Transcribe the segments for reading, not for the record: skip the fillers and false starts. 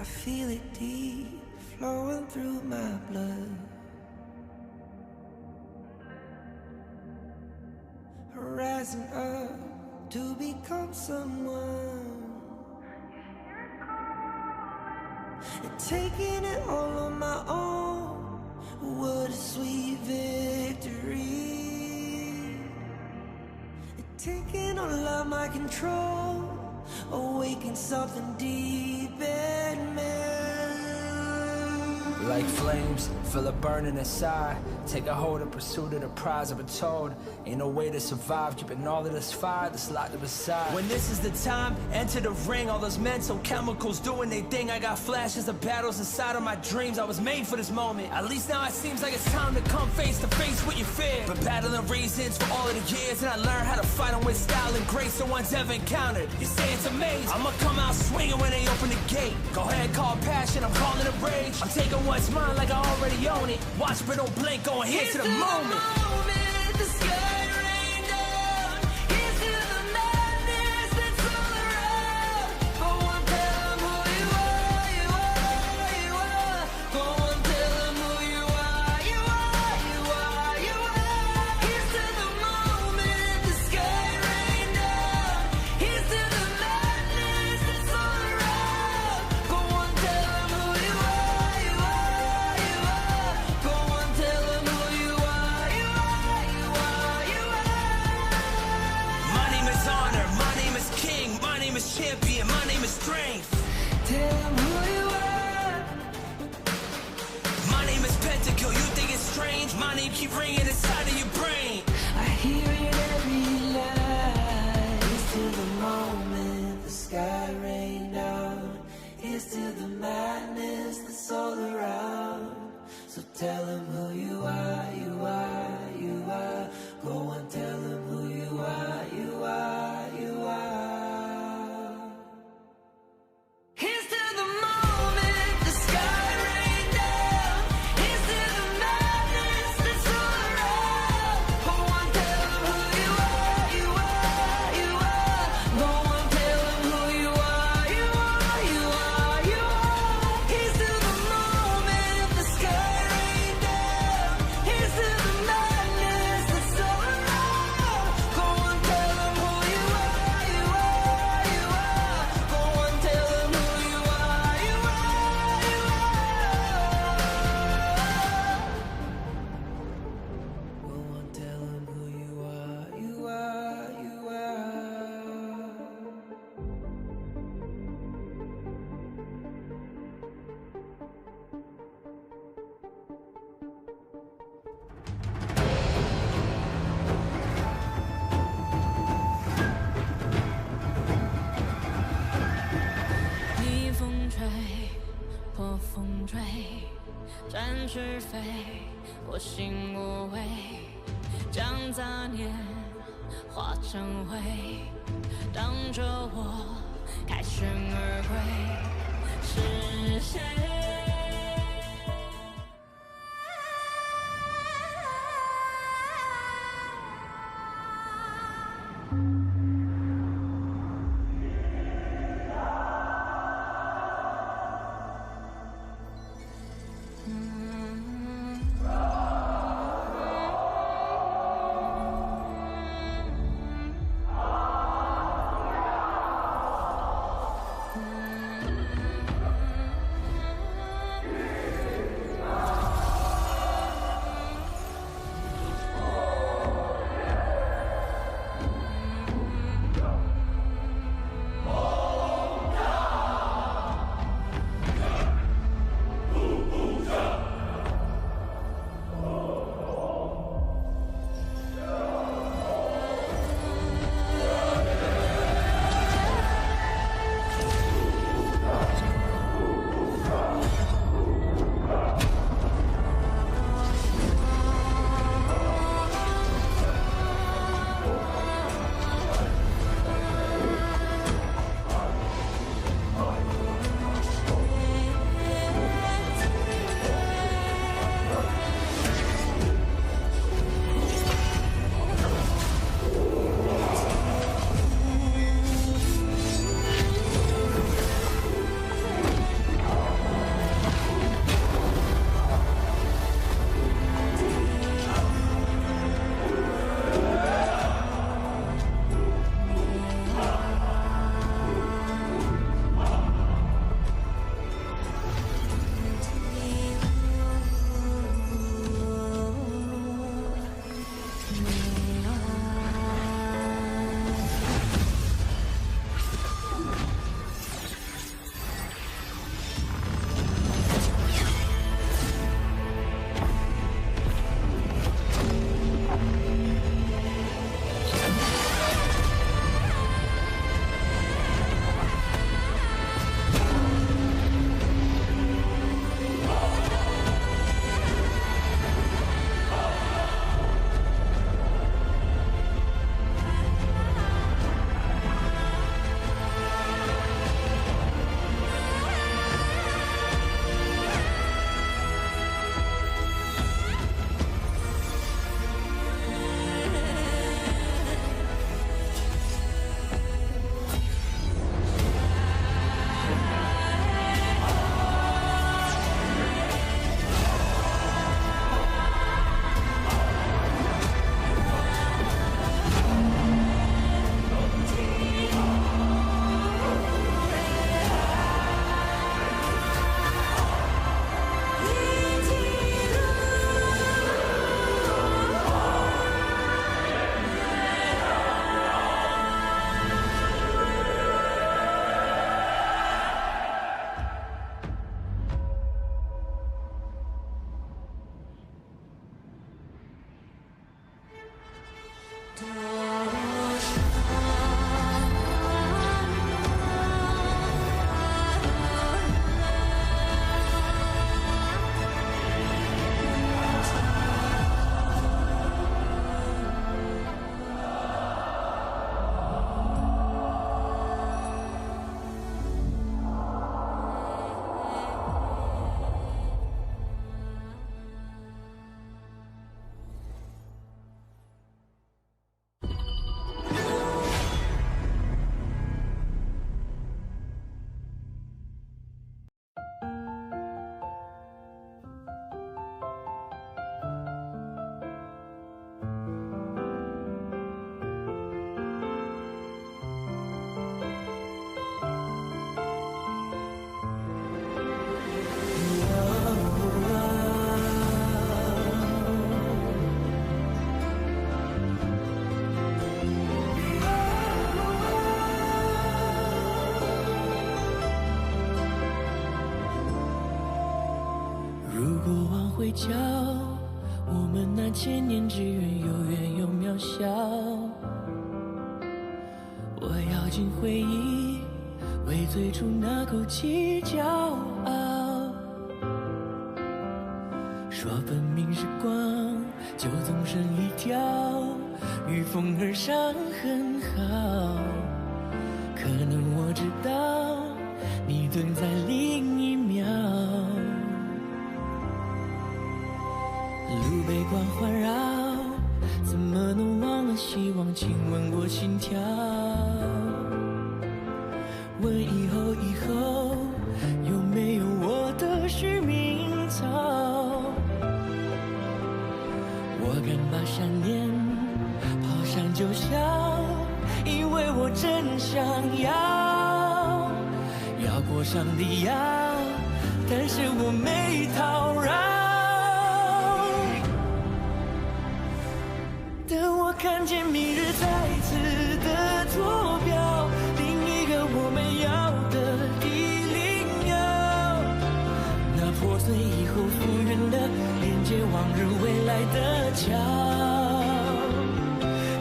I feel it deep, flowing through my blood. Rising up to become someone, and taking it all on my own. What a sweet victory. And taking all of my control, awaken something deep in me. Like flames, feel it burning inside. Take a hold and pursuit of the prize. I've been told ain't no way to survive, keeping all of this fire that's locked up inside. When this is the time, enter the ring. All those mental chemicals doing their thing. I got flashes of battles inside of my dreams. I was made for this moment. At least now it seems like it's time to come face to face with your fear. Been battling reasons for all of the years, and I learned how to fight them with style and grace no one's ever encountered. You say it's amazing, I'ma come out swinging when they open the gate. Go ahead, call passion, I'm calling it rage. I'm taking what's mine like I already own it. Watch but don't blink, going here to the moment. The sky rain down. Here's to the madness that's all around. Go on, tell them who you are, you are, you are. Go on, tell them who you are, you are, you are, you are. Here's to the moment, the sky rain down. Here's to the madness that's all around. Go on, tell them who you are, you are, you are. Go on, tell them who you are, you are, you are, you are. My name is honor, my name is king, my name is champion, my name is strength. Tell them who you are. My name is Pentakill, you think it's strange? My name keep ringing inside of your brain. I hear it every night. Here's to the moment the sky rain down. Here's to the madness that's all around. So tell them who you are, you are, you are. Go on, tell them who you are, you are, you are. Here's to the moment the sky rain down. Here's to the madness that's all around. Go on, tell them who you are, you are, you are. Go on, tell them who you are, you are, you are, you are. Here's to the moment the sky rain down. Here's to the madness that's all around. Go on, tell them who you are, you are, you are. Go on, tell them who you are, you are, you are. Go on, tell them who you are, you are, you are.逆风吹，破风追，战是非，我心无畏，将杂念化成灰，当着我凯旋而归，是谁？会叫，我们那千年之缘有远有渺小。我咬紧回忆，为最初那口气骄傲。说本命是光，就纵身一条，遇风而上很好。可能我知道，你蹲在另一秒。路被光环绕，怎么能忘了希望？亲吻过心跳，问以后有没有我的许名草？我敢把想念抛山就小，因为我真想要过上帝要，但是我没讨饶。等我看见明日再次的坐标，另一个我们要的地灵鸟，那破碎以后复原的连接往日未来的桥，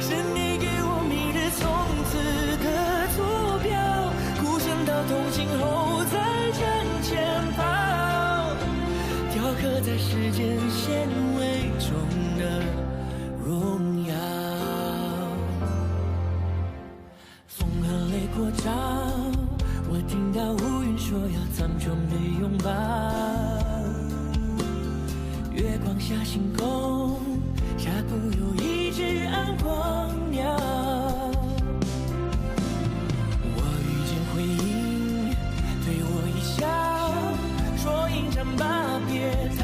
是你给我明日从此的坐标，孤身到同行后再向前跑，雕刻在时间纤维中的荣耀。风和泪过招，我听到乌云说要苍穹的拥抱，月光下星空下固有一只暗光鸟。我遇见回音，对我一笑，说迎战吧别逃，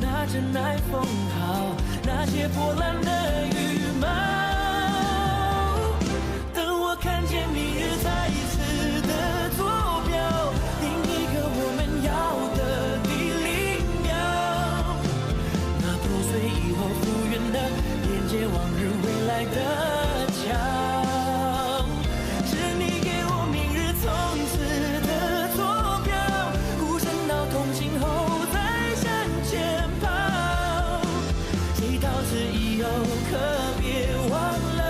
那真爱风号，那些破烂的羽毛。等我看见明日再一次的坐标，另一个我们要的地灵鸟，那破碎以后复原的连接往日未来的桥，是你给我明日从此的坐标，孤身到同行后再向前跑，谁到此以后可别忘了，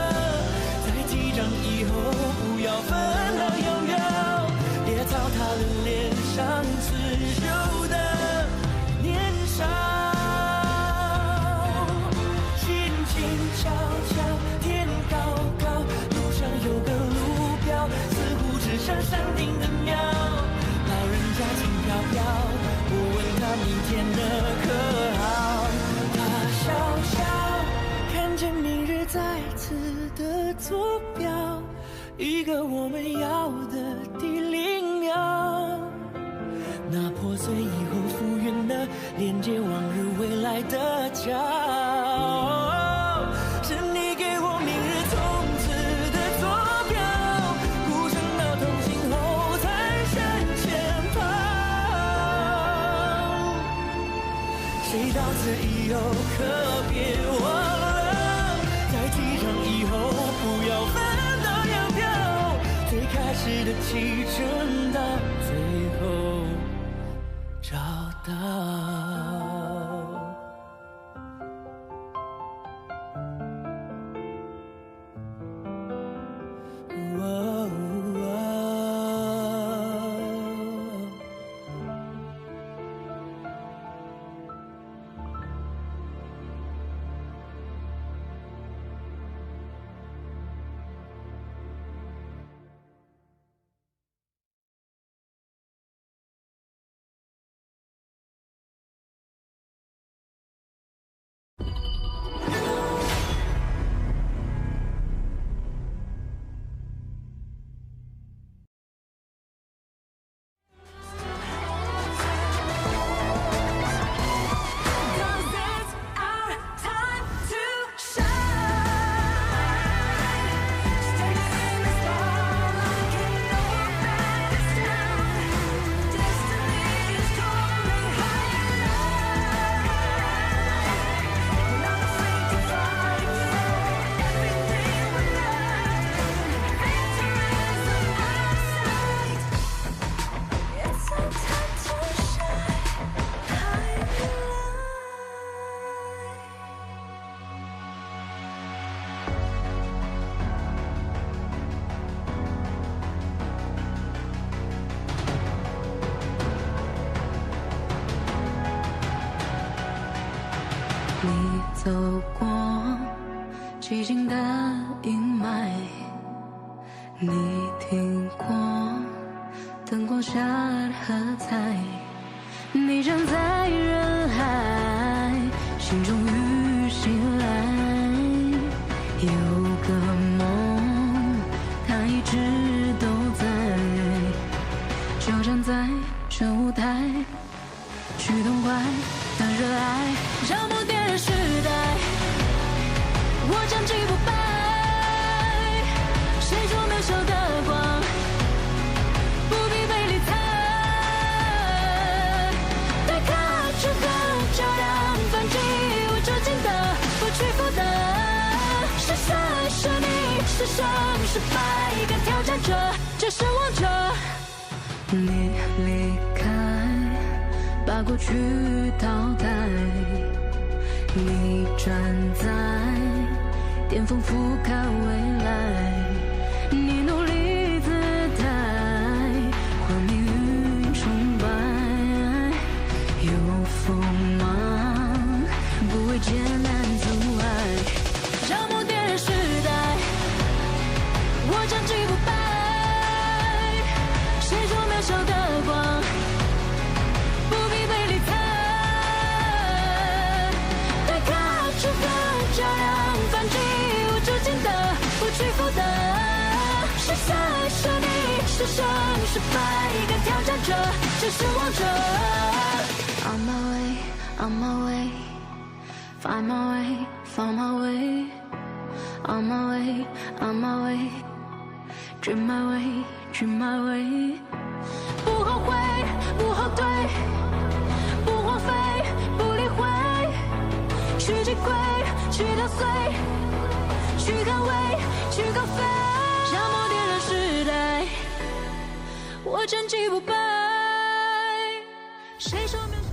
在击掌以后不要分道扬镳，别糟蹋了脸上刺绣的年少。心静悄悄，天高高，路上有个路标，似乎只剩山顶的庙，老人家轻飘飘，我问他明天的可好，他笑笑，看见明日再次的坐标，一个我们要的地灵鸟，那破碎以后复原的连接往日未来的桥，是你给我明日从此的坐标，孤身到同行后才向前跑，谁到此以后可别忘了，在击掌以后不要分道扬镳，最开始的启程到最后找到。寂静的阴霾，你听过灯光下的喝彩，你站在人海，心终于醒来。有个梦，它一直都在，就站在这舞台，去痛快的热爱，让不点的时代，我将击不败。谁说渺小的光不必被理睬？对抗这个较量，反击无止境的不屈服的，是胜是你，是胜是败，一个挑战者，这是王者。你离开，把过去淘汰，你站在巅峰俯瞰未来，你努力姿态，换命运崇拜。有锋芒，不畏艰难阻碍，让不点的时代，我将击不败。谁说渺小的光不必被理睬？对抗这个较量，反击无止境的不屈服的，是胜是你，是胜是败，一个挑战者，这是王者。On my way, on my way, find my way, found my way. On my way, on my way, dream my way, dream my way. 不后悔，不后退，不荒废，不理会，去击溃，去捣碎，去捍卫，去高飞。让某点的时代，我战绩不败。谁说没有？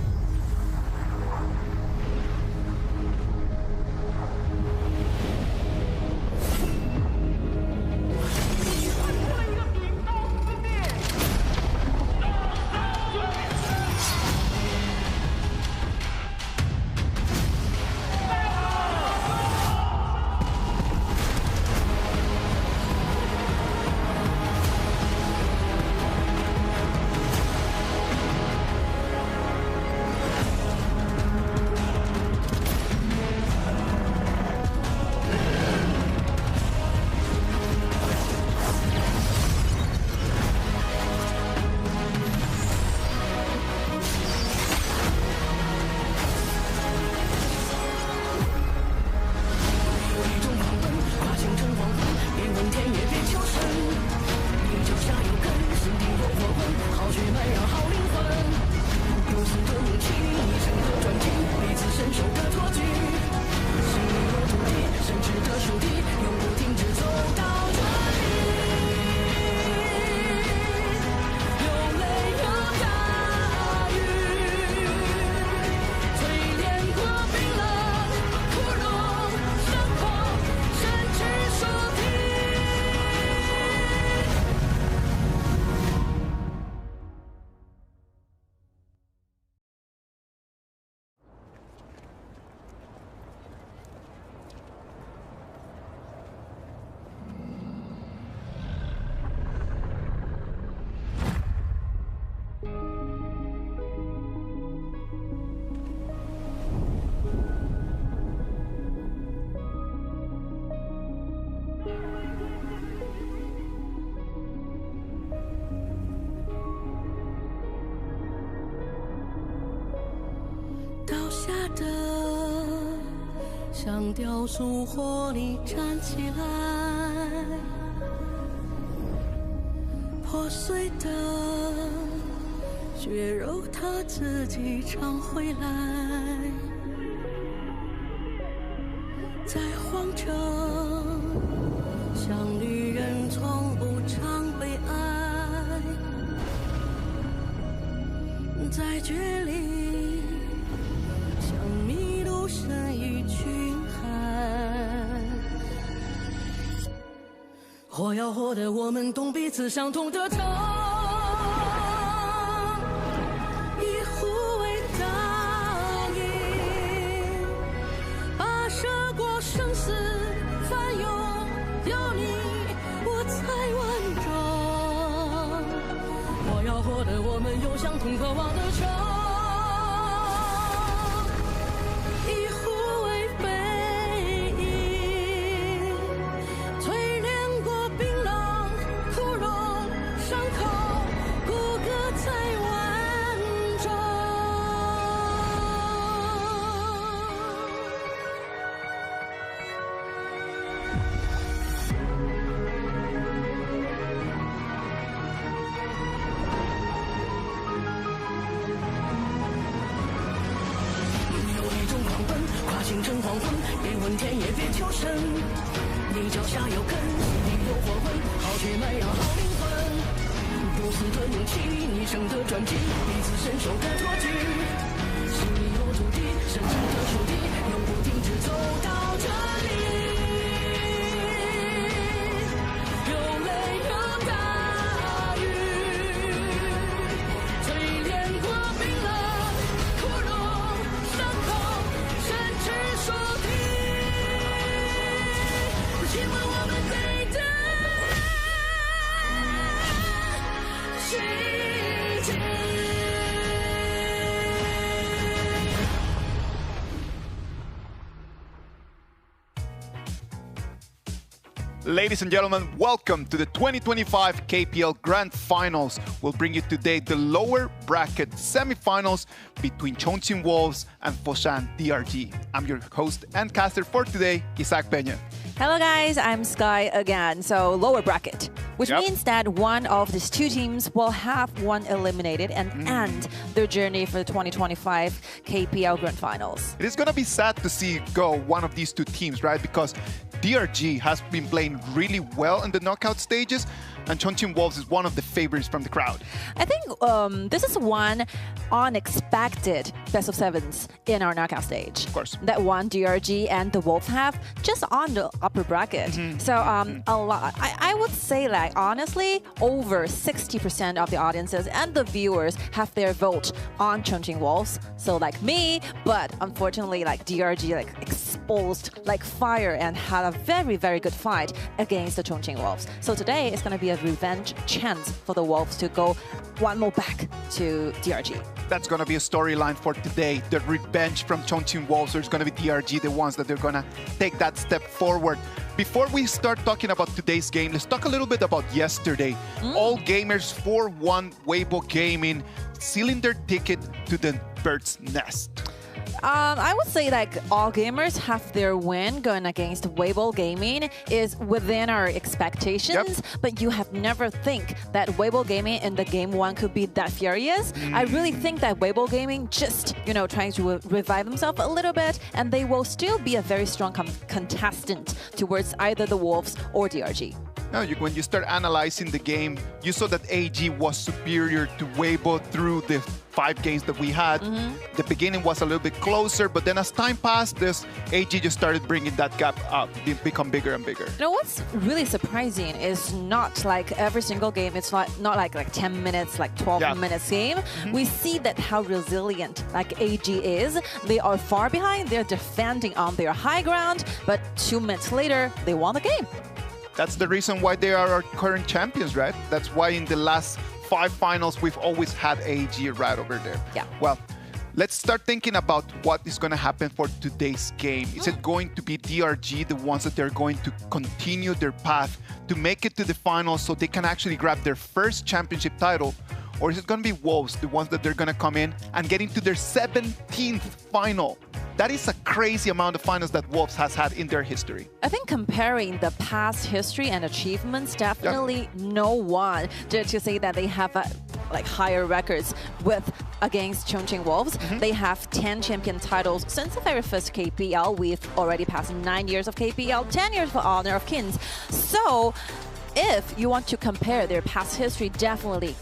像雕塑火里站起来，破碎的血肉它自己长回来，在荒城像旅人从不常被爱，在绝里像迷路身一群海，或要或得我们懂彼此相同的疼，以互为倒影，跋涉过生死繁有你我才完整。我要获得我们有相同渴望的城，以护卫背影，淬炼过冰冷、枯荣、伤口，骨骼才完整。有一种狂奔，跨星辰黄昏，别问天也别求神。你脚下有根，心里有火魂，好血脉要好灵魂。不死的勇气，你生的传奇，彼此伸手的托举。心里有土地，深深的手地，永不停止走到这里。有泪有大雨，淬炼过冰冷、枯荣、伤口，甚至说停。希望我们对的世界。Ladies and gentlemen, welcome to the 2025 KPL Grand Finals. We'll bring you today the lower bracket semifinals between Chongqing Wolves and Foshan DRG. I'm your host and caster for today, Isaac Peña. Hello guys, I'm Sky again. So lower bracket, which means that one of these two teams will have one eliminated and end their journey for the 2025 KPL Grand Finals. It is going to be sad to see go one of these two teams, right? Because DRG has been playing really well in the knockout stages, and Chongqing Wolves is one of the favorites from the crowd. I think this is one unexpected best of sevens in our knockout stage. Of course. That one DRG and the Wolves have just on the upper bracket. So a lot. I would say like honestly, over 60% of the audiences and the viewers have their vote on Chongqing Wolves. So like me, but unfortunately like DRG like exposed like fire and had a very, very good fight against the Chongqing Wolves. So today it's going to be a revenge chance for the Wolves to go one more back to DRG. That's going to be a storyline for today. The revenge from Chongqing Wolves. There's going to be DRG, the ones that they're going to take that step forward. Before we start talking about today's game, let's talk a little bit about yesterday. All gamers 4-1 Weibo Gaming sealing their ticket to the bird's nest. I would say like all gamers have their win going against Weibo Gaming is within our expectations, but you have never think that Weibo Gaming in the game one could be that furious. I really think that Weibo Gaming just, you know, trying to revive themselves a little bit, and they will still be a very strong contestant towards either the Wolves or DRG. No, when you start analyzing the game, you saw that AG was superior to Weibo through the 5 games that we had. The beginning was a little bit closer, but then as time passed, this AG just started bringing that gap up, become bigger and bigger. You know, what's really surprising is not like every single game, it's not like 10 minutes, like 12 minutes game. We see that how resilient like AG is. They are far behind, they're defending on their high ground, but 2 minutes later, they won the game. That's the reason why they are our current champions, right? That's why in the last 5 finals, we've always had AG right over there. Yeah. Well, let's start thinking about what is going to happen for today's game. Is it going to be DRG, the ones that they're going to continue their path to make it to the finals so they can actually grab their first championship title? Or is it going to be Wolves, the ones that they're going to come in and get into their 17th final? That is a crazy amount of finals that Wolves has had in their history. I think comparing the past history and achievements, definitely no one did to say that they have like higher records against Chongqing Wolves. They have 10 champion titles since the very first KPL. We've already passed 9 years of KPL, 10 years for Honor of Kings. So if you want to compare their past history, definitely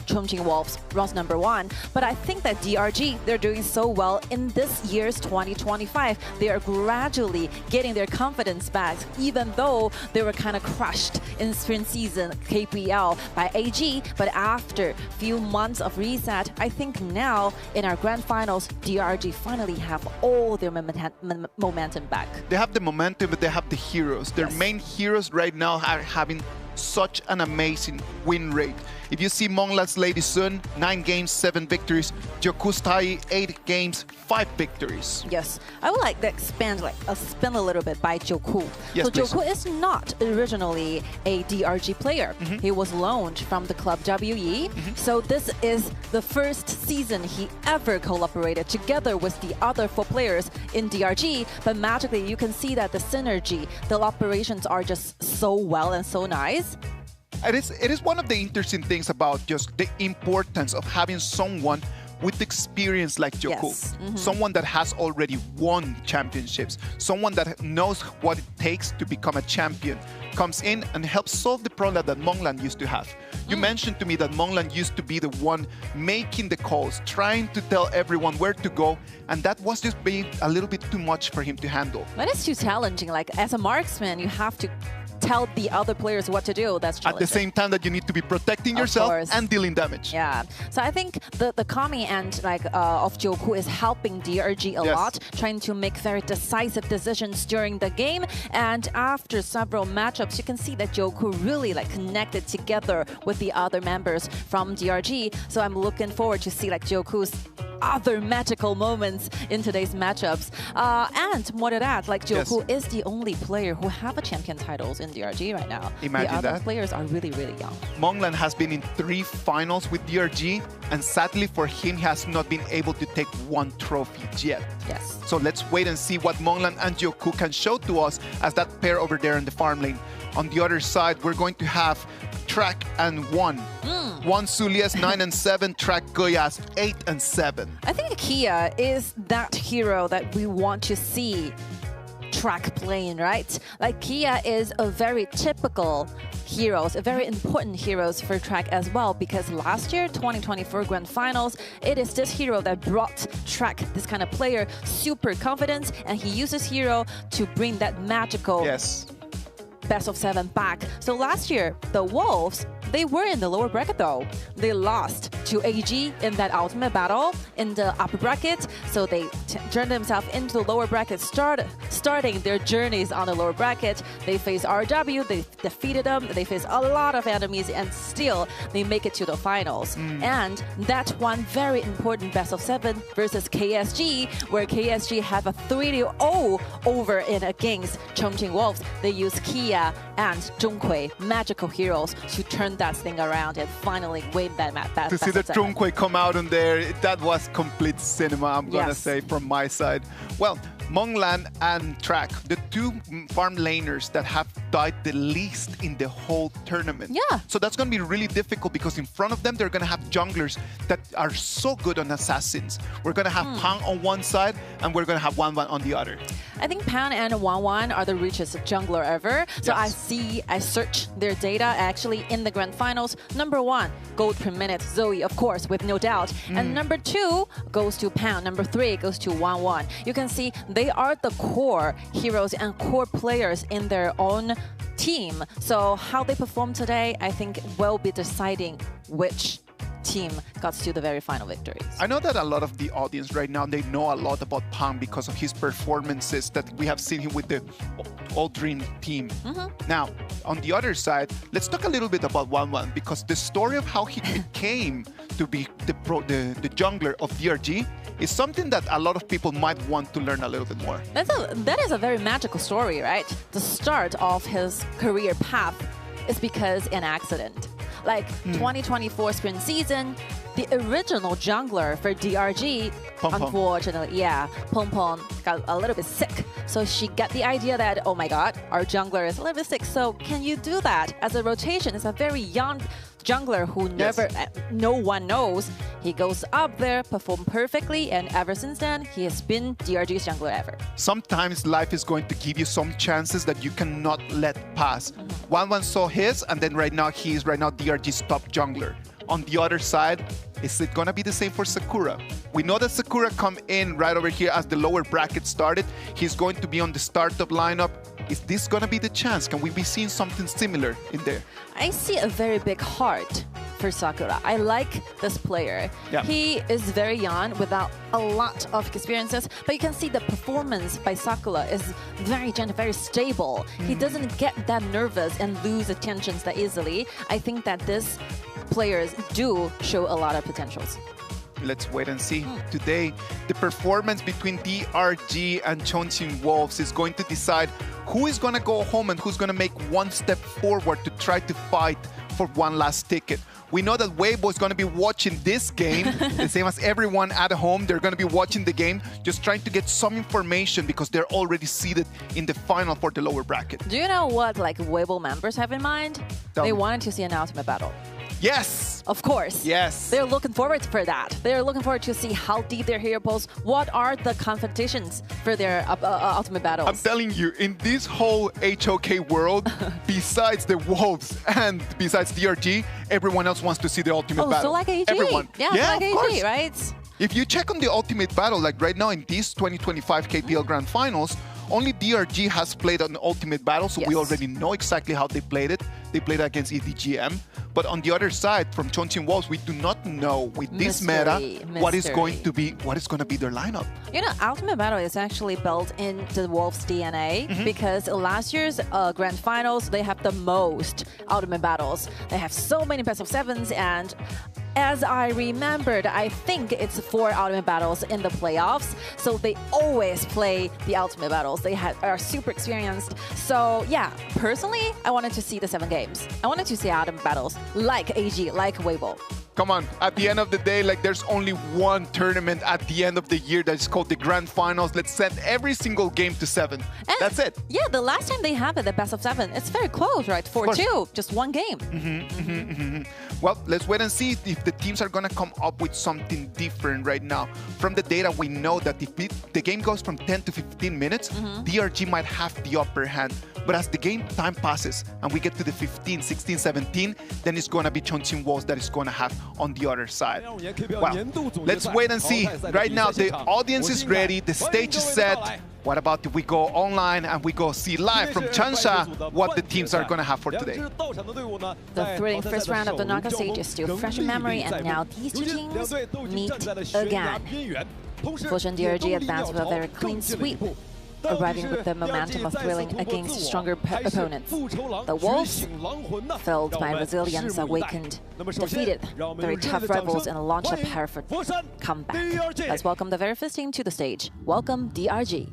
Chongqing Wolves was number 1. But I think that DRG, they're doing so well in this year's 2025. They are gradually getting their confidence back, even though they were kind of crushed in spring season KPL by AG. But after a few months of reset, I think now in our grand finals, DRG finally have all their momentum back. They have the momentum, but they have the heroes. Their main heroes right now are having such an amazing win rate. If you see Monglan's Lady Sun, 9 games, 7 victories. Joku's Tai, 8 games, 5 victories. Yes, I would like to expand a little bit by Joku. Yes, so please. Joku is not originally a DRG player. He was loaned from the club WE. So this is the first season he ever collaborated together with the other 4 players in DRG. But magically, you can see that the synergy, the operations are just so well and so nice. It is one of the interesting things about just the importance of having someone with experience like Joku. Yes. Someone that has already won championships, someone that knows what it takes to become a champion, comes in and helps solve the problem that Monglan used to have. You mentioned to me that Monglan used to be the one making the calls, trying to tell everyone where to go, and that was just being a little bit too much for him to handle. That is too challenging. Like, as a marksman, you have to tell the other players what to do. That's challenging. At the same time that you need to be protecting yourself and dealing damage. Yeah. So I think the Kami end of Joku is helping DRG a lot, trying to make very decisive decisions during the game. And after several matchups, you can see that Joku really connected together with the other members from DRG. So I'm looking forward to see Joku's other magical moments in today's matchups. And more than that, Joku is the only player who have a champion titles in DRG right now. Imagine the other that. players are really, really young. Monglan has been in 3 finals with DRG, and sadly for him, he has not been able to take 1 trophy yet. Yes. So let's wait and see what Monglan and Joku can show to us as that pair over there in the farm lane. On the other side, we're going to have Track and One. One Sulias 9 and 7, Track Goyas 8 and 7. I think Kia is that hero that we want to see Track playing, right? Kia is a very typical heroes, a very important heroes for Track as well, because last year, 2024 Grand Finals, it is this hero that brought Track, this kind of player, super confidence, and he uses hero to bring that magical best of 7 back. So last year, the Wolves, they were in the lower bracket though. They lost to AG in that ultimate battle in the upper bracket. So they turned themselves into the lower bracket, starting their journeys on the lower bracket. They face RW, they defeated them, they face a lot of enemies, and still they make it to the finals. And that one very important best of 7 versus KSG, where KSG have a 3-0 over in against Chongqing Wolves. They use Kia and Zhongkui, magical heroes, to turn that thing around and finally win that match. To see the Zhongkui come out on there, that was complete cinema, I'm going to say, from my side. Well, Monglan and Track, the 2 farm laners that have died the least in the whole tournament. Yeah. So that's going to be really difficult, because in front of them, they're going to have junglers that are so good on assassins. We're going to have Pang on one side, and we're going to have Wanwan on the other. I think Pan and Wanwan are the richest jungler ever. So I search their data actually in the grand finals. Number 1, gold per minute, Zoe, of course, with no doubt. And number 2 goes to Pan. Number 3 goes to Wanwan. You can see they are the core heroes and core players in their own team. So how they perform today, I think, will be deciding which team got to the very final victories. I know that a lot of the audience right now, they know a lot about Pang because of his performances that we have seen him with the Aldrin team. Now, on the other side, let's talk a little bit about Wanwan, because the story of how he became to be the jungler of DRG is something that a lot of people might want to learn a little bit more. That is a very magical story, right? The start of his career path is because an accident. 2024 spring season, the original jungler for DRG, unfortunately, Pong Pong got a little bit sick. So she got the idea that, oh my god, our jungler is a little bit sick. So can you do that as a rotation? It's a very young jungler who no one knows. He goes up there, perform perfectly, and ever since then, he has been DRG's jungler ever. Sometimes life is going to give you some chances that you cannot let pass. Wanwan saw his, and then right now he is DRG's top jungler. On the other side, is it gonna be the same for Sakura? We know that Sakura come in right over here as the lower bracket started. He's going to be on the startup lineup. Is this gonna be the chance? Can we be seeing something similar in there? I see a very big heart for Sakura. I like this player. Yeah. He is very young without a lot of experiences, but you can see the performance by Sakura is very gentle, very stable. He doesn't get that nervous and lose attentions that easily. I think that these players do show a lot of potentials. Let's wait and see. Today, the performance between DRG and Chongqing Wolves is going to decide who is going to go home and who's going to make one step forward to try to fight for one last ticket. We know that Weibo is going to be watching this game, the same as everyone at home. They're going to be watching the game, just trying to get some information because they're already seated in the final for the lower bracket. Do you know what Weibo members have in mind? Tell They me. wanted to see an ultimate battle. Yes! Of course. Yes. They're looking forward for that. They're looking forward to see how deep their hero pools, what are the competitions for their ultimate battles. I'm telling you, in this whole HOK world, besides the Wolves and besides DRG, everyone else wants to see the ultimate battle. So like AG. Everyone. Yeah, yeah, so like of course. AG, right? If you check on the ultimate battle, like right now in these 2025 KPL Grand Finals, only DRG has played an ultimate battle, so we Yes. already know exactly how they played it. They played against EDGM. But on the other side, from Chongqing Wolves, we do not know with this meta what is going to be their lineup. You know, Ultimate Battle is actually built in the Wolves' DNA because last year's Grand Finals, they have the most Ultimate Battles. They have so many best of sevens, and as I remembered, I think it's 4 Ultimate Battles in the playoffs. So they always play the Ultimate Battles. They are super experienced. So yeah, personally, I wanted to see the 7 games. I wanted to see Ultimate Battles like AG, like Weibo. Come on, at the end of the day, like there's only one tournament at the end of the year that's called the Grand Finals. Let's send every single game to 7. And That's it. Yeah, the last time they have it, the best of 7, it's very close, right? 4-2, just one game. Well, let's wait and see if the teams are going to come up with something different right now. From the data, we know that if the game goes from 10 to 15 minutes, DRG might have the upper hand. But as the game time passes and we get to the 15, 16, 17, then it's going to be Chongqing Wolves that is going to have on the other side. Well, let's wait and see. Right now, the audience is ready. The stage is set. What about if we go online and we go see live from Changsha what the teams are going to have for today? The thrilling first round of the knockout stage is still fresh in memory, and now these two teams meet again. Fushan DRG advanced with a very clean sweep, arriving with the momentum of thrilling against stronger opponents. The Wolves, filled by resilience, awakened, defeated very tough rivals and launched a powerful comeback. Let's welcome the very first team to the stage. Welcome DRG.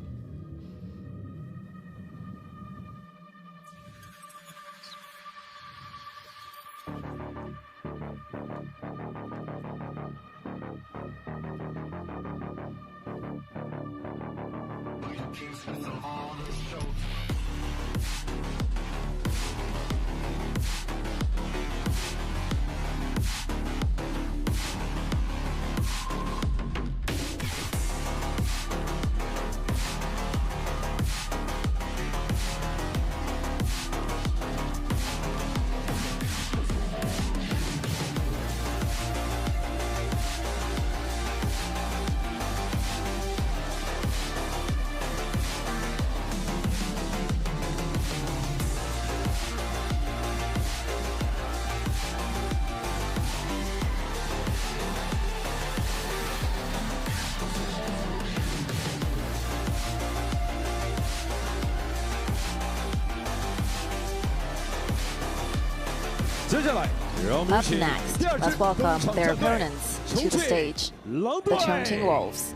Up next, let's welcome their opponents to the stage, the Chongqing Wolves.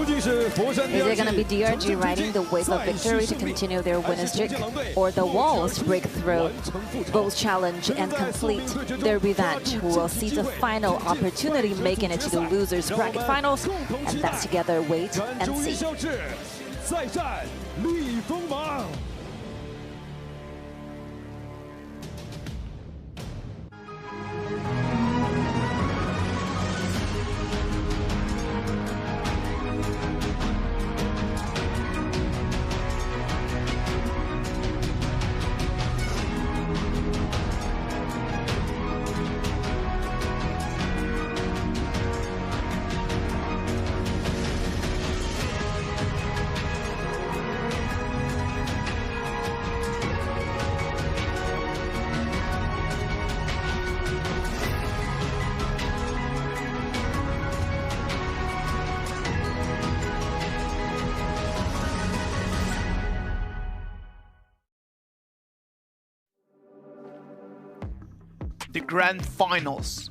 Is it going to be DRG riding the wave of victory to continue their winning streak, or the Wolves break through both challenge and complete their revenge, who will see the final opportunity making it to the losers bracket finals? And let's together wait and see. 再战逆风王。The Grand Finals.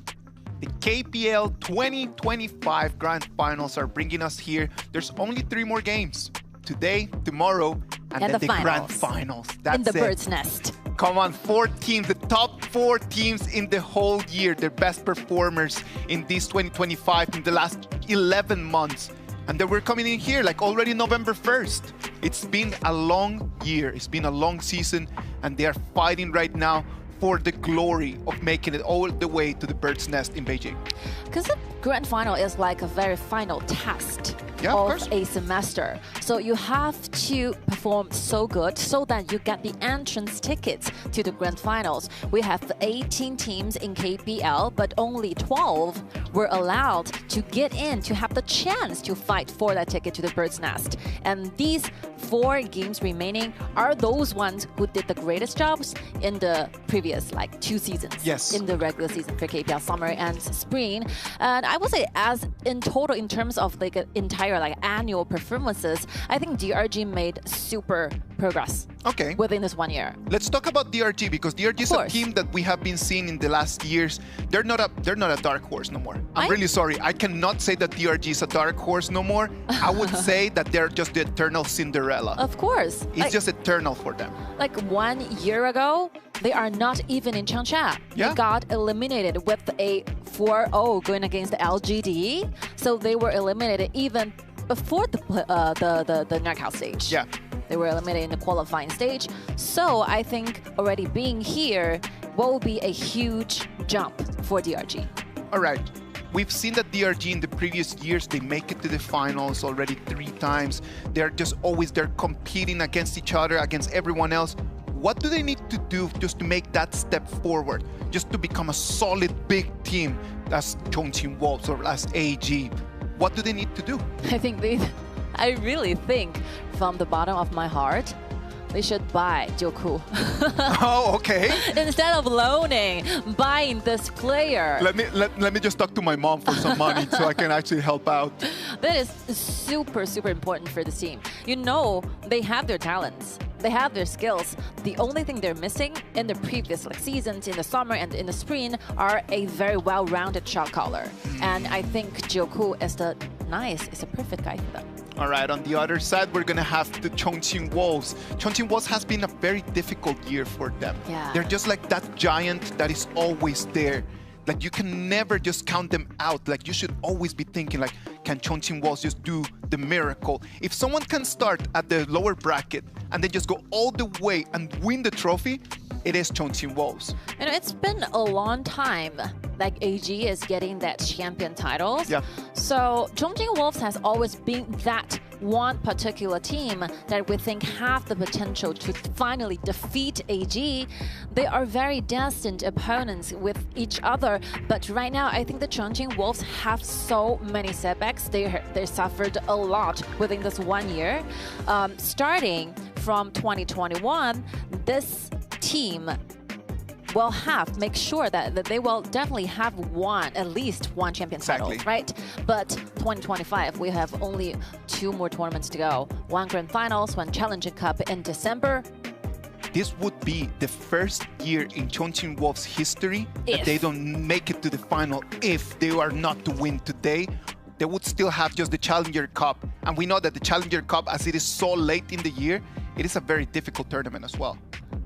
The KPL 2025 Grand Finals are bringing us here. There's only 3 more games. Today, tomorrow, and then the Grand Finals. That's in the it. bird's nest. Come on, 4 teams, the top 4 teams in the whole year, their best performers in this 2025 in the last 11 months. And then we're coming in here like already November 1st. It's been a long year. It's been a long season, and they are fighting right now for the glory of making it all the way to the bird's nest in Beijing. Because the grand final is like a very final test of a semester. So you have to perform so good so that you get the entrance tickets to the grand finals. We have 18 teams in KPL, but only 12 were allowed to get in to have the chance to fight for that ticket to the bird's nest. And these 4 games remaining are those ones who did the greatest jobs in the previous 2 seasons. Yes. In the regular season for KPL summer and spring. And I would say as in total in terms of an entire annual performances, I think DRG made super progress. Okay. Within this 1 year. Let's talk about DRG, because DRG is a team that we have been seeing in the last years. They're not a dark horse no more. I'm really sorry. I cannot say that DRG is a dark horse no more. I would say that they're just the eternal Cinderella. Of course. It's just eternal for them. 1 year ago, they are not even in Changsha. Yeah. They got eliminated with a 4-0 going against LGD. So they were eliminated even before the knockout stage. Yeah. They were eliminated in the qualifying stage. So I think already being here will be a huge jump for DRG. All right. We've seen that DRG in the previous years, they make it to the finals already 3 times. They're just always, they're competing against each other, against everyone else. What do they need to do just to make that step forward? Just to become a solid big team as Chongqing Wolves or as AG? What do they need to do? I really think from the bottom of my heart, they should buy Joku. Oh, okay. Instead of loaning, buying this player. Let me just talk to my mom for some money so I can actually help out. That is super, super important for the team. You know, they have their talents. They have their skills. The only thing they're missing in the previous seasons, in the summer and in the spring, are a very well-rounded shot caller. And I think Joku is is a perfect guy for them. All right, on the other side, we're going to have the Chongqing Wolves. Chongqing Wolves has been a very difficult year for them. Yeah. They're just like that giant that is always there. You can never just count them out. You should always be thinking, can Chongqing Wolves just do the miracle? If someone can start at the lower bracket and then just go all the way and win the trophy, it is Chongqing Wolves. It's been a long time AG is getting that champion titles. Yeah. So Chongqing Wolves has always been that one particular team that we think have the potential to finally defeat AG. They are very destined opponents with each other, but right now I think the Chongqing Wolves have so many setbacks. They suffered a lot within this 1 year. Starting from 2021, this team will make sure that they will definitely have at least one champion title, right? But 2025, we have only 2 more tournaments to go. 1 Grand Finals, 1 Challenger Cup in December. This would be the first year in Chongqing Wolves history that they don't make it to the final if they are not to win today. they would still have just the Challenger Cup. And we know that the Challenger Cup, as it is so late in the year, it is a very difficult tournament as well.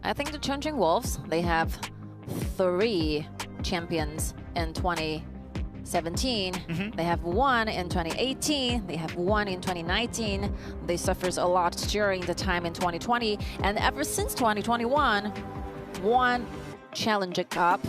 I think the Chongqing Wolves, they have 3 champions in 2017. They have 1 in 2018. They have 1 in 2019. They suffered a lot during the time in 2020. And ever since 2021, 1 Challenger Cup,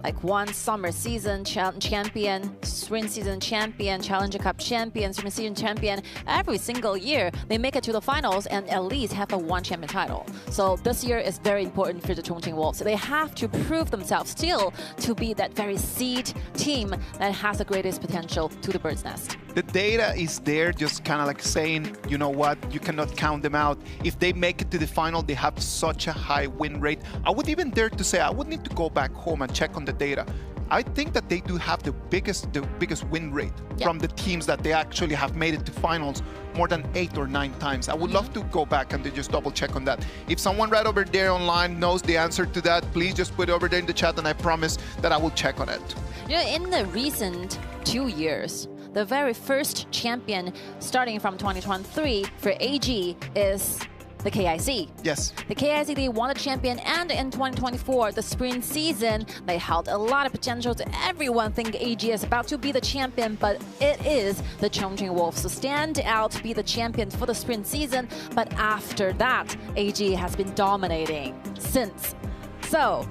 like 1 summer season champion, spring season champion, Challenger Cup champion, spring season champion. Every single year, they make it to the finals and at least have a 1 champion title. So this year is very important for the Chongqing Wolves. They have to prove themselves still to be that very seed team that has the greatest potential to the bird's nest. The data is there, just kind of like saying, you know what, you cannot count them out. If they make it to the final, they have such a high win rate. I would even dare to say, I would need to go back home and check on the data. I think that they do have the biggest win rate from the teams that they actually have made it to finals more than 8 or 9 times. I would love to go back and just double check on that. If someone right over there online knows the answer to that, please just put it over there in the chat and I promise that I will check on it. You know, in the recent 2 years, the very first champion starting from 2023 for AG is the KIC. Yes. The KIC, they won the champion, and in 2024, the spring season, they held a lot of potential. Everyone think AG is about to be the champion, but it is the Chongqing Wolves to stand out to be the champion for the spring season. But after that, AG has been dominating since. So,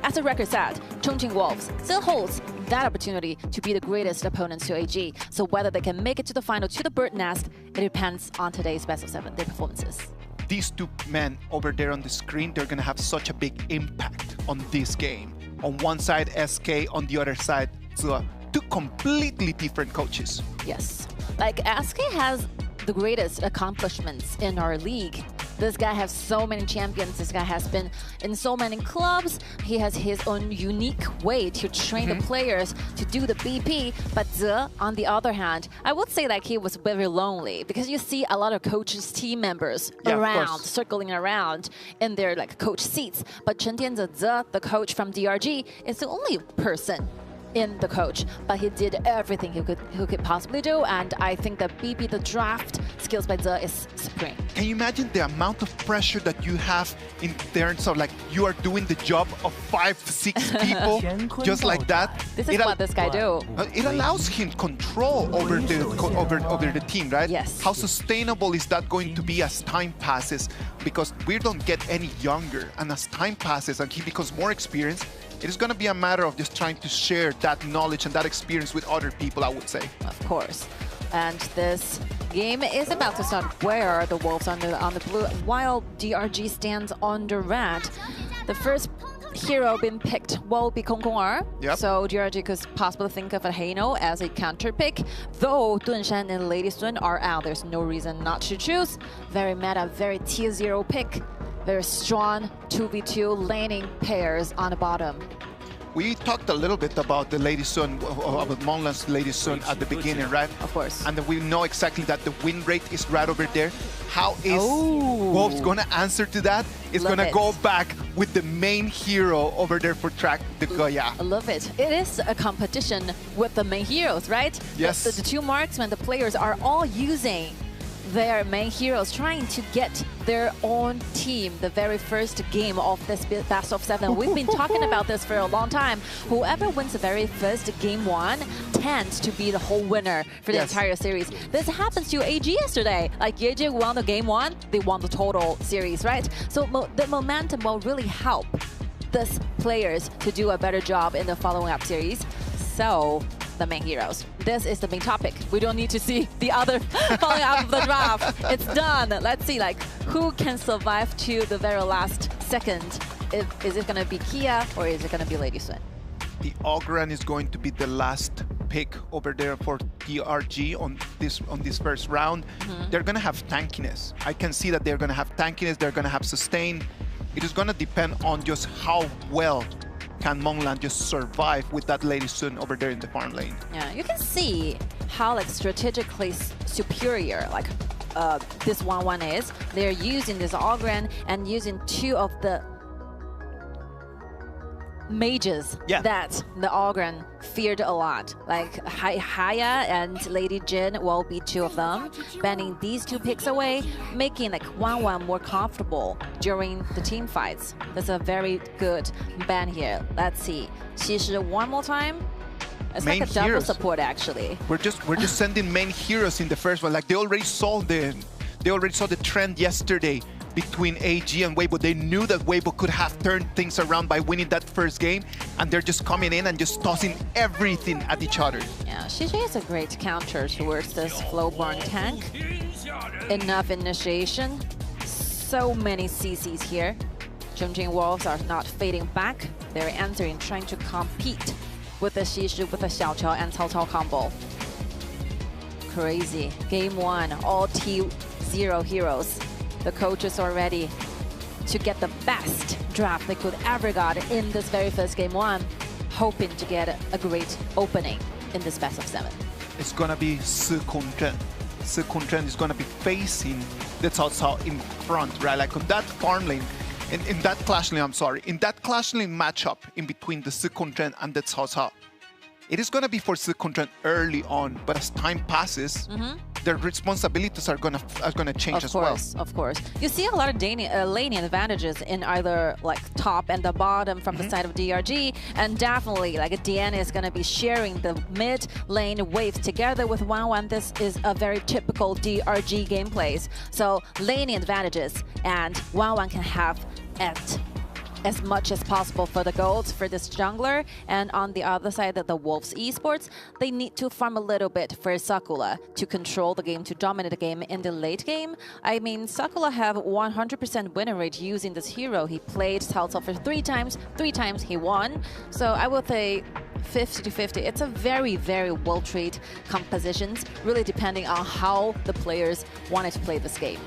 as the record said, Chongqing Wolves still holds that opportunity to be the greatest opponents to AG. So whether they can make it to the final, to the bird nest, it depends on today's best of 7, their performances. These 2 men over there on the screen, they're going to have such a big impact on this game. On one side, SK, on the other side, Zhe. 2 completely different coaches. Yes. Like, SK has the greatest accomplishments in our league. This guy has so many champions. This guy has been in so many clubs. He has his own unique way to train the players to do the BP. But Zhe, on the other hand, I would say that he was very lonely because you see a lot of coaches, team members around, circling around in their like coach seats. But Chen Tianze Zhe, the coach from DRG, is the only person in the coach, but he did everything he could possibly do, and I think the BP, the draft skills by Zhe is supreme. Can you imagine the amount of pressure that you have in terms of like you are doing the job of 5-6 people just like that? This is what this guy do. It allows him control over the team, right? Yes. How sustainable is that going to be as time passes? Because we don't get any younger, and as time passes and he becomes more experienced, it is going to be a matter of just trying to share that knowledge and that experience with other people, I would say. Of course. And this game is about to start where the Wolves on the blue, while DRG stands on the red. The first hero being picked will be Kong Kong. So DRG could possibly think of a Heino as a counter pick. Though Dunshan and Lady Sun are out, there's no reason not to choose. Very meta, very tier 0 pick. Very strong 2v2 laning pairs on the bottom. We talked a little bit about the Lady Sun, about Monland's Lady Sun at the beginning, right? Of course. And we know exactly that the win rate is right over there. How is Wolves going to answer to that? It's going to go back with the main hero over there for track, the Goya. I love it. It is a competition with the main heroes, right? Yes. The 2 marksmen, the players are all using their main heroes, trying to get their own team the very first game of this best of 7. We've been talking about this for a long time. Whoever wins the very first game 1 tends to be the whole winner for the entire series. This happens to AG yesterday. Like Yeji won the game 1, they won the total series, right? So the momentum will really help these players to do a better job in the following up series. So the main heroes. This is the main topic. We don't need to see the other following up of the draft. It's done. Let's see like who can survive to the very last second. Is it going to be Kia or is it going to be Lady Sun? The Ogran is going to be the last pick over there for DRG on this first round. They're going to have tankiness. I can see that they're going to have tankiness. They're going to have sustain. It is going to depend on just how well can Monland just survive with that Lady Sun over there in the farm lane. Yeah, you can see how like strategically superior like this 1-1 is. They're using this Ogren and using 2 of the mages Yeah. that the Ogren feared a lot. Like Haya and Lady Jin will be two of them, banning these two picks away, making like Wanwan more comfortable during the team fights. That's a very good ban here. Let's see. Xixi one more time. It's Main like a double heroes. support actually. We're just sending main heroes in the first one. Like they already saw the trend yesterday between AG and Weibo. They knew that Weibo could have turned things around by winning that first game, and they're just coming in and just tossing everything at each other. Yeah, Xixi is a great counter towards this Flowborn tank. Enough initiation. So many CCs here. Chungjing Wolves are not fading back. They're entering, trying to compete with the Xixi, with the Xiaoqiao and Cao Cao combo. Crazy. Game 1, all T0 heroes. The coaches are ready to get the best draft they could ever got in this very first game 1, hoping to get a great opening in this best of 7. It's gonna be Si Kunzhen. Si Kunzhen is gonna be facing the Cao Cao in front, right? Like on that farm lane, in that clash lane, in that clash lane matchup in between the Si Kunzhen and the Cao Cao, it is gonna be for Si Kunzhen early on, but as time passes, their responsibilities are gonna change as well. Of course. You see a lot of laning advantages in either like top and the bottom from the side of DRG, and definitely like DN is gonna be sharing the mid lane waves together with Wanwan. This is a very typical DRG gameplays. So laning advantages, and Wanwan can have as much as possible for the golds for this jungler. And on the other side of the Wolves Esports, they need to farm a little bit for Sakura to control the game, to dominate the game in the late game. I mean, Sakura have 100% winning rate using this hero. He played Cao Cao for 3 times he won. So I would say 50-50. It's a very, very well-trained compositions, really depending on how the players wanted to play this game.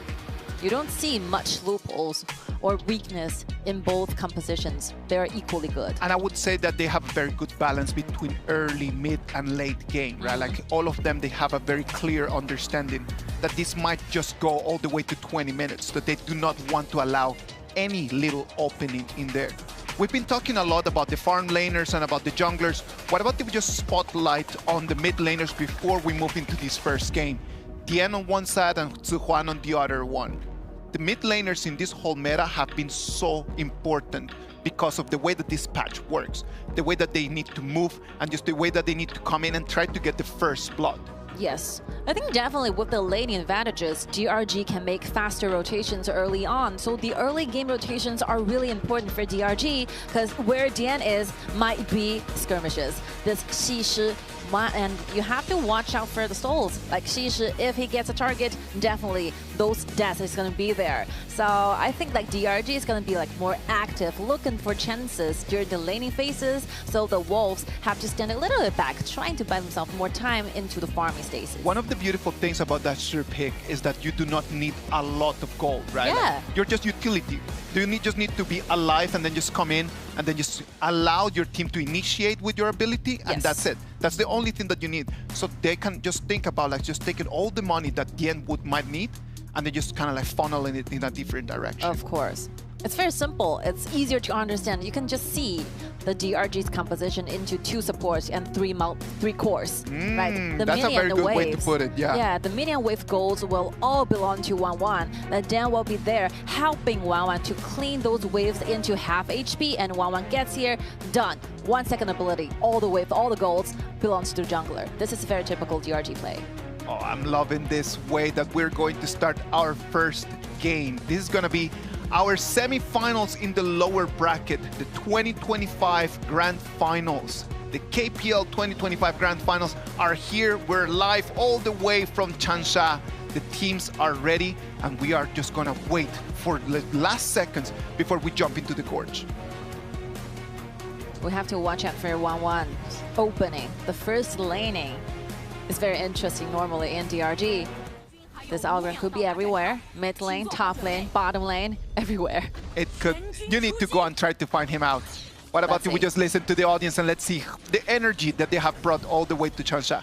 You don't see much loopholes or weakness in both compositions. They're equally good. And I would say that they have a very good balance between early, mid, and late game, right? Like all of them, they have a very clear understanding that this might just go all the way to 20 minutes, that they do not want to allow any little opening in there. We've been talking a lot about the farm laners and about the junglers. What about if we just spotlight on the mid laners before we move into this first game? Tien on one side and Zihuan on the other one. The mid laners in this whole meta have been so important because of the way that this patch works, the way that they need to move, and just the way that they need to come in and try to get the first blood. Yes, I think definitely with the laning advantages, DRG can make faster rotations early on. So the early game rotations are really important for DRG because where DN is might be skirmishes. This Xixi, and you have to watch out for the souls. Like Xixi, if he gets a target, definitely those deaths is going to be there. So I think like DRG is going to be like more active, looking for chances during the laning phases. So the Wolves have to stand a little bit back, trying to buy themselves more time into the farming stages. One of the beautiful things about that sure pick is that you do not need a lot of gold, right? Yeah. Like, you're just utility. You just need to be alive and then just come in and then just allow your team to initiate with your ability, and that's it. That's the only thing that you need. So they can just think about like just taking all the money that Tien might need and then just kind of like funneling it in a different direction. Of course. It's very simple. It's easier to understand. You can just see the DRG's composition into 2 supports and 3 cores. Right? The that's a very good way to put it, yeah. Yeah, the minion wave golds will all belong to Wanwan. The Dan will be there helping Wanwan to clean those waves into half HP, and Wanwan gets here, done. 1 second ability, all the wave, all the golds belongs to the jungler. This is very typical DRG play. Oh, I'm loving this way that we're going to start our first game. This is going to be our semi-finals in the lower bracket, the 2025 Grand Finals. The KPL 2025 Grand Finals are here. We're live all the way from Changsha. The teams are ready, and we are just gonna wait for the last seconds before we jump into the gorge. We have to watch out for 1-1 opening. The first laning is very interesting normally in DRG. This Algren could be everywhere. Mid lane, top lane, bottom lane, everywhere. It could. You need to go and try to find him out. What about if we just listen to the audience and let's see the energy that they have brought all the way to Changsha.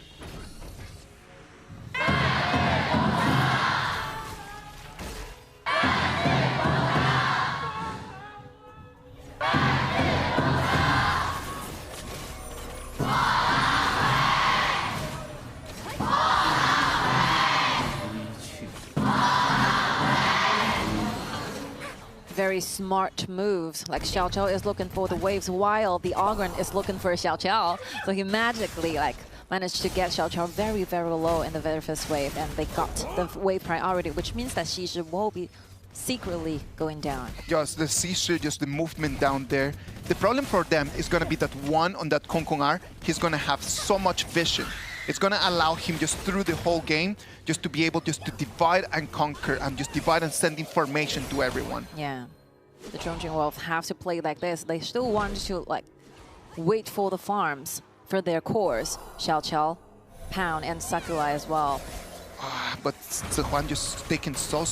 smart moves. Like Xiao Chao is looking for the waves while the Ogren is looking for Xiao Chao. So he magically managed to get Xiao Chao very, very low in the very first wave, and they got the wave priority, which means that Xizhi will be secretly going down. Just the Xizhi, just the movement down there. The problem for them is going to be that one on that Kong Kong R, he's going to have so much vision. It's going to allow him just through the whole game just to be able just to divide and conquer and just divide and send information to everyone. Yeah. The Chongqing Wolves have to play like this. They still want to wait for the farms for their cores. Xiao Chao, Pound, and Sakurai as well. But Zihuan just taking so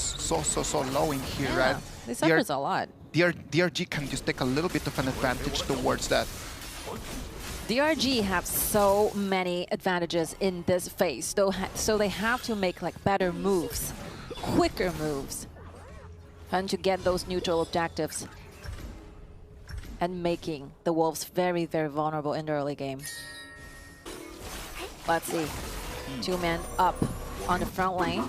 low in here, right? They suffers a lot. DRG can just take a little bit of an advantage towards that. DRG have so many advantages in this phase, so they have to make better moves, quicker moves, trying to get those neutral objectives and making the Wolves very, very vulnerable in the early game. Let's see. 2 men up on the front lane.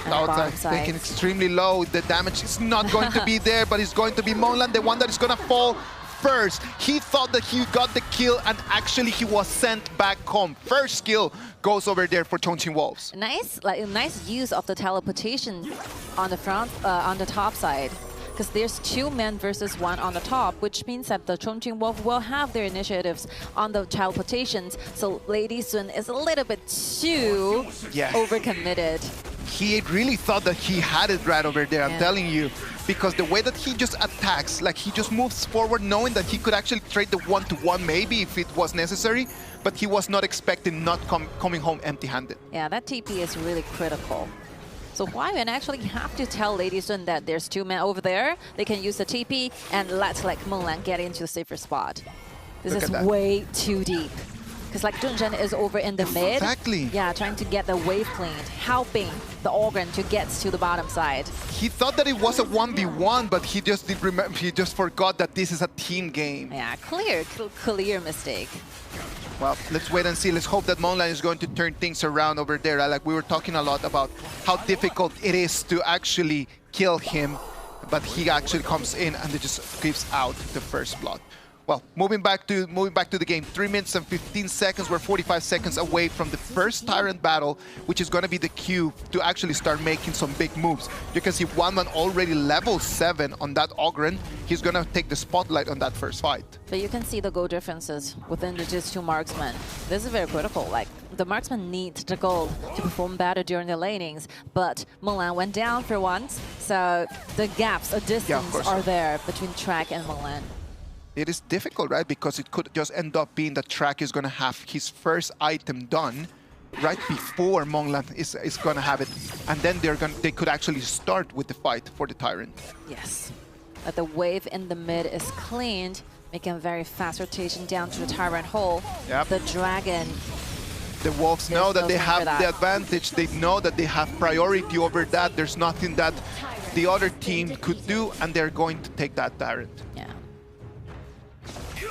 Outside, taking extremely low. The damage is not going to be there, but it's going to be Monlan, the one that is going to fall first. He thought that he got the kill, and actually he was sent back home. First kill goes over there for Chongqing Wolves. Nice use of the teleportation on the front, on the top side. Because there's 2 men versus 1 on the top, which means that the Chongqing Wolf will have their initiatives on the teleportations. So Lady Sun is a little bit too overcommitted. He really thought that he had it right over there, I'm telling you. Because the way that he just attacks, he just moves forward knowing that he could actually trade the 1-to-1 maybe if it was necessary, but he was not expecting coming home empty-handed. Yeah, that TP is really critical. So Huayuan actually have to tell Lady Sun that there's 2 men over there. They can use the TP and let Monlan get into a safer spot. This is way too deep. Because Dunzhen is over in the mid. Exactly. Yeah, trying to get the wave cleaned, helping the Ogren to get to the bottom side. He thought that it was a 1v1, but he just did remember. He just forgot that this is a team game. Yeah, clear mistake. Well, let's wait and see. Let's hope that Monlan is going to turn things around over there. We were talking a lot about how difficult it is to actually kill him, but he actually comes in and it just gives out the first blood. Well, moving back to the game, 3 minutes and 15 seconds. We're 45 seconds away from the first Tyrant battle, which is going to be the cue to actually start making some big moves. You can see Wanman already level 7 on that Ogren. He's going to take the spotlight on that first fight. But you can see the gold differences within these 2 marksmen. This is very critical. The marksman needs the gold to perform better during the lanings, but Monlan went down for once, so the gaps, the distance are there between Track and Monlan. It is difficult, right? Because it could just end up being that Track is going to have his first item done right before Monlan is going to have it. And then they could actually start with the fight for the Tyrant. Yes. But the wave in the mid is cleaned, making a very fast rotation down to the Tyrant hole. Yep. The Dragon. The Wolves know that they have the advantage. They know that they have priority over that. There's nothing that the other team could do, and they're going to take that Tyrant. Yeah.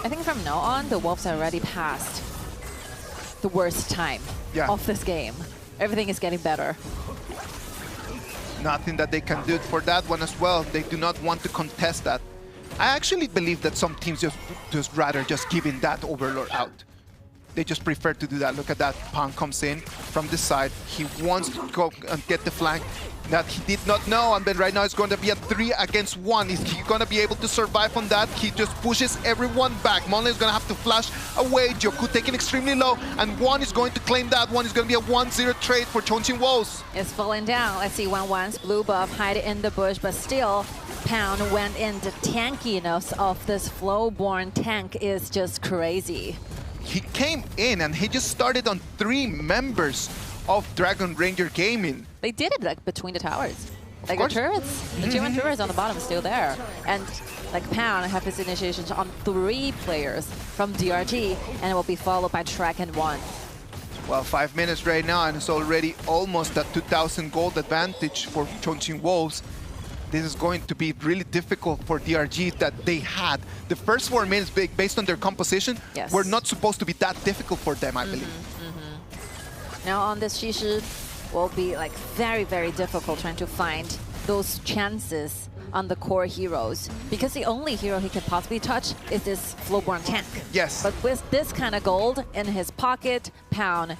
I think from now on, the Wolves are already past the worst time of this game. Everything is getting better. Nothing that they can do for that one as well. They do not want to contest that. I actually believe that some teams just rather just giving that Overlord out. They just prefer to do that. Look at that. Pan comes in from the side. He wants to go and get the flank that he did not know. And then right now it's going to be a 3 against 1. Is he going to be able to survive on that? He just pushes everyone back. Monlan is going to have to flash away. Joku taking extremely low. And 1 is going to claim that one. Is going to be a 1-0 trade for Chongqing Wolves. It's falling down. Let's see, 1-1's blue buff hide in the bush, but still Pound went in. The tankiness of this Flowborn tank is just crazy. He came in and he just started on 3 members of Dragon Ranger Gaming. They did it between the towers. The turrets, the German turrets on the bottom is still there. And Pound have his initiations on 3 players from DRG, and it will be followed by Track and 1. Well, 5 minutes right now, and it's already almost a 2,000 gold advantage for Chongqing Wolves. This is going to be really difficult for DRG that they had. The first 4 minutes, based on their composition, were not supposed to be that difficult for them, I believe. Now on this Xizhi will be very, very difficult trying to find those chances on the core heroes because the only hero he can possibly touch is this Flowborn tank. Yes. But with this kind of gold in his pocket, Pound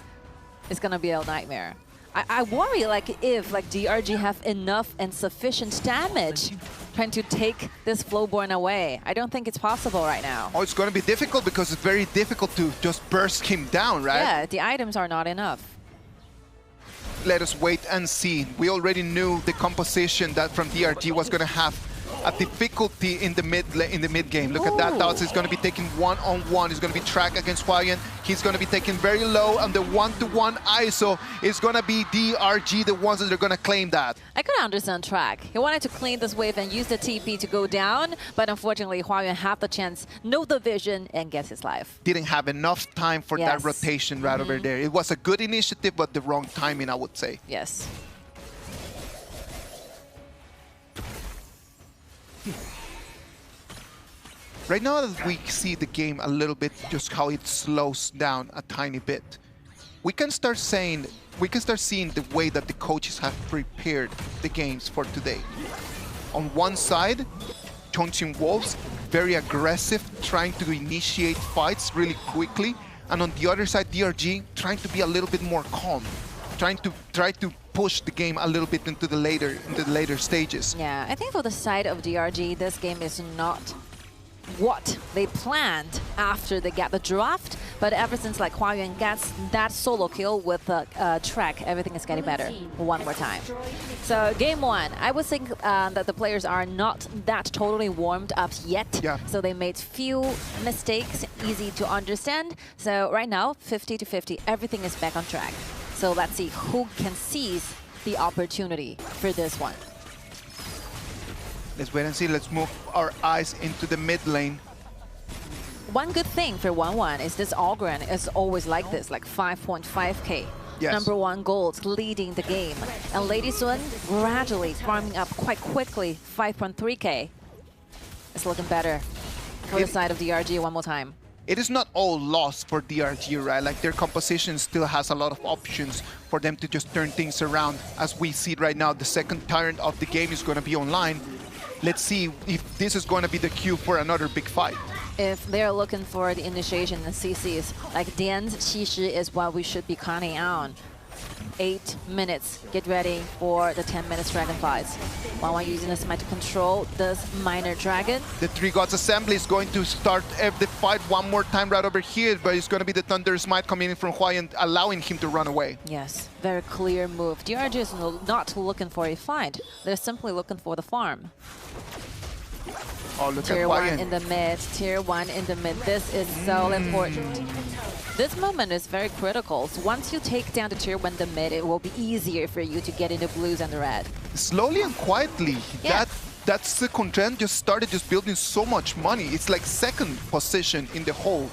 is gonna be a nightmare. I worry if DRG have enough and sufficient damage trying to take this Flowborn away. I don't think it's possible right now. Oh, it's going to be difficult because it's very difficult to just burst him down, right? Yeah, the items are not enough. Let us wait and see. We already knew the composition that from DRG was going to have a difficulty in the mid game. Look at that. Dawes is going to be taking one-on-one. He's going to be tracked against Huayan. He's going to be taken very low, and the one-to-one ISO is going to be DRG, the ones that are going to claim that. I could understand track. He wanted to clean this wave and use the TP to go down, but unfortunately, Huayan had the chance, know the vision, and gets his life. Didn't have enough time for that rotation right over there. It was a good initiative, but the wrong timing, I would say. Yes. Right now that we see the game a little bit, just how it slows down a tiny bit, we can start seeing the way that the coaches have prepared the games for today. On one side, Chongqing Wolves, very aggressive, trying to initiate fights really quickly, and on the other side, DRG trying to be a little bit more calm, try to push the game a little bit into the later stages. Yeah, I think for the side of DRG, this game is not what they planned after they get the draft, but ever since Huayan gets that solo kill with track, everything is getting better one more time. So game one, I would think that the players are not that totally warmed up yet. Yeah. So they made few mistakes, easy to understand. So right now, 50-50, everything is back on track. So let's see who can seize the opportunity for this one. Let's wait and see. Let's move our eyes into the mid lane. One good thing for 1-1 is this Ogren is always like this, like 5.5k. Yes. #1 gold leading the game. And Lady Sun gradually farming up quite quickly, 5.3k. It's looking better for the side of DRG one more time. It is not all lost for DRG, right? Like their composition still has a lot of options for them to just turn things around. As we see right now, the second Tyrant of the game is going to be online. Let's see if this is going to be the cue for another big fight. If they're looking for the initiation and CCs, like Dian's Qishi is what we should be counting on. 8 minutes, get ready for the 10 minutes Dragonflies. 1-1 using the smite to control this minor dragon. The Three Gods Assembly is going to start the fight one more time right over here, but it's going to be the Thunder Smite coming in from Huayan, allowing him to run away. Yes, very clear move. DRG is not looking for a fight. They're simply looking for the farm. Oh, look Tier at 1 Huayan. in the mid, Tier 1 in the mid. This is so important. This moment is very critical. So once you take down the Tier 1 in the mid, it will be easier for you to get into blues and the red. Slowly and quietly, Yeah. that's the Contren just started just building so much money. It's like second position in the whole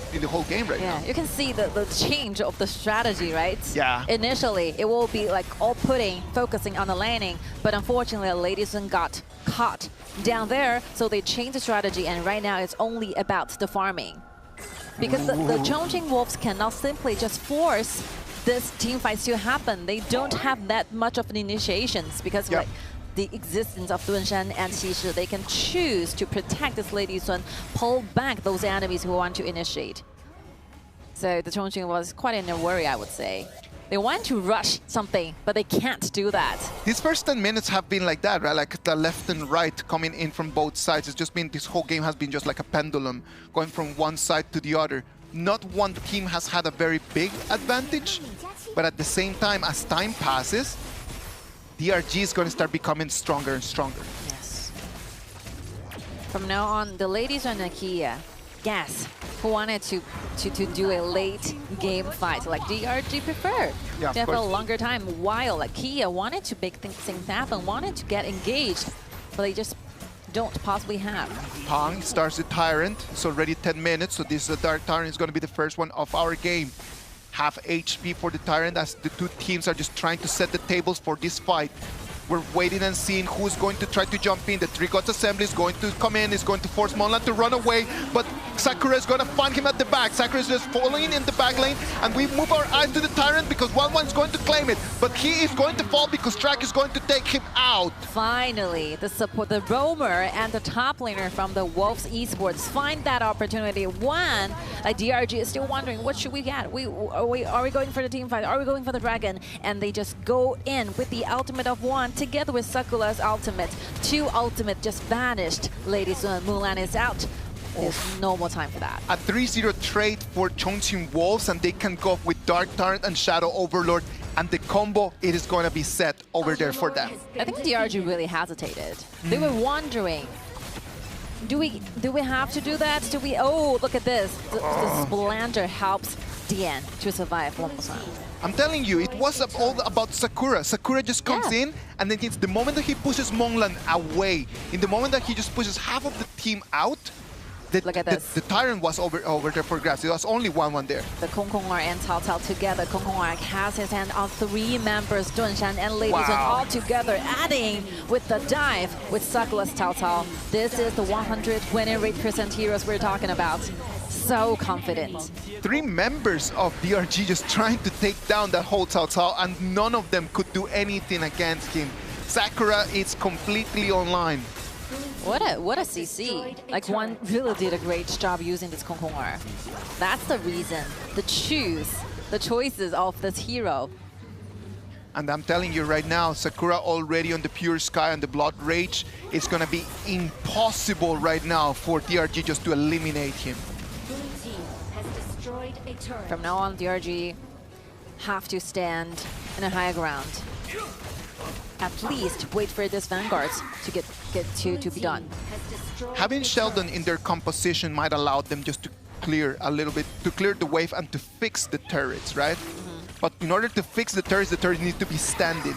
game right now. Yeah, you can see the change of the strategy, right? Yeah. Initially, it will be like all putting, focusing on the laning, but unfortunately, Lady Sun got caught down there, so they changed the strategy, and right now it's only about the farming. Because the Chongqing Wolves cannot simply just force this team fights to happen. They don't have that much of an initiations because like the existence of Dunshan and Xishi, they can choose to protect this Lady Sun, pull back those enemies who want to initiate. So the Chongqing was quite in a worry, I would say. They want to rush something, but they can't do that. These first 10 minutes have been like that, right? Like the left and right coming in from both sides. It's just been, this whole game has been just like a pendulum, going from one side to the other. Not one team has had a very big advantage, but at the same time, as time passes, DRG is going to start becoming stronger and stronger. Yes. From now on, the ladies on Nakia, yes, who wanted to do a late game fight, like DRG preferred. Yeah, to have a course. longer time, while like Kia wanted to make things happen, wanted to get engaged, but they just don't possibly have. Pong starts the Tyrant. It's already 10 minutes, so this Dark Tyrant is going to be the first one of our game. Half HP for the Tyrant as the two teams are just trying to set the tables for this fight. We're waiting and seeing who's going to try to jump in. The Three Gods Assembly is going to come in, is going to force Monlan to run away, but Sakura is going to find him at the back. Sakura is just following in the back lane, and we move our eyes to the Tyrant because 1-1 is going to claim it, but he is going to fall because Track is going to take him out. Finally, the support, the roamer and the top laner from the Wolves Esports find that opportunity. One, DRG is still wondering, what should we get? Are we going for the team fight? Are we going for the dragon? And they just go in with the ultimate of one together with Sakura's ultimate. Two ultimate just vanished. Ladies and Mulan is out. There's no more time for that. A 3-0 trade for Chongqing Wolves, and they can go with Dark Tyrant and Shadow Overlord, and the combo, it is going to be set over there for them. I think DRG really hesitated. They were wondering, do we have to do that? Do we? Oh, look at this. The Splendor helps Dian to survive one more time. I'm telling you, it was all about Sakura. Sakura just comes in, and then it's the moment that he pushes Monlan away, in the moment that he just pushes half of the team out, look at this. The Tyrant was over there for grabs. It was only 1-1 there. The Kongkong'er and Cao Cao together. Kongkong'er has his hand on 3 members, Dunshan and Lady Sun all together, adding with the dive with Sakura's Cao Cao. This is the 100 winning rate % heroes we're talking about. So confident. 3 members of DRG just trying to take down that whole Cao Cao, and none of them could do anything against him. Sakura is completely online. What a CC. Like, one really did a great job using this Kongkong'er. That's the reason, the choices of this hero. And I'm telling you right now, Sakura already on the Pure Sky and the Blood Rage, it's going to be impossible right now for DRG just to eliminate him. From now on, DRG have to stand in a higher ground. At least wait for this Vanguard to get to be done. Having Sheldon in their composition might allow them just to clear a little bit, to clear the wave and to fix the turrets, right? But in order to fix the turrets need to be standing.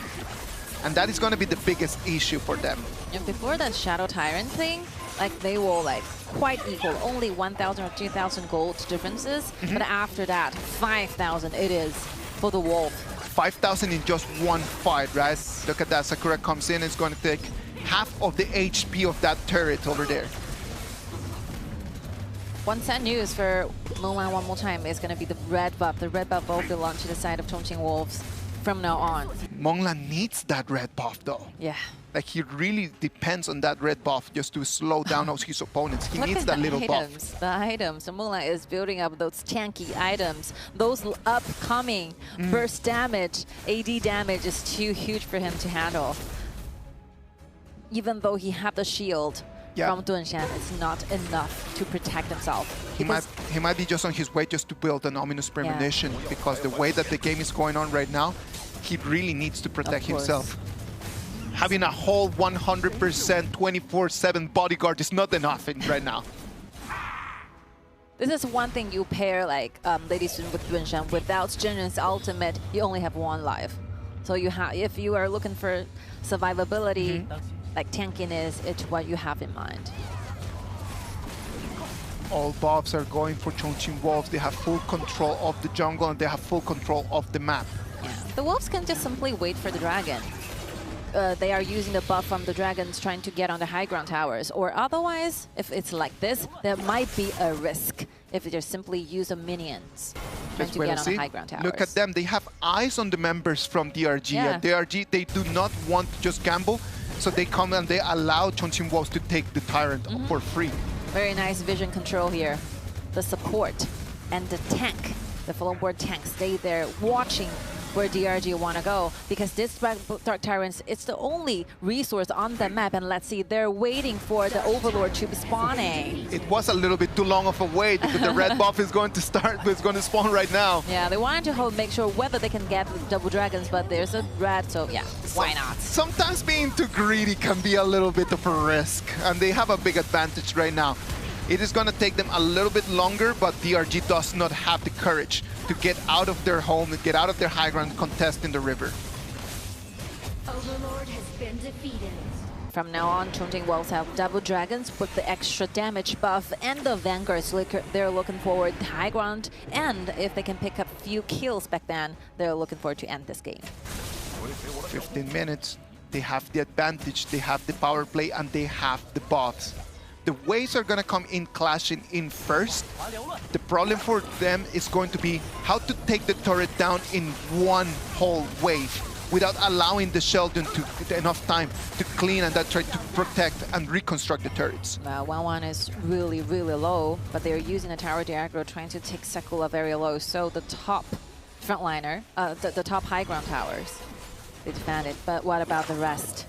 And that is going to be the biggest issue for them. And before that Shadow Tyrant thing, like, they were like quite equal, only 1,000 or 2,000 gold differences. But after that, 5,000 it is for the Wolf. 5,000 in just one fight, right? Look at that. Sakura comes in, it's going to take half of the HP of that turret over there. One sad news for Mulan one more time is going to be the red buff. The red buff will belong to the side of Chongqing Wolves from now on. Monlan needs that red buff though. Yeah. Like, he really depends on that red buff just to slow down his opponents. He Look needs at that the little items, buff. The items. So Mulan is building up those tanky items. Those upcoming burst damage, AD damage is too huge for him to handle. Even though he had the shield from Dunshan, it's not enough to protect himself. He might be just on his way just to build an ominous premonition, because the way that the game is going on right now, he really needs to protect himself. Having a whole 100% 24/7 bodyguard is not enough right now. This is one thing you pair, like, Lady Sun with Dunshan. Without Jinren's ultimate, you only have 1 life. So you have, if you are looking for survivability, like tankiness, it's what you have in mind. All buffs are going for Chongqing Wolves. They have full control of the jungle, and they have full control of the map. Yeah. The Wolves can just simply wait for the dragon. They are using the buff from the dragons trying to get on the high ground towers. Or otherwise, if it's like this, there might be a risk if they just simply use the minions trying to get on the high ground towers. Look at them. They have eyes on the members from DRG. Yeah. And DRG, they do not want to just gamble, so they come and they allow Chongqing Wolves to take the Tyrant for free. Very nice vision control here. The support and the tank, the floorboard tank, stay there watching where DRG want to go, because this Dark Tyrants, it's the only resource on the map, and let's see, they're waiting for the Overlord to be spawning. It was a little bit too long of a wait, because the red buff is going to spawn right now. Yeah, they wanted to make sure whether they can get double dragons, but there's a red, so yeah, why not? Sometimes being too greedy can be a little bit of a risk, and they have a big advantage right now. It is going to take them a little bit longer, but DRG does not have the courage to get out of their home, get out of their high ground, contest in the river. Overlord has been defeated. From now on, Chongqing Wolves have double dragons with the extra damage buff and the Vanguards. They're looking forward to high ground, and if they can pick up a few kills back then, they're looking forward to end this game. 15 minutes. they have the advantage, they have the power play, and they have the buffs. The waves are going to come in clashing in first. The problem for them is going to be how to take the turret down in one whole wave without allowing the Sheldon to enough time to clean and try to protect and reconstruct the turrets. 1-1 is really, really low, but they're using the tower aggro trying to take Sakula very low. So the top frontliner, the top high ground towers, they defend it. But what about the rest?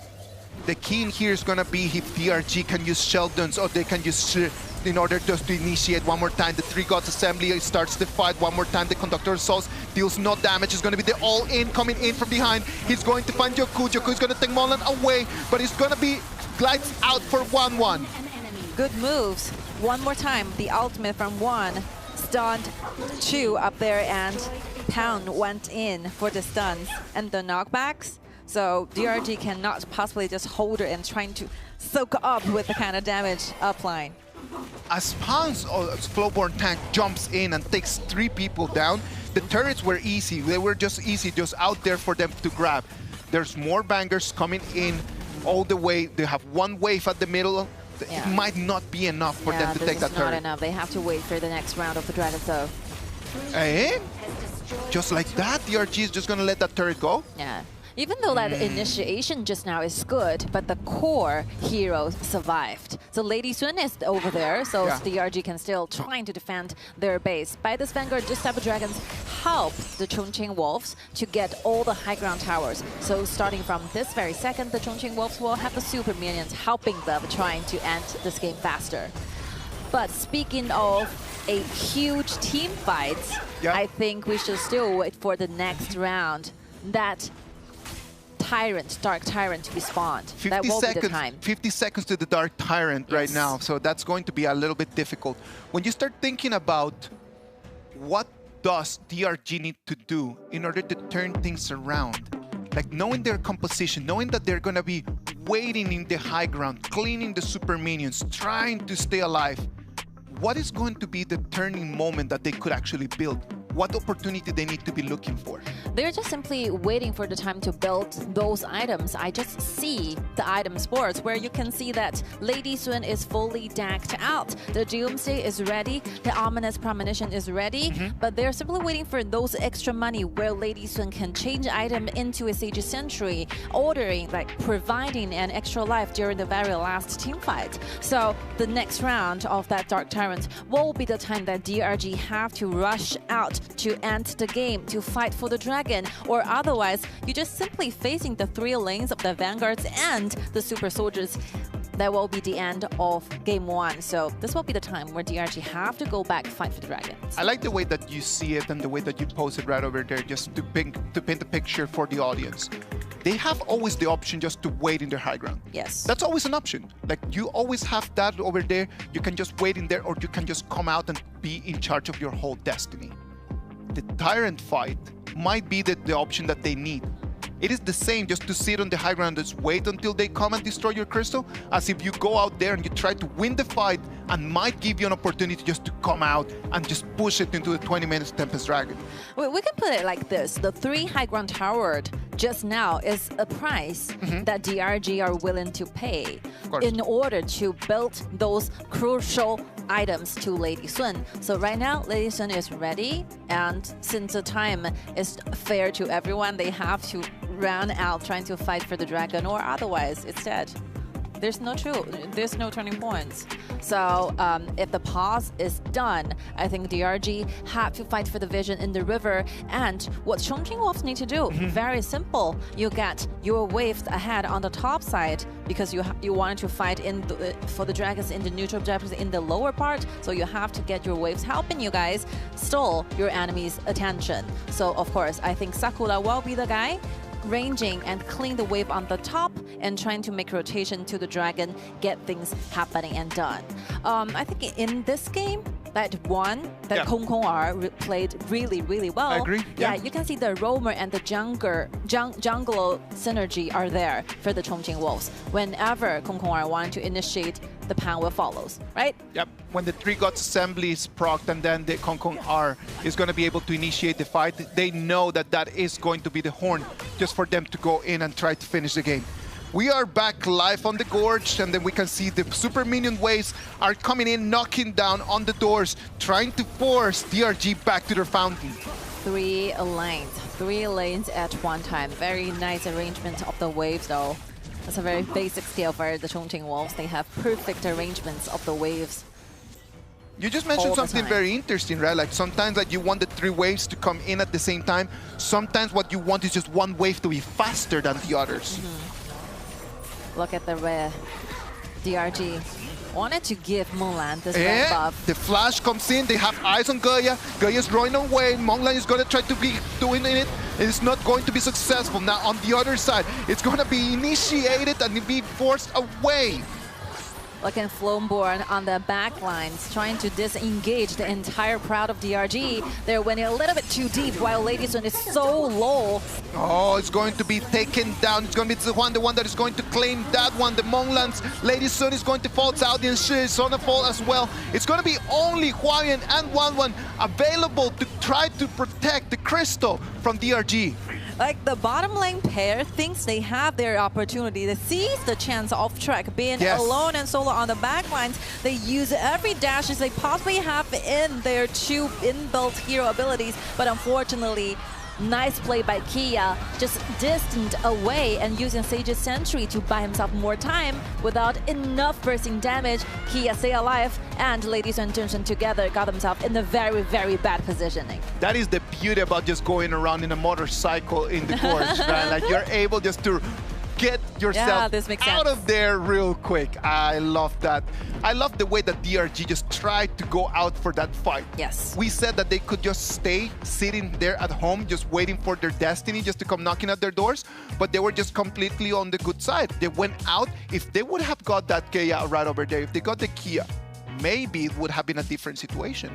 The key in here is going to be if DRG can use Sheldons or they can use in order just to initiate one more time. The Three Gods Assembly starts the fight one more time. The Conductor of Souls deals no damage. It's going to be the all-in coming in from behind. He's going to find Yoku. Yoku is going to take Molan away, but he's going to be glides out for 1-1. Good moves. One more time. The ultimate from 1. Stunned 2 up there, and Pound went in for the stuns and the knockbacks. So DRG cannot possibly just hold her and trying to soak up with the kind of damage upline. As Pound's Flowborn tank jumps in and takes 3 people down, the turrets were easy. They were just easy, just out there for them to grab. There's more bangers coming in all the way. They have one wave at the middle. Yeah. It might not be enough for them to take that turret. Not enough. They have to wait for the next round of the Dragon Though. Eh? Just like that, DRG is just going to let that turret go? Yeah. Even though that initiation just now is good, but the core heroes survived. So Lady Sun is over there, so DRG can still trying to defend their base. By this Vanguard, just Cyber Dragons help the Chongqing Wolves to get all the high ground towers. So starting from this very second, the Chongqing Wolves will have the super minions helping them trying to end this game faster. But speaking of a huge team fight, I think we should still wait for the next round. That Dark Tyrant to be spawned. That will be the time. 50 seconds to the Dark Tyrant right now, so that's going to be a little bit difficult. When you start thinking about what does DRG need to do in order to turn things around, like knowing their composition, knowing that they're going to be waiting in the high ground, cleaning the super minions, trying to stay alive, what is going to be the turning moment that they could actually build? What opportunity they need to be looking for? They're just simply waiting for the time to build those items. I just see the item sports where you can see that Lady Sun is fully decked out. The Doomsday is ready. The Ominous Premonition is ready. But they're simply waiting for those extra money where Lady Sun can change item into a Sage Sentry, ordering, like providing an extra life during the very last team fight. So the next round of that Dark Tyrant will be the time that DRG have to rush out to end the game, to fight for the dragon, or otherwise you're just simply facing the 3 lanes of the Vanguards and the Super Soldiers. That will be the end of game 1. So this will be the time where DRG have to go back, fight for the dragons. I like the way that you see it and the way that you pose it right over there, just to paint the picture for the audience. They have always the option just to wait in their high ground. Yes. That's always an option. Like, you always have that over there. You can just wait in there, or you can just come out and be in charge of your whole destiny. The Tyrant fight might be the option that they need. It is the same just to sit on the high ground and just wait until they come and destroy your crystal, as if you go out there and you try to win the fight and might give you an opportunity just to come out and just push it into the 20 minutes Tempest Dragon. We can put it like this. The 3 high ground towered just now is a price that DRG are willing to pay in order to build those crucial items to Lady Sun. So right now, Lady Sun is ready, and since the time is fair to everyone, they have to run out trying to fight for the dragon, or otherwise it's dead. There's no turning points. So if the pause is done, I think DRG have to fight for the vision in the river. And what Chongqing Wolves need to do, very simple. You get your waves ahead on the top side because you wanted to fight for the dragons in the neutral objectives in the lower part. So you have to get your waves helping you guys stall your enemy's attention. So of course, I think Sakura will be the guy ranging and clean the wave on the top and trying to make rotation to the dragon, get things happening and done. I think in this game, that Kong Kong R played really, really well. I agree. Yeah, you can see the roamer and the jungle synergy are there for the Chongqing Wolves. Whenever Kong Kong R wanted to initiate, the Power follows, right? Yep. When the Three Gods Assembly is procced and then the Kong Kong R is going to be able to initiate the fight, they know that that is going to be the horn just for them to go in and try to finish the game. We are back live on the Gorge, and then we can see the Super Minion waves are coming in, knocking down on the doors, trying to force DRG back to their fountain. 3 lanes at one time. Very nice arrangement of the waves, though. That's a very basic skill for the Chongqing Wolves. They have perfect arrangements of the waves. You just mentioned something very interesting, right? Like sometimes like you want the 3 waves to come in at the same time. Sometimes what you want is just one wave to be faster than the others. Look at the red. DRG wanted to give Mulan this red buff. The flash comes in, they have eyes on Gaia. Gaia's running away, Monglan is gonna try to be doing it. It's not going to be successful. Now on the other side, it's gonna be initiated and be forced away. Look at Flownborn on the back lines, trying to disengage the entire crowd of DRG. They're winning a little bit too deep, while Lady Sun is so low. Oh, it's going to be taken down. It's going to be Zihuan, the one that is going to claim that one. The Monglans, Lady Sun is going to fall. Cao Dian Shi is going to fall as well. It's going to be only Huayan and Wanwan available to try to protect the crystal from DRG. Like the bottom lane pair thinks they have their opportunity. They seize the chance off track, being alone and solo on the back lines. They use every dashes they possibly have in their 2 inbuilt hero abilities, but unfortunately, nice play by Kia, just distant away and using Sage's Sentry to buy himself more time without enough bursting damage. Kia stay alive, and Ladies and Junction together got themselves in a very, very bad positioning. That is the beauty about just going around in a motorcycle in the Gorge, right? Like you're able just to get yourself out of there real quick. I love that. I love the way that DRG just tried to go out for that fight. Yes. We said that they could just stay sitting there at home, just waiting for their destiny just to come knocking at their doors, but they were just completely on the good side. They went out. If they would have got that Kia right over there, if they got the Kia, maybe it would have been a different situation.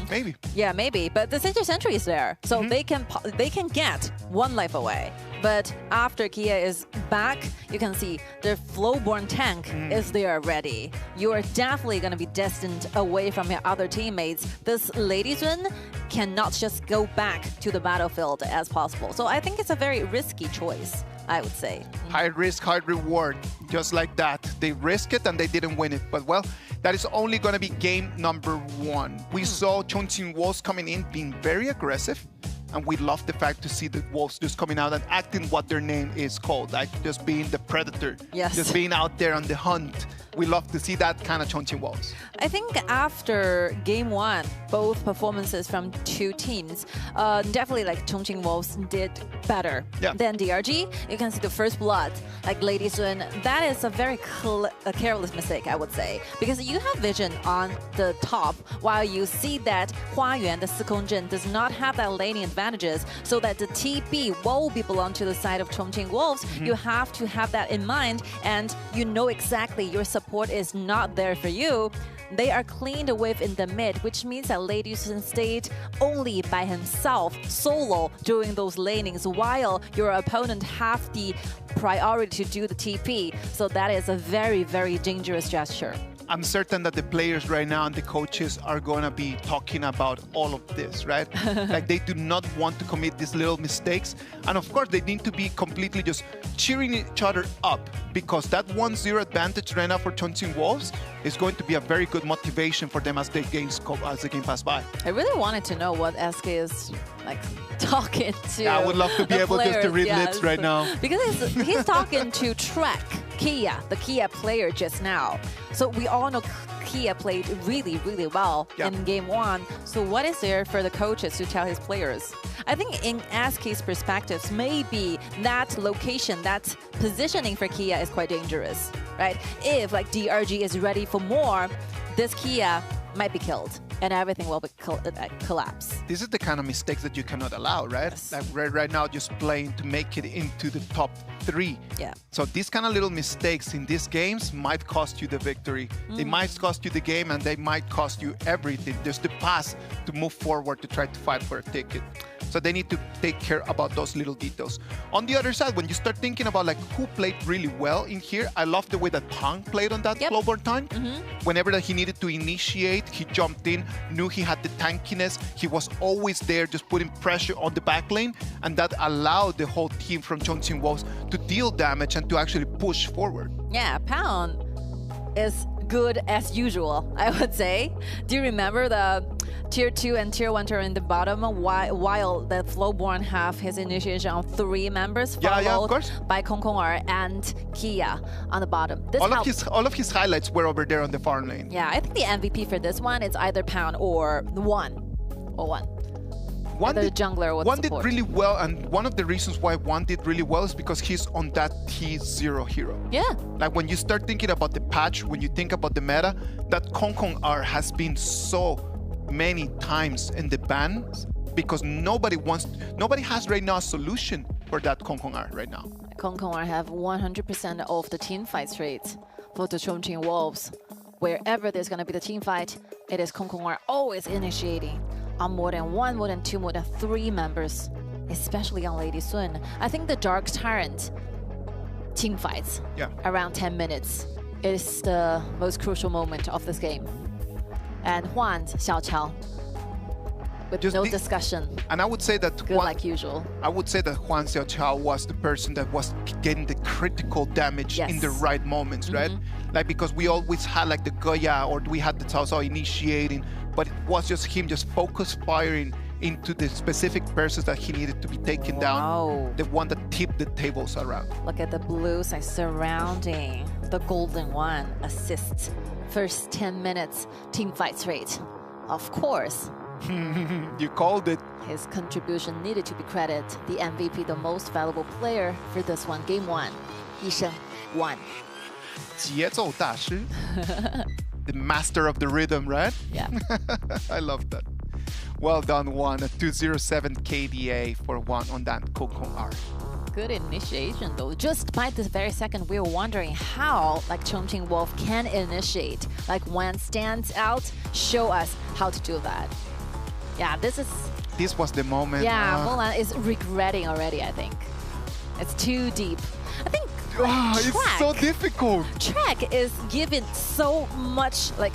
Maybe. Yeah, maybe. But the Sage's Sentry is there, so they can get 1 life away. But after Kia is back, you can see their Flowborn tank is there already. You are definitely going to be destined away from your other teammates. This Lady Sun cannot just go back to the battlefield as possible. So I think it's a very risky choice, I would say. High risk, high reward. Just like that. They risk it and they didn't win it. But well, that is only going to be game number 1. We saw Chongqing Wolves coming in being very aggressive. And we love the fact to see the Wolves just coming out and acting what their name is called, like just being the predator, just being out there on the hunt. We love to see that kind of Chongqing Wolves. I think after game 1, both performances from 2 teams, definitely like Chongqing Wolves did better than DRG. You can see the first blood, like Lady Sun. That is a very careless mistake, I would say, because you have vision on the top, while you see that Huayuan, the Sikong does not have that laning advantages, so that the TP will be belong to the side of Chongqing Wolves. You have to have that in mind, and you know exactly your support is not there for you. They are cleaned away in the mid, which means that Lady Sun stayed only by himself, solo, during those lanings, while your opponent have the priority to do the TP. So that is a very, very dangerous gesture. I'm certain that the players right now and the coaches are going to be talking about all of this, right? Like they do not want to commit these little mistakes. And of course, they need to be completely just cheering each other up, because that 1-0 advantage right now for Chongqing Wolves is going to be a very good motivation for them as the game pass by. I really wanted to know what SK is like talking to. Yeah, I would love to be able just to read lips right now. Because he's talking to Trek, Kia, the Kia player just now. So we all know Kia played really, really well in game 1. So what is there for the coaches to tell his players? I think in SK's perspectives, maybe that location, that positioning for Kia is quite dangerous, right? If like DRG is ready for more, this Kia might be killed and everything will be collapse. This is the kind of mistakes that you cannot allow, right? Yes. Like right now, just playing to make it into the top 3. Yeah. So these kind of little mistakes in these games might cost you the victory. They might cost you the game, and they might cost you everything. Just the pass to move forward to try to fight for a ticket. So they need to take care about those little details. On the other side, when you start thinking about like who played really well in here, I love the way that Pang played on that global tank. Whenever that he needed to initiate, he jumped in, knew he had the tankiness. He was always there, just putting pressure on the back lane, and that allowed the whole team from Chongqing Wolves to deal damage and to actually push forward. Yeah, Pound is good as usual, I would say. Do you remember the Tier 2 and Tier 1 are in the bottom while the Flowborn have his initiation on 3 members, followed by Kongkong'er and Kia on the bottom. All of his highlights were over there on the farm lane. Yeah, I think the MVP for this one is either Pound or One. One did really well, and one of the reasons why One did really well is because he's on that T0 hero. Yeah. Like when you start thinking about the patch, when you think about the meta, that Kongkong'er has been so many times in the bans because nobody has right now a solution for that Kongkong'er right now. Kongkong'er have 100% of the team fight rates for the Chongqing Wolves. Wherever there's going to be the team fight, it is Kongkong'er always initiating on more than 1, more than 2, more than 3 members, especially on Lady Sun. I think the Dark Tyrant team fights around 10 minutes is the most crucial moment of this game. And Huan Xiaoqiao, with just no discussion. And I would say that good like usual. I would say that Huan Xiaoqiao was the person that was getting the critical damage in the right moments, right? Like because we always had like the Goya or we had the Cao Cao initiating, but it was just him just focus firing into the specific persons that he needed to be taken down. The one that tipped the tables around. Look at the blue side surrounding the golden one. Assists. First 10 minutes team fights rate. Of course. You called it. His contribution needed to be credited. The MVP, the most valuable player for this one. Game 1. Yisheng won. 节奏大师. The master of the rhythm, right? Yeah. I love that. Well done, Juan. A 207 KDA for Juan on that Kongkong'er. Good initiation, though. Just by this very second, we were wondering how, like, Chongqing Wolf can initiate. Like, when stands out, show us how to do that. Yeah, this was the moment. Yeah, Mulan is regretting already, I think. It's too deep. I think it's so difficult. Trek is giving so much, like,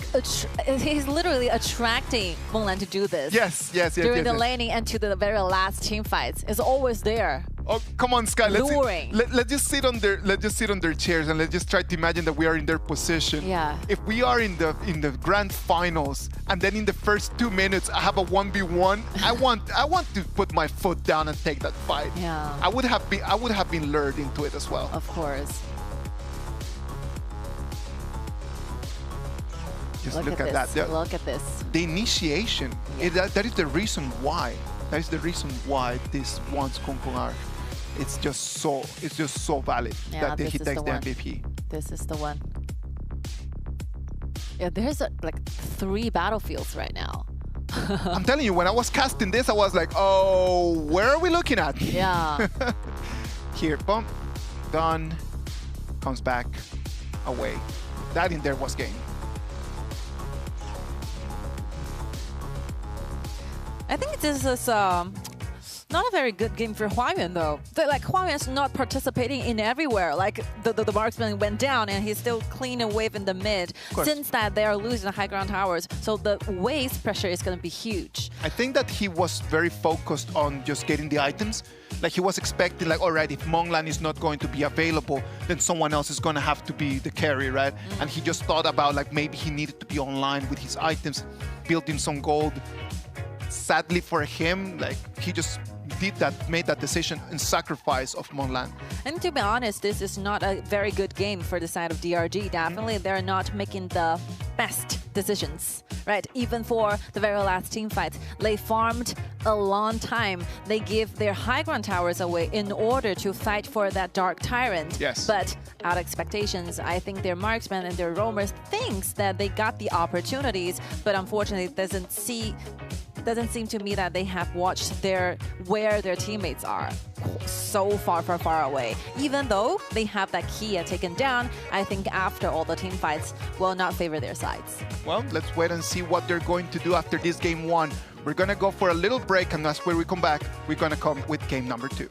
he's literally attracting Mulan to do this. Yes. During the laning and to the very last team fights. It's always there. Oh, come on, Sky. Let's just sit on their chairs and let's just try to imagine that we are in their position. Yeah. If we are in the grand finals and then in the first 2 minutes I have a 1v1, I want to put my foot down and take that fight. Yeah. I would have been lured into it as well. Of course. Just look at that. Look at this. The initiation. Yeah. That is the reason why. That is the reason why this one's Kongkong'er. It's just so valid that he takes the MVP. This is the one. Yeah, there's like 3 battlefields right now. I'm telling you, when I was casting this, I was like, oh, where are we looking at? Yeah. Here, bump, done, comes back, away. That in there was game. I think this is not a very good game for Huayuan, though. Like, Huayuan's not participating in everywhere. Like, the marksman went down, and he's still clean a wave in the mid. Since that, they are losing the high ground towers, so the waste pressure is going to be huge. I think that he was very focused on just getting the items. Like, he was expecting, like, all right, if Monglan is not going to be available, then someone else is going to have to be the carry, right? And he just thought about, like, maybe he needed to be online with his items, building some gold. Sadly for him, like, he just made that decision in sacrifice of Monglan. And to be honest, this is not a very good game for the side of DRG. Definitely, they're not making the best decisions, right? Even for the very last team fight, they farmed a long time. They give their high ground towers away in order to fight for that Dark Tyrant. Yes. But out of expectations, I think their marksmen and their roamers thinks that they got the opportunities, but unfortunately, it doesn't seem to me that they have watched where their teammates are. so far away. Even though they have that Kia taken down, I think after all the team fights will not favor their sides. Well, let's wait and see what they're going to do after this game 1. We're going to go for a little break, and that's where we come back. We're going to come with game number 2.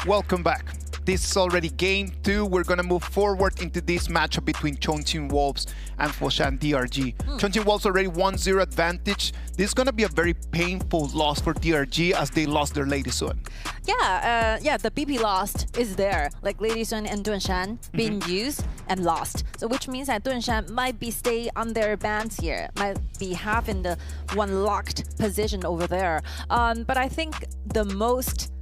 Welcome back. This is already game 2. We're going to move forward into this matchup between Chongqing Wolves and Foshan DRG. Chongqing Wolves already 1-0 advantage. This is going to be a very painful loss for DRG as they lost their Lady Sun. Yeah, the BP lost is there. Like Lady Sun and Dunshan being used and lost. So which means that Dunshan might be stay on their bans here, might be having the one locked position over there. But I think the most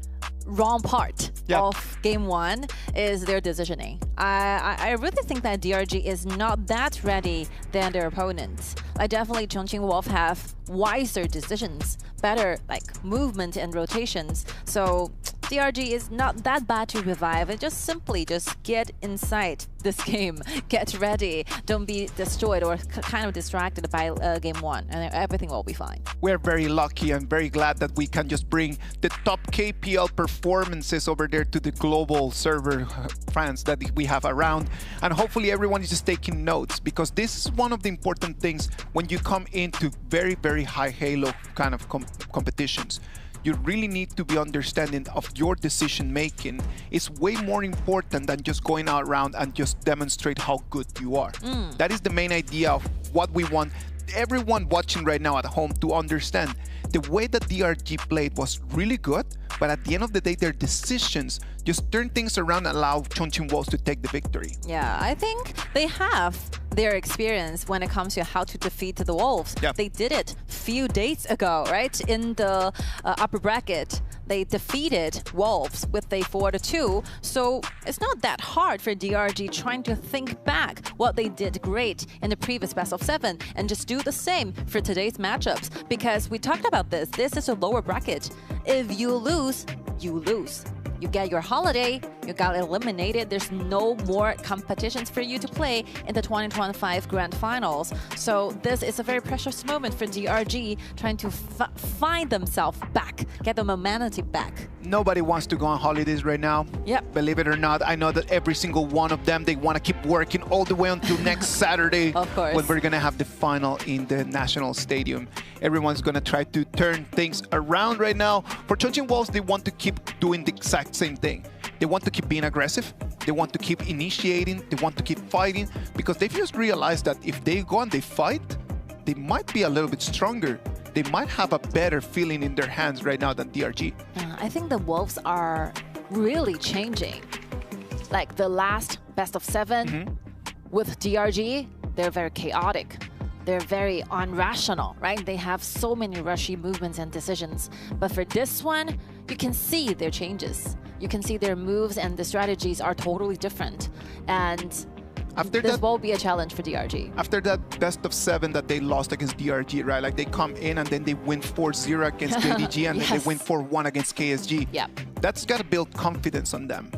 wrong part of game 1 is their decisioning. I really think that DRG is not that ready than their opponents. Like definitely Chongqing Wolf have wiser decisions, better like movement and rotations. So DRG is not that bad to revive. It just simply get inside this game, get ready, don't be destroyed or kind of distracted by game 1, and everything will be fine. We're very lucky and very glad that we can just bring the top KPL performances over there to the global server fans that we have around, and hopefully everyone is just taking notes, because this is one of the important things when you come into very high Halo kind of competitions. You really need to be understanding of your decision making. It's way more important than just going out around and just demonstrate how good you are. That is the main idea of what we want everyone watching right now at home to understand. The way that DRG played was really good, but at the end of the day, their decisions just turn things around and allow Chongqing Wolves to take the victory. Yeah, I think they have their experience when it comes to how to defeat the Wolves. Yep. They did it a few days ago, right? In the upper bracket, they defeated Wolves with a 4-2. So it's not that hard for DRG trying to think back what they did great in the previous best of 7 and just do the same for today's matchups. Because we talked about this. This is a lower bracket. If you lose, you lose. You get your holiday, you got eliminated. There's no more competitions for you to play in the 2025 Grand Finals. So this is a very precious moment for DRG, trying to find themselves back, get the momentum back. Nobody wants to go on holidays right now. Yep. Believe it or not, I know that every single one of them, they want to keep working all the way until next Saturday. Of course. When we're going to have the final in the National Stadium. Everyone's going to try to turn things around right now. For Chongqing Wolves, they want to keep doing the exact same thing. They want to keep being aggressive. They want to keep initiating. They want to keep fighting, because they've just realized that if they go and they fight, they might be a little bit stronger. They might have a better feeling in their hands right now than DRG. I think the Wolves are really changing. Like the last best of 7 with DRG, they're very chaotic. They're very unrational, right? They have so many rushy movements and decisions. But for this one, you can see their changes. You can see their moves and the strategies are totally different. And this will be a challenge for DRG. After that best of 7 that they lost against DRG, right? Like they come in and then they win 4-0 against JDG and then they win 4-1 against KSG. Yeah. That's got to build confidence on them.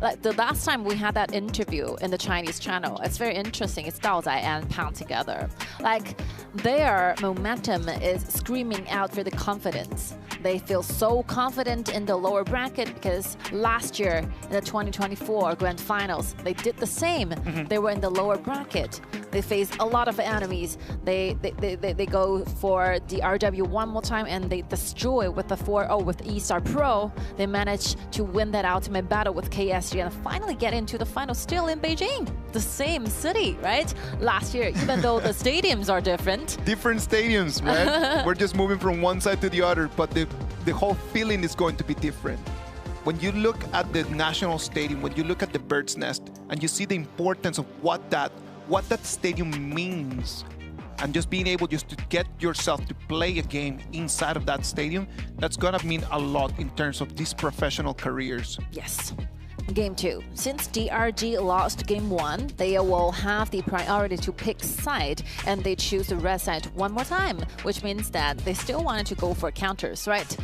Like the last time we had that interview in the Chinese channel, it's very interesting. It's Dao Zai and Pound together. Like their momentum is screaming out for the confidence. They feel so confident in the lower bracket because last year in the 2024 Grand Finals, they did the same. They were in the lower bracket. They faced a lot of enemies. They go for the RW one more time and they destroy with the 4-0 with E-Star Pro. They managed to win that ultimate battle with KSG and finally get into the final still in Beijing, the same city, right? Last year, even though the stadiums are different. Different stadiums, right? We're just moving from one side to the other, but the whole feeling is going to be different. When you look at the National Stadium, when you look at the Bird's Nest, and you see the importance of what that stadium means, and just being able just to get yourself to play a game inside of that stadium, that's gonna mean a lot in terms of these professional careers. Yes. Game 2. Since DRG lost Game 1, they will have the priority to pick side, and they choose the red side one more time, which means that they still wanted to go for counters, right?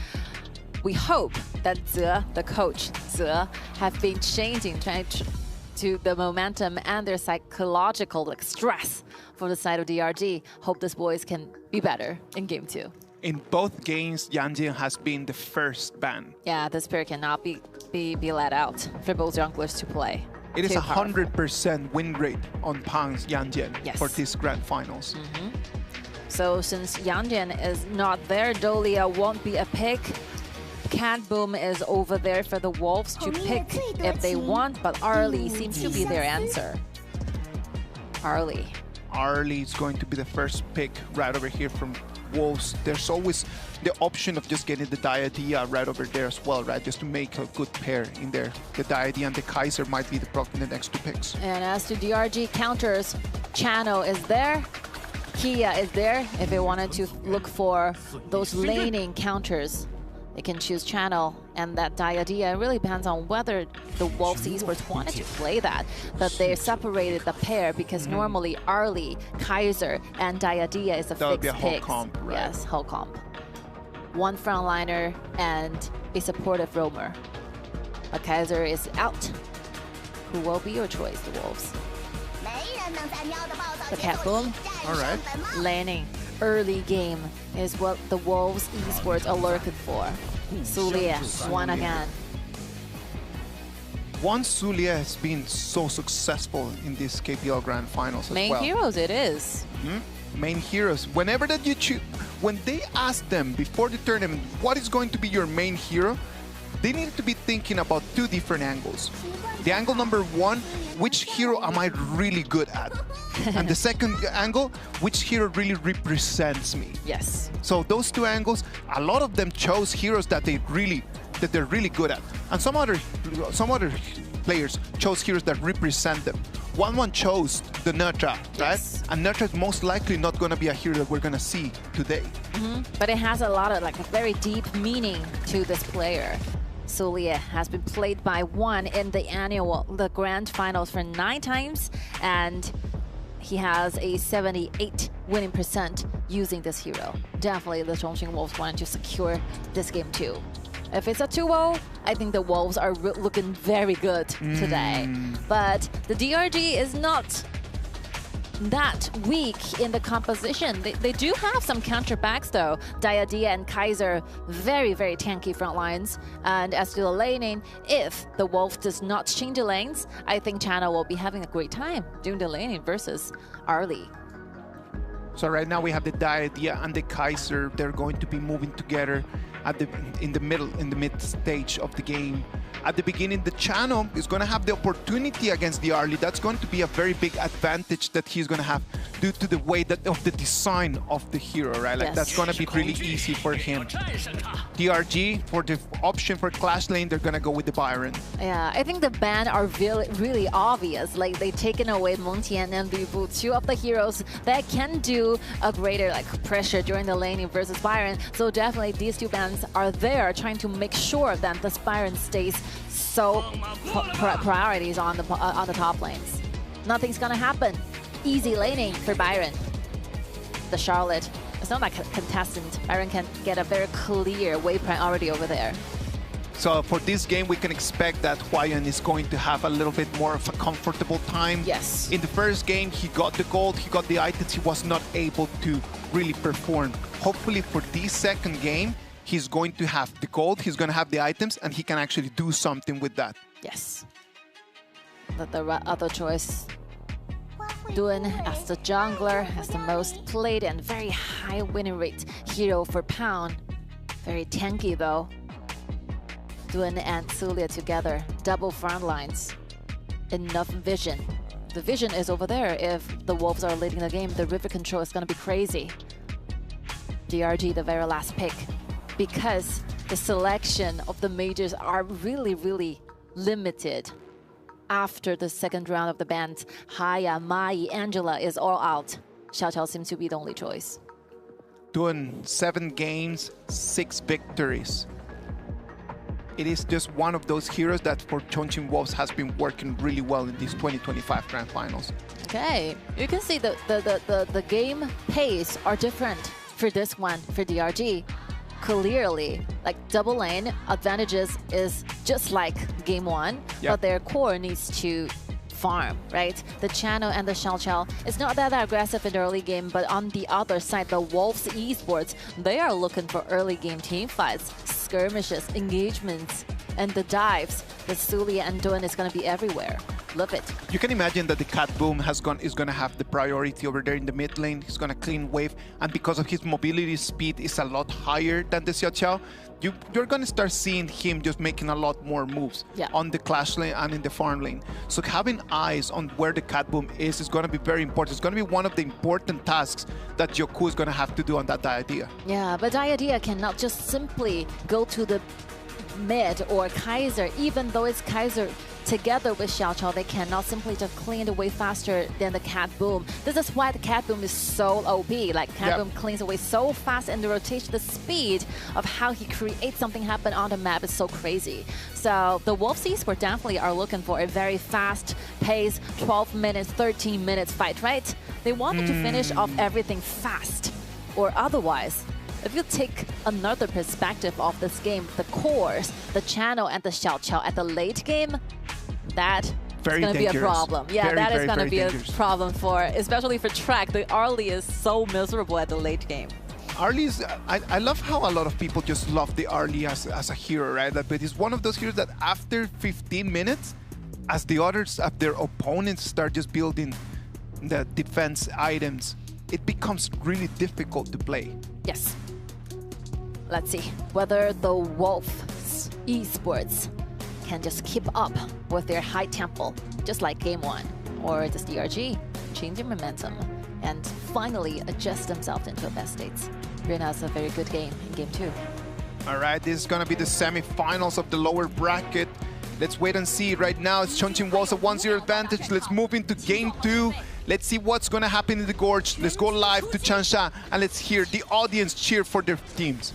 We hope that Ze, the coach, Ze, have been changing, trying to the momentum and their psychological stress for the side of DRG. Hope these boys can be better in Game 2. In both games, Yanjin has been the first ban. Yeah, this pair cannot be let out for both junglers to play. It is 100% win rate on Pang's Yanjin for this Grand Finals. So since Yanjin is not there, Dolia won't be a pick. Cat Boom is over there for the Wolves to pick if they want, but Arlie seems to be their answer. Arlie is going to be the first pick right over here from Wolves. There's always the option of just getting the Diadea right over there as well, right? Just to make a good pair in there. The Diadea and the Kaiser might be probably the next 2 picks. And as to DRG counters, Channel is there. Kia is there. If they wanted to look for those laning counters, they can choose Channel and that Diadea. It really depends on whether the Wolves Esports wanted to play that. But they separated the pair because normally Arlie, Kaiser, and Diadea is a fixed pick. Whole comp, right? Yes, whole comp. One frontliner and a supportive roamer. But Kaiser is out. Who will be your choice, the Wolves? The Cat Boom. All right. Laning. Early game is what the Wolves Esports are looking for. Sulia won again. Sulia has been so successful in this KPL Grand Finals as well. Main heroes it is. Main heroes. Whenever that you choose, when they ask them before the tournament, what is going to be your main hero, they need to be thinking about 2 different angles. The angle number 1, which hero am I really good at? And the second angle, which hero really represents me? Yes. So those 2 angles, a lot of them chose heroes that they're really good at. And some other players chose heroes that represent them. One chose the Nutra, right? And Nutra is most likely not going to be a hero that we're going to see today. But it has a lot of a very deep meaning to this player. Sulia has been played by one in the Grand Finals for 9 times, and he has a 78 winning % using this hero. Definitely the Chongqing Wolves wanted to secure this game too. If it's a 2-0, I think the Wolves are looking very good today. But the DRG is not that weak in the composition. They do have some counterbacks though. Diadia and Kaiser, very, very tanky front lines. And as to the laning, if the Wolf does not change the lanes, I think China will be having a great time doing the laning versus Arlie. So right now we have the Diadia and the Kaiser. They're going to be moving together at in the mid stage of the game. At the beginning, the Chano is going to have the opportunity against the Arlie. That's going to be a very big advantage that he's going to have due to the way that of the design of the hero, right? Like that's going to be really easy for him. DRG, for the option for Clash Lane, they're going to go with the Byron. Yeah, I think the ban are really obvious. Like they've taken away Meng Tian and Lu Bu, two of the heroes that can do a greater like pressure during the laning versus Byron. So definitely these two bans are there trying to make sure that the Byron stays so priorities on the top lanes. Nothing's gonna happen. Easy laning for Byron. The Charlotte, it's not like a contestant. Byron can get a very clear way priority over there. So for this game, we can expect that Huayan is going to have a little bit more of a comfortable time. Yes. In the first game, he got the gold, he got the items, he was not able to really perform. Hopefully for this second game, he's going to have the gold, he's going to have the items, and he can actually do something with that. Yes. But the other choice, Duan as the jungler, has the most played and very high winning rate hero for Pound. Very tanky though. Duan and Sulia together, double front lines. Enough vision. The vision is over there. If the Wolves are leading the game, the river control is going to be crazy. DRG, the very last pick. Because the selection of the majors are really limited. After the second round of the bans, Haya, Mai, Angela is all out. Xiao Qiao seems to be the only choice. Doing 7 games, 6 victories. It is just one of those heroes that for Chongqing Wolves has been working really well in these 2025 Grand Finals. Okay, you can see the game pace are different for this one, for DRG. Clearly, like double lane advantages is just like game 1, but their core needs to farm, right? The Channel and the Xiao Qiao, it's not that aggressive in the early game, but on the other side, the Wolves Esports, they are looking for early game team fights, skirmishes, engagements, and the dives. The Sulia and Duan is going to be everywhere. Love it. You can imagine that the Cat Boom is going to have the priority over there in the mid lane. He's going to clean wave, and because of his mobility speed is a lot higher than the Xiao Qiao, you're going to start seeing him just making a lot more moves on the Clash lane and in the farm lane. So having eyes on where the Cat Boom is going to be very important. It's going to be one of the important tasks that Yoku is going to have to do on that Diadia. Yeah, but Diadia cannot just simply go to the mid or Kaiser, even though it's Kaiser together with Xiao Qiao, they cannot simply just clean away faster than the Cat Boom. This is why the Cat Boom is so OP. Like Cat Boom cleans away so fast, and the rotation, the speed of how he creates something happen on the map is so crazy. So the Wolves Esports definitely are looking for a very fast pace, 12 minutes, 13 minutes fight, right? They wanted to finish off everything fast, or otherwise, if you take another perspective of this game, the cores, the Channel and the Xiao Qiao at the late game, that is going to be a problem. Yeah, that is going to be a problem for, especially for Track. The Arlie is so miserable at the late game. Arlie's, I love how a lot of people just love the Arlie as a hero, right? But he's one of those heroes that after 15 minutes, as the others, of their opponents start just building the defense items, it becomes really difficult to play. Yes. Let's see whether the Wolves Esports can just keep up with their high tempo, just like game 1, or does DRG change their momentum and finally adjust themselves into the best states. Rina has a very good game in game 2. All right, this is going to be the semifinals of the lower bracket. Let's wait and see. Right now, it's Chongqing Wolves a 1-0 advantage. Let's move into game 2. Let's see what's going to happen in the Gorge. Let's go live to Changsha and let's hear the audience cheer for their teams.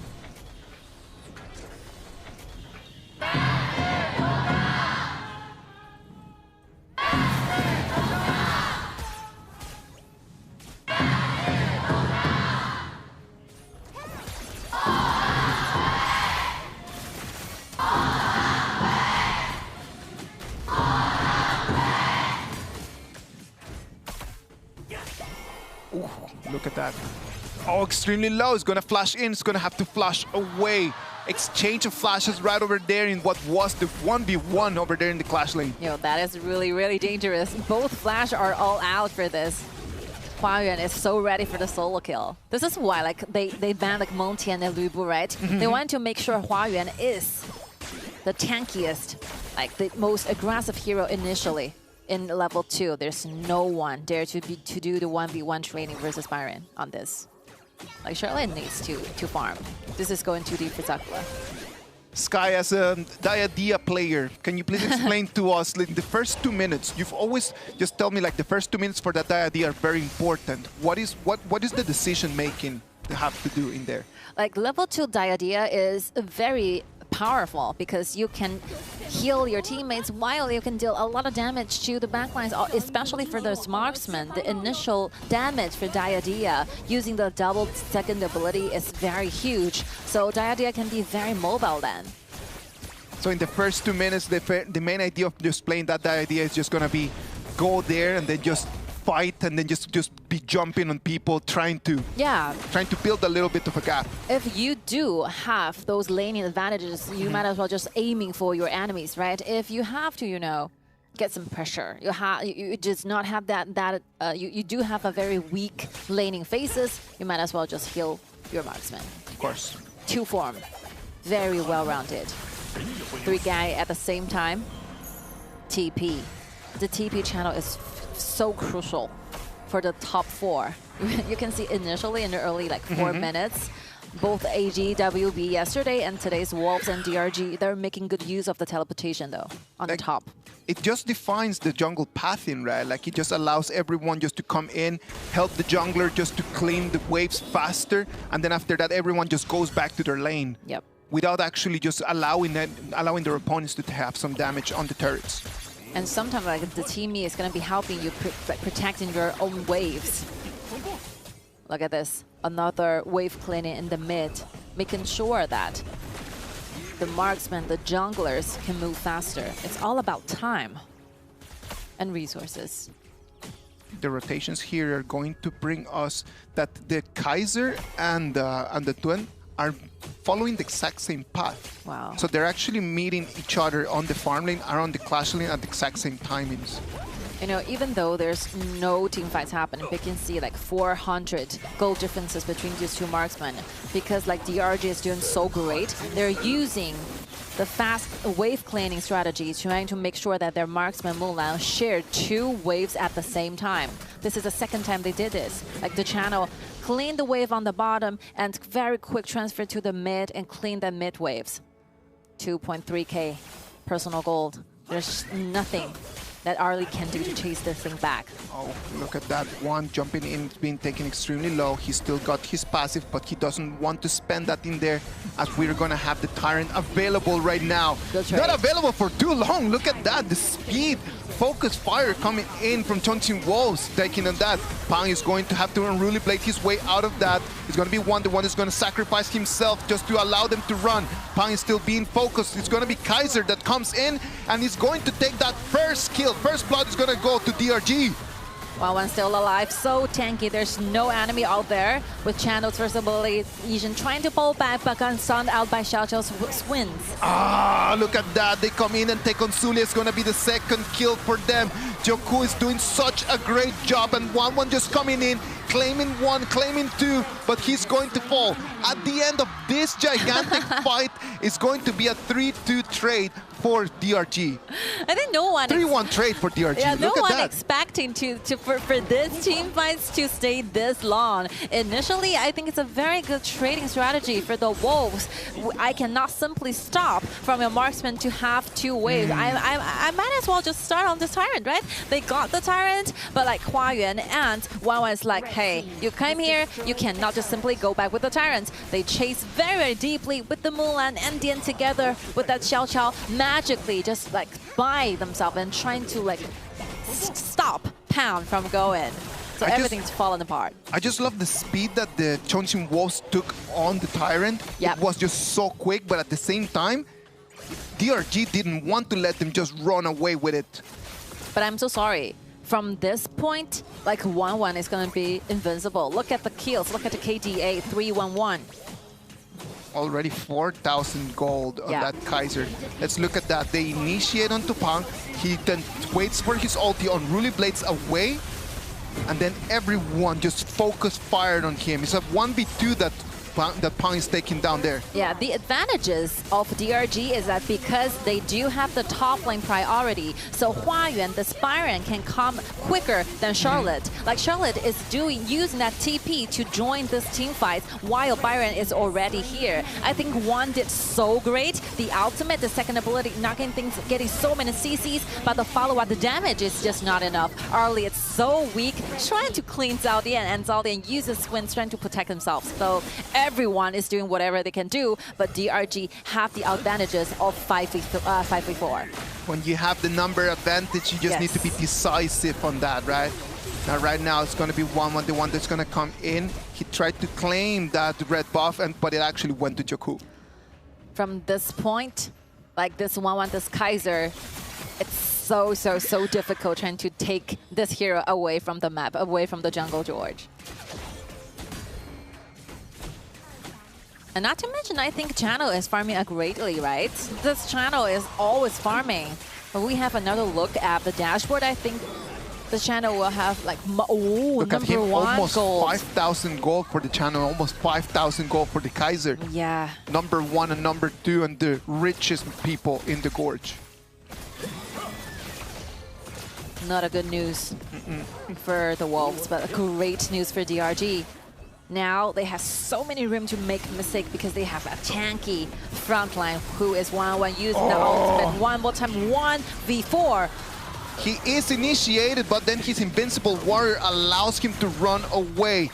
Look at that. Oh, extremely low. It's going to flash in. It's going to have to flash away. Exchange of flashes right over there in what was the 1v1 over there in the clash lane. That is really, really dangerous. Both Flash are all out for this. Huayuan is so ready for the solo kill. This is why they banned Montian and Lu Bu, right? They want to make sure Huayuan is the tankiest, the most aggressive hero initially in level 2. There's no one dare to do the 1v1 training versus Byron on this. Charlotte needs to farm. This is going too deep for Sakura. Sky, as a Diadea player, can you please explain to us the first 2 minutes? You've always just tell me the first 2 minutes for the Diadea are very important. What is the decision making they have to do in there? Level 2 Diadea is very powerful because you can heal your teammates while you can deal a lot of damage to the backlines, especially for those marksmen. The initial damage for Diadea using the double second ability is very huge, so Diadea can be very mobile then. So in the first 2 minutes, the main idea of just playing that Diadea is just gonna be go there and then just fight and then just be jumping on people, trying to build a little bit of a gap. If you do have those laning advantages, you might as well just aiming for your enemies, right? If you have to, get some pressure, you just not have you do have a very weak laning phases, you might as well just heal your marksman. Of course. 2 form, very well-rounded. 3 guy at the same time. TP. The TP channel is so crucial for the top 4. You can see initially in the early 4 minutes, both AG, WB yesterday and today's Wolves and DRG, they're making good use of the teleportation though on the top. It just defines the jungle pathing, right? It just allows everyone just to come in, help the jungler just to clean the waves faster, and then after that everyone just goes back to their lane. Yep. Without actually just allowing their opponents to have some damage on the turrets. And sometimes the team is going to be helping you protecting your own waves. Look at this. Another wave cleaning in the mid, making sure that the marksmen, the junglers can move faster. It's all about time and resources. The rotations here are going to bring us that the Kaiser and the Twin are following the exact same path. Wow. So they're actually meeting each other on the farm lane, around the clash lane at the exact same timings. Even though there's no team fights happening, we can see 400 gold differences between these 2 marksmen. Because DRG is doing so great, they're using the fast wave cleaning strategy, trying to make sure that their marksman Mulan share 2 waves at the same time. This is the second time they did this. The channel clean the wave on the bottom and very quick transfer to the mid and clean the mid waves. 2.3k personal gold. There's nothing that Arlie can do to chase this thing back. Oh, look at that one jumping in, being taken extremely low. He's still got his passive, but he doesn't want to spend that in there as we're gonna have the Tyrant available right now. Not available for too long. Look at that, the speed. Focus fire coming in from Chongqing Wolves, taking on that. Pang is going to have to unruly blade his way out of that. It's going to be the one that's going to sacrifice himself just to allow them to run. Pang is still being focused. It's going to be Kaiser that comes in and he's going to take that first kill. First blood is going to go to DRG. One still alive, so tanky. There's no enemy out there with Channel's versatility. Yijin trying to pull back, but got stunned out by Xiao Xiao's swings. Ah, look at that. They come in and take on Zulia. It's going to be the second kill for them. Joku is doing such a great job, and one just coming in, claiming 1, claiming 2, but he's going to fall. At the end of this gigantic fight, it's going to be a 3-2 trade for DRG. I think no one 3-1 trade for DRG. Yeah, Look no at one that. expecting for this team fights to stay this long. Initially, I think it's a very good trading strategy for the Wolves. I cannot simply stop from a marksman to have 2 waves. I might as well just start on this Tyrant, right? They got the Tyrant, but Huayuan and Wan is hey, you came here, you cannot just simply go back with the Tyrant. They chase very, very deeply with the Mulan and Dian together with that Xiao Xiao magically just by themselves and trying to stop Pound from going. So everything's falling apart. I just love the speed that the Chongqing Wolves took on the Tyrant. Yep. It was just so quick, but at the same time, DRG didn't want to let them just run away with it. But I'm so sorry. from this point, like 1-1 is going to be invincible. Look at the kills. Look at the KDA 3-1-1. Already 4,000 gold on that Kaiser. Let's look at that. They initiate onto Pang. He then waits for his ulti, unruly blades away, and then everyone just focus fired on him. It's a 1v2 that Pang is taking down there. Yeah, the advantages of DRG is that because they do have the top lane priority, so Huayuan, the Spyran, can come quicker than Charlotte. Like Charlotte is using that TP to join this team fight while Byron is already here. I think one did so great. The ultimate, the second ability, knocking things, getting so many CCs, but the follow-up, the damage is just not enough. Early, it's so weak, trying to clean Zaldian, and Zaldian uses Swin's trying to protect themselves. So everyone is doing whatever they can do, but DRG have the advantages of 5v4. When you have the number advantage, you just need to be decisive on that, right? Now, right now, it's going to be 1-1, the one that's going to come in. He tried to claim that red buff, but it actually went to Jakku. From this point, like this 1-1, this Kaiser, it's so difficult trying to take this hero away from the map, away from the jungle George. And not to mention, I think Channel is farming greatly, right? This Channel is always farming. But we have another look at the dashboard. I think the Channel will have like, look at him, almost gold. 5,000 gold for the Channel, almost 5,000 gold for the Kaiser. Yeah. Number 1 and number 2 and the richest people in the Gorge. Not a good news for the Wolves, but a great news for DRG. Now they have so many room to make a mistake because they have a tanky frontline who is 1-1 using the ultimate. One more time, 1v4. He is initiated, but then his invincible warrior allows him to run away.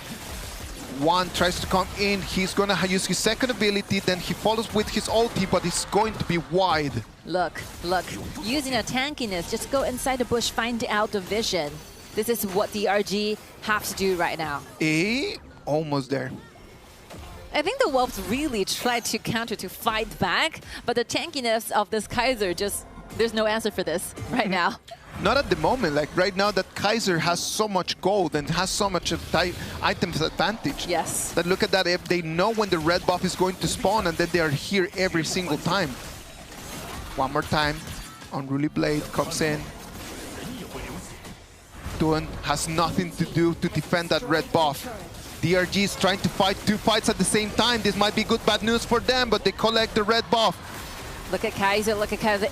One tries to come in, he's gonna use his second ability, then he follows with his ulti, but it's going to be wide. Look, using a tankiness, just go inside the bush, find out the vision. This is what DRG have to do right now. Almost there. I think the Wolves really tried to counter, to fight back, but the tankiness of this Kaiser just, there's no answer for this right now. Not at the moment. Like right now that Kaiser has so much gold and has so much items advantage. Yes. That look at that, if they know when the red buff is going to spawn and then they are here every single time. One more time, Unruly Blade comes in. Duan has nothing to do to defend that red buff. DRG is trying to fight 2 fights at the same time. This might be good, bad news for them, but they collect the red buff. Look at Kaiser,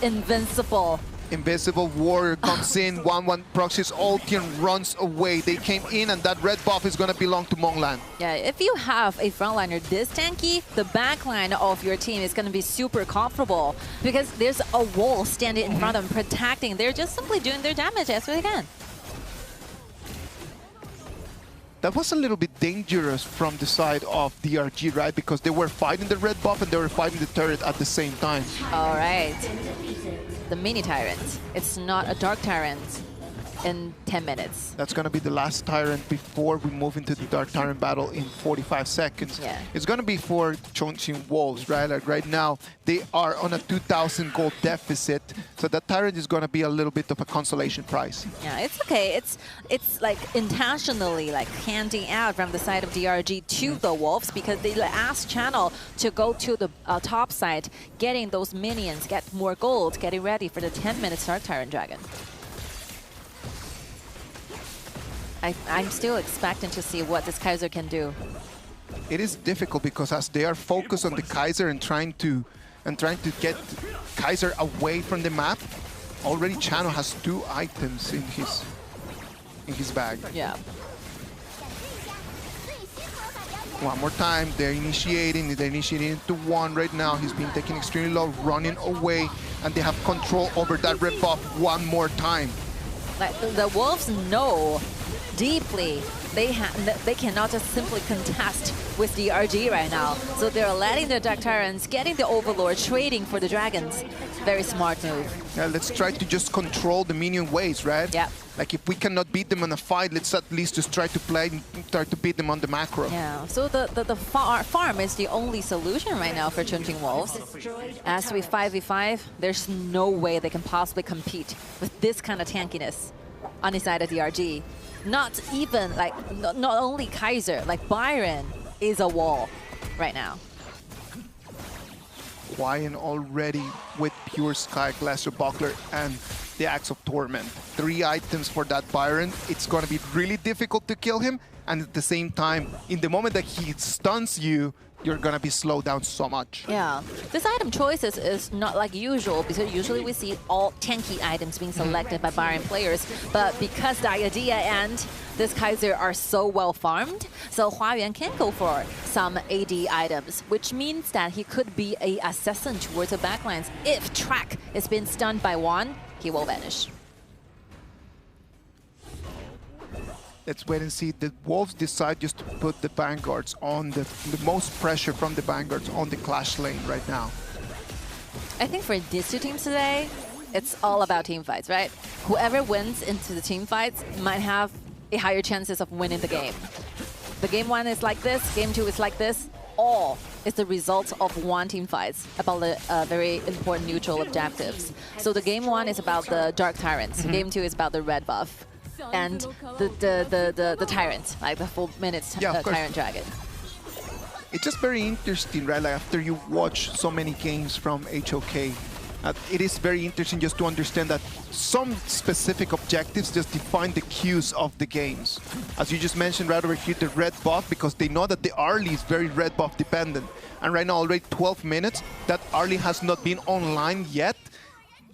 invincible. Invincible warrior comes in, 1-1 procs his ulti and runs away. They came in and that red buff is going to belong to Monglan. Yeah, if you have a frontliner this tanky, the backline of your team is going to be super comfortable because there's a wall standing in front of them protecting. They're just simply doing their damage as they can. That was a little bit dangerous from the side of DRG, right? Because they were fighting the red buff and they were fighting the turret at the same time. All right. The mini tyrant. It's not a dark tyrant in 10 minutes. That's going to be the last tyrant before we move into the dark tyrant battle in 45 seconds. Yeah. It's going to be for Chongqing Wolves, right? Like right now, they are on a 2,000 gold deficit. So that tyrant is going to be a little bit of a consolation prize. Yeah, it's okay. It's like intentionally like handing out from the side of DRG to the Wolves because they asked Channel to go to the top side, getting those minions, get more gold, getting ready for the 10-minute Dark Tyrant Dragon. I'm still expecting to see what this Kaiser can do. It is difficult because as they are focused on the Kaiser and trying to get Kaiser away from the map, already Channel has 2 items in his bag. Yeah. One more time, they're initiating into 1 right now. He's being taken extremely low, running away, and they have control over that red buff one more time. Like the Wolves know deeply they cannot just simply contest with DRG right now. So they're letting the Dark Tyrants, getting the Overlord, trading for the Dragons. Very smart move. Yeah, let's try to just control the minion waves, right? Yeah. Like if we cannot beat them in a fight, let's at least just try to beat them on the macro. Yeah, so the farm is the only solution right now for Chongqing Wolves. As we 5v5, there's no way they can possibly compete with this kind of tankiness. on the side of DRG. Not even like, not only Kaiser, like Byron is a wall right now. Hwayong already with Pure Sky, Glacier Buckler, and the Axe of Torment. 3 items for that Byron. It's going to be really difficult to kill him, and at the same time, in the moment that he stuns you, you're going to be slowed down so much. Yeah, this item choices is not like usual, because usually we see all tanky items being selected by Byron players, but because the idea and this Kaiser are so well farmed, so Hwayong can go for some AD items, which means that he could be a assassin towards the backlines. If Track is being stunned by one, he will vanish. Let's wait and see. The Wolves decide just to put the Vanguards on the most pressure from the Vanguards on the Clash lane right now. I think for these two teams today, it's all about team fights, right? Whoever wins into the team fights might have a higher chances of winning the game. The game 1 is like this, game 2 is like this. All is the result of one team fights about the very important neutral objectives. So the game 1 is about the Dark Tyrants. Game 2 is about the red buff. And the Tyrant, like the full minutes Tyrant Dragon. It's just very interesting, right? Like after you watch so many games from HOK, it is very interesting just to understand that some specific objectives just define the cues of the games. As you just mentioned right over here, the red buff, because they know that the Arlie is very red buff dependent. And right now already 12 minutes, that Arlie has not been online yet.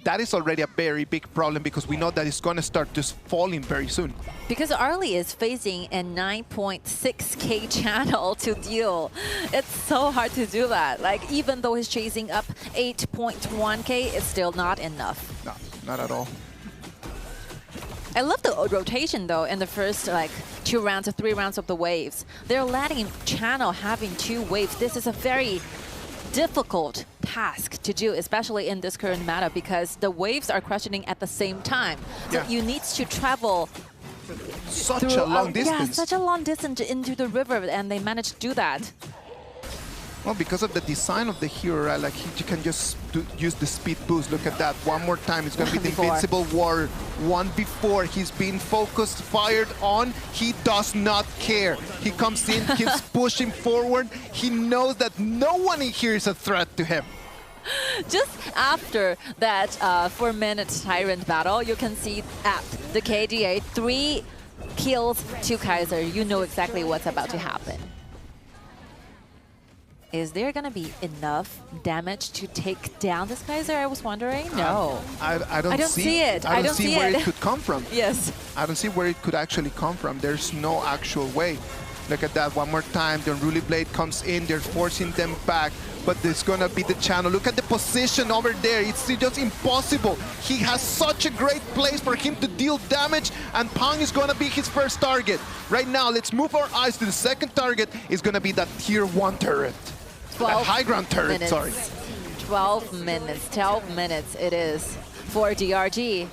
That is already a very big problem, because we know that it's going to start just falling very soon. Because Arlie is facing a 9.6k channel to deal. It's so hard to do that. Like, even though he's chasing up 8.1k, it's still not enough. No, not at all. I love the rotation, though, in the first, like, 2 rounds or 3 rounds of the waves. They're letting channel having 2 waves. This is a very difficult task to do, especially in this current meta, because the waves are questioning at the same time. So you need to travel such a long distance. Yeah, such a long distance into the river, and they managed to do that. Well, because of the design of the hero, right? Like you can just use the speed boost. Look at that. One more time. It's going to be the Invincible Warrior. One before. He's being focused, fired on. He does not care. He comes in, keeps pushing forward. He knows that no one in here is a threat to him. Just after that 4-minute Tyrant battle, you can see at the KDA 3 kills to Kaiser. You know exactly what's about to happen. Is there going to be enough damage to take down this Kaiser? I was wondering. No. I don't see it. I don't see where it could come from. Yes. I don't see where it could actually come from. There's no actual way. Look at that one more time. The Unruly Blade comes in. They're forcing them back. But there's going to be the channel. Look at the position over there. It's just impossible. He has such a great place for him to deal damage. And Pang is going to be his first target. Right now, let's move our eyes to the second target. Is going to be that tier 1 turret. That high ground turret, minutes. sorry. 12 minutes it is for DRG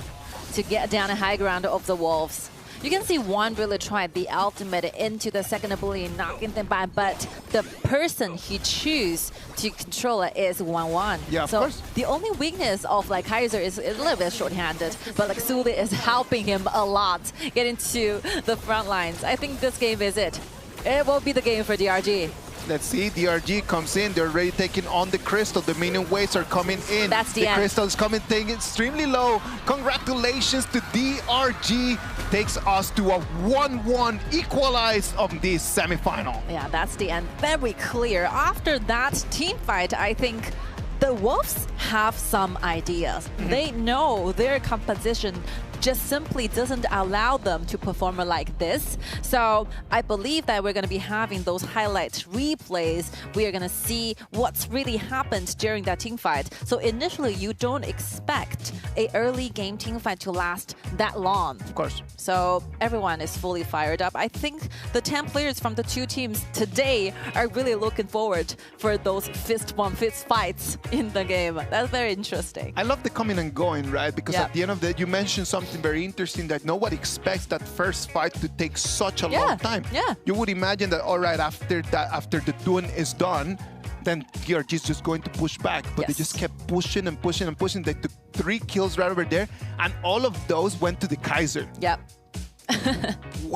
to get down a high ground of the Wolves. You can see one really tried the ultimate into the second ability, knocking them back, but the person he chooses to control it is 1-1. Yeah, of so course. The only weakness of like Kaiser is a little bit short-handed, but like Suli is helping him a lot getting to the front lines. I think this game is it. It will be the game for DRG. Let's see, DRG comes in. They're already taking on the Crystal. The minion waves are coming in. That's the end. Crystal is coming in extremely low. Congratulations to DRG. Takes us to a 1-1 equalize of this semifinal. Yeah, that's the end. Very clear. After that team fight, I think the Wolves have some ideas. They know their composition just simply doesn't allow them to perform like this. So I believe that we're going to be having those highlight replays. We are going to see what's really happened during that team fight. So initially, you don't expect a early game team fight to last that long. Of course. So everyone is fully fired up. I think the 10 players from the 2 teams today are really looking forward for those fist-bump fist fights in the game. That's very interesting. I love the coming and going, right? Because at the end of the day, you mentioned something very interesting that nobody expects that first fight to take such a long time. Yeah. You would imagine that, all right, after the Dune is done, then DRG is just going to push back. But they just kept pushing and pushing and pushing. They took 3 kills right over there, and all of those went to the Kaiser. Yep.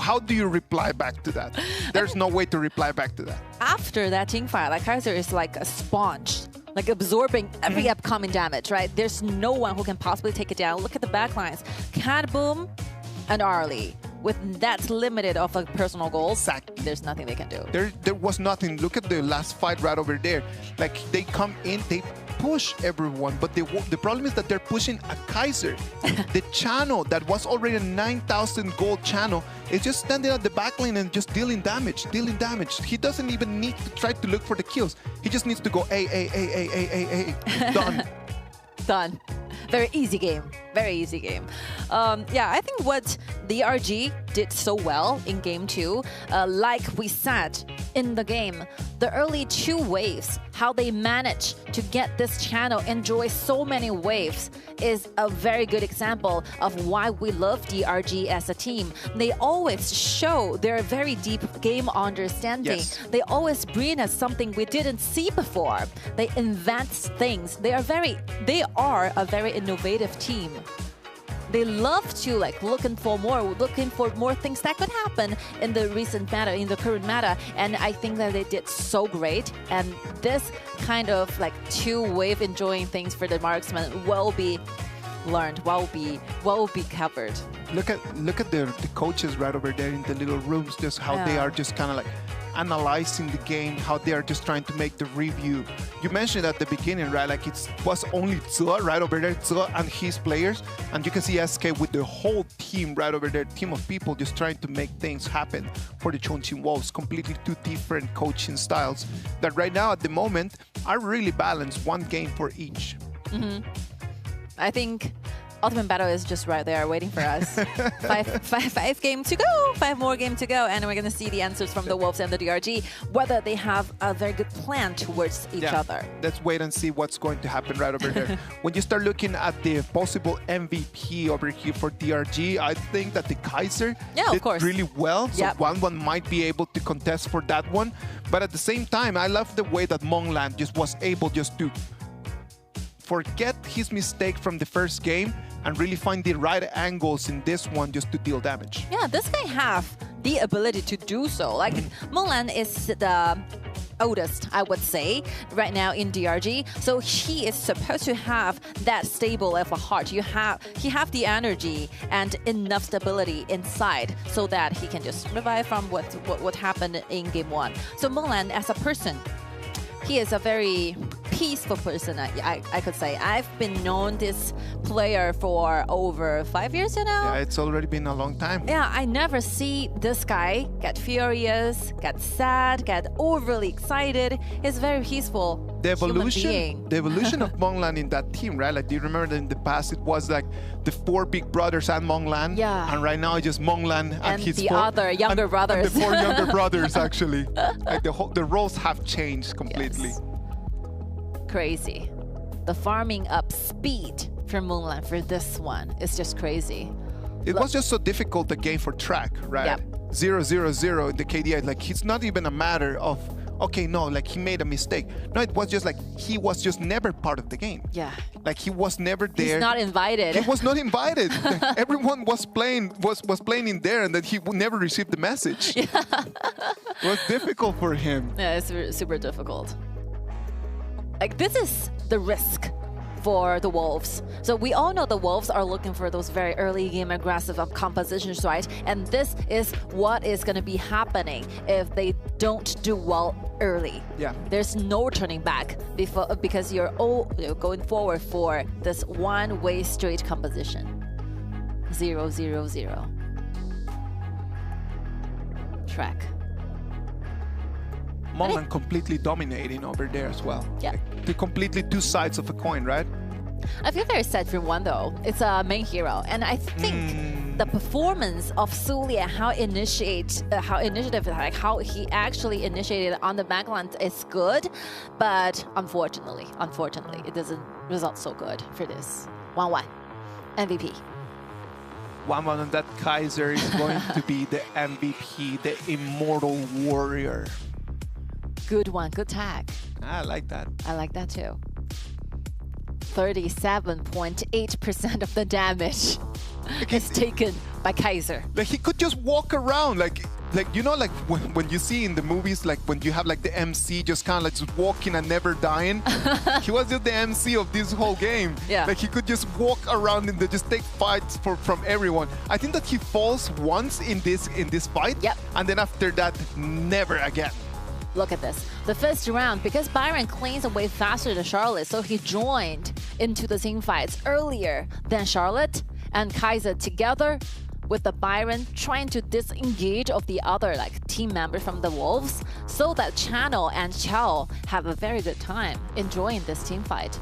How do you reply back to that? There's no way to reply back to that. After that team fight, like Kaiser is like a sponge, like absorbing every upcoming damage, right? There's no one who can possibly take it down. Look at the backlines. Cat Boom and Arlie. With that limited of a personal goal, Exactly. there's nothing they can do. There was nothing. Look at the last fight right over there. Like, they come in, they push everyone, but the problem is that they're pushing a Kaiser. The channel that was already a 9,000 gold channel is just standing at the backline and just dealing damage. He doesn't even need to try to look for the kills. He just needs to go A. Done. Done. Very easy game. Very easy game. Yeah, I think what DRG did so well in game 2, like we said in the game, the early 2 waves, how they managed to get this channel enjoy so many waves is a very good example of why we love DRG as a team. They always show their very deep game understanding. Yes. They always bring us something we didn't see before. They invent things. They are a very innovative team. They love to looking for more things that could happen in the recent meta, in the current meta, and I think that they did so great. And this kind of 2-wave enjoying things for the marksman will be learned, will be covered. Look at the coaches right over there in the little rooms, just how they are just kind of analyzing the game, how they are just trying to make the review. You mentioned at the beginning, right? Like, it was only Zhe right over there, Zhe and his players, and you can see SK with the whole team right over there, team of people just trying to make things happen for the Chongqing Wolves. Completely 2 different coaching styles that right now at the moment are really balanced, 1 game for each. I think Ultimate Battle is just right there waiting for us. five games to go, 5 more games to go, and we're going to see the answers from the Wolves and the DRG, whether they have a very good plan towards each other. Let's wait and see what's going to happen right over there. When you start looking at the possible MVP over here for DRG, I think that the Kaiser did really well. So one might be able to contest for that one. But at the same time, I love the way that Monglan just was able just to forget his mistake from the first game and really find the right angles in this one just to deal damage. Yeah, this guy have the ability to do so. Like, Mulan is the oldest, I would say, right now in DRG. So he is supposed to have that stable of a heart. He have the energy and enough stability inside so that he can just revive from what happened in game 1. So Mulan, as a person, he is a very peaceful person, I could say. I've been known this player for over 5 years now. Yeah, it's already been a long time. Yeah, I never see this guy get furious, get sad, get overly excited. He's very peaceful. The evolution of Monglan in that team, right? Like, do you remember that in the past it was like the 4 big brothers and Monglan? Yeah. And right now it's just Monglan and his the 4 other younger brothers. And the 4 younger brothers, actually. Like, the roles have changed completely. Yes. Crazy. The farming up speed for Moonland for this one is just crazy. It was just so difficult a game for track, right? Yep. 0-0-0 in the KDI. Like, it's not even a matter of, okay, no, like, he made a mistake. No, it was just like he was just never part of the game. Yeah. Like, he was never there. He's not invited. He was not invited. Everyone was playing in there, and that he never received the message. Yeah. It was difficult for him. Yeah, it's super difficult. Like, this is the risk for the Wolves. So we all know the Wolves are looking for those very early game aggressive compositions, right? And this is what is going to be happening if they don't do well early. Yeah. There's no turning back because you're going forward for this one-way straight composition. 0-0-0. Track. Monglan completely dominating over there as well. Yeah. Like, they're completely 2 sides of a coin, right? I feel very sad for one though. It's a main hero, and I think the performance of Sulia, how initiative, like how he actually initiated on the backline is good, but unfortunately, it doesn't result so good for this 1-1 MVP. 1-1, and that Kaiser is going to be the MVP, the immortal warrior. Good one, good tag. I like that. I like that too. 37.8% of the damage is taken by Kaiser. Like he could just walk around, like you know, like when you see in the movies, like when you have like the MC just kind of like just walking and never dying. He was just the MC of this whole game. Yeah. Like he could just walk around and just take fights from everyone. I think that he falls once in this fight. Yep. And then after that, never again. Look at this. The first round, because Byron cleans away faster than Charlotte, so he joined into the team fights earlier than Charlotte and Kaiser together with the Byron trying to disengage of the other team members from the Wolves so that Channel and Chao have a very good time enjoying this team fight.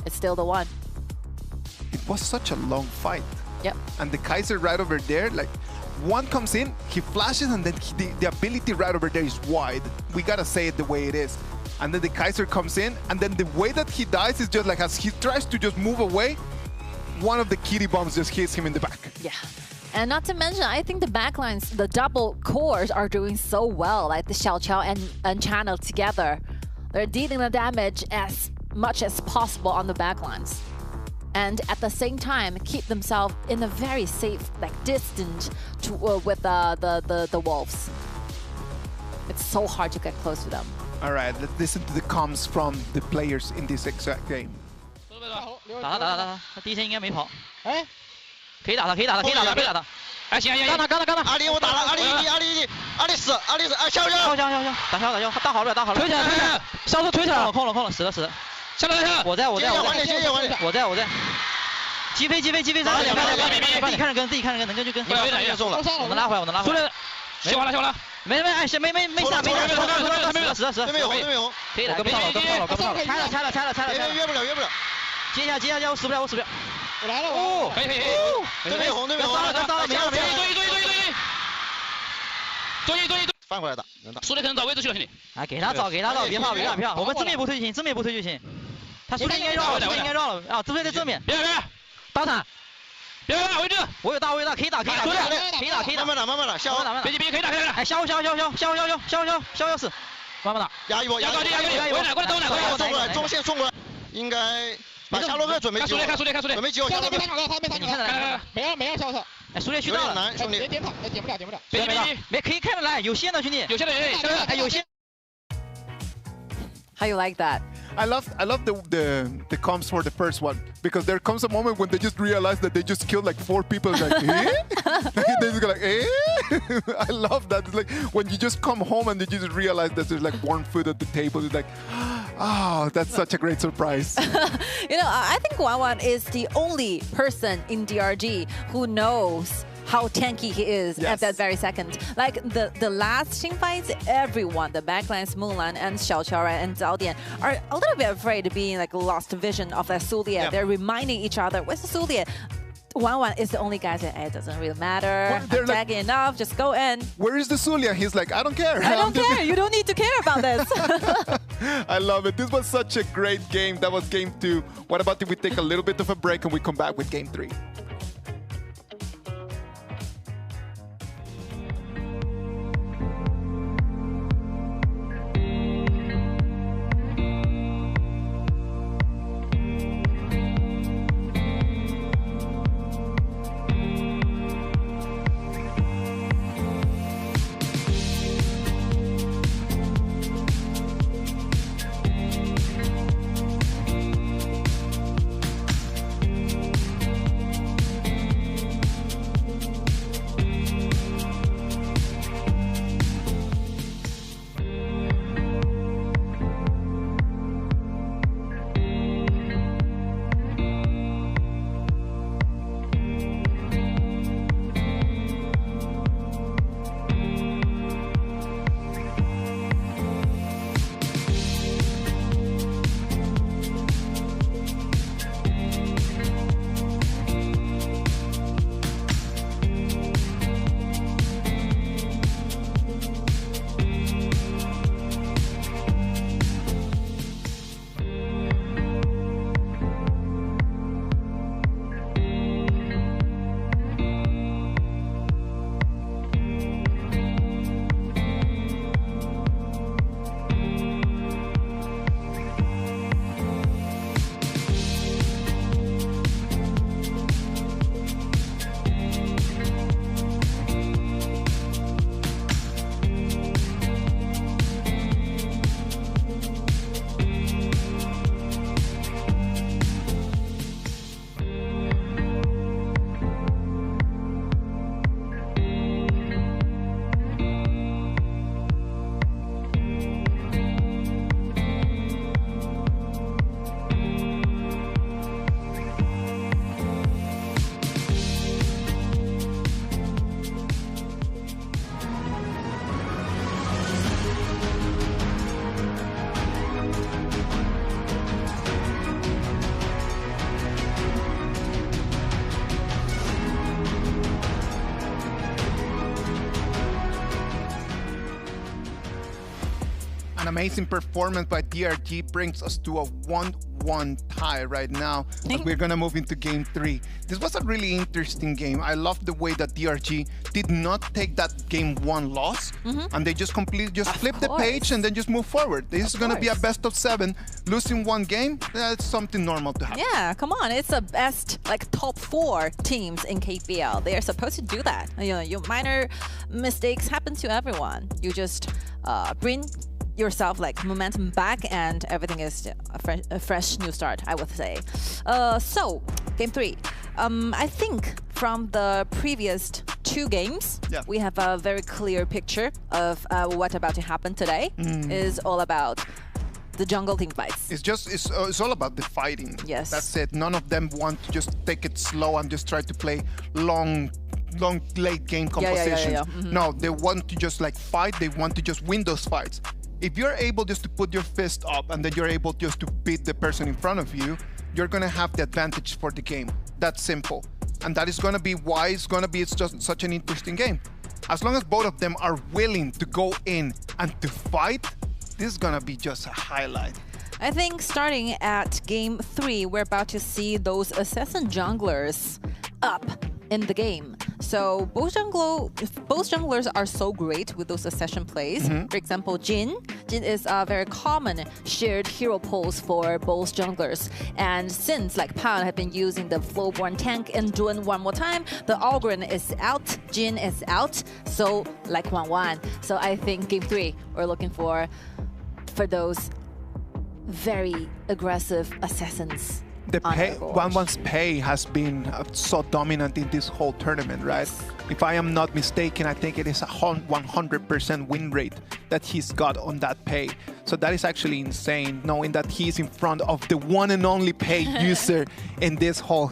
It's still the one. It was such a long fight. Yep. And the Kaiser right over there, like one comes in, he flashes, and then the ability right over there is wide. We gotta say it the way it is. And then the Kaiser comes in, and then the way that he dies is just like as he tries to just move away, one of the kitty bombs just hits him in the back. Yeah. And not to mention, I think the backlines, the double cores are doing so well, like the Xiao Chao and Channel together. They're dealing the damage as much as possible on the backlines. And at the same time, keep themselves in a very safe distance to, with the Wolves. It's so hard to get close to them. All right, let's listen to the comms from the players in this exact game. 打他，他第一天应该没跑。哎，可以打他，别打他。哎，行，干他。阿里我打了，阿里死，哎，消，打消，大好了，推起来，消失推起来了，空了，死了，下来，我在，我在，击飞，自己看着跟，能跟就跟，我能拉回来，消完了，没杀，死，对面有红，可以了，跟不上了，拆了，约不了，接一下，我死不了，我来了，可以，对面有红，到了，没了，对，翻回来打，能打，输的可能找位置去了，兄弟。哎，给他找，别怕，我们正面不推进，他输的应该绕了啊，自飞在正面，别，打他，别位置，我有大，可以打，慢慢打，消，别急，可以打，哎，消死，慢慢打，压一波，过来，送过来，中线送过来，应该把夏洛克准备救，看，准备救夏洛克，你看着，没有，消失，哎，输列去到了，难，兄弟，点不了，没可以看得来，有线的兄弟，有线的，哎，有线。How you like that? I love the comms for the first one because there comes a moment when they just realize that they just killed like 4 people. Like, eh? They just go like, eh? I love that. It's like when you just come home and you just realize that there's like warm food at the table. It's like, oh, that's such a great surprise. You know, I think Wan is the only person in DRG who knows how tanky he is at that very second. Like the last team fights, everyone, the backlines, Mulan and Xiao Chao and Zhao Dian are a little bit afraid of being like lost vision of that Sulia. Yeah. They're reminding each other, where's the Sulia? Wan is the only guy saying, it doesn't really matter. Well, I'm tagging enough, just go in. Where is the Zulia? He's like, I don't care. I don't care. You don't need to care about this. I love it. This was such a great game. That was game 2. What about if we take a little bit of a break and we come back with game 3? An amazing performance by DRG brings us to a 1-1 tie right now. And we're going to move into game 3. This was a really interesting game. I love the way that DRG did not take that game 1 loss and they just flip the page and then just move forward. This is going to be a best of 7. Losing one game, that's something normal to happen. Yeah, come on. It's the best, like, top 4 teams in KPL. They are supposed to do that. You know, your minor mistakes happen to everyone. You just bring yourself like momentum back and everything is a fresh new start, I would say. So, game 3. I think from the previous 2 games, we have a very clear picture of what's about to happen today. Is all about the jungle team fights. It's all about the fighting. Yes. That's it. None of them want to just take it slow and just try to play long late game compositions. No, they want to just like fight. They want to just win those fights. If you're able just to put your fist up and then you're able just to beat the person in front of you, you're going to have the advantage for the game. That's simple. And that is going to be why it's just such an interesting game. As long as both of them are willing to go in and to fight, this is going to be just a highlight. I think starting at game 3, we're about to see those assassin junglers up in the game. So both junglers are so great with those assassin plays. For example, Jin is a very common shared hero pose for both junglers. And since like Pan had been using the Flowborn tank and Dun one more time, the Algren is out, Jin is out, so like 1-1. So I think game 3, we're looking for those very aggressive assassons. The pay, 1-1's pay has been so dominant in this whole tournament, right? If I am not mistaken, I think it is a 100% win rate that he's got on that pay. So that is actually insane, knowing that he's in front of the one and only pay user in this whole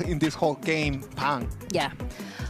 game, Pan. Yeah,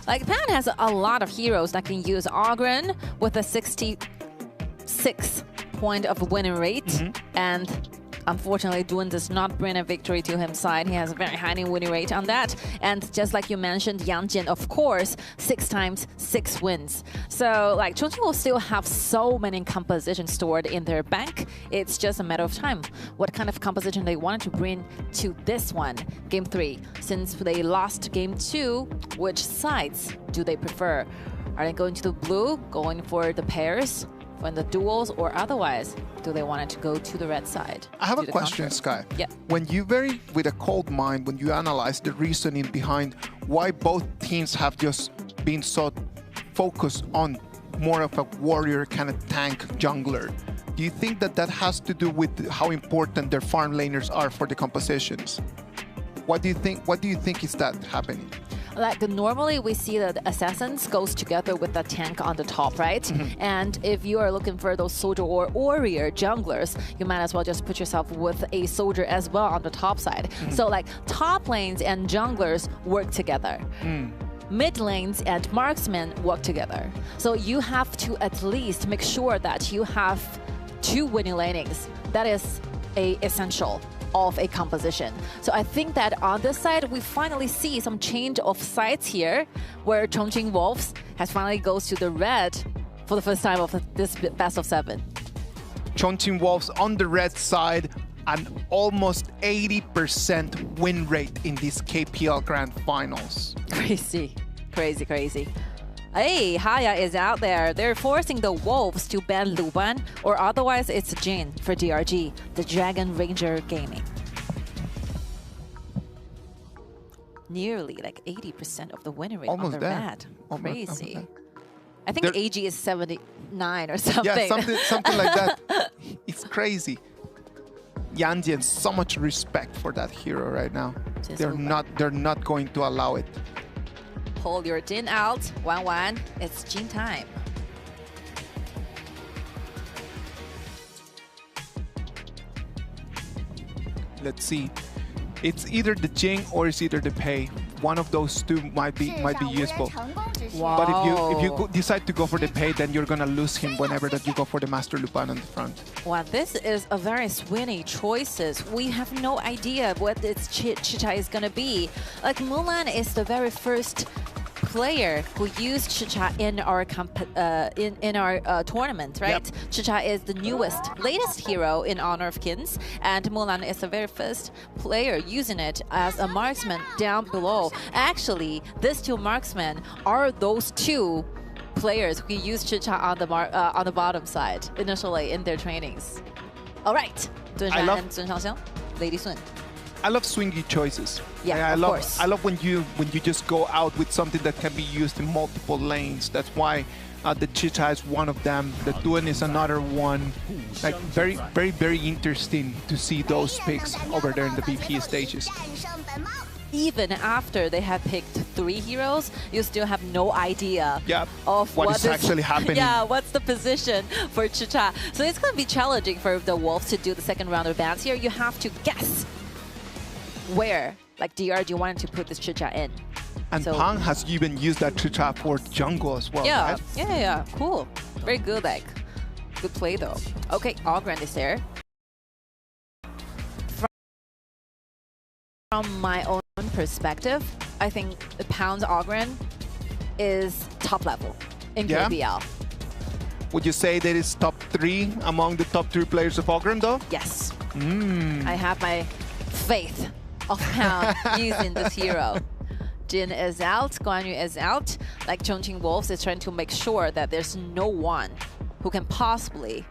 like Pan has a lot of heroes that can use Algren with a 66 point of winning rate, and unfortunately, Dun does not bring a victory to his side. He has a very high winning rate on that. And just like you mentioned, Yang Jin, of course, 6 times 6 wins. So, like, Chongqing will still have so many compositions stored in their bank. It's just a matter of time. What kind of composition they wanted to bring to this one, game 3. Since they lost game 2, which sides do they prefer? Are they going to the blue, going for the pairs? When the duels, or otherwise, do they want it to go to the red side? I have a question, Sky. Yeah. When you with a cold mind, when you analyze the reasoning behind why both teams have just been so focused on more of a warrior kind of tank jungler, do you think that has to do with how important their farm laners are for the compositions? What do you think is that happening? Like normally we see that the assassins goes together with the tank on the top, right? And if you are looking for those soldier or warrior junglers, you might as well just put yourself with a soldier as well on the top side. So like top lanes and junglers work together. Mid lanes and marksmen work together. So you have to at least make sure that you have 2 winning lanings. That is essential of a composition. So I think that on this side, we finally see some change of sides here, where Chongqing Wolves has finally goes to the red for the first time of this best of 7. Chongqing Wolves on the red side, an almost 80% win rate in these KPL Grand Finals. Crazy, crazy, crazy. Hey, Haya is out there. They're forcing the Wolves to ban Luban, or otherwise it's Jin for DRG, the Dragon Ranger Gaming. Nearly like 80% of the winning rate on the red. Crazy. I think AG is 79 or something. Yeah, something like that. It's crazy. Yang Jin, so much respect for that hero right now. They're not going to allow it. Pull your Jin out. 1-1. It's Jin time. Let's see. It's either the Jing or it's either the Pei. One of those two might be useful. Wow. But if you decide to go for the Pei, then you're gonna lose him whenever that you go for the Master Lupan on the front. Wow, this is a very swingy choices. We have no idea what its Chicha is gonna be. Like Mulan is the very first player who used Chicha in our tournament, right? Yep. Chicha is the latest hero in Honor of Kings, and Mulan is the very first player using it as a marksman down below. Actually, these two marksmen are those two players who used Chicha on the bottom side initially in their trainings. All right, Dun Shan and Sun Shangxiang, Lady Sun. I love swingy choices. Yeah, of course. I love when you just go out with something that can be used in multiple lanes. That's why the Chicha is one of them. The Dun is another one. Like very, very, very interesting to see those picks over there in the VP stages. Even after they have picked 3 heroes, you still have no idea of what is actually happening. Yeah, what's the position for Chicha. So it's going to be challenging for the Wolves to do the second round of bans here. You have to guess where, like DRG wanted to put this Chicha in. And Pang has even used that Chicha for jungle as well, yeah, right? Yeah, cool. Very good, like, good play though. Okay, Ogren is there. From my own perspective, I think the Pound's Ogren is top level in KPL. Would you say that it's top 3 among the top 3 players of Ogren though? Yes. I have my faith of Pound using this hero. Jin is out, Guan Yu is out. Like Chongqing Wolves is trying to make sure that there's no one who can possibly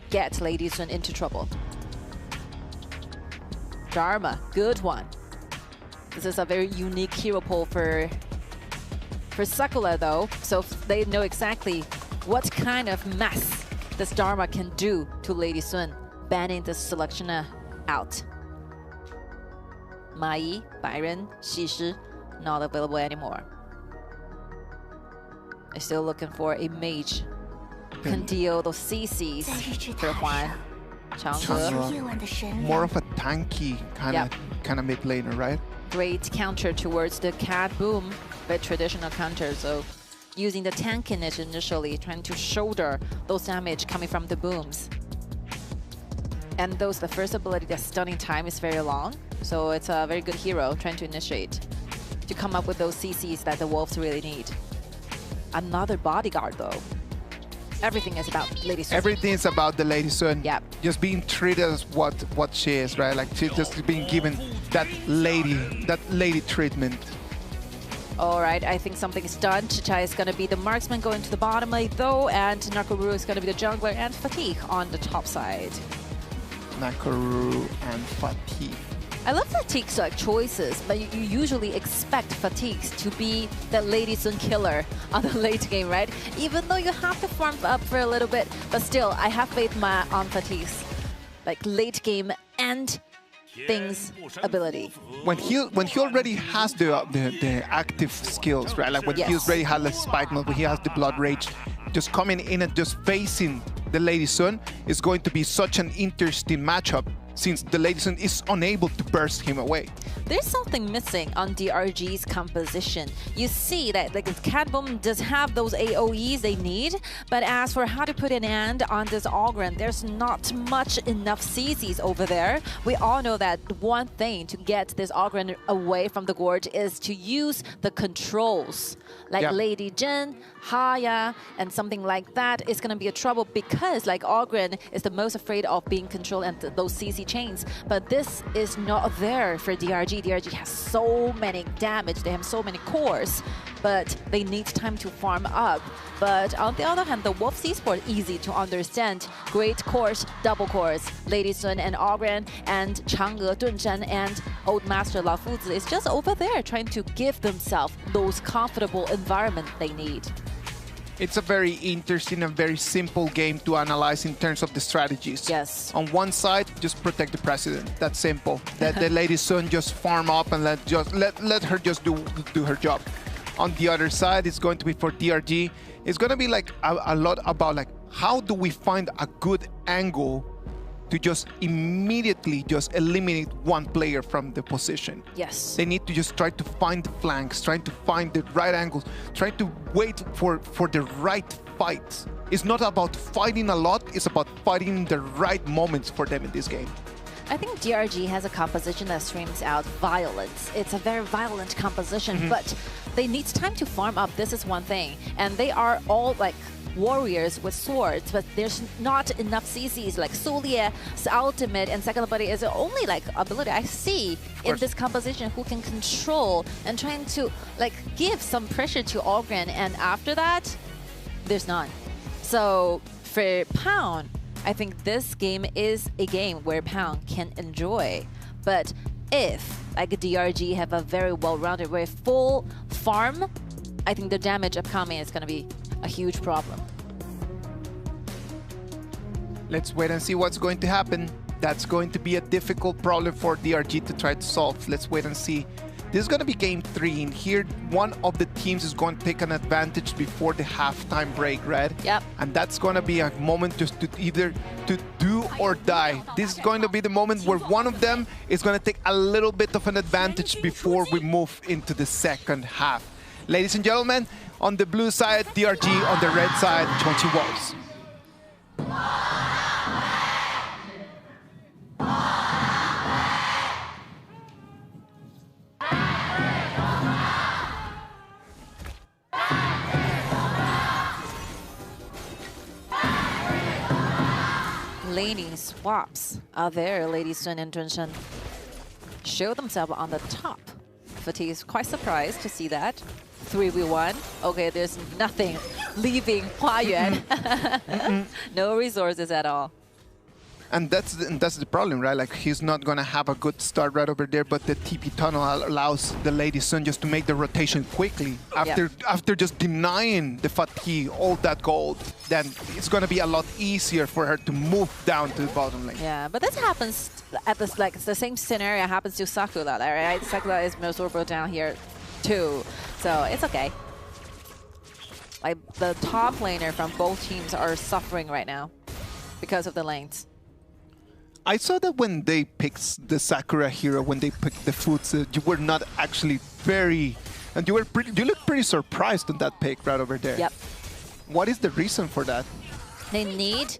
get Lady Sun into trouble. Dharma, good one. This is a very unique hero pool for Sakura though, so they know exactly what kind of mess this Dharma can do to Lady Sun, banning this selectioner out. Mai, Byron, Xi not available anymore. I'm still looking for a mage who can deal those CCs for Huan. Chang'e. More of a tanky kind of mid laner, right? Great counter towards the cat boom, very traditional counter. So using the tankiness initially, trying to shoulder those damage coming from the booms. And the first ability, the stunning time is very long. So it's a very good hero trying to initiate, to come up with those CCs that the Wolves really need. Another bodyguard though. Everything is about Lady Sun. Everything is about the Lady Sun. Yep. Just being treated as what she is, right? Like she's just being given that lady treatment. All right, I think something is done. Chicha is going to be the marksman going to the bottom lane though, and Nakoruru is going to be the jungler, and Fatigue on the top side. Nakoruru and Fatigue. I love Fatigue's choices, but you usually expect Fatigues to be the Lady Sun killer on the late game, right? Even though you have to farm up for a little bit, but still, I have faith on Fatigue's like late game and things ability. When he already has the active skills, right? Like when he already has the spike mode, when he has the blood rage, just coming in and just facing the Lady Sun is going to be such an interesting matchup, since the Lady Sun is unable to burst him away. There's something missing on DRG's composition. You see that like Cat Boom does have those AoEs they need, but as for how to put an end on this Ogren, there's not much enough CCs over there. We all know that one thing to get this Ogren away from the Gorge is to use the controls. Like Lady Jin, Haya, and something like that is gonna be a trouble, because like Ogren is the most afraid of being controlled and those CC chains, but this is not there for DRG. DRG has so many damage, they have so many cores, but they need time to farm up. But on the other hand, the Wolves Esports, easy to understand. Great cores, double cores. Lady Sun and Ogren and Chang'e, Dunzhan and Old Master Lao Fuzi is just over there trying to give themselves those comfortable environment they need. It's a very interesting and very simple game to analyze in terms of the strategies. Yes. On one side, just protect the president. That's simple. Let the Lady Sun just farm up and let her just do her job. On the other side, it's going to be for DRG. It's going to be like a lot about like how do we find a good angle to just immediately just eliminate one player from the position. Yes. They need to just try to find the flanks, trying to find the right angles, trying to wait for the right fights. It's not about fighting a lot, it's about fighting the right moments for them in this game. I think DRG has a composition that screams out violence. It's a very violent composition, but they need time to farm up. This is one thing. And they are all like warriors with swords, but there's not enough CCs. Like Sulie's ultimate and second ability is the only like ability I see in this composition who can control and trying to like give some pressure to Ogren, and after that, there's none. So for Pound, I think this game is a game where Pound can enjoy. But if like DRG have a very well-rounded, very full farm, I think the damage upcoming is going to be a huge problem. Let's wait and see what's going to happen. That's going to be a difficult problem for DRG to try to solve. Let's wait and see. This is going to be game 3. In here, one of the teams is going to take an advantage before the halftime break, Red. Yep. And that's going to be a moment just to either to do or die. This is going to be the moment where one of them is going to take a little bit of an advantage before we move into the second half. Ladies and gentlemen, on the blue side, DRG, on the red side, Chongqing Wolves. Laning swaps are there, Lady Sun and Junshen. Show themselves on the top. Fatigue is quite surprised to see that. 3v1. Okay, there's nothing leaving Huayuan. No resources at all. And that's the problem, right? Like, he's not going to have a good start right over there, but the TP tunnel allows the Lady Sun just to make the rotation quickly. After just denying the Fatigue all that gold, then it's going to be a lot easier for her to move down to the bottom lane. Yeah, but this happens at this, like, the same scenario happens to Sakura, right? Sakura is miserable down here too, so it's okay. Like, the top laner from both teams are suffering right now because of the lanes. I saw that when they picked the Sakura hero, when they picked the foods, you were not actually very, and you looked pretty surprised on that pick right over there. Yep. What is the reason for that? They need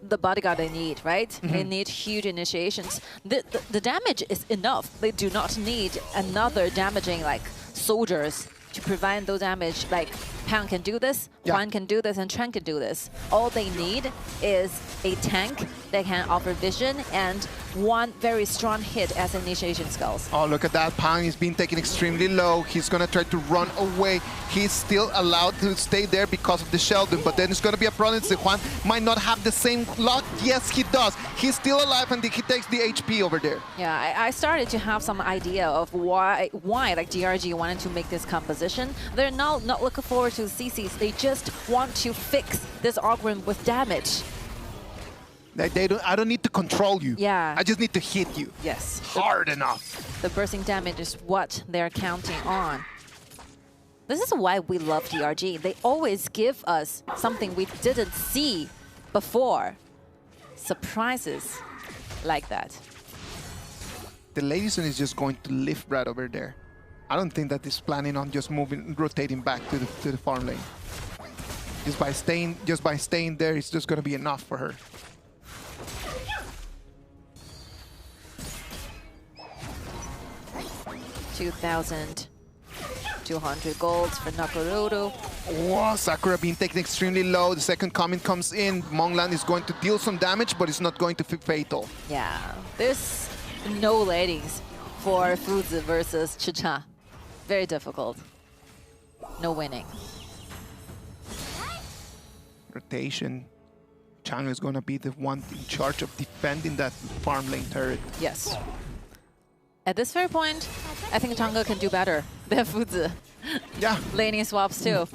the bodyguard they need, right? They need huge initiations. The damage is enough. They do not need another damaging like soldiers to prevent those damage. Like Pound can do this, Juan can do this, and Chen can do this. All they need is a tank that can offer vision and one very strong hit as initiation skills. Oh, look at that. Pound is being taken extremely low. He's going to try to run away. He's still allowed to stay there because of the Sheldon, but then it's going to be a problem. Juan might not have the same luck. Yes, he does. He's still alive, and he takes the HP over there. Yeah, I started to have some idea of why like DRG wanted to make this composition. They're not looking forward to CCs. They just want to fix this Ogren with damage. I don't need to control you. Yeah. I just need to hit you. Yes. Hard enough. The bursting damage is what they're counting on. This is why we love DRG. They always give us something we didn't see before. Surprises like that. The Lady Sun is just going to live right over there. I don't think that he's planning on just rotating back to the farm lane. Just by staying there, it's just going to be enough for her. $2,200 golds for Nakororo. Oh, Sakura being taken extremely low. The second comment comes in. Monglan is going to deal some damage, but it's not going to be fatal. Yeah, there's no ladies for Fuzi versus Chicha. Very difficult. No winning. Rotation. Chang is going to be the one in charge of defending that farm lane turret. Yes. At this very point, I think Chang'e can do better than Fuzi. Yeah. Laning swaps too.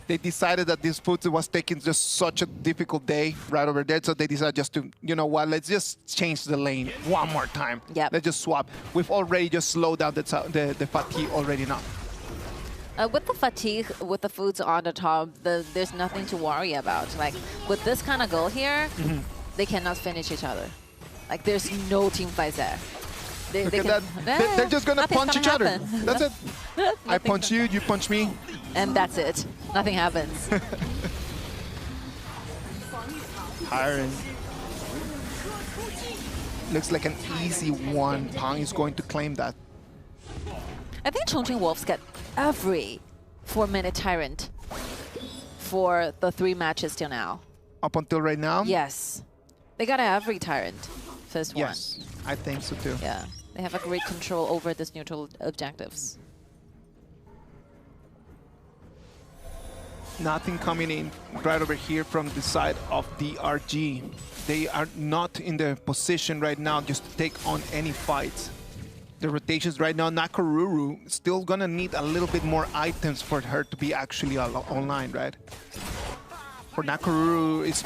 They decided that this Fuzi was taking just such a difficult day right over there, so they decided just to, you know what, let's just change the lane one more time. Yep. Let's just swap. We've already just slowed down the fatigue already enough. With the fatigue, with the foods on the top, there's nothing to worry about. Like, with this kind of goal here, they cannot finish each other. Like, there's no team fights there. Look at that. They're just going to punch each other. That's it. I punch you, you punch me. And that's it. Nothing happens. Hiring. Looks like an easy one. Pang is going to claim that. I think Chongqing Wolves get every 4-minute Tyrant for the 3 matches till now. Up until right now? Yes. They got every Tyrant. First one. Yes, I think so too. Yeah. They have a great control over this neutral objectives. Nothing coming in right over here from the side of DRG. They are not in the position right now just to take on any fights. The rotations right now, Nakoruru still gonna need a little bit more items for her to be actually online, right? For Nakoruru, it's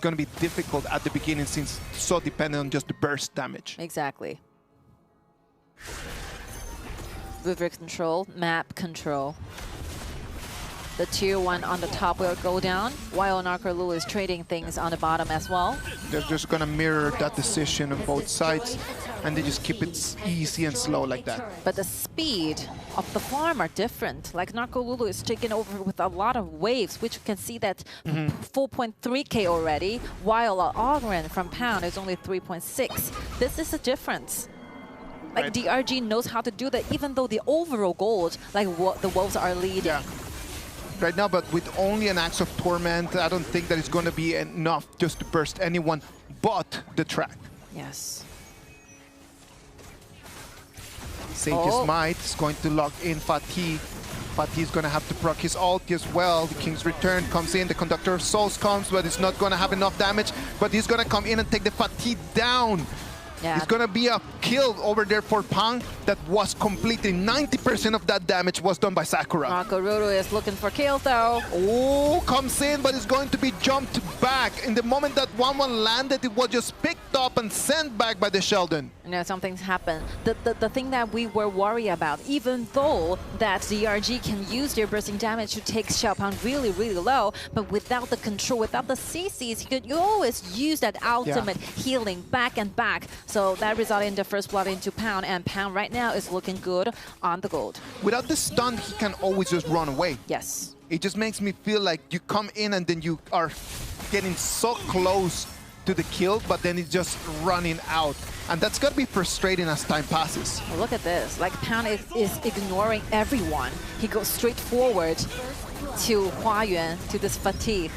gonna be difficult at the beginning since it's so dependent on just the burst damage. Exactly. River control, map control. The tier 1 on the top will go down, while Nakoruru is trading things on the bottom as well. They're just gonna mirror that decision on both sides, and they just keep it easy and slow like that. But the speed of the farm are different. Like Nakoruru is taking over with a lot of waves, which you can see that 4.3k already, while Ogren from Pound is only 3.6. This is a difference. Like Right. DRG knows how to do that, even though the overall gold, like the Wolves are leading. Yeah. Right now, but with only an Axe of Torment, I don't think that it's going to be enough just to burst anyone but the track. Yes. Sage's Might is going to lock in Fatih. Fatih is going to have to proc his ulti as well. The King's Return comes in, the Conductor of Souls comes, but it's not going to have enough damage. But he's going to come in and take the Fatih down. Yeah. It's going to be a kill over there for Pang that was completed. 90% of that damage was done by Sakura. Nakoruru is looking for kills though. Oh, comes in, but it's going to be jumped back. In the moment that 1-1 landed, it was just picked up and sent back by the Sheldon. You know, something's happened. The thing that we were worried about, even though that DRG can use their bursting damage to take Xiaopang really, really low, but without the control, without the CCs, you always use that ultimate healing back and back. So that resulted in the first blood into Pound, and Pound right now is looking good on the gold. Without the stun, he can always just run away. Yes. It just makes me feel like you come in and then you are getting so close to the kill, but then it's just running out. And that's got to be frustrating as time passes. Well, look at this. Like, Pound is ignoring everyone. He goes straight forward to Huayuan, to this Fatih.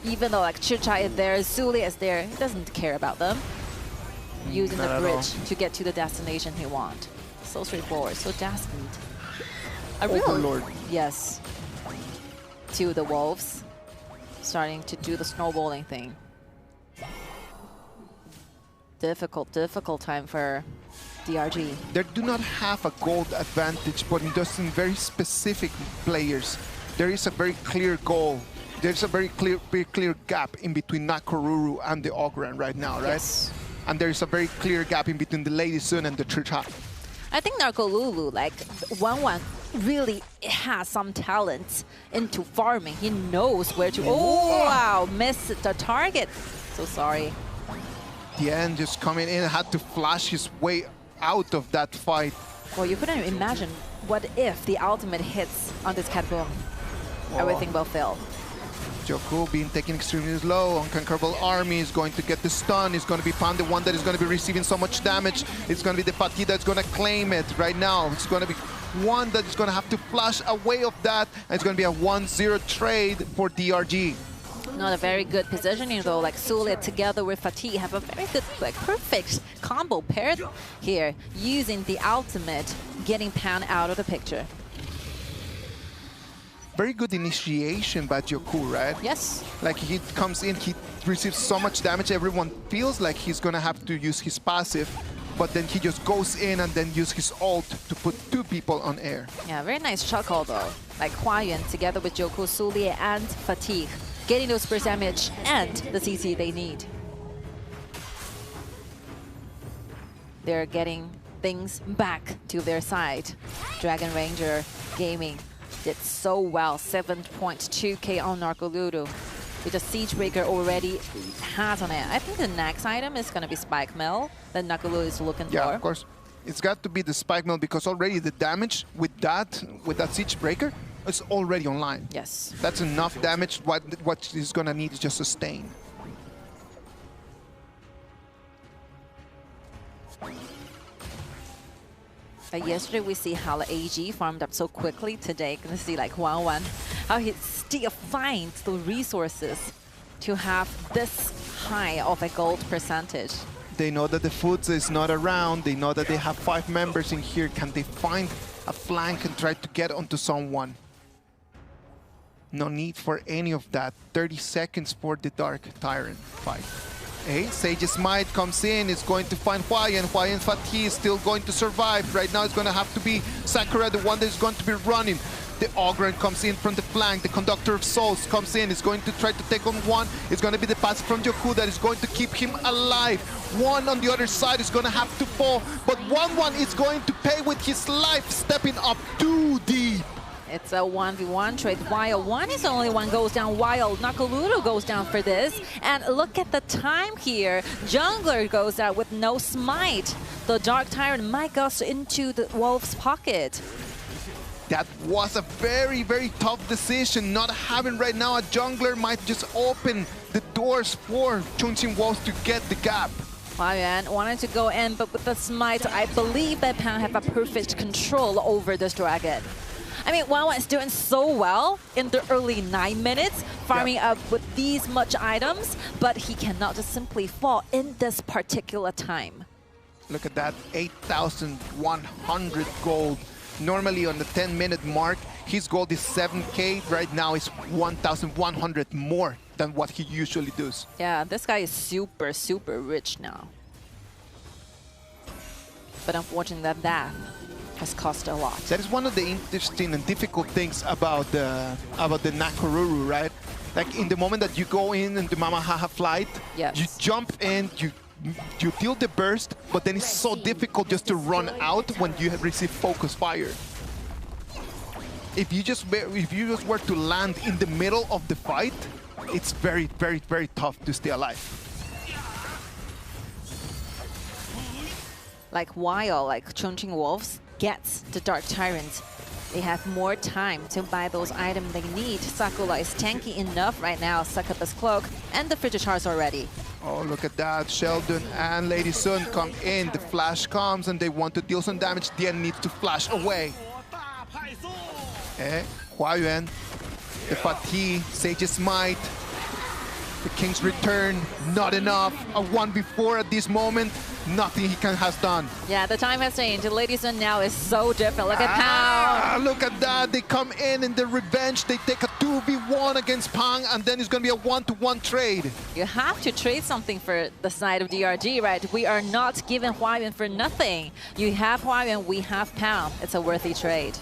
Even though, like, Chicha is there, Zuli is there, he doesn't care about them. Using the bridge to get to the destination he wants. So straightforward, so destined. Overlord. Yes. To the Wolves. Starting to do the snowballing thing. Difficult time for DRG. They do not have a gold advantage, but in just in very specific players, there is a very clear goal. There's a very clear gap in between Nakoruru and the Ogren right now, right? Yes. And there is a very clear gap in between the Lady Sun and the Chicha. I think Nakoruru, like, 1-1 really has some talent into farming. He knows where to... Oh, wow, missed the target. So sorry. Tien just coming in and had to flash his way out of that fight. Well, you couldn't imagine what if the ultimate hits on this Catboom. Everything will fail. Joku being taken extremely slow. Unconquerable Army is going to get the stun. It's going to be Pan, the one that is going to be receiving so much damage. It's going to be the Fatih that's going to claim it right now. It's going to be one that is going to have to flash away of that. And it's going to be a 1-0 trade for DRG. Not a very good positioning though, like Sulit together with Fatih have a very good, like, perfect combo paired here, using the ultimate, getting Pound out of the picture. Very good initiation by Joku, right? Yes. Like, he comes in, he receives so much damage, everyone feels like he's gonna have to use his passive, but then he just goes in and then use his ult to put 2 people on air. Yeah, very nice shot call though. Like Huayuan together with Joku, Sulie and Fatih, getting those burst damage and the CC they need. They're getting things back to their side. Dragon Ranger Gaming did so well, 7.2k on Nakoruru. With a Siege Breaker already has on it. I think the next item is going to be Spike Mill that Nakoruru is looking for. Yeah, of course. It's got to be the Spike Mill because already the damage with that Siege Breaker is already online. Yes. That's enough damage. What he's going to need is just sustain. Yesterday we see how the AG farmed up so quickly. Today, gonna see like 1-1, how he still finds the resources to have this high of a gold percentage. They know that the Foods is not around. They know that they have 5 members in here. Can they find a flank and try to get onto someone? No need for any of that. 30 seconds for the Dark Tyrant fight. Hey, Sage's Smite comes in, is going to find Huayan. Huayan Fatih is still going to survive. Right now it's going to have to be Sakura, the one that is going to be running. The Ogren comes in from the flank. The Conductor of Souls comes in, is going to try to take on one. It's going to be the pass from Yoku that is going to keep him alive. One on the other side is going to have to fall, but 1-1 is going to pay with his life, stepping up too deep. It's a 1v1 trade. While one is the only one goes down, while Nakalulu goes down for this. And look at the time here. Jungler goes out with no smite. The Dark Tyrant might go into the Wolf's pocket. That was a very, very tough decision. Not having right now a jungler might just open the doors for Chongqing Wolves to get the gap. Huayan wanted to go in, but with the smite, I believe that Pan have a perfect control over this dragon. I mean, Wawa is doing so well in the early 9 minutes, farming up with these much items, but he cannot just simply fall in this particular time. Look at that, 8,100 gold. Normally on the 10-minute mark, his gold is 7K. Right now it's 1,100 more than what he usually does. Yeah, this guy is super, super rich now. But unfortunately, that has cost a lot. That is one of the interesting and difficult things about the Nakoruru, right? Like in the moment that you go in the Mamahaha flight, yes, you jump in, you deal the burst, but then it's so difficult just to run out when you have received focus fire. If you just were to land in the middle of the fight, it's very, very, very tough to stay alive. Like while Chongqing Wolves gets the Dark Tyrant, they have more time to buy those items they need. Sakura is tanky enough right now, suck up his cloak, and the Frigid Charge already. Oh, look at that. Sheldon and Lady Sun come in. The flash comes and they want to deal some damage. Dian needs to flash away. Huayan, the Fatih, Sage's Smite, the King's Return, not enough. A 1v4 at this moment, nothing he has done. Yeah, the time has changed. The Lady Sun now is so different. Look at Pao. Look at that. They come in the revenge. They take a 2v1 against Pang, and then it's going to be a 1-to-1 trade. You have to trade something for the side of DRG, right? We are not giving Huayan for nothing. You have Huayan, we have Pao. It's a worthy trade.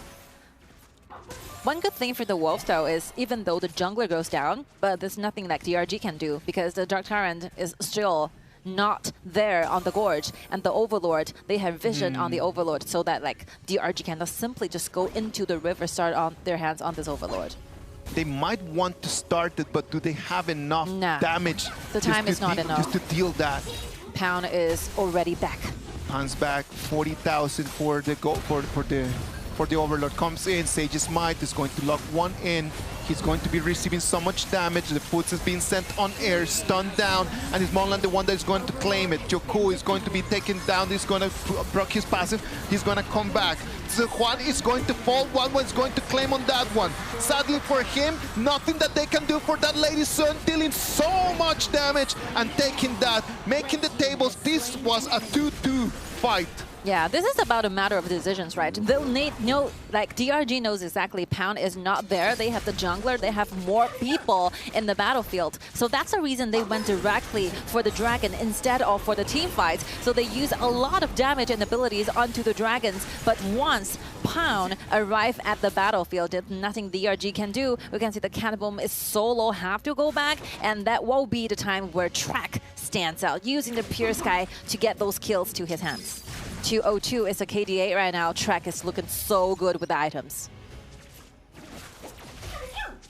One good thing for the Wolves, though, is even though the jungler goes down, but there's nothing like DRG can do because the Dark Tyrant is still not there on the Gorge, and the Overlord, they have vision on the Overlord, so that DRG can simply just go into the river, start on their hands on this Overlord. They might want to start it, but do they have enough damage? The time is not enough. Just to deal that. Pound is already back. Pound's back, 40,000 for the for the Overlord comes in. Sage's Might is going to lock one in. He's going to be receiving so much damage. The Foots is being sent on air, stunned down, and it's Monland the one that is going to claim it. Joku is going to be taken down. He's going to block his passive. He's going to come back. Juan is going to fall. One is going to claim on that one. Sadly for him, nothing that they can do for that Lady Sun, dealing so much damage and taking that, making the tables. This was a 2-2 fight. Yeah, this is about a matter of decisions, right? They'll need DRG knows exactly Pound is not there. They have the jungler, they have more people in the battlefield. So that's the reason they went directly for the dragon instead of for the team fight. So they use a lot of damage and abilities onto the dragons. But once Pound arrive at the battlefield, there's nothing DRG can do. We can see the Cannibal is solo, have to go back, and that will be the time where Track stands out, using the Pure Sky to get those kills to his hands. 202 is a KD8 right now. Track is looking so good with the items.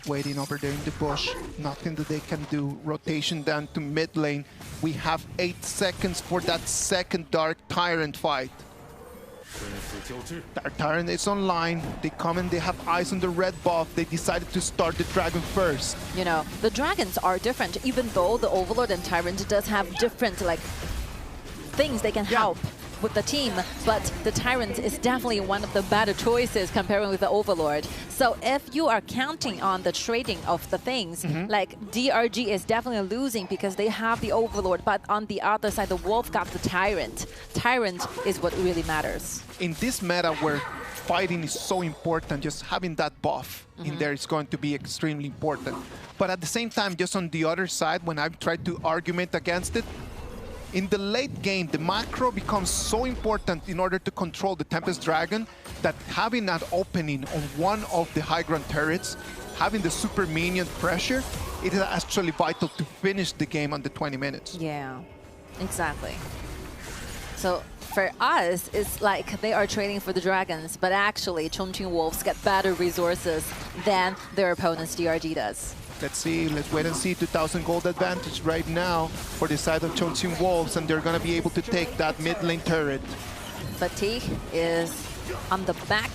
Waiting over there in the bush. Nothing that they can do. Rotation down to mid lane. We have 8 seconds for that second Dark Tyrant fight. Dark Tyrant is online. They come and they have eyes on the red buff. They decided to start the dragon first. You know, the dragons are different, even though the Overlord and Tyrant does have different things they can help with the team, but the Tyrant is definitely one of the better choices comparing with the Overlord. So if you are counting on the trading of the things, like DRG is definitely losing because they have the Overlord, but on the other side, the Wolf got the Tyrant. Tyrant is what really matters. In this meta where fighting is so important, just having that buff in there is going to be extremely important. But at the same time, just on the other side, when I've tried to argument against it, in the late game, the macro becomes so important in order to control the Tempest Dragon that having that opening on one of the high ground turrets, having the super minion pressure, it is actually vital to finish the game under 20 minutes. Yeah, exactly. So for us, it's like they are trading for the dragons, but actually Chongqing Wolves get better resources than their opponent's DRG does. Let's see, let's wait and see. 2,000 gold advantage right now for the side of Chongqing Wolves, and they're going to be able to take that mid lane turret. Fatigue is on the back.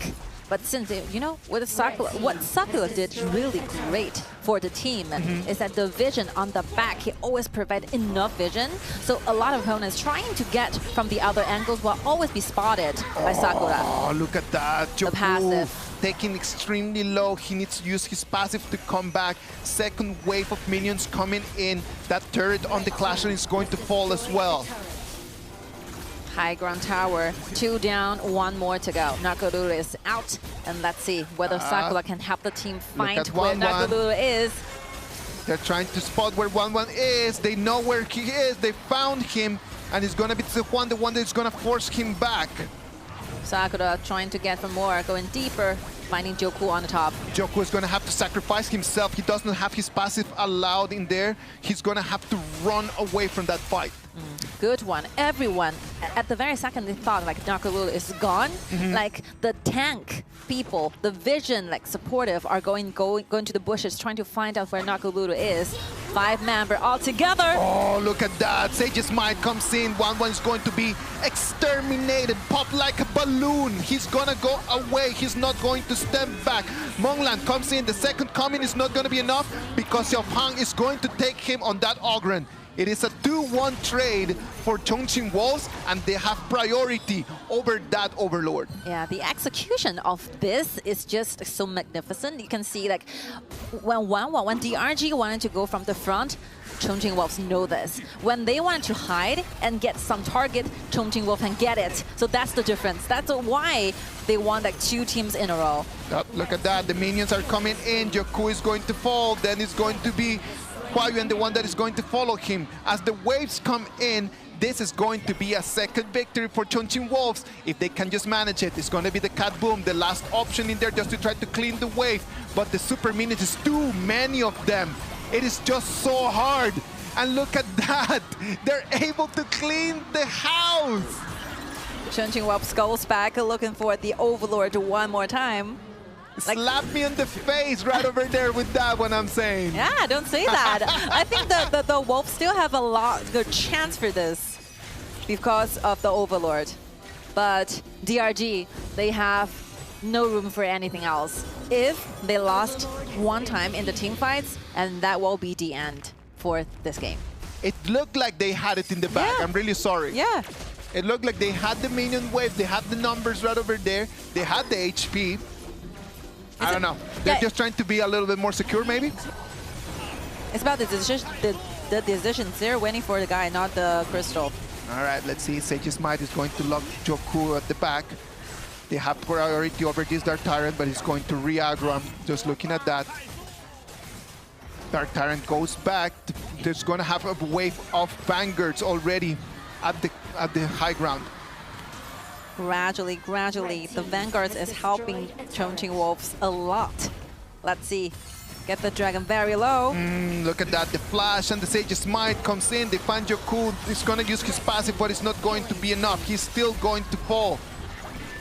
But since, you know, with Sakura, what Sakura did really great for the team is that the vision on the back, he always provide enough vision. So a lot of opponents trying to get from the other angles will always be spotted by Sakura. Oh, look at that. The passive. Taking extremely low. He needs to use his passive to come back. Second wave of minions coming in. That turret on the Clasher is going to fall as well. High ground tower, 2 down, 1 more to go. Nakalulu is out, and let's see whether Sakura can help the team find where Nakalulu is. They're trying to spot where 1-1 is. They know where he is. They found him, and it's going to be the one that is going to force him back. Sakura trying to get for more, going deeper, finding Joku on the top. Joku is going to have to sacrifice himself. He doesn't have his passive allowed in there. He's going to have to run away from that fight. Good one. Everyone, at the very second they thought like Nakalulu is gone, like the tank people, the vision like supportive are going to the bushes trying to find out where Nakalulu is. 5-member all together. Oh, look at that. Sage's Might comes in. 1-1 is going to be exterminated. Pop like a balloon. He's going to go away. He's not going to step back. Monglan comes in. The second coming is not going to be enough because Xiao Hang is going to take him on that Ogren. It is a 2-1 trade for Chongqing Wolves, and they have priority over that Overlord. Yeah, the execution of this is just so magnificent. You can see like when DRG wanted to go from the front, Chongqing Wolves know this. When they want to hide and get some target, Chongqing Wolves can get it. So that's the difference. That's why they won like 2 teams in a row. Look at that. The minions are coming in. Joku is going to fall. Then it's going to be Huayuan, the one that is going to follow him. As the waves come in, this is going to be a second victory for Chongqing Wolves. If they can just manage it, it's going to be the Cat Boom, the last option in there just to try to clean the wave. But the super minions is too many of them. It is just so hard. And look at that. They're able to clean the house. Chongqing Wolves goes back looking for the Overlord one more time. Slap me in the face right over there with that one, I'm saying. Yeah, don't say that. I think the Wolves still have a lot good chance for this because of the Overlord. But DRG, they have no room for anything else. If they lost one time in the team fights, and that will be the end for this game. It looked like they had it in the back. Yeah. I'm really sorry. Yeah. It looked like they had the minion wave, they had the numbers right over there, they had the HP. I don't know. They're just trying to be a little bit more secure, maybe? It's about the decisions. They're waiting for the guy, not the crystal. All right, let's see. Sage's Might is going to lock Joku at the back. They have priority over this Dark Tyrant, but he's going to re-aggro. I'm just looking at that. Dark Tyrant goes back. There's going to have a wave of Vanguards already at the high ground. Gradually, the Vanguards is helping Chongqing Wolves a lot. Let's see. Get the dragon very low. Look at that. The flash and the Sage's Might comes in. They find Joku. He's going to use his passive, but it's not going to be enough. He's still going to fall.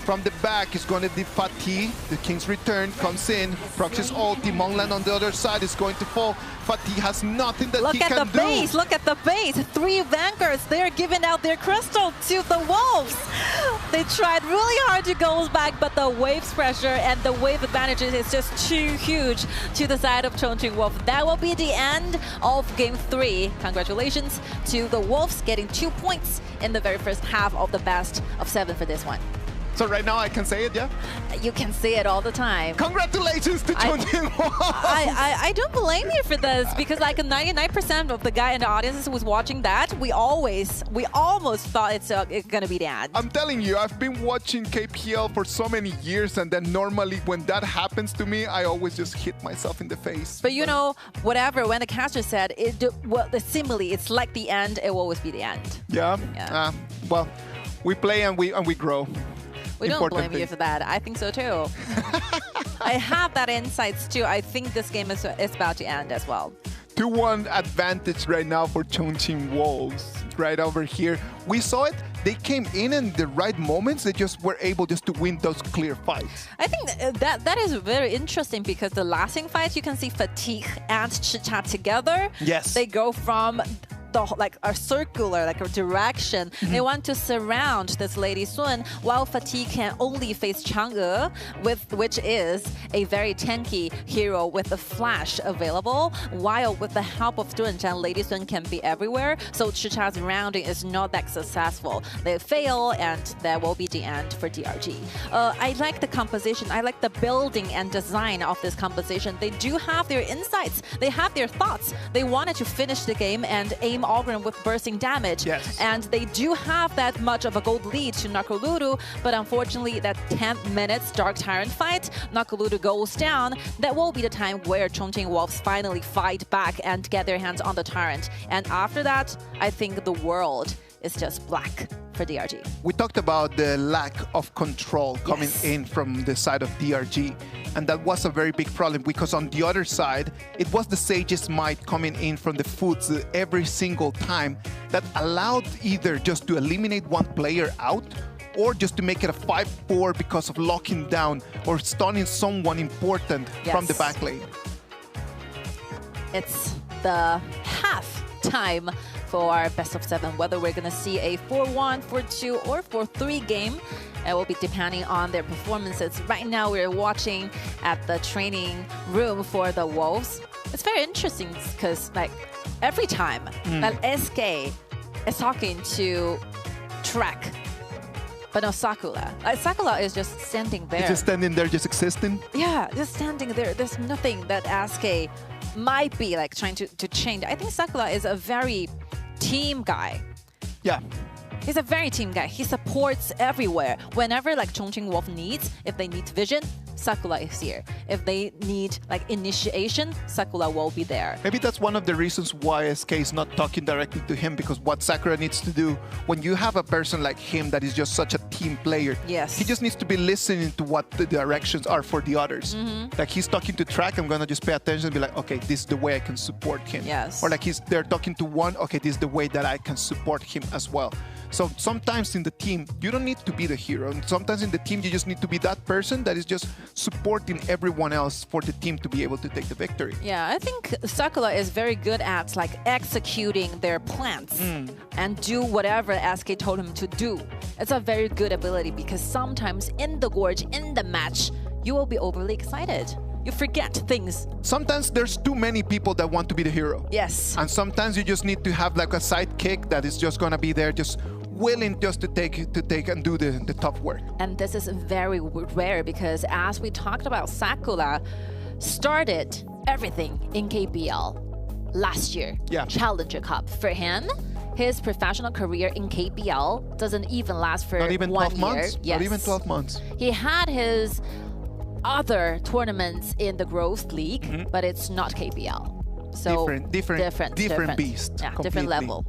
From the back is going to be Fatih. The King's Return comes in. Proxy's ulti. Monglan on the other side is going to fall. Fatih has nothing that he can do. Look at the base. Look at the base. 3 Vanguards. They're giving out their crystal to the Wolves. They tried really hard to go back, but the waves pressure and the wave advantages is just too huge to the side of Chongqing Wolf. That will be the end of Game 3. Congratulations to the Wolves getting 2 points in the very first half of the best of 7 for this one. So right now I can say it, yeah? You can say it all the time. Congratulations to Chongqing Wolf! I don't blame you for this, because like 99% of the guy in the audience who was watching that, we almost thought it's gonna be the end. I'm telling you, I've been watching KPL for so many years, and then normally when that happens to me, I always just hit myself in the face. But you know, whatever, when the caster said, the simile, it's like the end, it will always be the end. Yeah? Well, we play and we grow. We don't blame you for that. I think so too. I have that insights too. I think this game is about to end as well. 2-1 advantage right now for Chongqing Wolves. Right over here. We saw it. They came in the right moments. They just were able just to win those clear fights. I think that is very interesting, because the lasting fight, you can see Fatih and Chicha together. Yes. They go from like a circular, like a direction. They want to surround this Lady Sun, while Fatih can only face Chang'e, which is a very tanky hero with the flash available, while with the help of Dunzhan, Lady Sun can be everywhere. So Chicha's rounding is not that successful. They fail, and that will be the end for DRG. I like the composition. I like the building and design of this composition. They do have their insights. They have their thoughts. They wanted to finish the game and aim Ogren with bursting damage. Yes. And they do have that much of a gold lead to Nakaluru, but unfortunately that 10 minutes Dark Tyrant fight, Nakaluru goes down. That will be the time where Chongqing Wolves finally fight back and get their hands on the Tyrant. And after that, I think the world is just black for DRG. We talked about the lack of control coming in from the side of DRG, and that was a very big problem, because on the other side, it was the Sage's Might coming in from the foots every single time that allowed either just to eliminate one player out, or just to make it a 5-4 because of locking down or stunning someone important from the back lane. It's the half time for our best of 7. Whether we're going to see a 4-1, 4-2, or 4-3 game, it will be depending on their performances. Right now, we're watching at the training room for the Wolves. It's very interesting, because like every time that SK is talking to Trek, but no, Sakura. Sakura is just standing there. It's just standing there, just existing? Yeah, just standing there. There's nothing that SK might be like trying to change. I think Sakura is a very team guy. Yeah. He's a very team guy. He supports everywhere. Whenever like Chongqing Wolf needs, if they need vision, Sakura is here. If they need like initiation, Sakura will be there. Maybe that's one of the reasons why SK is not talking directly to him, because what Sakura needs to do, when you have a person like him that is just such a team player, yes, he just needs to be listening to what the directions are for the others. Like he's talking to Track, I'm gonna just pay attention and be like, okay, this is the way I can support him. Yes. Or like they're talking to one, okay, this is the way that I can support him as well. So sometimes in the team, you don't need to be the hero. And sometimes in the team, you just need to be that person that is just supporting everyone else for the team to be able to take the victory. Yeah, I think Sakura is very good at like executing their plans and do whatever SK told him to do. It's a very good ability, because sometimes in the gorge, in the match, you will be overly excited. You forget things. Sometimes there's too many people that want to be the hero. Yes. And sometimes you just need to have like a sidekick that is just gonna be there, just willing just to take and do the tough work. And this is very rare, because as we talked about, Sakura started everything in KPL last year. Yeah. Challenger Cup. For him, his professional career in KPL doesn't even last for Not even 1 12 year. months? Yes. Not even 12 months. He had his other tournaments in the Growth League, but it's not KPL. So different beast. Yeah, completely. different level.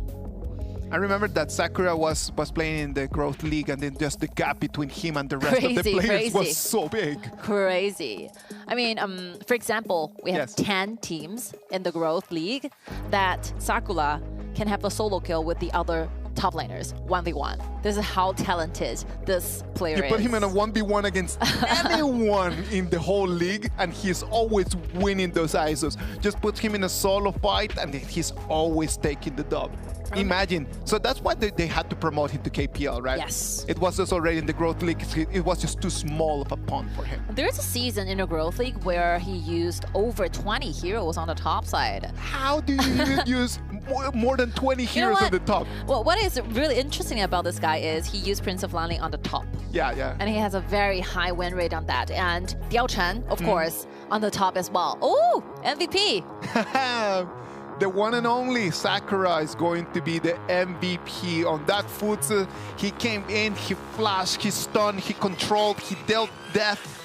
I remember that Sakura was playing in the Growth League, and then just the gap between him and the rest of the players was so big. Crazy. I mean, for example, we have 10 teams in the Growth League that Sakura can have a solo kill with the other top laners, 1v1. This is how talented this player is. You put him in a 1v1 against anyone in the whole league, and he's always winning those ISOs. Just put him in a solo fight, and he's always taking the dub. Imagine. So that's why they had to promote him to KPL, right? Yes. It was just already in the Growth League. It was just too small of a pond for him. There is a season in the Growth League where he used over 20 heroes on the top side. How do you even use more than 20 heroes on the top? Well, what is really interesting about this guy is he used Prince of Lanling on the top. Yeah. And he has a very high win rate on that. And Diao Chen, of course, on the top as well. Oh, MVP. The one and only Sakura is going to be the MVP on that Futsu. He came in, he flashed, he stunned, he controlled, he dealt death.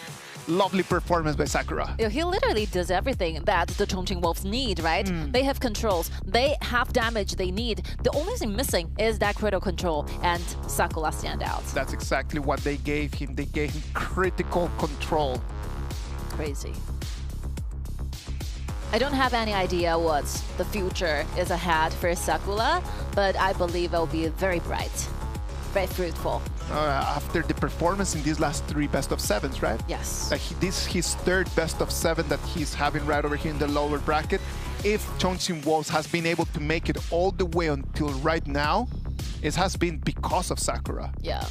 Lovely performance by Sakura. He literally does everything that the Chongqing Wolves need, right? They have controls, they have damage they need. The only thing missing is that critical control, and Sakura stand out. That's exactly what they gave him. They gave him critical control. Crazy. I don't have any idea what the future is ahead for Sakura, but I believe it will be very bright, very fruitful. After the performance in these last 3 best-of-7s, right? Yes. Like this is his 3rd best-of-7 that he's having right over here in the lower bracket. If Chongqing Wolves has been able to make it all the way until right now, it has been because of Sakura. Yeah.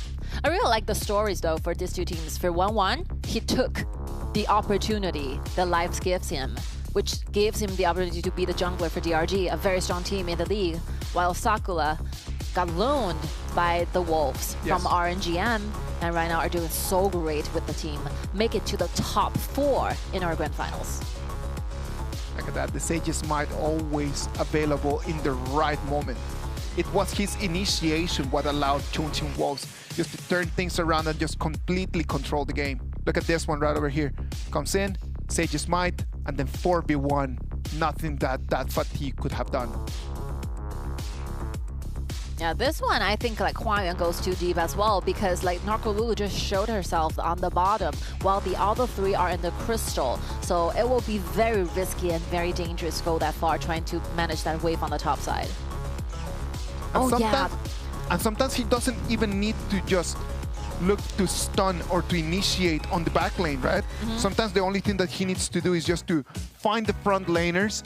I really like the stories, though, for these two teams. For 1-1, he took the opportunity that life gives him, which gives him the opportunity to be the jungler for DRG, a very strong team in the league, while Sakura got loaned by the Wolves from RNGM, and right now are doing so great with the team. Make it to the top 4 in our grand finals. Look at that, the Sage's Might always available in the right moment. It was his initiation what allowed Chongqing Wolves just to turn things around and just completely control the game. Look at this one right over here. Comes in, Sage's Might, and then 4v1. Nothing that Fatigue could have done. Yeah, this one, I think like Hua Yuan goes too deep as well, because like Narco Lulu just showed herself on the bottom while the other 3 are in the crystal. So it will be very risky and very dangerous to go that far trying to manage that wave on the top side. And sometimes he doesn't even need to just look to stun or to initiate on the back lane, right? Sometimes the only thing that he needs to do is just to find the front laners,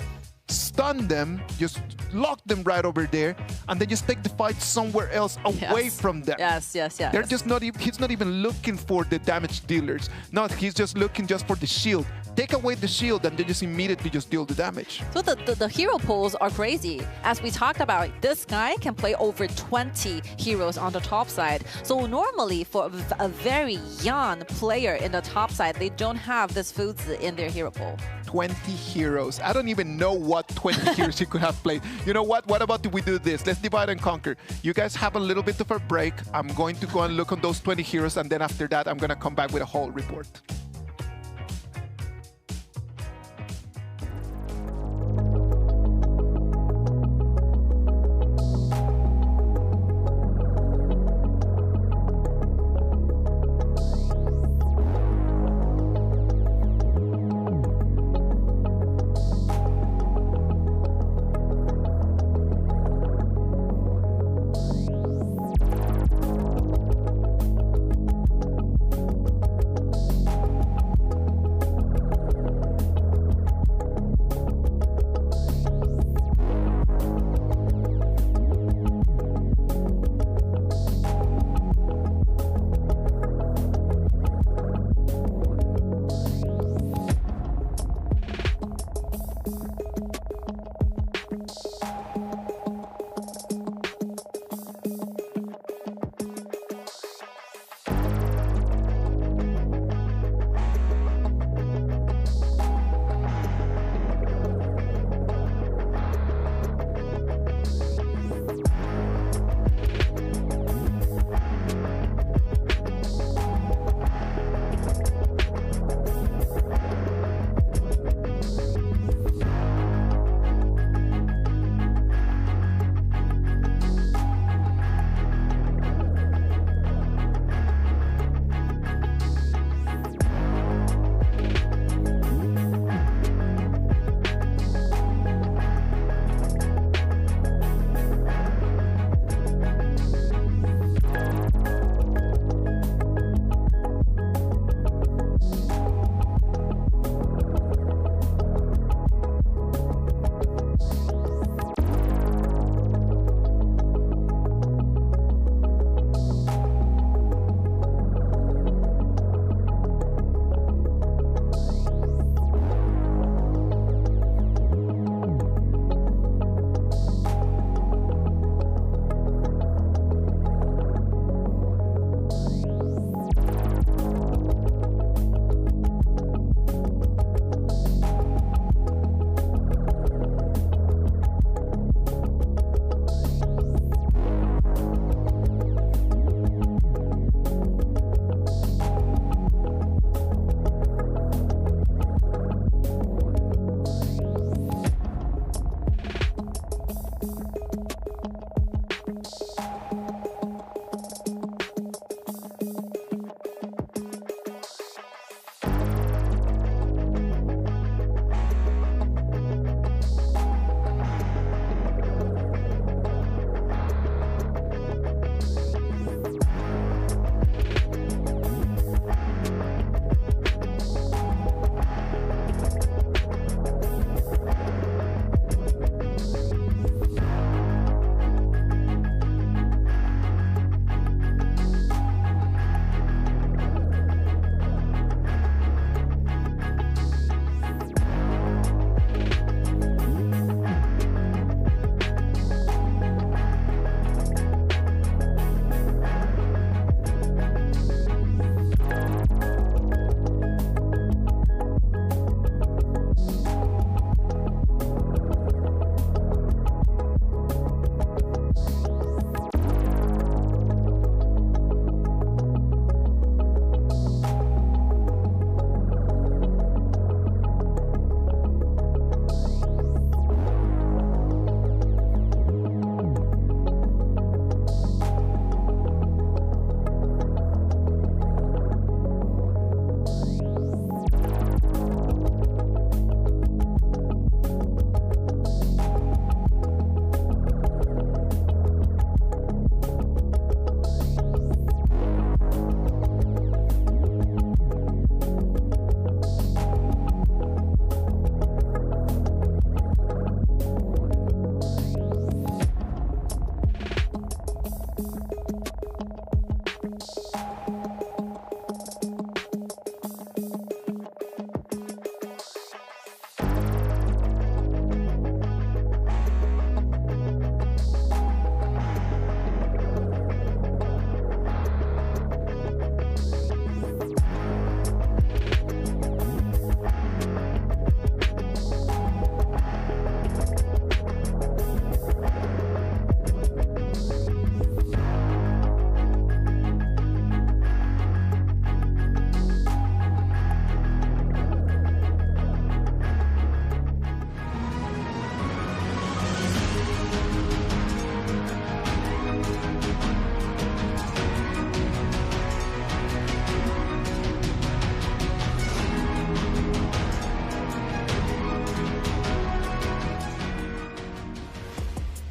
stun them, just lock them right over there, and then just take the fight somewhere else away from them. Yes. They're just not even, he's not even looking for the damage dealers. No, he's just looking just for the shield. Take away the shield and they just immediately just deal the damage. So the hero pools are crazy. As we talked about, this guy can play over 20 heroes on the top side. So normally for a very young player in the top side, they don't have this foods in their hero pool. 20 heroes. I don't even know what 20 heroes he could have played. You know what? What about we do this? Let's divide and conquer. You guys have a little bit of a break. I'm going to go and look on those 20 heroes, and then after that, I'm going to come back with a whole report.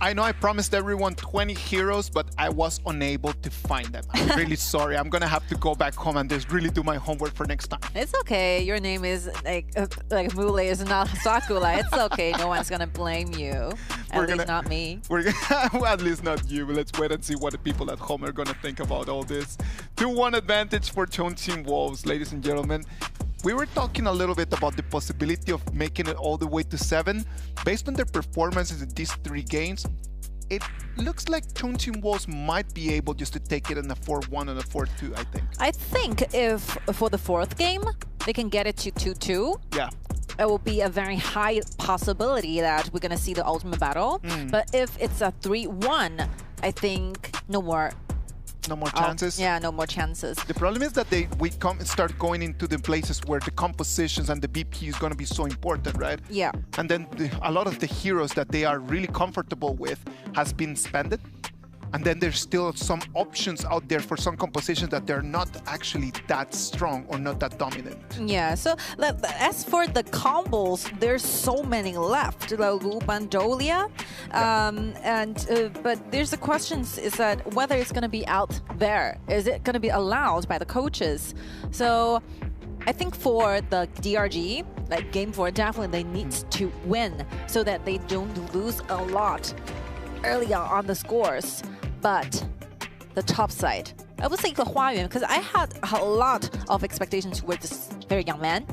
I know I promised everyone 20 heroes, but I was unable to find them. I'm really sorry. I'm gonna have to go back home and just really do my homework for next time. It's okay. Your name is like Mule is not Sakura. It's okay. No one's gonna blame you. At least not me. We're gonna, well, at least not you. But let's wait and see what the people at home are gonna think about all this. 2-1 advantage for Chongqing Wolves, ladies and gentlemen. We were talking a little bit about the possibility of making it all the way to 7. Based on their performances in these 3 games, it looks like Chongqing Wolves might be able just to take it in a 4-1 and a 4-2, I think. I think if for the 4th game, they can get it to 2-2. Yeah. It will be a very high possibility that we're going to see the ultimate battle. But if it's a 3-1, I think no more chances? Yeah, no more chances. The problem is that we start going into the places where the compositions and the BP is going to be so important, right? Yeah. And then a lot of the heroes that they are really comfortable with has been spent. And then there's still some options out there for some compositions that they're not actually that strong or not that dominant. Yeah, so as for the combos, there's so many left, like Bandolia. But there's the question is that whether it's going to be out there. Is it going to be allowed by the coaches? So I think for the DRG, like Game 4, definitely they need to win so that they don't lose a lot early on the scores. But the top side, I would say the Huayuan, because I had a lot of expectations with this very young man.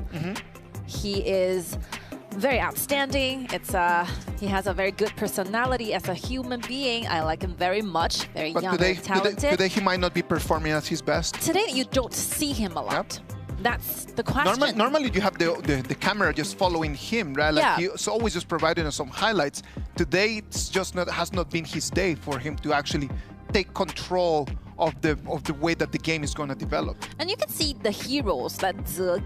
He is very outstanding. He has a very good personality as a human being. I like him very much. Very young and talented. Today he might not be performing at his best. Today you don't see him a lot. That's the question. Normally you have the camera just following him, right? Like he's always just providing us some highlights. Today it's just has not been his day for him to actually take control of the way that the game is going to develop. And you can see the heroes that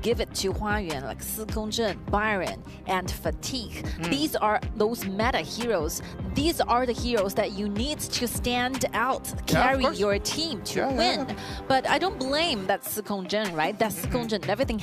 give it to Huayuan, like Si Kongzhen, Byron, and Fatigue. These are those meta heroes. These are the heroes that you need to stand out, carry your team to win. But I don't blame that Si Kongzhen, right? That Si Kongzhen, everything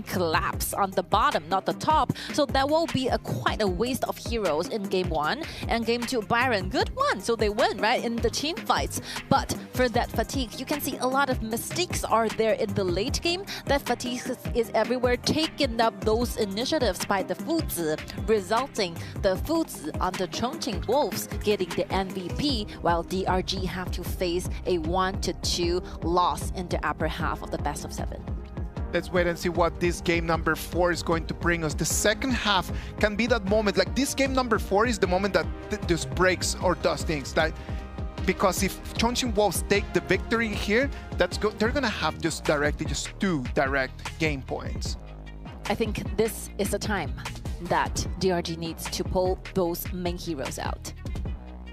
collapsed on the bottom, not the top. So that will be quite a waste of heroes in Game 1. And Game 2, Byron, good one. So they win, right, in the team fights. But for that Fatigue, you can see a lot of mistakes are there in the late game. That Fatigue is everywhere, taking up those initiatives by the Fuzi, resulting the Fuzi on the Chongqing Wolves getting the MVP, while DRG have to face a 1-2 loss in the upper half of the best of 7. Let's wait and see what this game number 4 is going to bring us. The second half can be that moment. Like this game number 4 is the moment that just breaks or does things. Because if Chongqing Wolves take the victory here, they're going to have just 2 direct game points. I think this is the time that DRG needs to pull those main heroes out.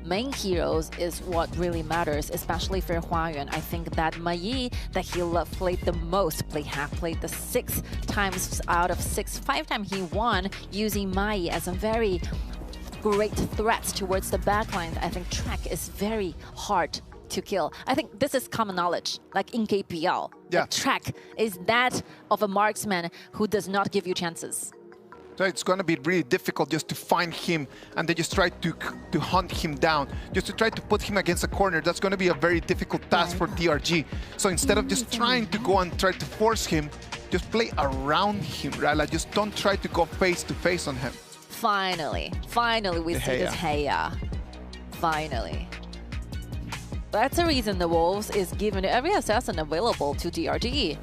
Main heroes is what really matters, especially for Huayuan. I think that Mai, that he played the most, played the 6 times out of 6. 5 times he won using Mai as a very great threat towards the backline. I think track is very hard to kill. I think this is common knowledge, like in KPL. Yeah. Like track is that of a marksman who does not give you chances. So it's going to be really difficult just to find him and then just try to hunt him down, just to try to put him against a corner. That's going to be a very difficult task for DRG. So instead of just trying to go and try to force him, just play around him, right? Like just don't try to go face to face on him. Finally we see this Heya. Finally. That's the reason the Wolves is giving every assassin available to DRG.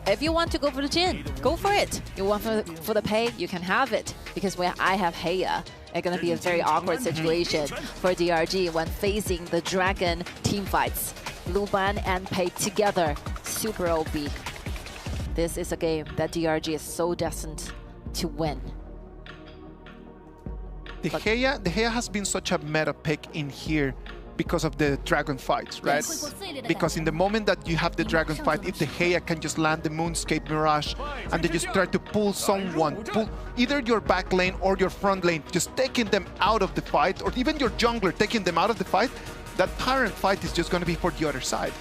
If you want to go for the Jin, go for it. You want for the pay, you can have it. Because when I have Heya, it's going to be a very awkward situation for DRG when facing the Dragon team fights. Luban and Pei together, super OP. This is a game that DRG is so destined to win. The Heya has been such a meta pick in here because of the dragon fights, right? Yes. Because in the moment that you have the dragon fight, if the Heya can just land the Moonscape Mirage and they just try to pull someone, pull either your back lane or your front lane, just taking them out of the fight, or even your jungler taking them out of the fight, that Tyrant fight is just going to be for the other side.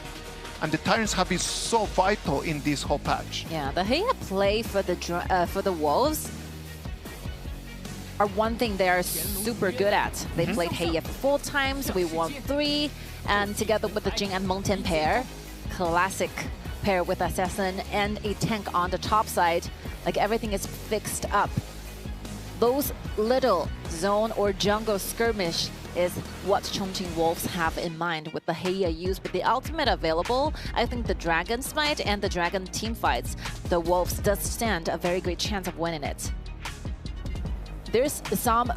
And the Tyrants have been so vital in this whole patch. Yeah, the Heya play for the Wolves are one thing they are super good at. They played Heya 4 times, we won 3, and together with the Jing and Mengtian pair, classic pair with assassin and a tank on the top side, like everything is fixed up. Those little zone or jungle skirmish is what Chongqing Wolves have in mind with the Heya use. With the ultimate available, I think the Dragon Smite and the Dragon team fights, the Wolves does stand a very great chance of winning it. There's some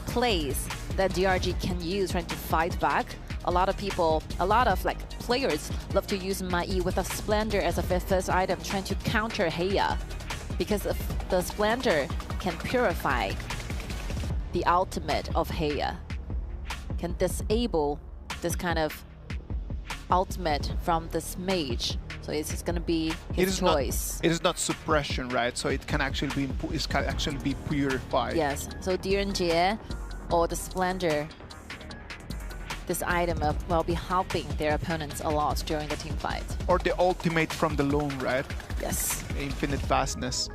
plays that DRG can use trying to fight back. A lot of like players love to use Mai with a Splendor as a first item, trying to counter Heya, because the Splendor can purify the ultimate of Heya, can disable this kind of ultimate from this mage. So it's just gonna be his choice. It is not suppression, right? So it can actually be purified. Yes. So Direnjie or the Splendor, this item will be helping their opponents a lot during the team fight. Or the ultimate from the loan, right? Yes. Infinite vastness.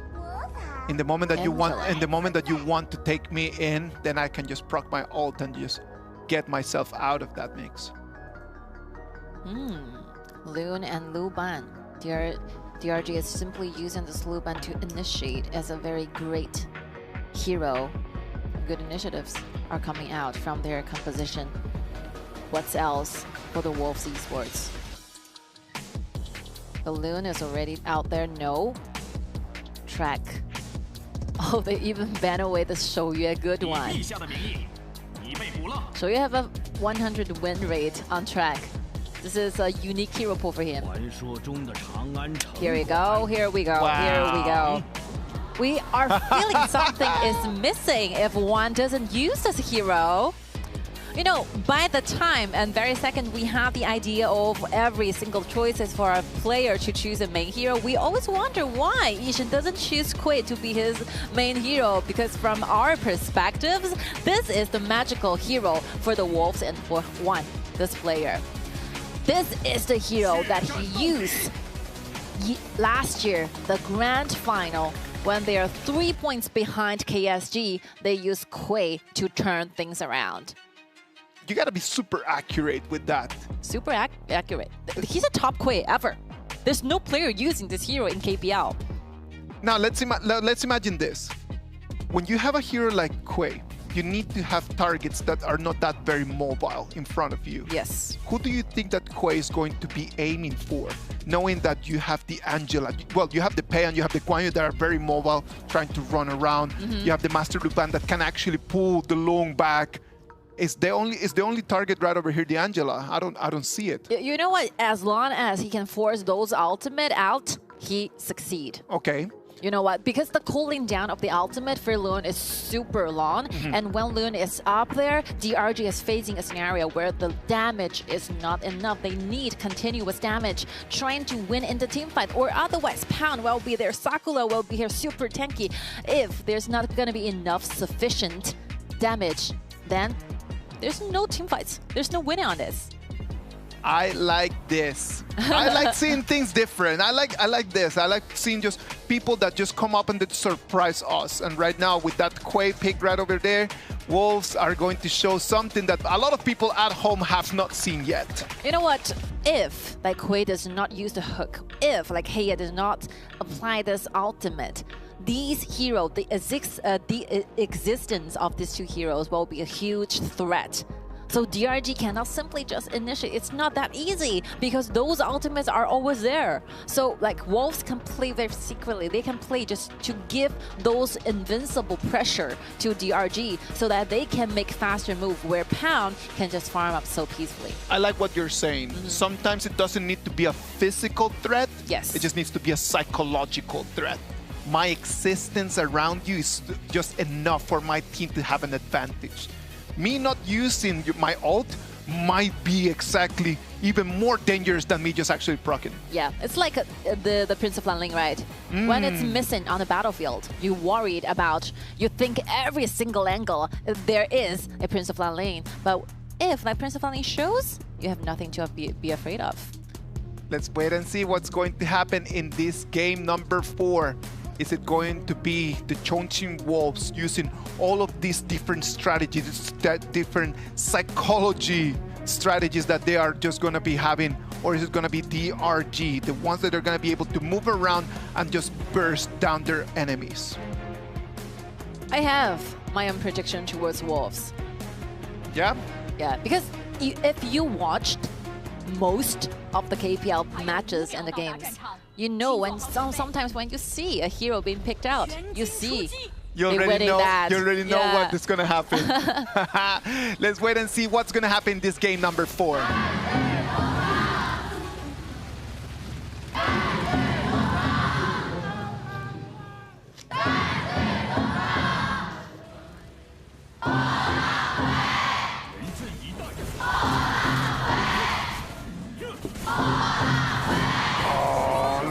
In the moment that you want to take me in, then I can just proc my ult and just get myself out of that mix. Loon and Luban. DRG is simply using this Luban to initiate as a very great hero. Good initiatives are coming out from their composition. What's else for the Wolves Esports? The Loon is already out there. No. Track. Oh, they even ban away the Shouyue, good one. Shouyue have a 100 win rate on track. This is a unique hero pool for him. Here we go, here we go, here we go. We are feeling something is missing if one doesn't use this hero. You know, by the time and very second we have the idea of every single choices for a player to choose a main hero, we always wonder why Yishin doesn't choose Kui to be his main hero, because from our perspectives, this is the magical hero for the Wolves and for this player. This is the hero that he used last year, the grand final, when they are 3 points behind KSG, they use Kui to turn things around. You gotta be super accurate with that. Super accurate. He's a top Kui ever. There's no player using this hero in KPL. Now let's imagine this. When you have a hero like Kui, you need to have targets that are not that very mobile in front of you. Yes. Who do you think that Kui is going to be aiming for? Knowing that you have the Angela, well, you have the Pei and you have the Guan Yu that are very mobile, trying to run around. You have the Master Lupan that can actually pull the long back. Is the only target right over here the Angela? I don't see it. You know what? As long as he can force those ultimate out, he succeed. Okay. You know what? Because the cooling down of the ultimate for Loon is super long, and when Loon is up there, DRG is facing a scenario where the damage is not enough. They need continuous damage, trying to win in the team fight, or otherwise Pound will be there, Sakura will be here, super tanky. If there's not gonna be enough sufficient damage, then there's no team fights. There's no winning on this. I like this. I like seeing things different. I like this. I like seeing just people that just come up and that surprise us. And right now with that Kui pick right over there, Wolves are going to show something that a lot of people at home have not seen yet. You know what? If like Kui does not use the hook, if like Heya does not apply this ultimate, these heroes, the existence of these two heroes will be a huge threat. So DRG cannot simply just initiate. It's not that easy because those ultimates are always there. So like Wolves can play very secretly. They can play just to give those invincible pressure to DRG so that they can make faster move where Pound can just farm up so peacefully. I like what you're saying. Sometimes it doesn't need to be a physical threat. Yes. It just needs to be a psychological threat. My existence around you is just enough for my team to have an advantage. Me not using my ult might be exactly even more dangerous than me just actually proccing. Yeah, it's like the Prince of Lanling, right? When it's missing on the battlefield, you're worried about, you think every single angle there is a Prince of Lanling. But if like Prince of Lanling shows, you have nothing to be afraid of. Let's wait and see what's going to happen in this game number 4. Is it going to be the Chongqing Wolves using all of these different strategies, different psychology strategies that they are just going to be having, or is it going to be DRG, the ones that are going to be able to move around and just burst down their enemies? I have my own prediction towards Wolves. Yeah? Yeah, because if you watched most of the KPL matches and the games, you know when sometimes when you see a hero being picked out, you see you already know yeah. what is going to happen. Let's wait and see what's going to happen in this game number 4.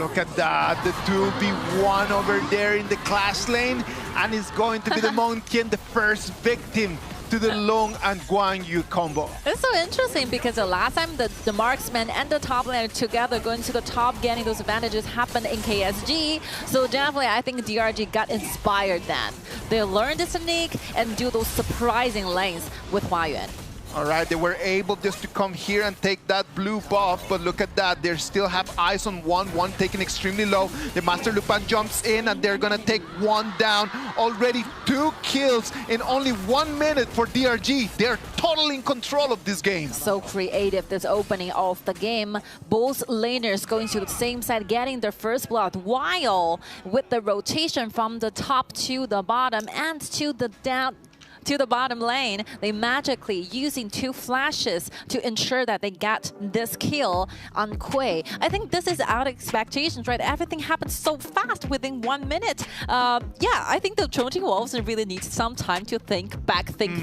Look at that, the 2v1 over there in the clash lane, and it's going to be the Monkey and the first victim to the Long and Guan Yu combo. It's so interesting because the last time the marksman and the top laner together going to the top, getting those advantages happened in KSG. So definitely I think DRG got inspired then. They learned the technique and do those surprising lanes with Hua Yuan. All right, they were able just to come here and take that blue buff, but look at that. They still have eyes on one taken extremely low. The Master Lupan jumps in and they're gonna take one down. Already 2 kills in only 1 minute for DRG. They're totally in control of this game. So creative, this opening of the game. Both laners going to the same side, getting their first blood, while with the rotation from the top to the bottom and to the bottom lane, they magically using 2 flashes to ensure that they get this kill on Kui. I think this is out of expectations, right? Everything happened so fast within 1 minute. Yeah, I think the Chongqing Wolves really need some time to think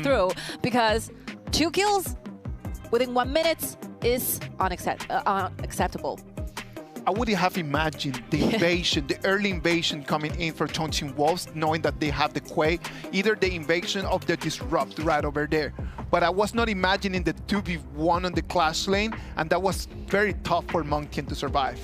through, because 2 kills within 1 minute is unacceptable. I would have imagined the invasion, the early invasion coming in for Chongqing Wolves, knowing that they have the Quay, either the invasion of the Disrupt right over there. But I was not imagining the 2v1 on the clash lane, and that was very tough for Monkey to survive.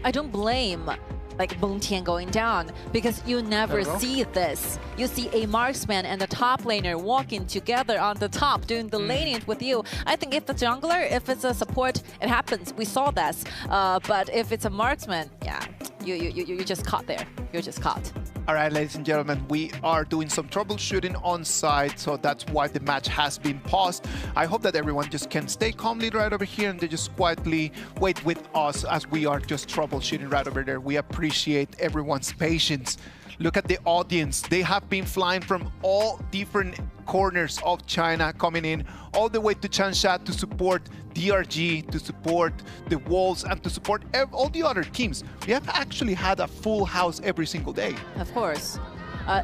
I don't blame like Meng Tian going down, because you never see this. You see a marksman and the top laner walking together on the top, doing the laning with you. I think if it's a jungler, if it's a support, it happens. We saw this. But if it's a marksman, yeah, you just caught there. You're just caught. All right, ladies and gentlemen, we are doing some troubleshooting on site, so that's why the match has been paused. I hope that everyone just can stay calmly right over here and they just quietly wait with us as we are just troubleshooting right over there. We appreciate everyone's patience. Look at the audience. They have been flying from all different corners of China, coming in all the way to Changsha to support DRG, to support the Wolves, and to support all the other teams. We have actually had a full house every single day. Of course.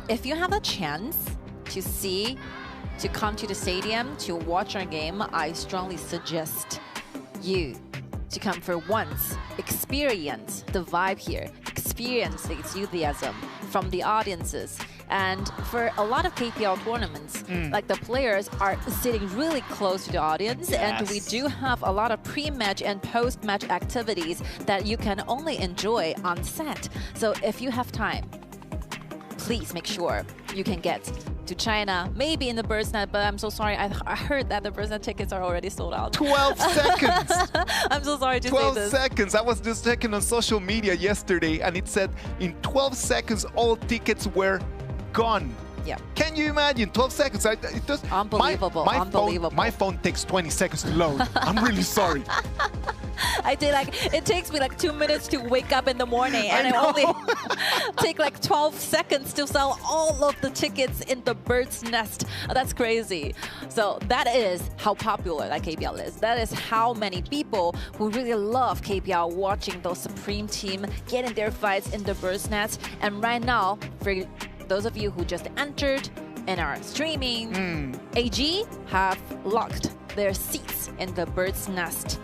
If you have a chance to come to the stadium to watch our game, I strongly suggest you to come for once, experience the vibe here, experience the enthusiasm from the audiences. And for a lot of KPL tournaments, like the players are sitting really close to the audience, and we do have a lot of pre-match and post-match activities that you can only enjoy on set. So if you have time, please make sure you can get to China, maybe in the BirdsNet, but I'm so sorry, I heard that the BirdsNet tickets are already sold out. 12 seconds! I'm so sorry to say 12 this. seconds! I was just checking on social media yesterday, and it said in 12 seconds all tickets were gone. Yeah. Can you imagine? 12 seconds. It just, unbelievable. Unbelievable. My phone takes 20 seconds to load. I'm really sorry. I did it takes me like 2 minutes to wake up in the morning, and I only take like 12 seconds to sell all of the tickets in the bird's nest. That's crazy. So that is how popular that KPL is. That is how many people who really love KPL watching those Supreme team getting their fights in the bird's nest. And right now, for those of you who just entered and are streaming, AG have locked their seats in the bird's nest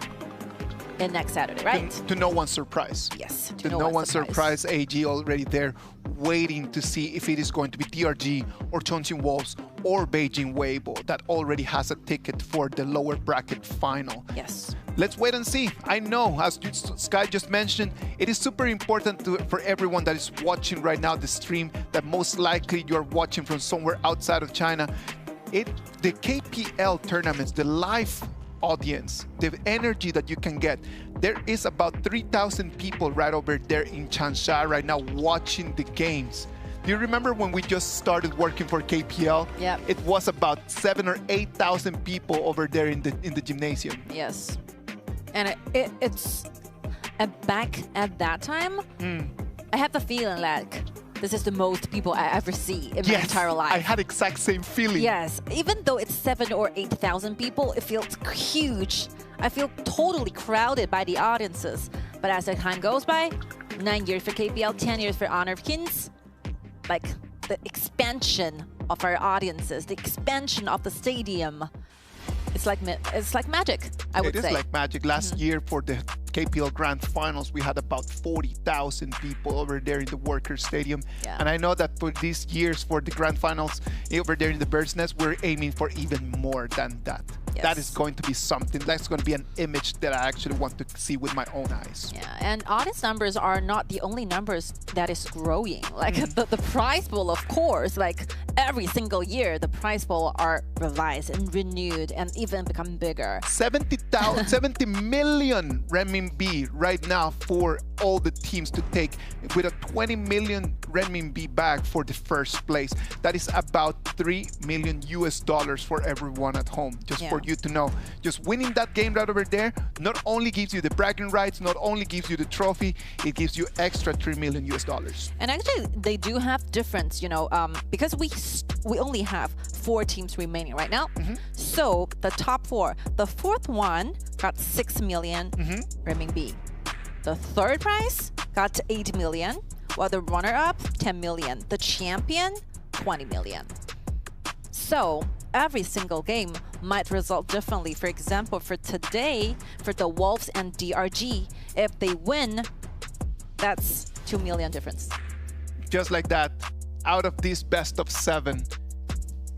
in next Saturday, right? To no one's surprise. Yes, to no one's surprise, AG already there waiting to see if it is going to be DRG or Chongqing Wolves or Beijing Weibo that already has a ticket for the lower bracket final. Yes. let's wait and see. I know, as Sky just mentioned, it is super important for everyone that is watching right now the stream, that most likely you're watching from somewhere outside of China. The KPL tournaments, the live audience, the energy that you can get. There is about 3,000 people right over there in Changsha right now watching the games. Do you remember when we just started working for KPL? Yeah. It was about 7,000 or 8,000 people over there in the gymnasium. Yes. And it's back at that time, I have the feeling like this is the most people I ever see in my entire life. I had exact same feeling. Yes, even though it's 7,000 or 8,000 people, it feels huge. I feel totally crowded by the audiences. But as the time goes by, 9 years for KPL, 10 years for Honor of Kings, like the expansion of our audiences, the expansion of the stadium, it's like magic, I would say. It is like magic. Last year for the KPL Grand Finals, we had about 40,000 people over there in the Workers Stadium. Yeah. And I know that for these years, for the Grand Finals over there in the Bird's Nest, we're aiming for even more than that. Yes. That is going to be something. That's going to be an image that I actually want to see with my own eyes. Yeah, and audience numbers are not the only numbers that is growing. Like the prize pool, of course, like every single year, the prize pool are revised and renewed and even become bigger. 70 million renminbi right now for all the teams to take, with a 20 million renminbi bag for the first place. That is about $3 million for everyone at home. Just for you to know, just winning that game right over there not only gives you the bragging rights, not only gives you the trophy, it gives you extra $3 million. And actually, they do have difference, you know, because we only have 4 teams remaining right now. So the top 4, the fourth one got 6 million renminbi. The third prize got 8 million, while the runner-up 10 million. The champion 20 million. So every single game might result differently. For example, for today, for the Wolves and DRG, if they win, that's 2 million difference. Just like that, out of this best of 7,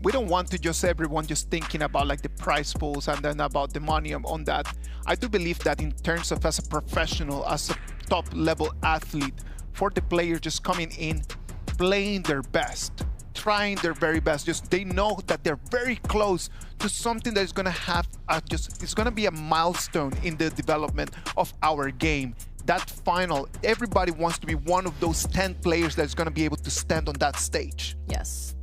we don't want to just everyone just thinking about like the prize pools and then about the money on that. I do believe that in terms of as a professional, as a top level athlete, for the players just coming in, playing their best, trying their very best, just they know that they're very close to something that is going to have it's going to be a milestone in the development of our game. That final, everybody wants to be one of those 10 players that's going to be able to stand on that stage. Yes.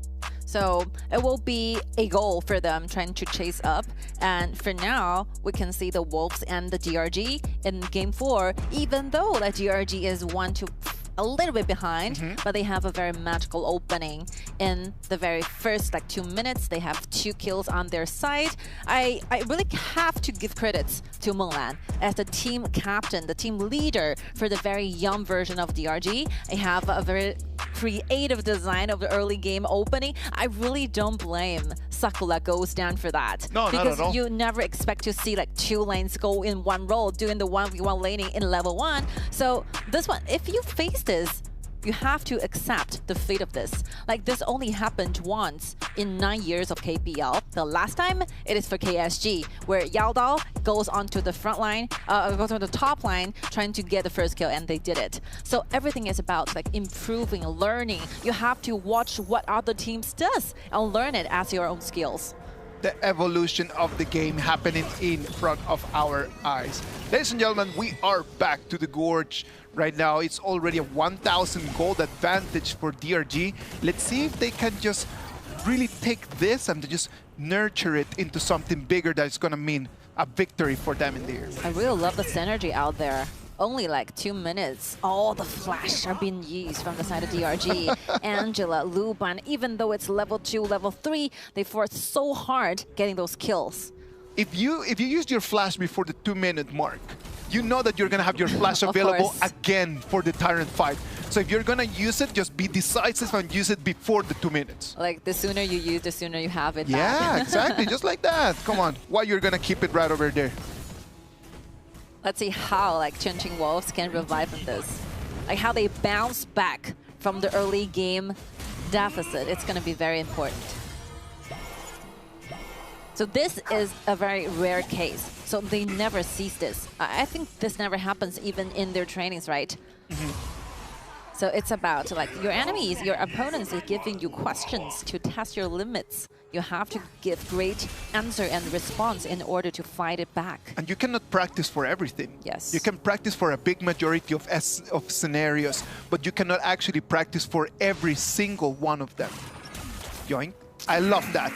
So it will be a goal for them trying to chase up. And for now, we can see the Wolves and the DRG in Game 4, even though the DRG is a little bit behind, but they have a very magical opening in the very first 2 minutes. They have 2 kills on their side. I really have to give credits to Menglan as the team captain, the team leader for the very young version of DRG. They have a very creative design of the early game opening. I really don't blame Sakura goes down for that. No, because not at all. you never expect to see 2 lanes go in one row doing the 1v1 laning in level 1. So this one, if you face this, you have to accept the fate of this. This only happened once in 9 years of KPL. The last time, it is for KSG, where Yao Dao goes onto the front line, goes on the top line, trying to get the first kill, and they did it. So everything is about improving, learning. You have to watch what other teams does and learn it as your own skills. The evolution of the game happening in front of our eyes. Ladies and gentlemen, we are back to the Gorge. Right now, it's already a 1,000 gold advantage for DRG. Let's see if they can just really take this and just nurture it into something bigger that's going to mean a victory for them in the air. I really love the synergy out there. Only 2 minutes, all the flash are being used from the side of DRG. Angela, Luban, even though it's level 2, level 3, they fought so hard getting those kills. If you used your flash before the 2-minute mark, you know that you're going to have your flash available again for the Tyrant fight. So if you're going to use it, just be decisive and use it before the 2 minutes. The sooner you use, the sooner you have it back. Yeah, exactly, just like that. Come on, why you're going to keep it right over there? Let's see how Changing Wolves can revive from this. How they bounce back from the early game deficit. It's going to be very important. So this is a very rare case. So they never cease this. I think this never happens even in their trainings, right? So it's about like your enemies, your opponents are giving you questions to test your limits. You have to give great answer and response in order to fight it back. And you cannot practice for everything. Yes. You can practice for a big majority of scenarios, but you cannot actually practice for every single one of them. Yoink. I love that.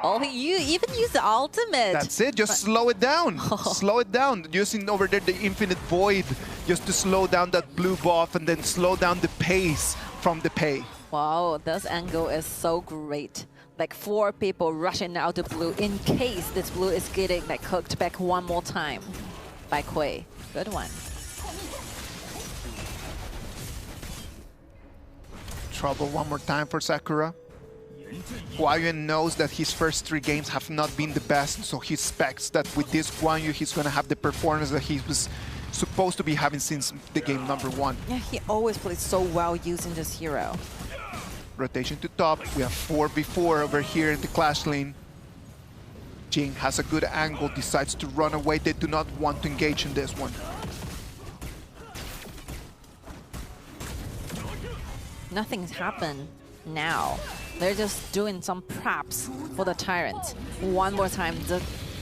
Oh, you even use the ultimate. That's it. Just slow it down. Slow it down. Using over there the Infinite Void just to slow down that blue buff and then slow down the pace from the pay. Wow, this angle is so great. Like 4 people rushing out the blue in case this blue is getting like cooked back one more time by Kui. Good one. Trouble one more time for Sakura. Guan Yu knows that his first 3 games have not been the best, so he expects that with this Guan Yu, he's going to have the performance that he was supposed to be having since the game number 1. Yeah, he always plays so well using this hero. Rotation to top. We have 4v4 over here in the clash lane. Jing has a good angle, decides to run away. They do not want to engage in this one. Nothing's happened now. They're just doing some preps for the Tyrant. One more time,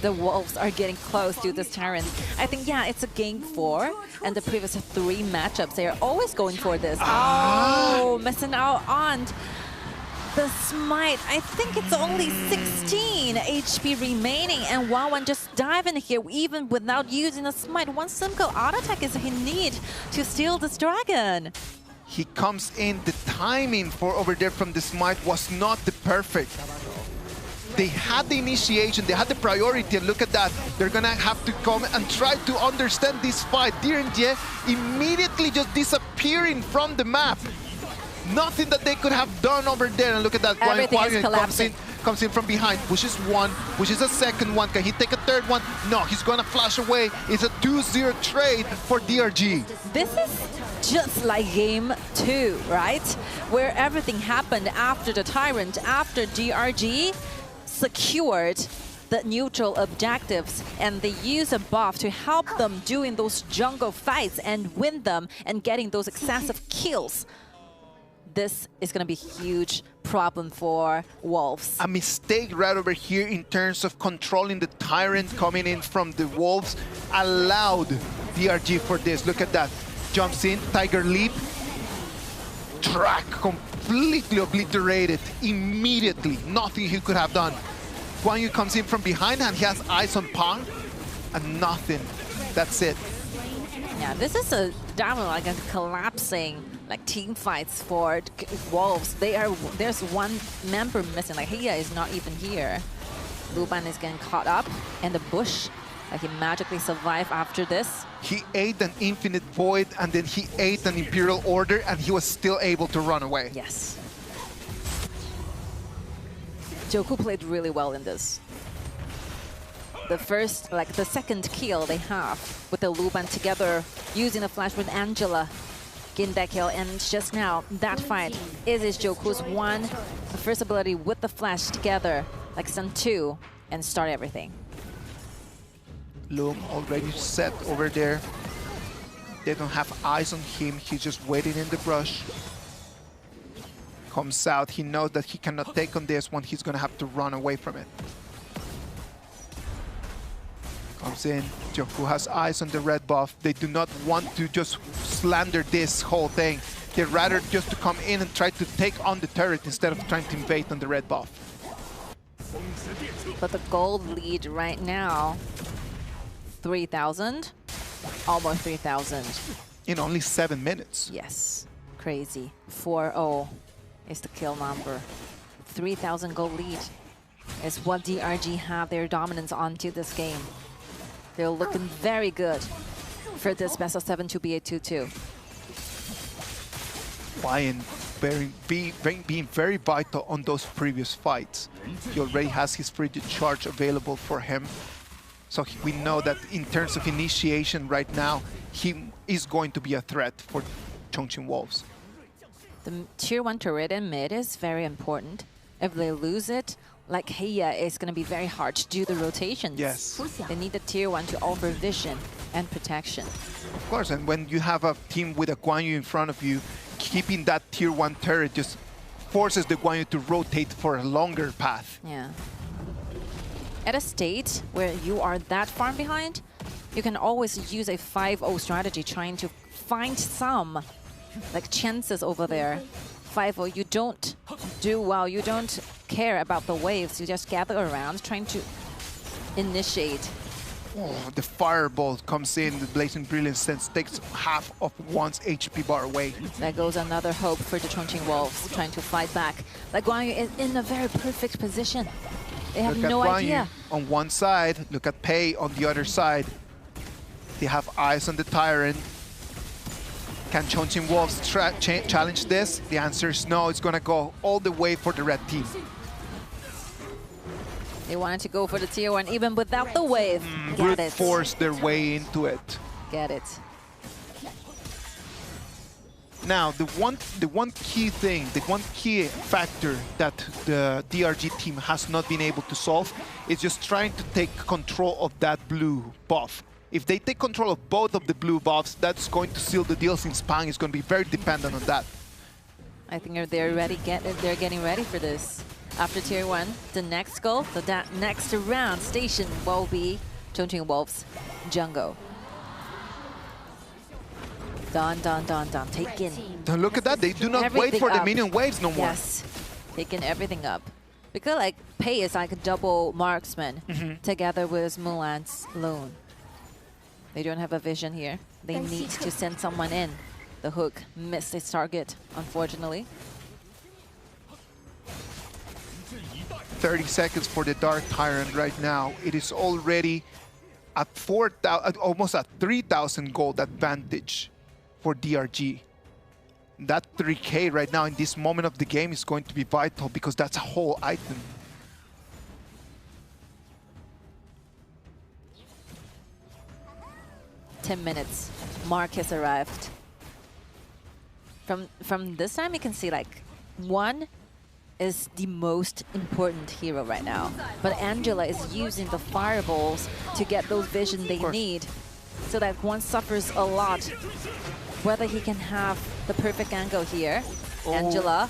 the Wolves are getting close to this Tyrant. I think, yeah, it's a game 4, and the previous 3 matchups, they are always going for this. Oh, missing out on the smite. I think it's only 16 HP remaining, and Wawan just dive in here even without using a smite. One simple auto attack is he need to steal this dragon. He comes in, the timing for over there from the smite was not the perfect. They had the initiation, they had the priority, and look at that. They're gonna have to come and try to understand this fight. Direnjie immediately just disappearing from the map. Nothing that they could have done over there, and look at that. Everything is collapsing. Comes in from behind, pushes 1, pushes a second one. Can he take a third one? No, he's gonna flash away. It's a 2-0 trade for DRG. This is just like game 2, right? Where everything happened after the Tyrant, after DRG secured the neutral objectives, and they use a buff to help them doing those jungle fights and win them and getting those excessive kills. This is going to be a huge problem for Wolves. A mistake right over here in terms of controlling the Tyrant coming in from the Wolves allowed DRG for this. Look at that. Jumps in, Tiger Leap. Track completely obliterated immediately. Nothing he could have done. Guan Yu comes in from behind and he has eyes on Pang and nothing. That's it. Yeah, this is a definitely like a collapsing like team fights for Wolves. There's one member missing. Like Hia is not even here. Luban is getting caught up, and the bush, like he magically survived after this. He ate an Infinite Void, and then he ate an Imperial Order, and he was still able to run away. Yes. Joku played really well in this. The second kill they have with the Luban together, using the flash with Angela, getting that kill, and just now, that fight is Joku's the first ability with the flash together, like stun 2, and start everything. Loom already set over there. They don't have eyes on him, he's just waiting in the brush. Comes out, he knows that he cannot take on this one, he's gonna have to run away from it. Comes in, Joku has eyes on the red buff. They do not want to just slander this whole thing. They'd rather just to come in and try to take on the turret instead of trying to invade on the red buff. But the gold lead right now, 3,000, almost 3,000. In only 7 minutes. Yes, crazy. 4-0 is the kill number. 3,000 gold lead is what DRG have their dominance onto this game. They're looking very good for this best of 7 2 BA 2-2. Lion being very vital on those previous fights. He already has his frigid charge available for him. So we know that in terms of initiation right now, he is going to be a threat for Chongqing Wolves. The tier 1 turret in mid is very important. If they lose it, like Heya is going to be very hard to do the rotations. Yes. They need the tier 1 to offer vision and protection. Of course, and when you have a team with a Guan Yu in front of you, keeping that tier 1 turret just forces the Guan Yu to rotate for a longer path. Yeah. At a state where you are that far behind, you can always use a 5-0 strategy trying to find some like chances over there. 5-0, you don't do well, you don't care about the waves, you just gather around trying to initiate. Oh, the fireball comes in, the Blazing Brilliance sense takes half of one's HP bar away. There goes another hope for the Chongqing Wolves trying to fight back. Like Guan Yu is in a very perfect position. They have no idea. On one side, look at Pei on the other side. They have eyes on the Tyrant. Can Chongqing Wolves challenge this? The answer is no. It's going to go all the way for the red team. They wanted to go for the tier 1 even without the wave. Get it. Force their way into it. Get it. Now, the one key thing, the one key factor that the DRG team has not been able to solve is just trying to take control of that blue buff. If they take control of both of the blue buffs, that's going to seal the deal, since Pang is going to be very dependent on that. I think they're ready. They're getting ready for this. After tier 1, the next goal, the next round station will be Chongqing Wolves jungle. Dun, taken. Look at that, they do not wait for the minion waves no more. Yes, taking everything up. Because like Pei is like a double marksman together with Mulan's Lone. They don't have a vision here. They need to send someone in. The hook missed its target, unfortunately. 30 seconds for the Dark Tyrant right now. It is already at 4,000, almost at 3,000 gold advantage for DRG. That 3K right now in this moment of the game is going to be vital, because that's a whole item. Minutes. Mark has arrived. From this time, you can see like one is the most important hero right now, but Angela is using the fireballs to get those vision they need, so that one suffers a lot. Whether he can have the perfect angle here, Angela,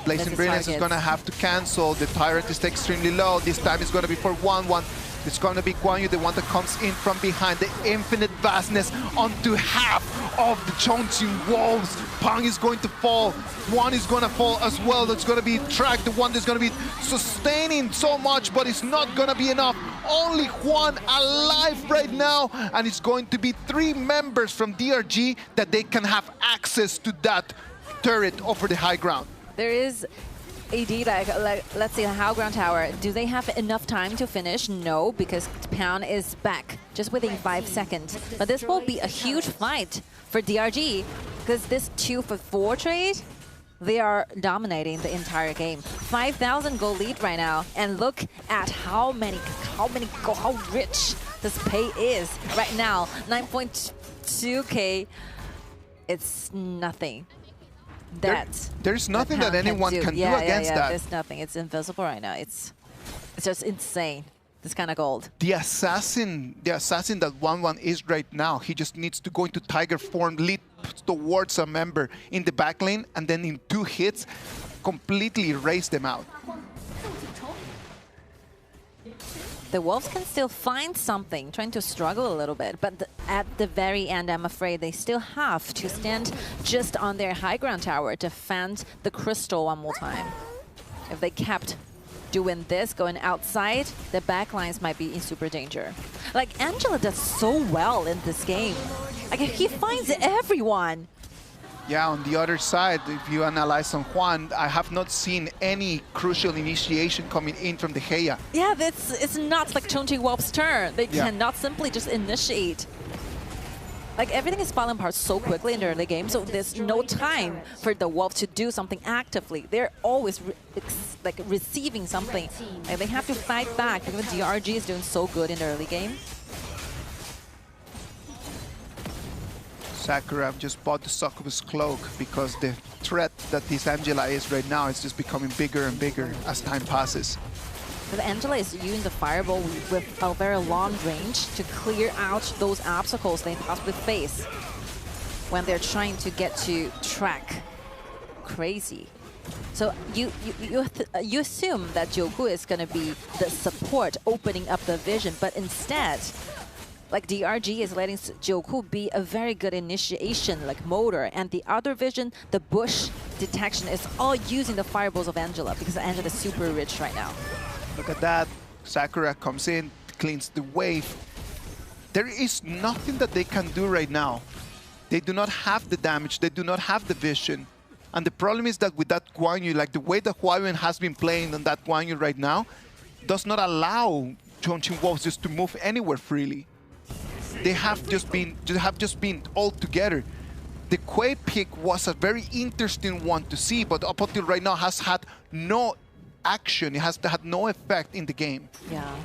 Blazing Brilliance is going to have to cancel. The Tyrant is extremely low. This time it's going to be for 1-1. It's going to be Guan Yu, the one that comes in from behind. The infinite vastness onto half of the Chongqing Wolves. Pang is going to fall. One is going to fall as well. That's going to be tracked. The one that's going to be sustaining so much, but it's not going to be enough. Only Juan alive right now. And it's going to be 3 members from DRG that they can have access to that turret over the high ground. There is AD, like let's say the high ground tower. Do they have enough time to finish? No, because Pound is back just within 5 seconds. But this will be a huge fight for DRG, because this 2-for-4 trade, they are dominating the entire game. 5,000 gold lead right now, and look at how rich this pay is right now. 9.2k. It's nothing. There's nothing that anyone can do against that. There's nothing. It's invisible right now. It's just insane, this kind of gold. The assassin that 1-1 is right now, he just needs to go into Tiger form, lead towards a member in the back lane, and then in 2 hits, completely erase them out. The Wolves can still find something, trying to struggle a little bit, but at the very end, I'm afraid they still have to stand just on their high ground tower, defend the crystal one more time. If they kept doing this, going outside, the backlines might be in super danger. Like, Angela does so well in this game. Like, he finds everyone. Yeah, on the other side, if you analyze on Juan, I have not seen any crucial initiation coming in from the Heya. Yeah, it's not like Chongqing Wolf's turn. They cannot simply just initiate. Like, everything is falling apart so quickly in the early game, so there's no time for the Wolves to do something actively. They're always receiving something. Like, they have to fight back because DRG is doing so good in the early game. Sakura just bought the Succubus cloak because the threat that this Angela is right now is just becoming bigger and bigger as time passes. But Angela is using the fireball with a very long range to clear out those obstacles they possibly face when they're trying to get to track. Crazy. So you assume that Jiuku is going to be the support opening up the vision, but instead, like DRG is letting Jiuku be a very good initiation, like motor, and the other vision, the bush detection, is all using the fireballs of Angela because Angela is super rich right now. Look at that. Sakura comes in, cleans the wave. There is nothing that they can do right now. They do not have the damage, they do not have the vision. And the problem is that with that Guan Yu, like the way that Huayuan has been playing on that Guan Yu right now, does not allow Chongqing Wolves just to move anywhere freely. They have just been all together. The Kuei pick was a very interesting one to see, but up until right now has had no action. It has had no effect in the game. Yeah.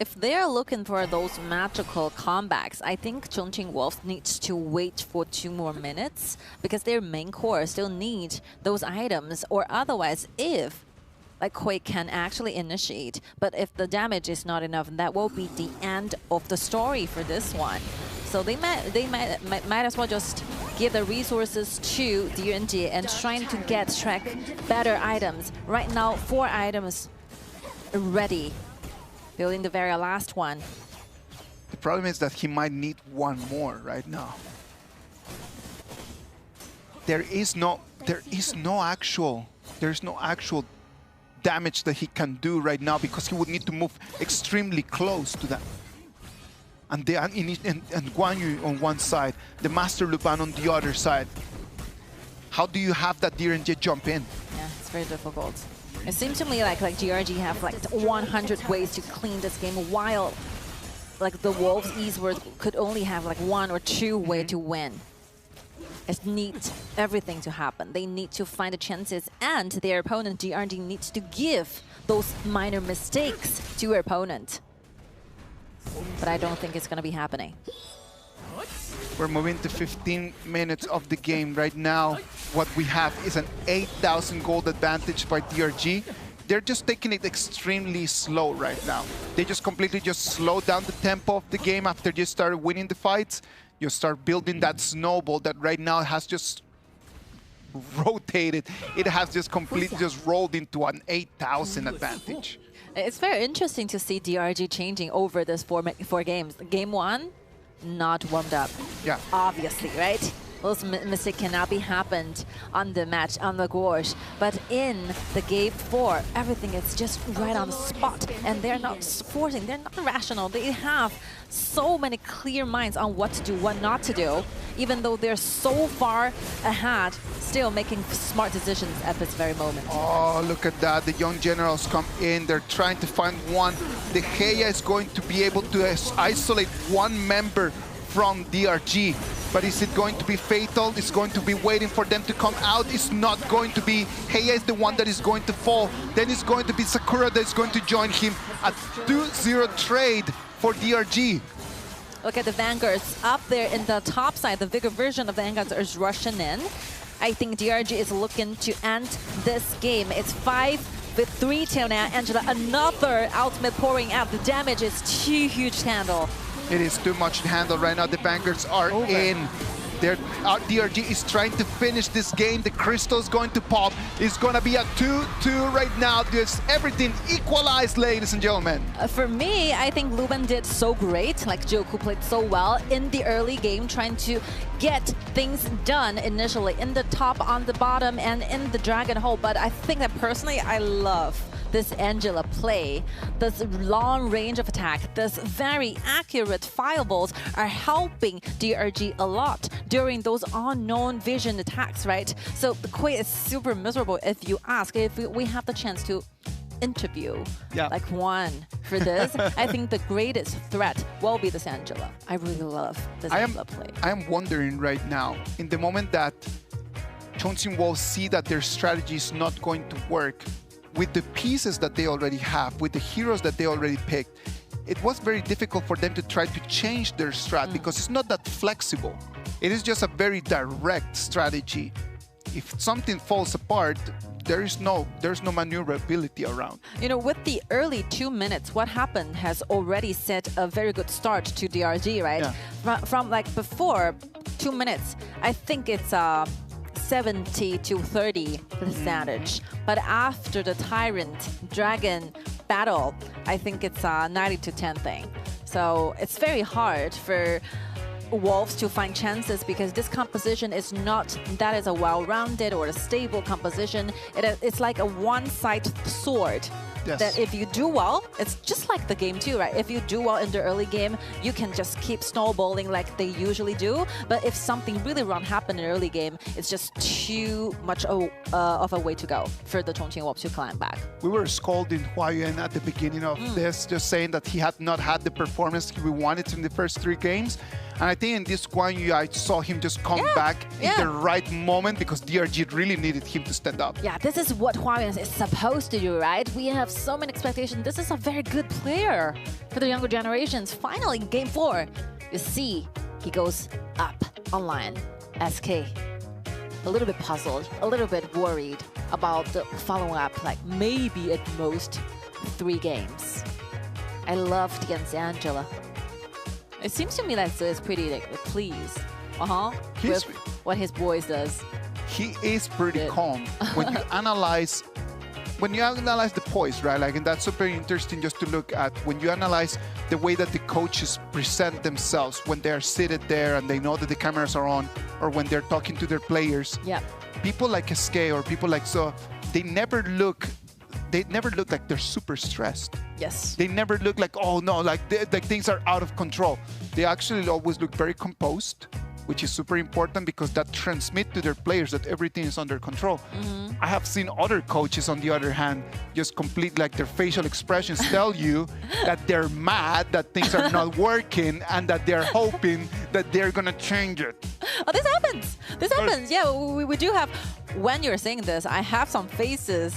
If they're looking for those magical comebacks, I think Chongqing Wolves needs to wait for 2 more minutes because their main core still need those items, or otherwise if like Kuei can actually initiate, but if the damage is not enough, that will be the end of the story for this one. So they might as well just give the resources to DNG and trying to track better items. Right now, 4 items ready. Building the very last one. The problem is that he might need 1 more right now. There's no actual damage that he can do right now because he would need to move extremely close to that. And Guan Yu on one side, the Master Luban on the other side. How do you have that DRNG jump in? Yeah, it's very difficult. It seems to me like GRG have like 100 ways to clean this game, while like the Wolves Esports could only have like 1 or 2 ways to win. It needs everything to happen. They need to find the chances, and their opponent GRG needs to give those minor mistakes to your opponent. But I don't think it's going to be happening. We're moving to 15 minutes of the game right now. What we have is an 8,000 gold advantage by DRG. They're just taking it extremely slow right now. They just completely slow down the tempo of the game after you start winning the fights. You start building that snowball that right now has just rotated. It has just completely rolled into an 8,000 advantage. It's very interesting to see DRG changing over this four games. Game 1, not warmed up. Yeah. Obviously, right? Those mistakes cannot be happened on the match, on the gorge. But in the game 4, everything is just right on the spot. And they're not forcing, they're not rational. They have so many clear minds on what to do, what not to do. Even though they're so far ahead, still making smart decisions at this very moment. Oh, look at that. The young generals come in. They're trying to find one. The Heya is going to be able to isolate 1 member from DRG. But is it going to be fatal? It's going to be waiting for them to come out. It's not going to be. Heya is the one that is going to fall. Then it's going to be Sakura that is going to join him. A 2-0 trade for DRG. Look at the Vanguards up there in the top side. The bigger version of the Vanguards is rushing in. I think DRG is looking to end this game. It's 5-3 till now. Angela, another ultimate pouring out. The damage is too huge to handle. It is too much to handle right now. The Vanguards are in. DRG is trying to finish this game. The crystal is going to pop. It's going to be a 2-2 right now. There's everything equalized, ladies and gentlemen. For me, I think Luban did so great. Like Jiuku played so well in the early game, trying to get things done initially in the top, on the bottom, and in the dragon hole. But I think that personally, I love this Angela play. This long range of attack, this very accurate fireballs are helping DRG a lot during those unknown vision attacks, right? So the Kuei is super miserable if you ask. If we have the chance to interview like one for this, I think the greatest threat will be this Angela. I really love this Angela play. I am wondering right now, in the moment that Chongqing Wolves see that their strategy is not going to work, with the pieces that they already have, with the heroes that they already picked, it was very difficult for them to try to change their strat because it's not that flexible. It is just a very direct strategy. If something falls apart, there's no maneuverability around. You know, with the early 2 minutes, what happened has already set a very good start to DRG, right? Yeah. From like before 2 minutes, I think it's 70 to 30 percentage. But after the Tyrant Dragon battle, I think it's 90 to 10 thing. So it's very hard for Wolves to find chances because this composition is not that is a well-rounded or a stable composition. It's like a one-sided sword. Yes. That if you do well, it's just like the game too, right? If you do well in the early game, you can just keep snowballing like they usually do. But if something really wrong happened in the early game, it's just too much of a way to go for the Chongqing Wolves to climb back. We were scolding Huayuan at the beginning of this, just saying that he had not had the performance we wanted in the first 3 games. And I think in this Guan Yu, I saw him just come back in the right moment because DRG really needed him to stand up. Yeah, this is what Huayuan is supposed to do, right? We have so many expectations. This is a very good player for the younger generations. Finally, in Game 4, you see he goes up online. SK, a little bit puzzled, a little bit worried about the follow-up, like maybe at most 3 games. I loved against Angela. It seems to me that Ze is pretty like, pleased with what his boys does. He is pretty calm. When you analyze the poise, right? Like, and that's super interesting just to look at when you analyze the way that the coaches present themselves when they're seated there and they know that the cameras are on, or when they're talking to their players. Yeah. People like SK or people like Zo, they never look like they're super stressed. Yes. They never look like, oh no, like things are out of control. They actually always look very composed, which is super important because that transmits to their players that everything is under control. I have seen other coaches, on the other hand, just complete like their facial expressions tell you that they're mad, that things are not working, and that they're hoping that they're gonna change it. Oh, this happens. This happens. Yeah, we do have. When you're saying this, I have some faces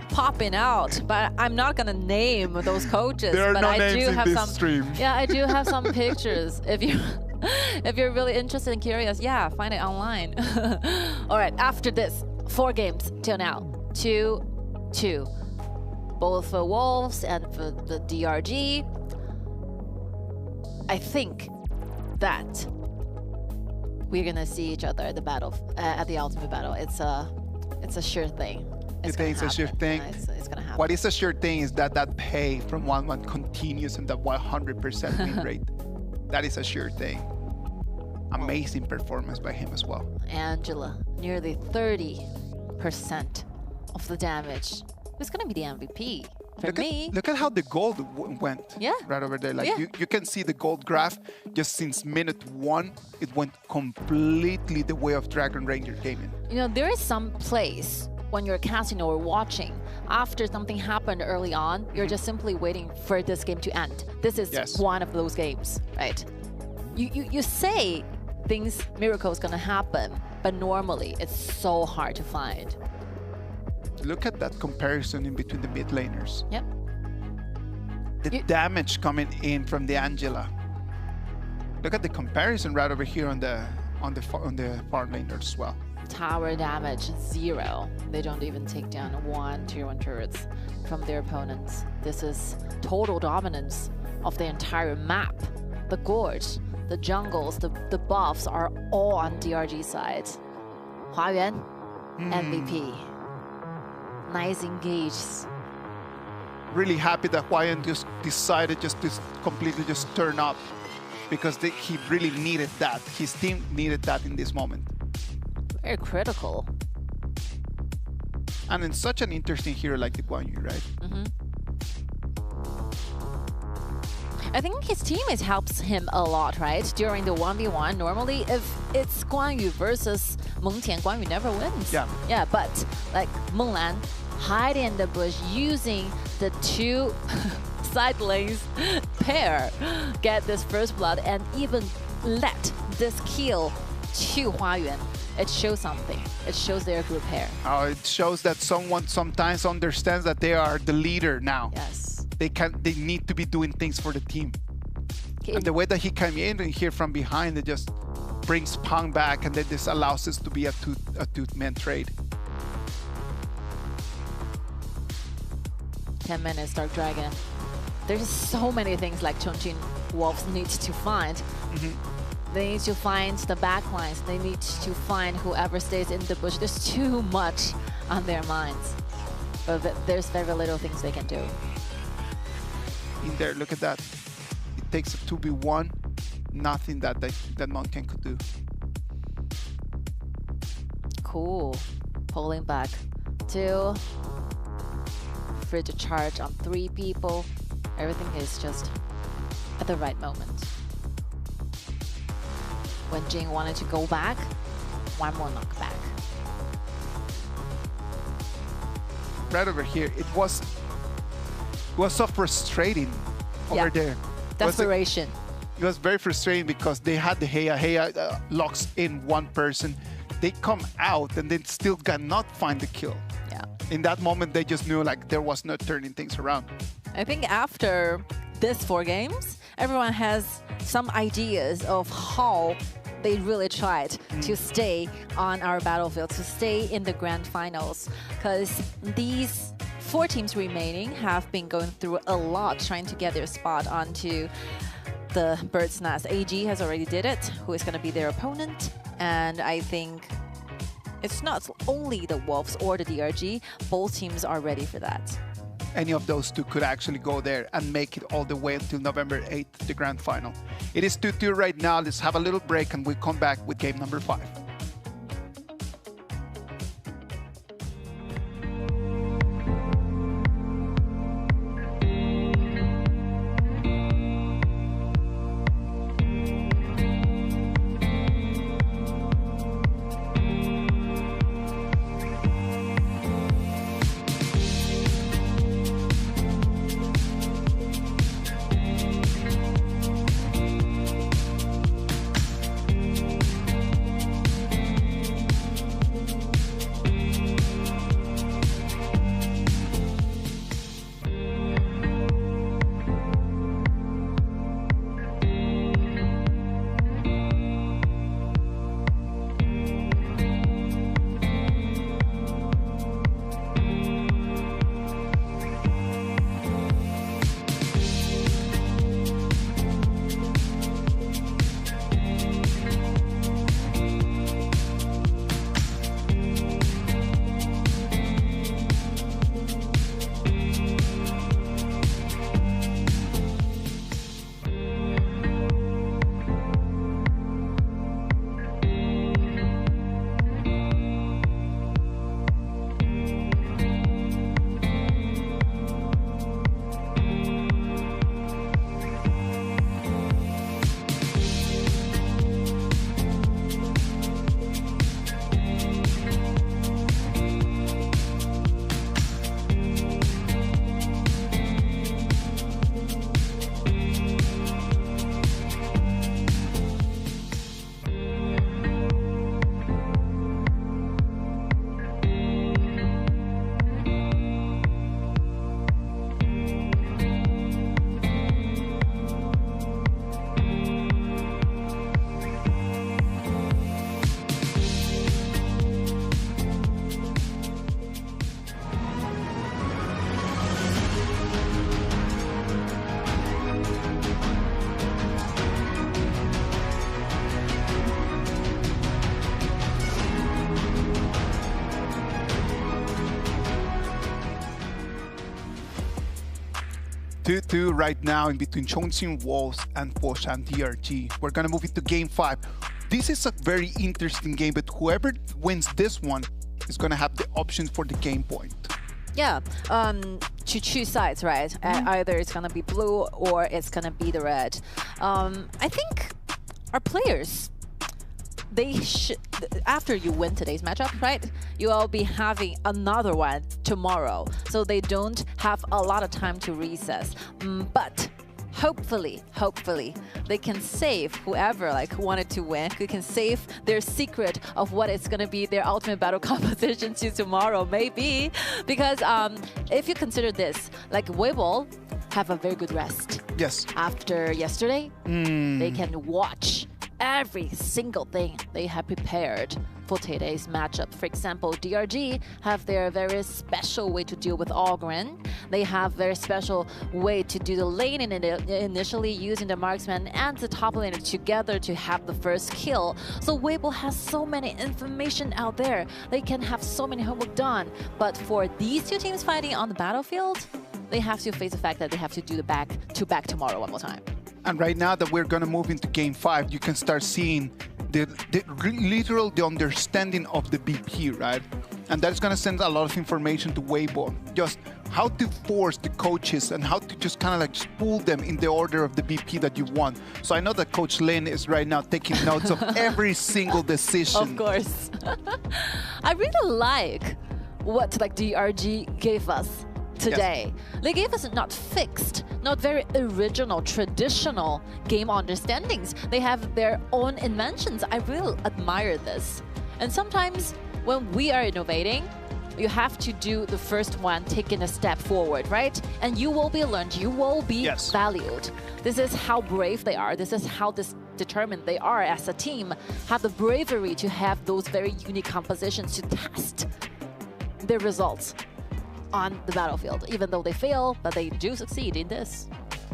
popping out, but I'm not gonna name those coaches. There are but no I names do in have this some. stream. Yeah, I do have some pictures. If you're really interested and curious, yeah, find it online. All right, after this, 4 games till now, 2-2, both for Wolves and for the DRG. I think that we're gonna see each other at the battle, at the ultimate battle. It's a sure thing. You think it's a sure thing? Yeah, it's gonna happen. What is a sure thing is that pay from 1-1 continues in the 100% win rate. That is a sure thing. Amazing performance by him as well. Angela, nearly 30% of the damage. Who's gonna be the MVP? For me. Look at how the gold went. Yeah. Right over there. Like you can see the gold graph just since minute 1. It went completely the way of Dragon Ranger Gaming. You know, there is some place when you're casting or watching, after something happened early on, you're just simply waiting for this game to end. This is one of those games, right? You say miracles gonna happen, but normally it's so hard to find. Look at that comparison in between the mid laners. Yep. The damage coming in from the Angela. Look at the comparison right over here on the farm laners as well. Tower damage 0. They don't even take down 1 tier 1 turrets from their opponents. This is total dominance of the entire map. The gorge, the jungles, the buffs are all on DRG side. Huayuan, MVP. Nice engage. Really happy that Huayuan just decided just to completely just turn up because he really needed that. His team needed that in this moment. Very critical. And in such an interesting hero like the Guan Yu, right? I think his teammates helps him a lot, right? During the 1v1, normally if it's Guan Yu versus Meng Tian, Guan Yu never wins. Yeah. Yeah, but like Meng Lan hiding in the bush using the 2 side lanes pair get this first blood and even let this kill to Huayuan. It shows something. It shows their group pair. Oh, it shows that someone sometimes understands that they are the leader now. Yes. They need to be doing things for the team. And the way that he came in here from behind, it just brings Pang back, and then this allows us to be a two-man trade. 10 minutes Dark Dragon. There's so many things like Chongqing Wolves need to find. They need to find the backlines. They need to find whoever stays in the bush. There's too much on their minds. But there's very little things they can do. In there, look at that. It takes a 2v1. Nothing that Mountain could do. Cool. Pulling back 2. Free to charge on 3 people. Everything is just at the right moment. When Jing wanted to go back, 1 more knockback. Right over here, it was so frustrating over there. Desperation. It was very frustrating because they had the Heia locks in one person. They come out and they still cannot find the kill. Yeah. In that moment, they just knew like there was no turning things around. I think after this 4 games, everyone has some ideas of how they really tried to stay on our battlefield, to stay in the grand finals. Because these 4 teams remaining have been going through a lot trying to get their spot onto the bird's nest. AG has already did it, who is going to be their opponent. And I think it's not only the Wolves or the DRG, both teams are ready for that. Any of those 2 could actually go there and make it all the way until November 8th, the grand final. It is 2-2 right now. Let's have a little break and we'll come back with game number 5. Two right now in between Chongqing Wolves and Foshan DRG. We're gonna move into game 5. This is a very interesting game, but whoever wins this one is gonna have the option for the game point. Yeah, to choose sides, right? Either it's gonna be blue or it's gonna be the red. I think our players, they should, after you win today's matchup, right? You will be having another one tomorrow, so they don't have a lot of time to recess. But hopefully, they can save whoever like wanted to win, who can save their secret of what it's gonna be their ultimate battle composition to tomorrow, maybe. Because if you consider this, like Weibo have a very good rest. Yes. After yesterday, they can watch every single thing they have prepared for today's matchup. For example, DRG have their very special way to deal with Ogren. They have very special way to do the laning initially using the marksman and the top laner together to have the first kill. So Weibo has so many information out there. They can have so many homework done. But for these two teams fighting on the battlefield, they have to face the fact that they have to do the back-to-back tomorrow one more time. And right now that we're going to move into Game 5, you can start seeing the understanding of the BP, right? And that's going to send a lot of information to Weibo. Just how to force the coaches and how to just kind of like just pull them in the order of the BP that you want. So I know that Coach Lin is right now taking notes of every single decision. Of course. I really like what DRG gave us today. Yes. They gave us not fixed, not very original, traditional game understandings. They have their own inventions. I really admire this. And sometimes when we are innovating, you have to do the first one, taking a step forward, right? And you will be learned, you will be valued. This is how brave they are. This is how determined they are as a team, have the bravery to have those very unique compositions to test their results on the battlefield, even though they fail, but they do succeed in this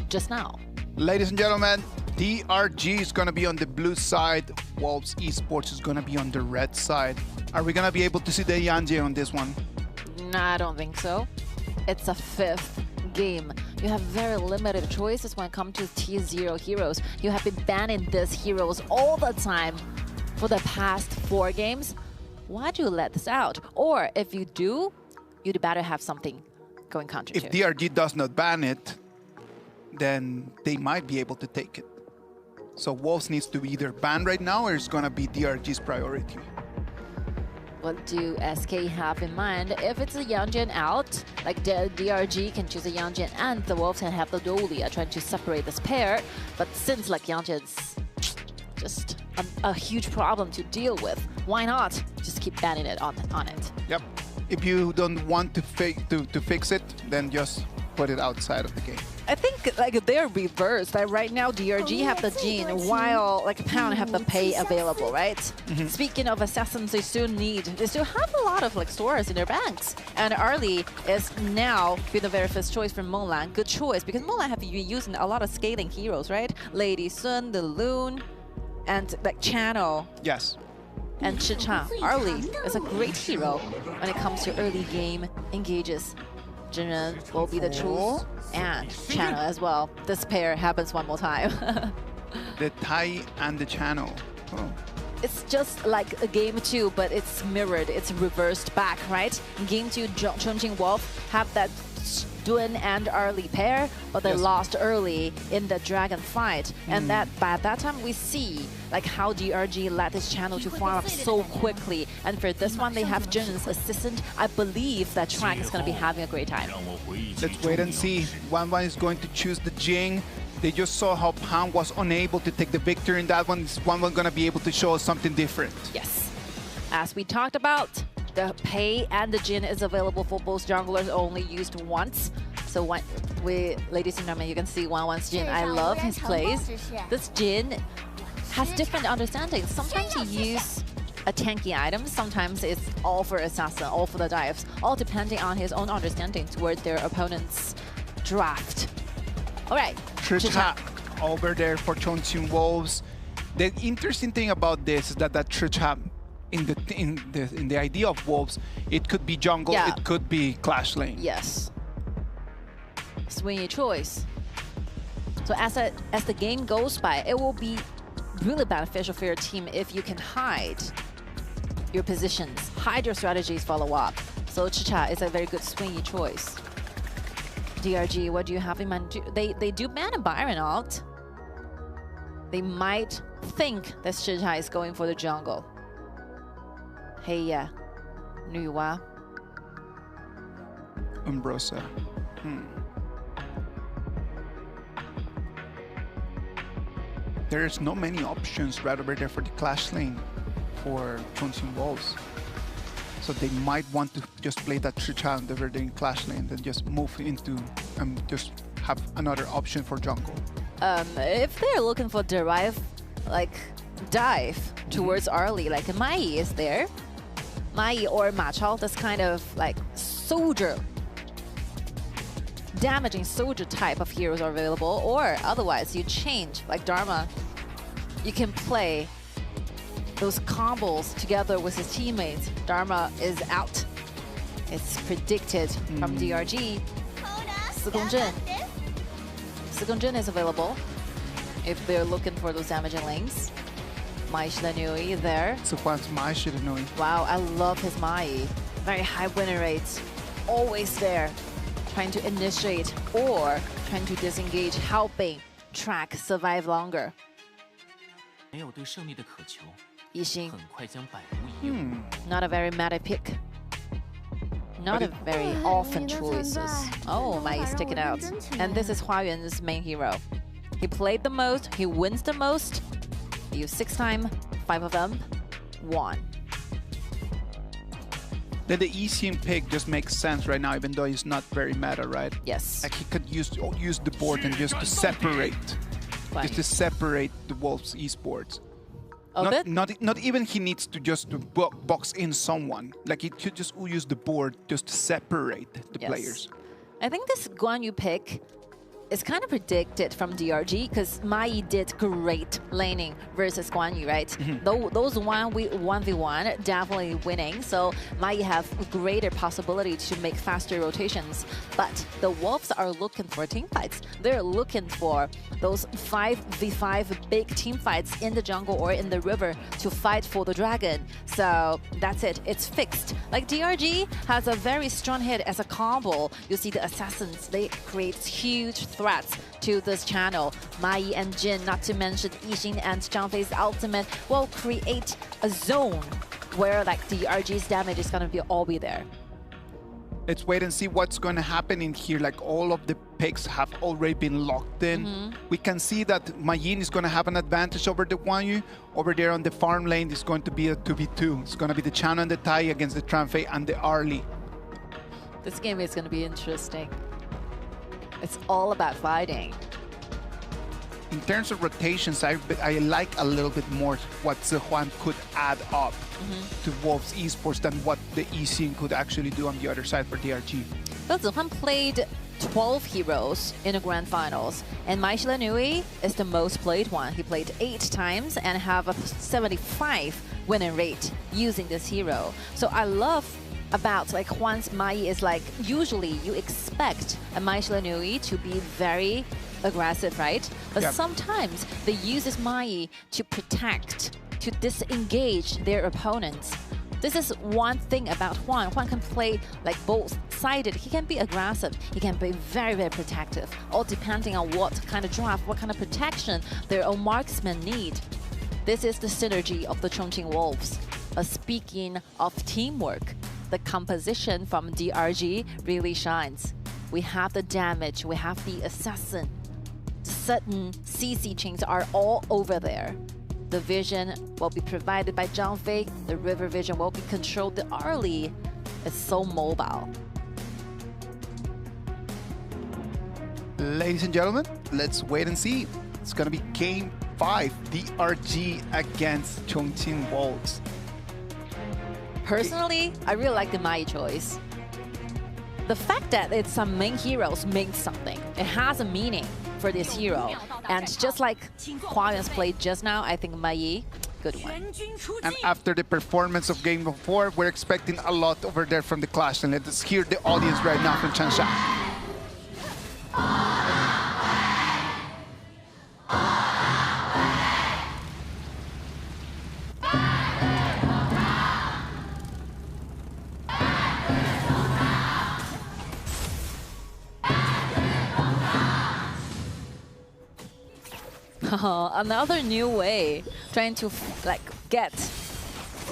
just now. Ladies and gentlemen, DRG is going to be on the blue side. Wolves Esports is going to be on the red side. Are we going to be able to see the Yanje on this one? No, I don't think so. It's a 5th game. You have very limited choices when it comes to T0 heroes. You have been banning these heroes all the time for the past 4 games. Why do you let this out? Or if you do, you'd better have something going counter to. If DRG does not ban it, then they might be able to take it. So Wolves needs to be either banned right now or it's going to be DRG's priority. What do SK have in mind? If it's a Yangjin out, like the DRG can choose a Yangjin and the Wolves can have the Dolia trying to separate this pair. But since like Yangjin's just a huge problem to deal with, why not just keep banning it on it? Yep. If you don't want to fix it, then just put it outside of the game. I think like they're reversed. Like right now, DRG have the Jin, while like Pound have the Pei available, right? Speaking of assassins, they still have a lot of like stores in their banks. And Arlie is now be the very first choice for Molan. Good choice because Molan have been using a lot of scaling heroes, right? Lady Sun, the Loon, and like Channel. Yes. And Chicha. Arlie is a great hero when it comes to early game engages. Jinren will be the choose and Channel as well. This pair happens one more time. The Tai and the Channel. Oh. It's just like a game 2, but it's mirrored. It's reversed back, right? In game 2, Chongqing Wolf have that Dun and Arlie pair, but they lost early in the dragon fight. And that by that time we see like how DRG let this channel to farm up so quickly. And for this one, they have Jin's assistant. I believe that Trang is going to be having a great time. Let's wait and see. 1-1 is going to choose the Jing. They just saw how Pan was unable to take the victory in that one. Is 1-1 going to be able to show us something different? Yes. As we talked about, the Pei and the Jin is available for both junglers, only used once. So ladies and gentlemen, you can see 1-1's Jin. I love his plays. This Jin has different understandings. Sometimes he uses a tanky item, sometimes it's all for assassin, all for the dives, all depending on his own understanding toward their opponent's draft. All right. Tricha over there for Chongqing Wolves. The interesting thing about this is that Tricha in the idea of Wolves, it could be jungle, it could be clash lane. Yes. Swingy choice. So as the game goes by, it will be really beneficial for your team if you can hide your positions, hide your strategies, follow up. So Chicha is a very good swingy choice. DRG, what do you have in mind? They do ban a Byron out. They might think that Chicha is going for the jungle. Hey, Nuwa. Umbrosa. There's not many options right over there for the clash lane for Chongqing Wolves. So they might want to just play that Chicha over there in clash lane, then just move into just have another option for jungle. If they're looking for dive towards Arlie, like Mai is there. Mai or Ma Chao, this kind of like soldier damaging soldier type of heroes are available, or otherwise you change, like Dharma. You can play those combos together with his teammates. Dharma is out. It's predicted from DRG. Segongjin is available if they're looking for those damaging lanes. Mai Shiranui there. So what's Mai Shiranui? Wow, I love his Mai. Very high winning rates. Always there. Trying to initiate or trying to disengage, helping track survive longer. Yixing. Not a very meta pick. Not a very often choices. Oh, Mai is sticking out. And this is Hua Yuan's main hero. He played the most, he wins the most. He used 6 times, 5 of them, 1. Then the Yixing pick just makes sense right now, even though he's not very meta, right? Yes. Like he could use the board and just to separate. Just to separate the Wolves Esports. Oh, not even he needs to just to box in someone. Like he could just use the board just to separate the players. I think this Guan Yu pick is kind of predicted from DRG because Mai did great laning versus Guan Yu, right? Those 1v1 definitely winning, so Mai have greater possibility to make faster rotations. But the Wolves are looking for team fights. They're looking for those 5v5 big team fights in the jungle or in the river to fight for the dragon. So that's it, it's fixed. Like DRG has a very strong hit as a combo. You see the assassins, they create huge threats to this channel. Mai and Jin, not to mention Yixing and Zhang Fei's ultimate, will create a zone where like DRG's damage is gonna all be there. Let's wait and see what's going to happen in here. Like all of the picks have already been locked in. We can see that Mai Yin is going to have an advantage over the Guan Yu. Over there on the farm lane, it's going to be a 2v2. It's going to be the Chan and the Tai against the Tranfei and the Arlie. This game is going to be interesting. It's all about fighting. In terms of rotations, I like a little bit more what Zehuan could add up to Wolves Esports than what the Yixing could actually do on the other side for DRG. Well, Zehuan played 12 heroes in the grand finals, and Mai Shiranui is the most played one. He played 8 times and have a 75 winning rate using this hero. So I love about like once Mai is like, usually you expect a Mai Shiranui to be very aggressive, right? But sometimes they use this Mai to protect, to disengage their opponents. This is one thing about Juan. Juan can play like both-sided. He can be aggressive. He can be very, very protective, all depending on what kind of draft, what kind of protection their own marksmen need. This is the synergy of the Chongqing Wolves. Speaking of teamwork, the composition from DRG really shines. We have the damage, we have the assassin. Certain CC chains are all over there. The vision will be provided by Zhang Fei. The river vision will be controlled. The Arlie is so mobile. Ladies and gentlemen, let's wait and see. It's going to be Game 5, DRG against Chongqing Wolves. Personally, I really like the Mai choice. The fact that it's some main heroes means something. It has a meaning for this hero. And just like Hua Yuan's played just now, I think Mai, good one. And after the performance of Game 4, we're expecting a lot over there from the Clash. And let's hear the audience right now from Changsha. Another new way, trying to like get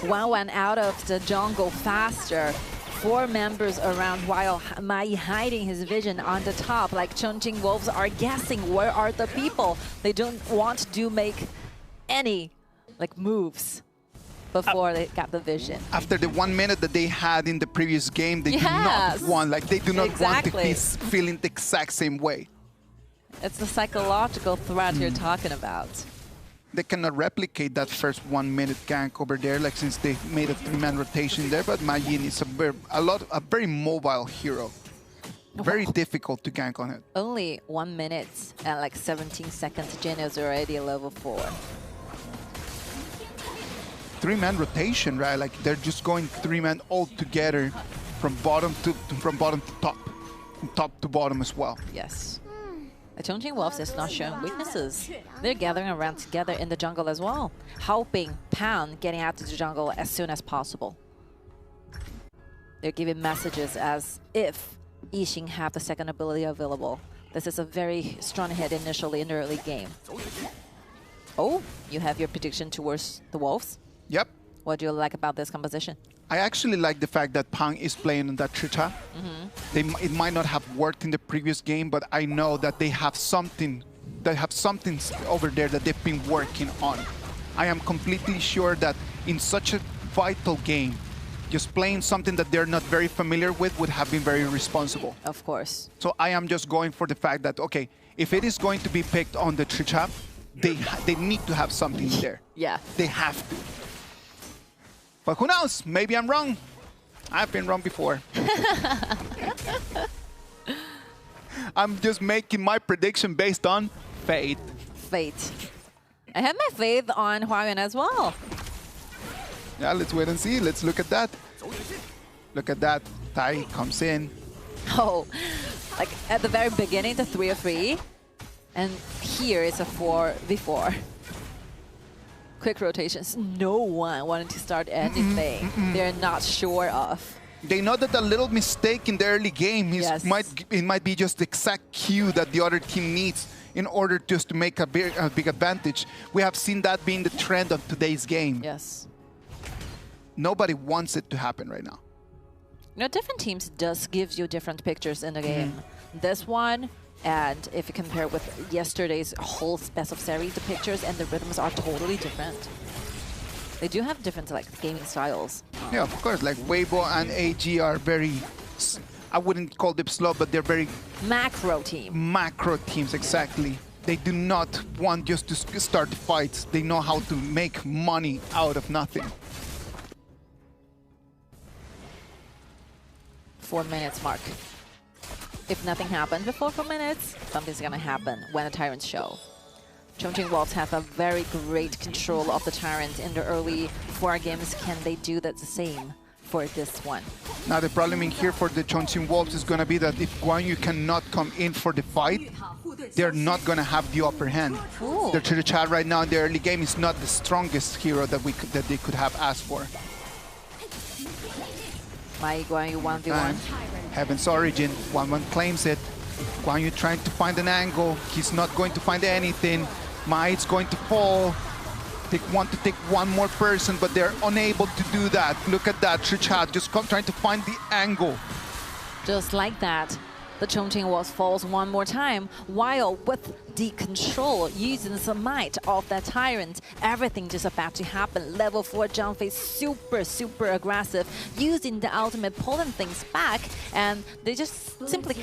Wan out of the jungle faster. 4 members around while Mai hiding his vision on the top. Like Chongqing Wolves are guessing where are the people. They don't want to make any like moves before they got the vision. After the 1 minute that they had in the previous game, they do not want, like they do not want to be feeling the exact same way. It's the psychological threat you're talking about. They cannot replicate that first 1 minute gank over there, like since they made a 3-man rotation there. But Mai Yin is a very mobile hero. Very difficult to gank on it. Only 1 minute and like 17 seconds. Jin is already level 4. 3-man rotation, right? Like they're just going 3-man all together from bottom to top, from top to bottom as well. Yes. The Chongqing Wolves is not showing weaknesses. They're gathering around together in the jungle as well, helping Pan getting out to the jungle as soon as possible. They're giving messages as if Yixing have the second ability available. This is a very strong hit initially in the early game. Oh, you have your prediction towards the Wolves? Yep. What do you like about this composition? I actually like the fact that Pang is playing on that Chicha. It might not have worked in the previous game, but I know that they have something over there that they've been working on. I am completely sure that in such a vital game, just playing something that they're not very familiar with would have been very responsible. Of course. So I am just going for the fact that, okay, if it is going to be picked on the Chicha, they need to have something there. Yeah. They have to. But who knows? Maybe I'm wrong. I've been wrong before. I'm just making my prediction based on fate. Fate. I have my faith on Huayuan as well. Yeah, let's wait and see. Let's look at that. Look at that. Tai comes in. Oh, like at the very beginning, the 3-3. And here it's a 4v4. Quick rotations. No one wanted to start anything they're not sure of. They know that a little mistake in the early game it might be just the exact cue that the other team needs in order just to make a big advantage. We have seen that being the trend of today's game. Yes. Nobody wants it to happen right now. You know, different teams does gives you different pictures in the game. This one, and if you compare with yesterday's whole best of series, the pictures and the rhythms are totally different. They do have different like gaming styles. Yeah, of course. Like Weibo and AG are very, I wouldn't call them slow, but they're very macro team. Macro teams, exactly. They do not want just to start fights. They know how to make money out of nothing. 4 minutes mark. If nothing happens before 4 minutes, something's gonna happen when the Tyrants show. Chongqing Wolves have a very great control of the Tyrant in the early 4 games. Can they do that the same for this one? Now the problem in here for the Chongqing Wolves is gonna be that if Guan Yu cannot come in for the fight, they're not gonna have the upper hand. Ooh. The Chicha right now in the early game is not the strongest hero that they could have asked for. My Guan Yu 1v1. Heaven's Origin, 1-1 claims it. Guan Yu trying to find an angle. He's not going to find anything. Mai's going to fall. They want to take one more person, but they're unable to do that. Look at that, Trichat just trying to find the angle. Just like that, the Chongqing Wolves falls one more time, while with the control, using some might of that Tyrant, everything just about to happen. Level 4 Zhang super aggressive, using the ultimate, pulling things back, and they just simply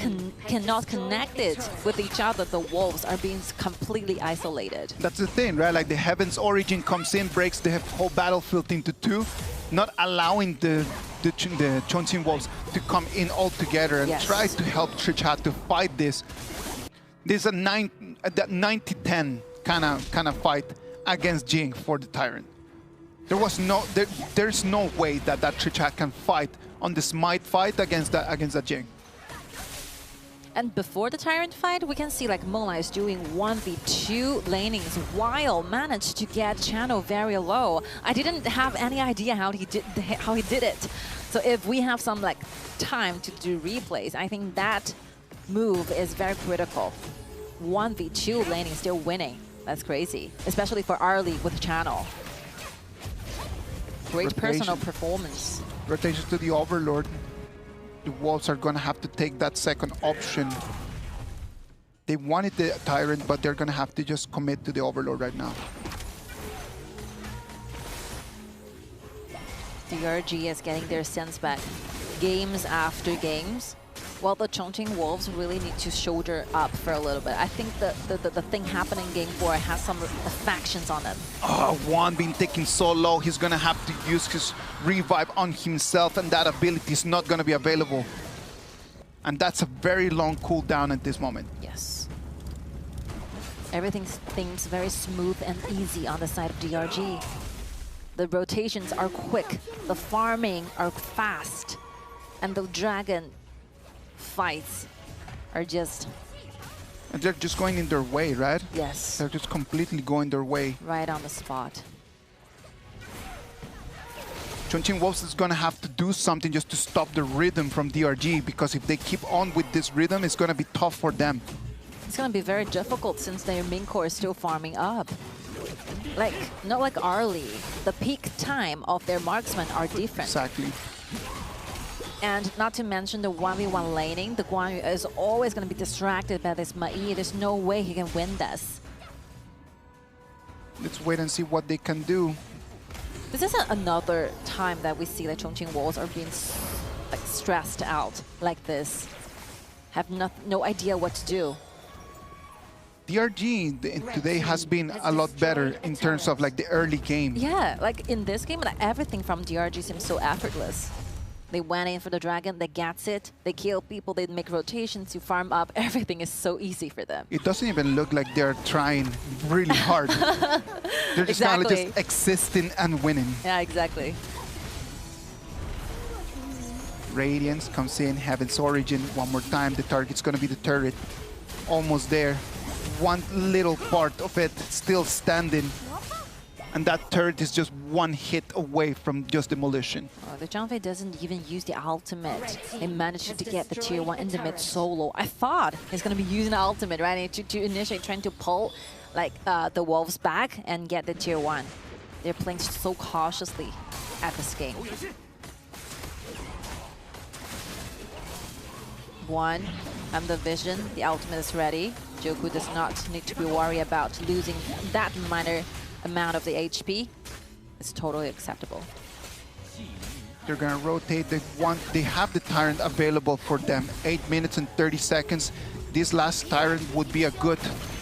cannot connect it with each other. The Wolves are being completely isolated. That's the thing, right? Like the Heaven's Origin comes in, breaks the whole battlefield into 2, not allowing the Chongqing Wolves to come in all together and try to help Trichat to fight this. This is a 90-10 kind of fight against Jing for the Tyrant. There's no way that Trichat can fight on this might fight against that Jing. And before the Tyrant fight, we can see like Mola is doing 1v2 lanings while managed to get channel very low. I didn't have any idea how he did it. So if we have some like time to do replays, I think that move is very critical. 1v2 laning still winning. That's crazy, especially for early with channel. Great personal performance. Rotation to the Overlord. The Wolves are going to have to take that second option. They wanted the Tyrant, but they're going to have to just commit to the Overlord right now. DRG is getting their sense back games after games. Well, the Chongqing Wolves really need to shoulder up for a little bit. I think the thing happening in Game 4 has some factions on it. Oh, Juan being taken so low, he's going to have to use his revive on himself, and that ability is not going to be available. And that's a very long cooldown at this moment. Yes. Everything seems very smooth and easy on the side of DRG. The rotations are quick, the farming are fast, and the dragon fights are just... And they're just going in their way, right? Yes. They're just completely going their way. Right on the spot. Chongqing Wolves is going to have to do something just to stop the rhythm from DRG, because if they keep on with this rhythm, it's going to be tough for them. It's going to be very difficult since their main core is still farming up. Like, not like early. The peak time of their marksmen are different. Exactly. And not to mention the 1v1 laning, the Guan Yu is always going to be distracted by this Mai. There's no way he can win this. Let's wait and see what they can do. This isn't another time that we see that Chongqing Wolves are being like stressed out like this. Have no idea what to do. DRG today has been a lot better in terms of like the early game. Yeah, like in this game, like everything from DRG seems so effortless. They went in for the dragon, they gets it, they kill people, they make rotations, you farm up. Everything is so easy for them. It doesn't even look like they're trying really hard. They're just kind of just existing and winning. Yeah, exactly. Radiance comes in, Heaven's Origin one more time. The target's going to be the turret. Almost there. One little part of it still standing. And that turret is just one hit away from just demolition. Oh, the Zhang Fei doesn't even use the ultimate. He managed to get the tier 1 in the mid solo. I thought he's going to be using the ultimate, right? To initiate trying to pull like the Wolves back and get the tier 1. They're playing so cautiously at this game. One, I'm the vision. The ultimate is ready. Joku does not need to be worried about losing that minor amount of the HP. It's totally acceptable. They're gonna rotate. They have the Tyrant available for them. 8 minutes and 30 seconds. This last Tyrant would be a good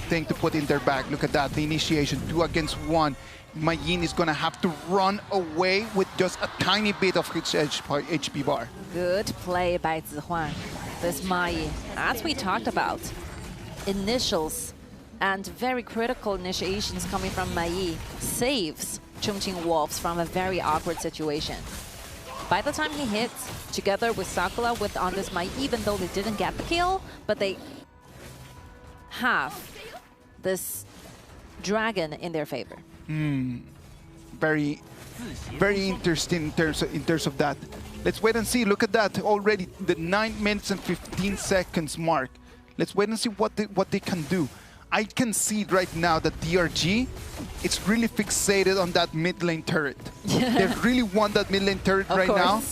thing to put in their bag. Look at that, the initiation, 2 against 1. Mai Yin is gonna have to run away with just a tiny bit of his HP bar. Good play by Zihuan. This Mai, as we talked about, initials and very critical initiations coming from Mai saves Chongqing Wolves from a very awkward situation. By the time he hits, together with Sakura on this Mai, even though they didn't get the kill, but they have this dragon in their favor. Very interesting in terms of that. Let's wait and see. Look at that already, the 9 minutes and 15 seconds mark. Let's wait and see what they can do. I can see right now that DRG, it's really fixated on that mid lane turret. They really want that mid lane turret right now.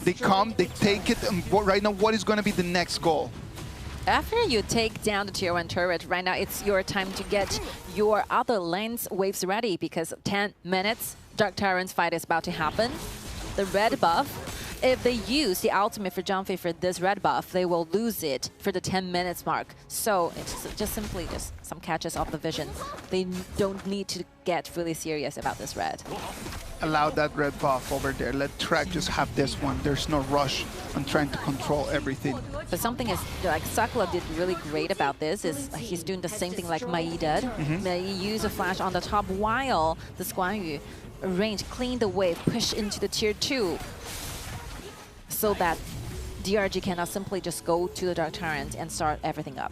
They come, they take it, and right now, what is going to be the next goal? After you take down the tier 1 turret, right now it's your time to get your other lanes waves ready, because 10 minutes, Dark Tyrant's fight is about to happen. The red buff, if they use the ultimate for Zhang Fei for this red buff, they will lose it for the 10 minutes mark. So it's just simply just some catches off the vision. They don't need to get really serious about this red. Allow that red buff over there. Let Track just have this one. There's no rush on trying to control everything. But something is, like Sakura did really great about this, is he's doing the same thing like Mai did. Mai used a flash on the top while the Guan Yu range clean the wave, push into the tier 2, so that DRG cannot simply just go to the Dark Tyrant and start everything up.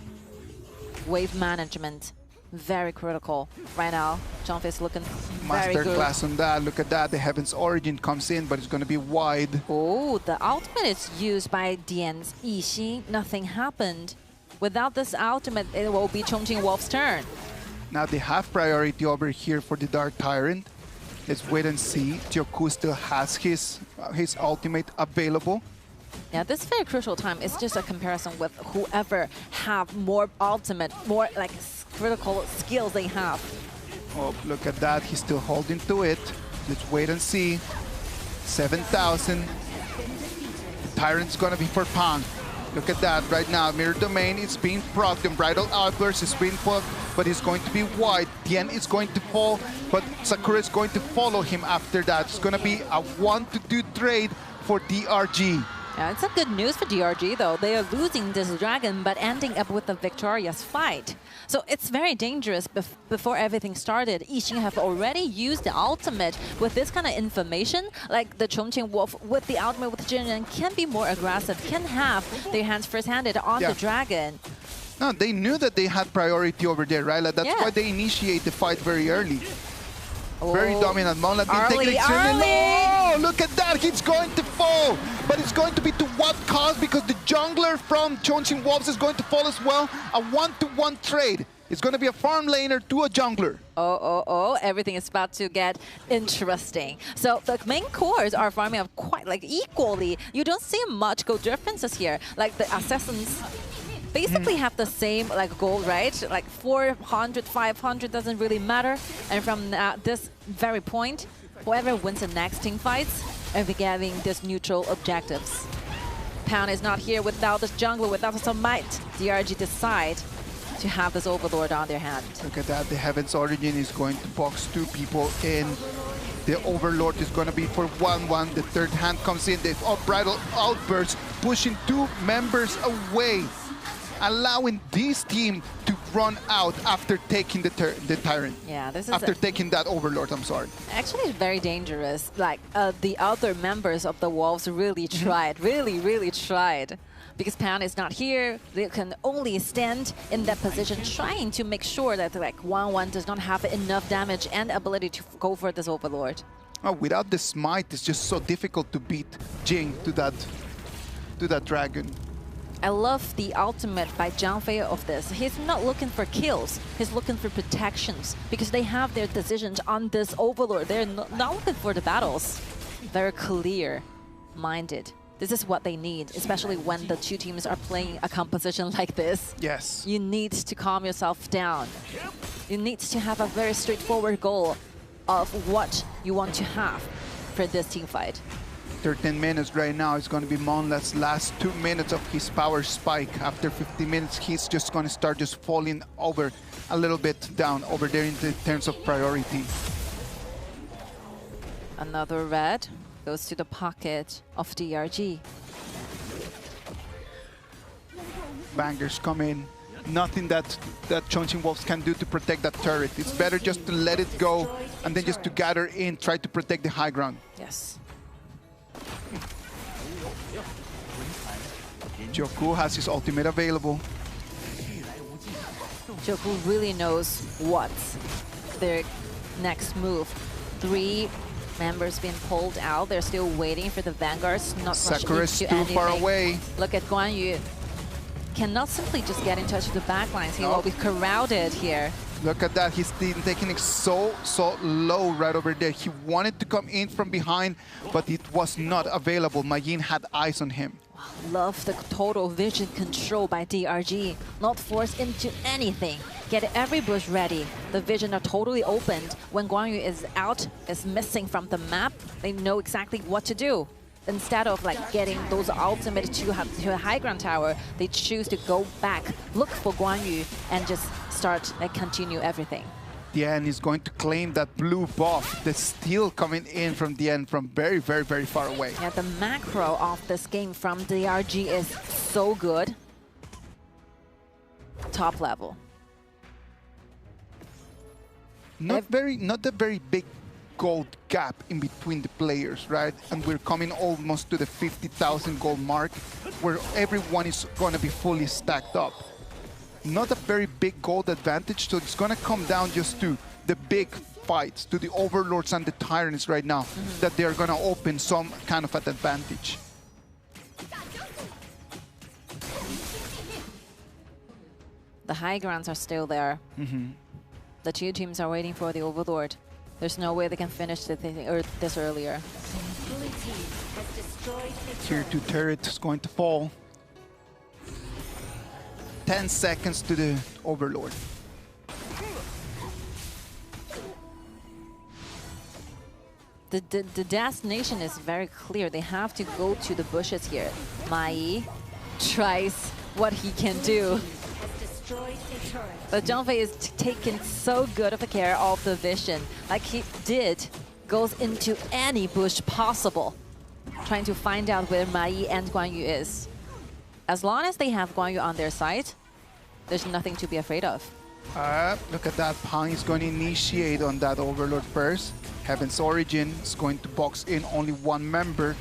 Wave management, very critical. Right now, Zhang Fei is looking very good. Masterclass on that. Look at that. The Heaven's Origin comes in, but it's going to be wide. Oh, the ultimate is used by Dian's Yixin. Nothing happened. Without this ultimate, it will be Chongqing Wolf's turn. Now they have priority over here for the Dark Tyrant. Let's wait and see. Joku still has his ultimate available. Yeah, this very crucial time is just a comparison with whoever have more ultimate, more like critical skills they have. Oh, look at that. He's still holding to it. Let's wait and see. 7,000. The Tyrant's going to be for Pang. Look at that right now. Mirror Domain is being procced. And Bridal Outburst is being put, but it's going to be wide. Dian is going to fall, but Sakura is going to follow him after that. It's going to be a 1-2 trade for DRG. Yeah, it's a good news for DRG though. They are losing this dragon, but ending up with a victorious fight. So it's very dangerous. Before everything started, Yixing have already used the ultimate with this kind of information. Like the Chongqing Wolf with the ultimate with Jinren can be more aggressive, can have their hands first-handed on the dragon. No, they knew that they had priority over there, right? Like, that's why they initiate the fight very early. Very dominant. Monla being taken extremely low. Look at that. He's going to fall. But it's going to be to what cost? Because the jungler from Chongqing Wolves is going to fall as well. A 1-to-1 trade. It's going to be a farm laner to a jungler. Everything is about to get interesting. So the main cores are farming up quite like equally. You don't see much goal differences here. Like the assassins basically have the same like goal, right? Like 400, 500 doesn't really matter. And from this very point, whoever wins the next team fights will be getting this neutral objectives. Pound is not here without this jungler, without some might. DRG decide to have this Overlord on their hand. Look at that. The Heaven's Origin is going to box 2 people in. The Overlord is going to be for 1-1. The third hand comes in. The Unbridled Outburst pushing 2 members away, allowing this team to run out after taking the Tyrant. Yeah, this is after taking that Overlord, I'm sorry. Actually, it's very dangerous. Like, the other members of the Wolves really tried, really tried. Because Pound is not here, they can only stand in that position trying to make sure that like 1-1 does not have enough damage and ability to go for this Overlord. Oh, without the smite, it's just so difficult to beat Jing to that dragon. I love the ultimate by Zhang Fei of this. He's not looking for kills, he's looking for protections because they have their decisions on this Overlord. They're not looking for the battles. Very clear-minded. This is what they need, especially when the 2 teams are playing a composition like this. Yes. You need to calm yourself down. You need to have a very straightforward goal of what you want to have for this team fight. 13 minutes right now is going to be Monla's last 2 minutes of his power spike. After 50 minutes, he's just going to start just falling over a little bit down over there in terms of priority. Another red goes to the pocket of DRG. Bangers come in. Nothing that Chongqing Wolves can do to protect that turret. It's better just to let it go and then just to gather in, try to protect the high ground. Yes. Joku has his ultimate available. Joku really knows what's their next move. 3 members being pulled out. They're still waiting for the vanguards. Not Sakura is too far away. Look at Guan Yu. Cannot simply just get in touch with the backlines. He will be crowded here. Look at that. He's taking it so low right over there. He wanted to come in from behind, but it was not available. Majin had eyes on him. Love the total vision control by DRG. Not forced into anything. Get every bush ready. The vision are totally opened. When Guan Yu is out, is missing from the map, they know exactly what to do. Instead of like getting those ultimate to a high ground tower, they choose to go back, look for Guan Yu, and just start and continue everything. Dian is going to claim that blue buff that's still coming in from Dian from very far away. Yeah, the macro of this game from DRG is so good. Top level. Not a very big gold gap in between the players, right? And we're coming almost to the 50,000 gold mark where everyone is going to be fully stacked up. Not a very big gold advantage, so it's going to come down just to the big fights, to the Overlords and the Tyrants right now, that they're going to open some kind of an advantage. The high grounds are still there. The 2 teams are waiting for the Overlord. There's no way they can finish this earlier. Tier 2 turret is going to fall. 10 seconds to the Overlord. The destination is very clear. They have to go to the bushes here. Mai tries what he can do. But Zhang Fei is taking so good of a care of the vision. Like he did, goes into any bush possible. trying to find out where Mai and Guan Yu is. As long as they have Guan Yu on their side, there's nothing to be afraid of. Look at that. Pang is going to initiate on that Overlord first. Heaven's Origin is going to box in only one member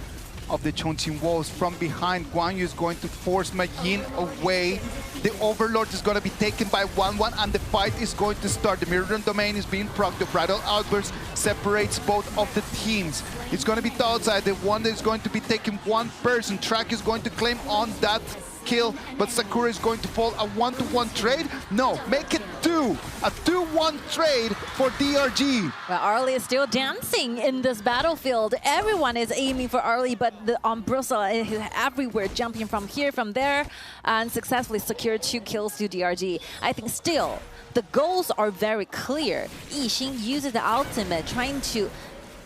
of the Chongqing Wolves. From behind, Guan Yu is going to force Ma Yin away. The Overlord is going to be taken by 1-1, and the fight is going to start. The Mirror Domain is being procced. The Bridal Outburst separates both of the teams. It's going to be outside. The one that is going to be taking one person. Track is going to claim on that kill, but Sakura is going to fall. A 1-to-1 trade? No, make it 2. A 2-1 trade for DRG. Well, Arlie is still dancing in this battlefield. Everyone is aiming for Arlie, but the Umbrosa is everywhere, jumping from here, from there, and successfully secured 2 kills to DRG. I think still, the goals are very clear. Yixing uses the ultimate, trying to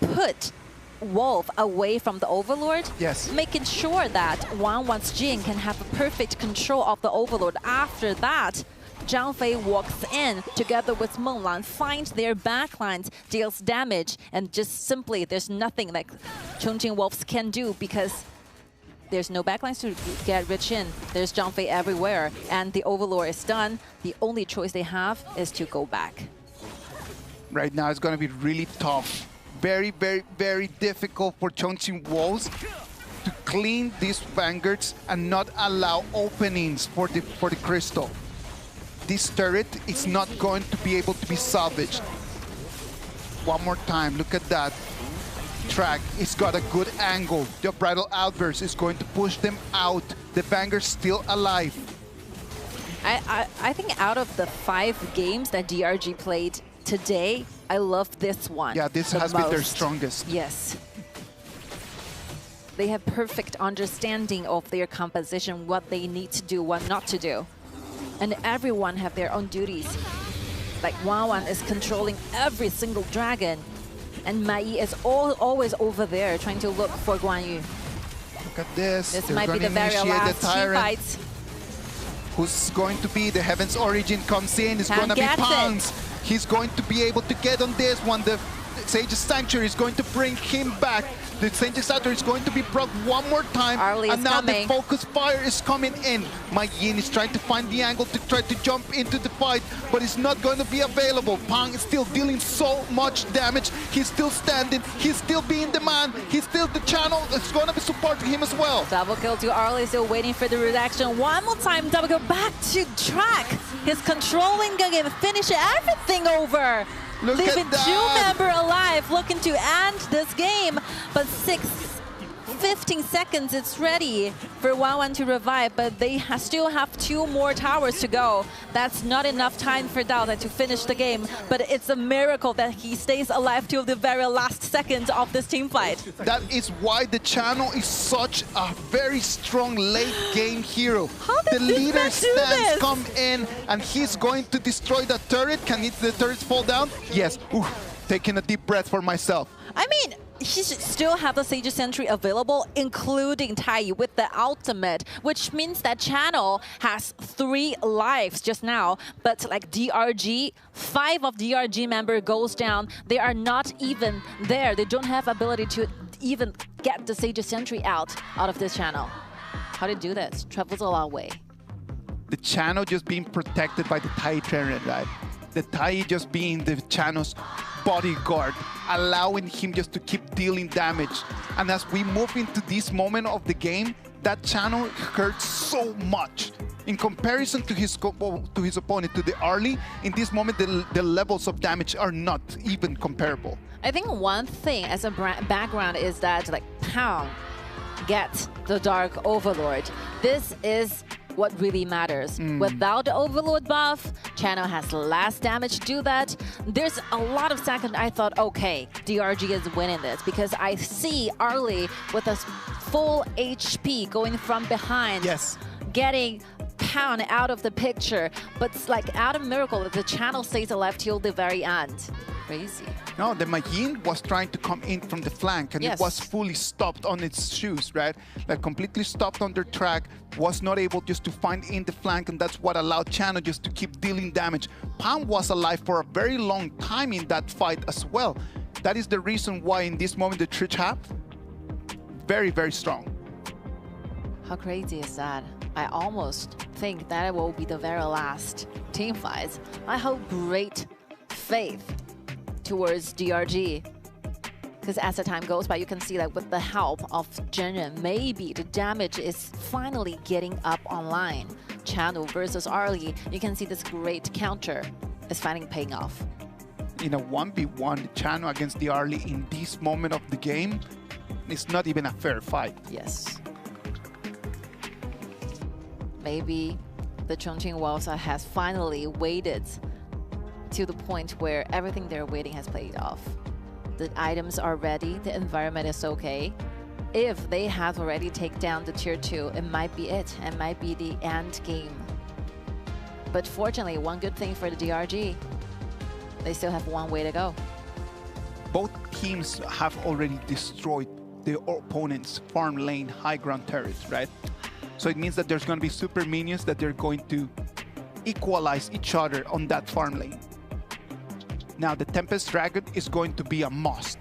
put Wolf away from the Overlord, yes, making sure that Wang's Jin can have a perfect control of the Overlord. After that, Zhang Fei walks in together with Meng Lan, finds their backlines, deals damage, and just simply there's nothing like Chongqing Wolves can do because there's no backlines to get rich in. There's Zhang Fei everywhere, and the Overlord is done. The only choice they have is to go back. Right now it's going to be really tough. Very, very, very difficult for Chongqing Wolves to clean these vanguards and not allow openings for the crystal. This turret is not going to be able to be salvaged. One more time, look at that. Track, it's got a good angle. The Bridal Outburst is going to push them out. The vanguard's still alive. I think out of the 5 games that DRG played today, I love this one. Yeah, this has been their strongest. Yes. They have perfect understanding of their composition, what they need to do, what not to do. And everyone have their own duties. Like Wan is controlling every single dragon, and Mai is always over there trying to look for Guan Yu. Look at this. This They're might be the very last team fights. Who's going to be the Heaven's Origin comes in, it's going to be Pang's. He's going to be able to get on this one. The Sage's Sanctuary is going to bring him back. The Sage's Sanctuary is going to be broke one more time. And now the focus fire is coming in. Ma Yin is trying to find the angle to try to jump into the fight, but it's not going to be available. Pang is still dealing so much damage. He's still standing. He's still being the man. He's still the channel. It's going to be supporting him as well. Double kill to Arlie, still waiting for the reaction. One more time, double kill back to Track. He's controlling the game, finish everything over. Look leaving at that. 2 members alive, looking to end this game. But 15 seconds, it's ready for Wan to revive, but they still have 2 more towers to go. That's not enough time for Dao to finish the game, but it's a miracle that he stays alive till the very last second of this team fight. That is why the channel is such a very strong late game hero. How did the leader stands come in and he's going to destroy the turret. Can the turret fall down? Yes. Ooh, taking a deep breath for myself. I mean, he should still have the Sage Sentry available, including Tai with the ultimate, which means that channel has 3 lives just now. But like DRG, 5 of DRG member goes down. They are not even there. They don't have ability to even get the Sage Sentry out of this channel. How to do this? Travels a long way. The channel just being protected by the Tai Tyrant, right? The Tai just being the channel's bodyguard, allowing him just to keep dealing damage. And as we move into this moment of the game, that channel hurts so much. In comparison to his opponent, to the Arlie, in this moment, the levels of damage are not even comparable. I think one thing as a background is that like Pound gets the Dark Overlord. This is what really matters. Without the Overlord buff, channel has less damage to do that. There's a lot of seconds I thought, okay, DRG is winning this because I see Arlie with a full HP going from behind. Yes. Getting Pound out of the picture, but it's like out of miracle that the channel stays alive till the very end. Crazy. No, the Ma Yin was trying to come in from the flank and it was fully stopped on its shoes, right? Like completely stopped on their track, was not able just to find in the flank, and that's what allowed Channel just to keep dealing damage. Pam was alive for a very long time in that fight as well. That is the reason why in this moment the Trichap very, very strong. How crazy is that? I almost think that it will be the very last team fights. I hold great faith towards DRG. Because as the time goes by, you can see that with the help of Zhenren, maybe the damage is finally getting up online. Channel versus Arlie, you can see this great counter is finally paying off. In a 1v1, Channel against the Arlie in this moment of the game, it's not even a fair fight. Yes. Maybe the Chongqing Wolves has finally waited to the point where everything they're waiting has played off. The items are ready, the environment is okay. If they have already taken down the tier 2, it might be it. It might be the end game. But fortunately, one good thing for the DRG, they still have one way to go. Both teams have already destroyed their opponent's farm lane high ground turrets, right? So it means that there's going to be super minions that they're going to equalize each other on that farm lane. Now, the Tempest Dragon is going to be a must.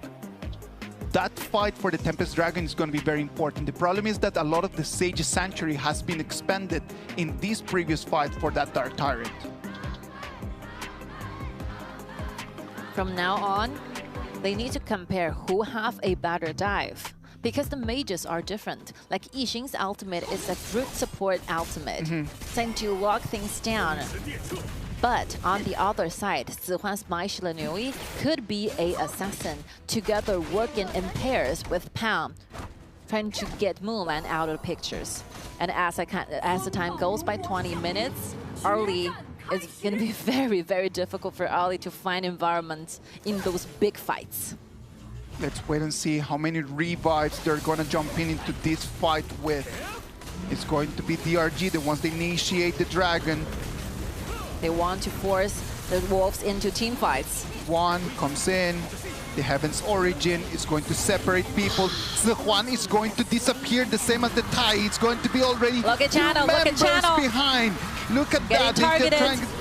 That fight for the Tempest Dragon is going to be very important. The problem is that a lot of the Sage Sanctuary has been expended in this previous fight for that Dark Tyrant. From now on, they need to compare who have a better dive. Because the mages are different. Like Yixin's ultimate is a fruit support ultimate, trying to lock things down. But on the other side, Zihuan's Mai Shilanui could be a assassin, together working in pairs with Pam, trying to get Mulan out of the pictures. And as the time goes by 20 minutes, Arlie is going to be very, very difficult for Arlie to find environments in those big fights. Let's wait and see how many revives they're going to jump into this fight with. It's going to be DRG, the ones that initiate the dragon. They want to force the wolves into team fights. One comes in. The Heaven's Origin is going to separate people. Zihuan is going to disappear, the same as the Tai. It's going to be already look at Channel, look at Channel behind. Look at that.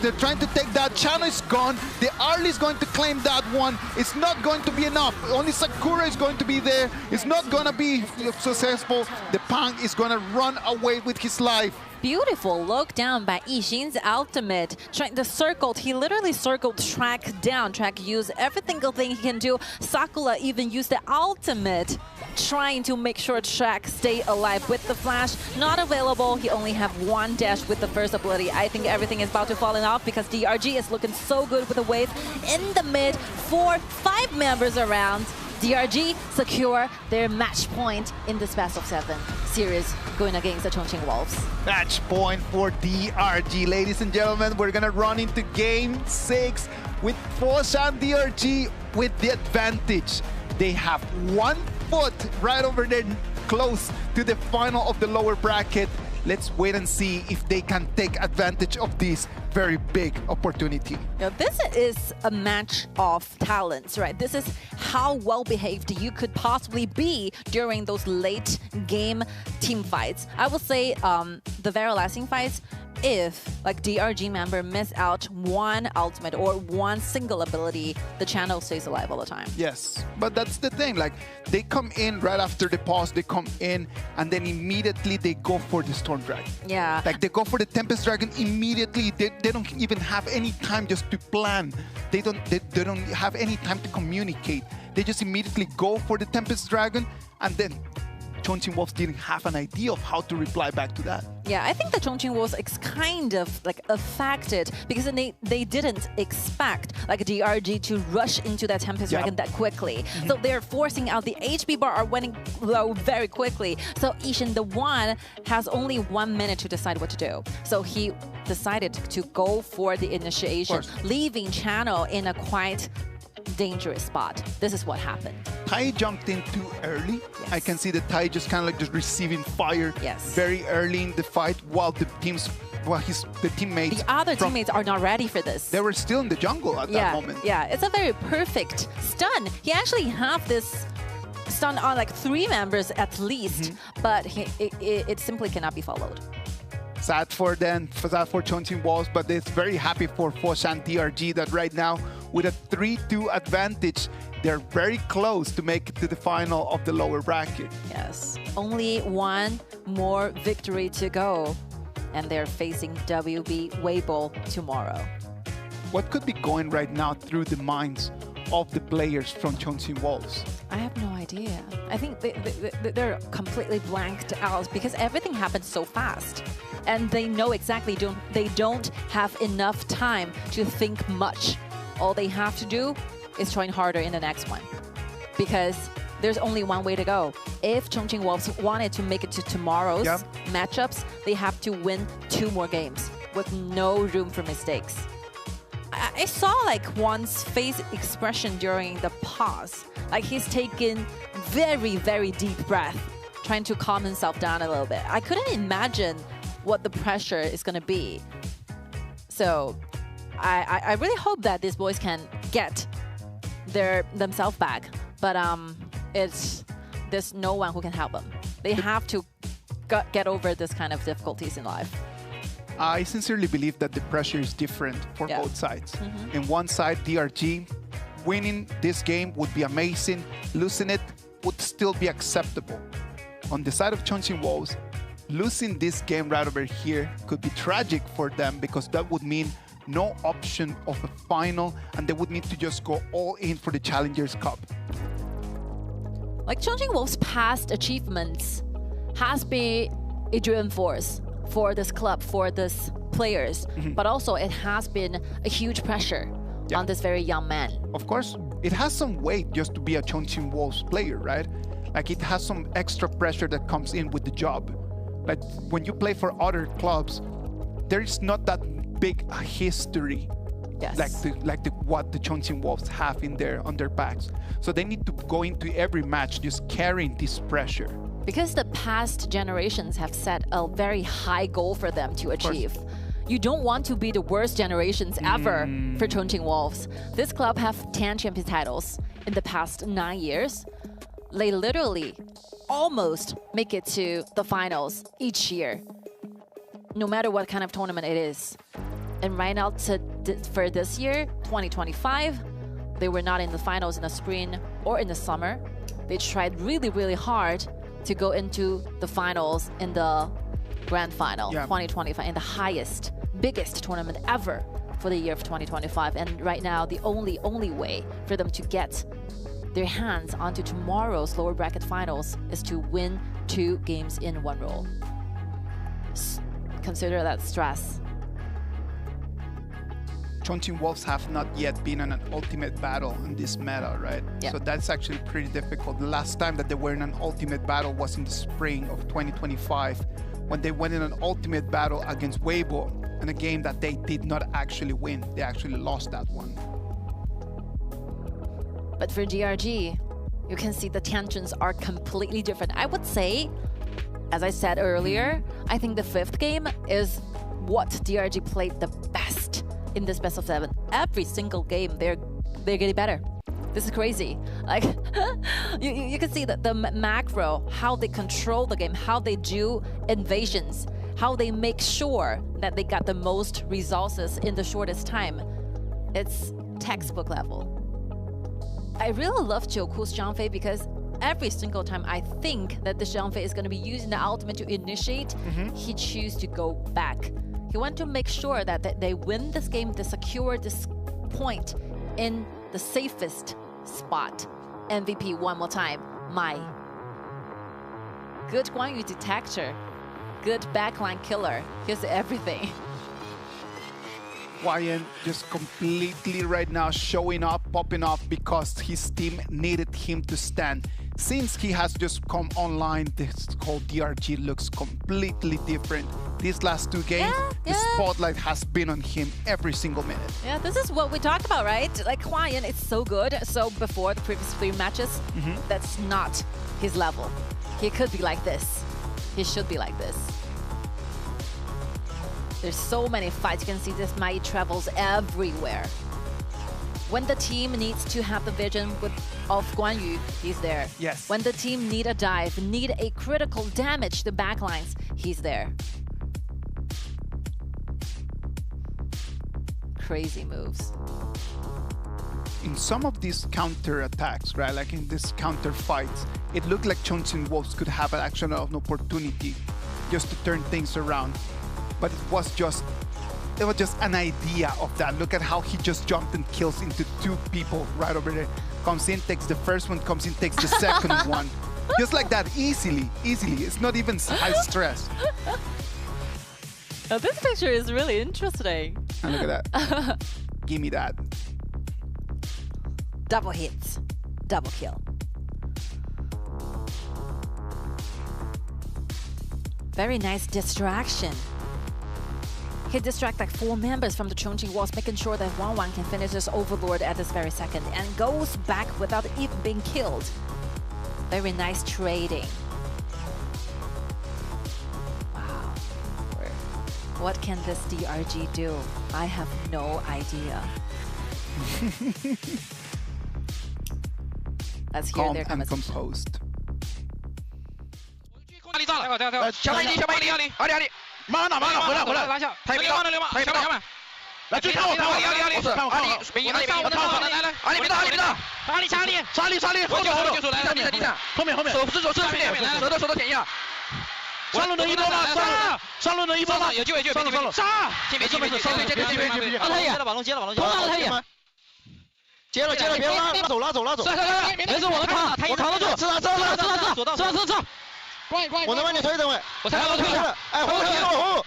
They're trying to take that. Channel is gone. The Arlie is going to claim that one. It's not going to be enough. Only Sakura is going to be there. It's not going to be successful. The Pang is going to run away with his life. Beautiful look down by Yixin's ultimate. The circled, he literally circled track down. Track used every single thing he can do. Sakura even used the ultimate, trying to make sure Track stay alive with the flash. Not available. He only have one dash with the first ability. I think everything is about to fall off because DRG is looking so good with the wave in the mid. 4-5 members around. DRG secure their match point in this best of 7 series going against the Chongqing Wolves. Match point for DRG. Ladies and gentlemen, we're going to run into game 6 with Foshan DRG with the advantage. They have 1 foot right over there close to the final of the lower bracket. Let's wait and see if they can take advantage of this very big opportunity. Now, this is a match of talents, right? This is how well behaved you could possibly be during those late game team fights. I would say the very lasting fights, if like DRG member miss out one ultimate or one single ability, the channel stays alive all the time. Yes, but that's the thing. Like, they come in right after the pause, they come in and then immediately they go for the Storm Dragon. Yeah. Like, they go for the Tempest Dragon immediately. They don't even have any time just to plan. They don't have any time to communicate. They just immediately go for the Tempest Dragon, and then Chongqing Wolves didn't have an idea of how to reply back to that. Yeah, I think the Chongqing Wolves is kind of like affected because they didn't expect like DRG to rush into that Tempest Dragon that quickly. So they're forcing out the HP bar are winning low very quickly. So Yixin, the one, has only 1 minute to decide what to do. So he decided to go for the initiation, leaving Channel in a quite dangerous spot. This is what happened. Tai jumped in too early. Yes. I can see the Tai just kind of like just receiving fire very early in the fight while the teammates, the other teammates are not ready for this. They were still in the jungle at that moment. Yeah, it's a very perfect stun. He actually have this stun on like 3 members at least, but it simply cannot be followed. Sad for them, sad for Chongqing Wolves, but it's very happy for Foshan DRG that right now with a 3-2 advantage. They're very close to make it to the final of the lower bracket. Yes, only one more victory to go, and they're facing WB Weibo tomorrow. What could be going right now through the minds of the players from Chongqing Wolves? I have no idea. I think they're completely blanked out because everything happened so fast. And they know exactly they don't have enough time to think much. All they have to do is train harder in the next one. Because there's only one way to go. If Chongqing Wolves wanted to make it to tomorrow's matchups, they have to win 2 more games with no room for mistakes. I saw like Juan's face expression during the pause. Like he's taken very, very deep breath, trying to calm himself down a little bit. I couldn't imagine what the pressure is going to be. So I really hope that these boys can get themselves back. But there's no one who can help them. They have to get over this kind of difficulties in life. I sincerely believe that the pressure is different for both sides. In one side, DRG, winning this game would be amazing. Losing it would still be acceptable. On the side of Chongqing Wolves, losing this game right over here could be tragic for them because that would mean no option of a final and they would need to just go all in for the Challengers Cup. Like Chongqing Wolves' past achievements has been a driving force for this club, for these players, but also it has been a huge pressure on this very young man. Of course, it has some weight just to be a Chongqing Wolves player, right? Like it has some extra pressure that comes in with the job. Like when you play for other clubs, there is not that big a history like what the Chongqing Wolves have on their backs. So they need to go into every match just carrying this pressure. Because the past generations have set a very high goal for them to achieve. You don't want to be the worst generations ever for Chongqing Wolves. This club have 10 champion titles in the past 9 years. They literally almost make it to the finals each year, no matter what kind of tournament it is. And right now, for this year, 2025, they were not in the finals in the spring or in the summer. They tried really, really hard to go into the finals in the grand final 2025 in the highest, biggest tournament ever for the year of 2025. And right now, the only way for them to get their hands onto tomorrow's lower bracket finals is to win 2 games in 1 roll. Consider that stress. Chongqing Wolves have not yet been in an ultimate battle in this meta, right? So that's actually pretty difficult. The last time that they were in an ultimate battle was in the spring of 2025 when they went in an ultimate battle against Weibo in a game that they did not actually win. They actually lost that one. But for DRG, you can see the tensions are completely different. I would say, as I said earlier, I think the 5th game is what DRG played the best in this best of 7. Every single game, they're getting better. This is crazy. Like you can see that the macro, how they control the game, how they do invasions, how they make sure that they got the most resources in the shortest time. It's textbook level. I really love Jiuku's Zhang Fei because every single time I think that the Zhang Fei is going to be using the ultimate to initiate, he chooses to go back. He wants to make sure that they win this game, they secure this point in the safest spot. MVP one more time, Mai. Good Guan Yu detector, good backline killer. Here's everything. Wyan just completely right now showing up, popping off because his team needed him to stand. Since he has just come online, this whole DRG looks completely different. These last 2 games, the spotlight has been on him every single minute. Yeah, this is what we talk about, right? Like Hua-Yan, it's so good. So before the previous 3 matches, that's not his level. He could be like this. He should be like this. There's so many fights. You can see this Mai travels everywhere. When the team needs to have the vision of Guan Yu, he's there. Yes. When the team need a dive, need a critical damage to backlines, he's there. Crazy moves. in some of these counter attacks, right? Like in this counter fights, it looked like Chongqing Wolves could have an opportunity just to turn things around. But it was just an idea of that. Look at how he just jumped and kills into 2 people right over there. Comes in, takes the first one, comes in, takes the second one. Just like that, easily. It's not even high stress. Now this picture is really interesting. And look at that. Give me that. Double hits, double kill. Very nice distraction. He distracts like 4 members from the Chongqing Wolves, making sure that Wang can finish this Overlord at this very second and goes back without even being killed. Very nice trading. Wow. What can this DRG do? I have no idea. Let's hear Calm their and conversation. composed. 小白一，小白一，2里，马上打，回来，拉下，他也没到，他也没到，来追看我，阿里，北京阿里，阿里没到，阿里杀你，后面，后面，手手舔一下，上路能一波吗？上路能一波吗？有机会，上路，杀，没事，让他野，把龙接了，他野。 接了，别拉走，没事，我扛得住，吃，我能帮你推，等会，我才推了，哎，红，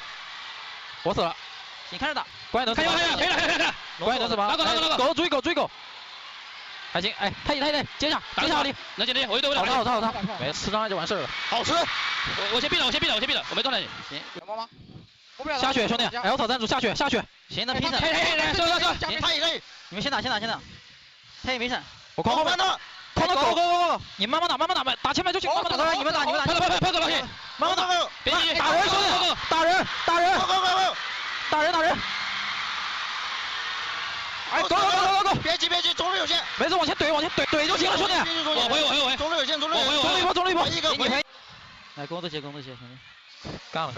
我死了，你看着打，关键能，可以，关键能是吧？狗追狗，还行，哎，太接下你，能接，我一对，好，没吃伤害就完事了，好吃，我先闭了，我没断你，行，有猫吗？下血，兄弟 ，L 挑战组下血，行，那拼闪，可以，你们先打。他也没闪，我狂跑呢，跑到狗，你慢慢打，打前面就行，慢慢打，你们打，快走老铁，慢慢打，别急，打人兄弟，打人，哎，走，别急，中路有线，没事，往前怼就行了，兄弟，我中路有线，中路一波，你来攻这些，兄弟，干了，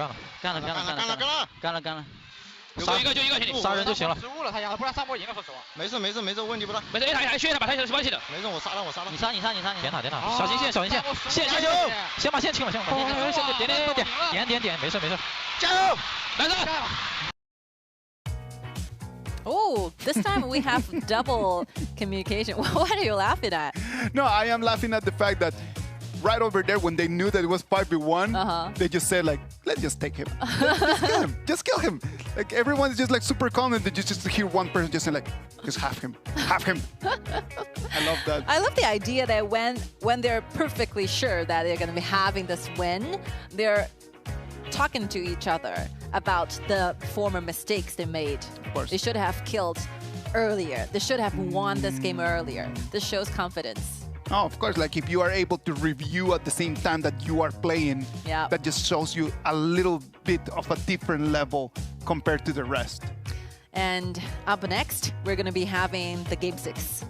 杀一个就一个，兄弟，杀人就行了。失误了，他压了，不然3波赢了，说实话。没事，问题不大。没事，还削他吧，他是关系的。没事，我杀了。你杀。点塔，小心线，线，先把线清了，点，没事。加油，来着。Oh, this time we have double communication. What are you laughing at? No, I am laughing at the fact that right over there, when they knew that it was 5v1, they just said like, let's just take him. Just kill him. Like everyone's just like super calm, and they just hear one person just say like, just have him. I love that. I love the idea that when they're perfectly sure that they're going to be having this win, they're talking to each other about the former mistakes they made. Of course. They should have killed earlier. They should have won this game earlier. This shows confidence. Oh, of course, like if you are able to review at the same time that you are playing, that just shows you a little bit of a different level compared to the rest. And up next, we're going to be having the Game 6.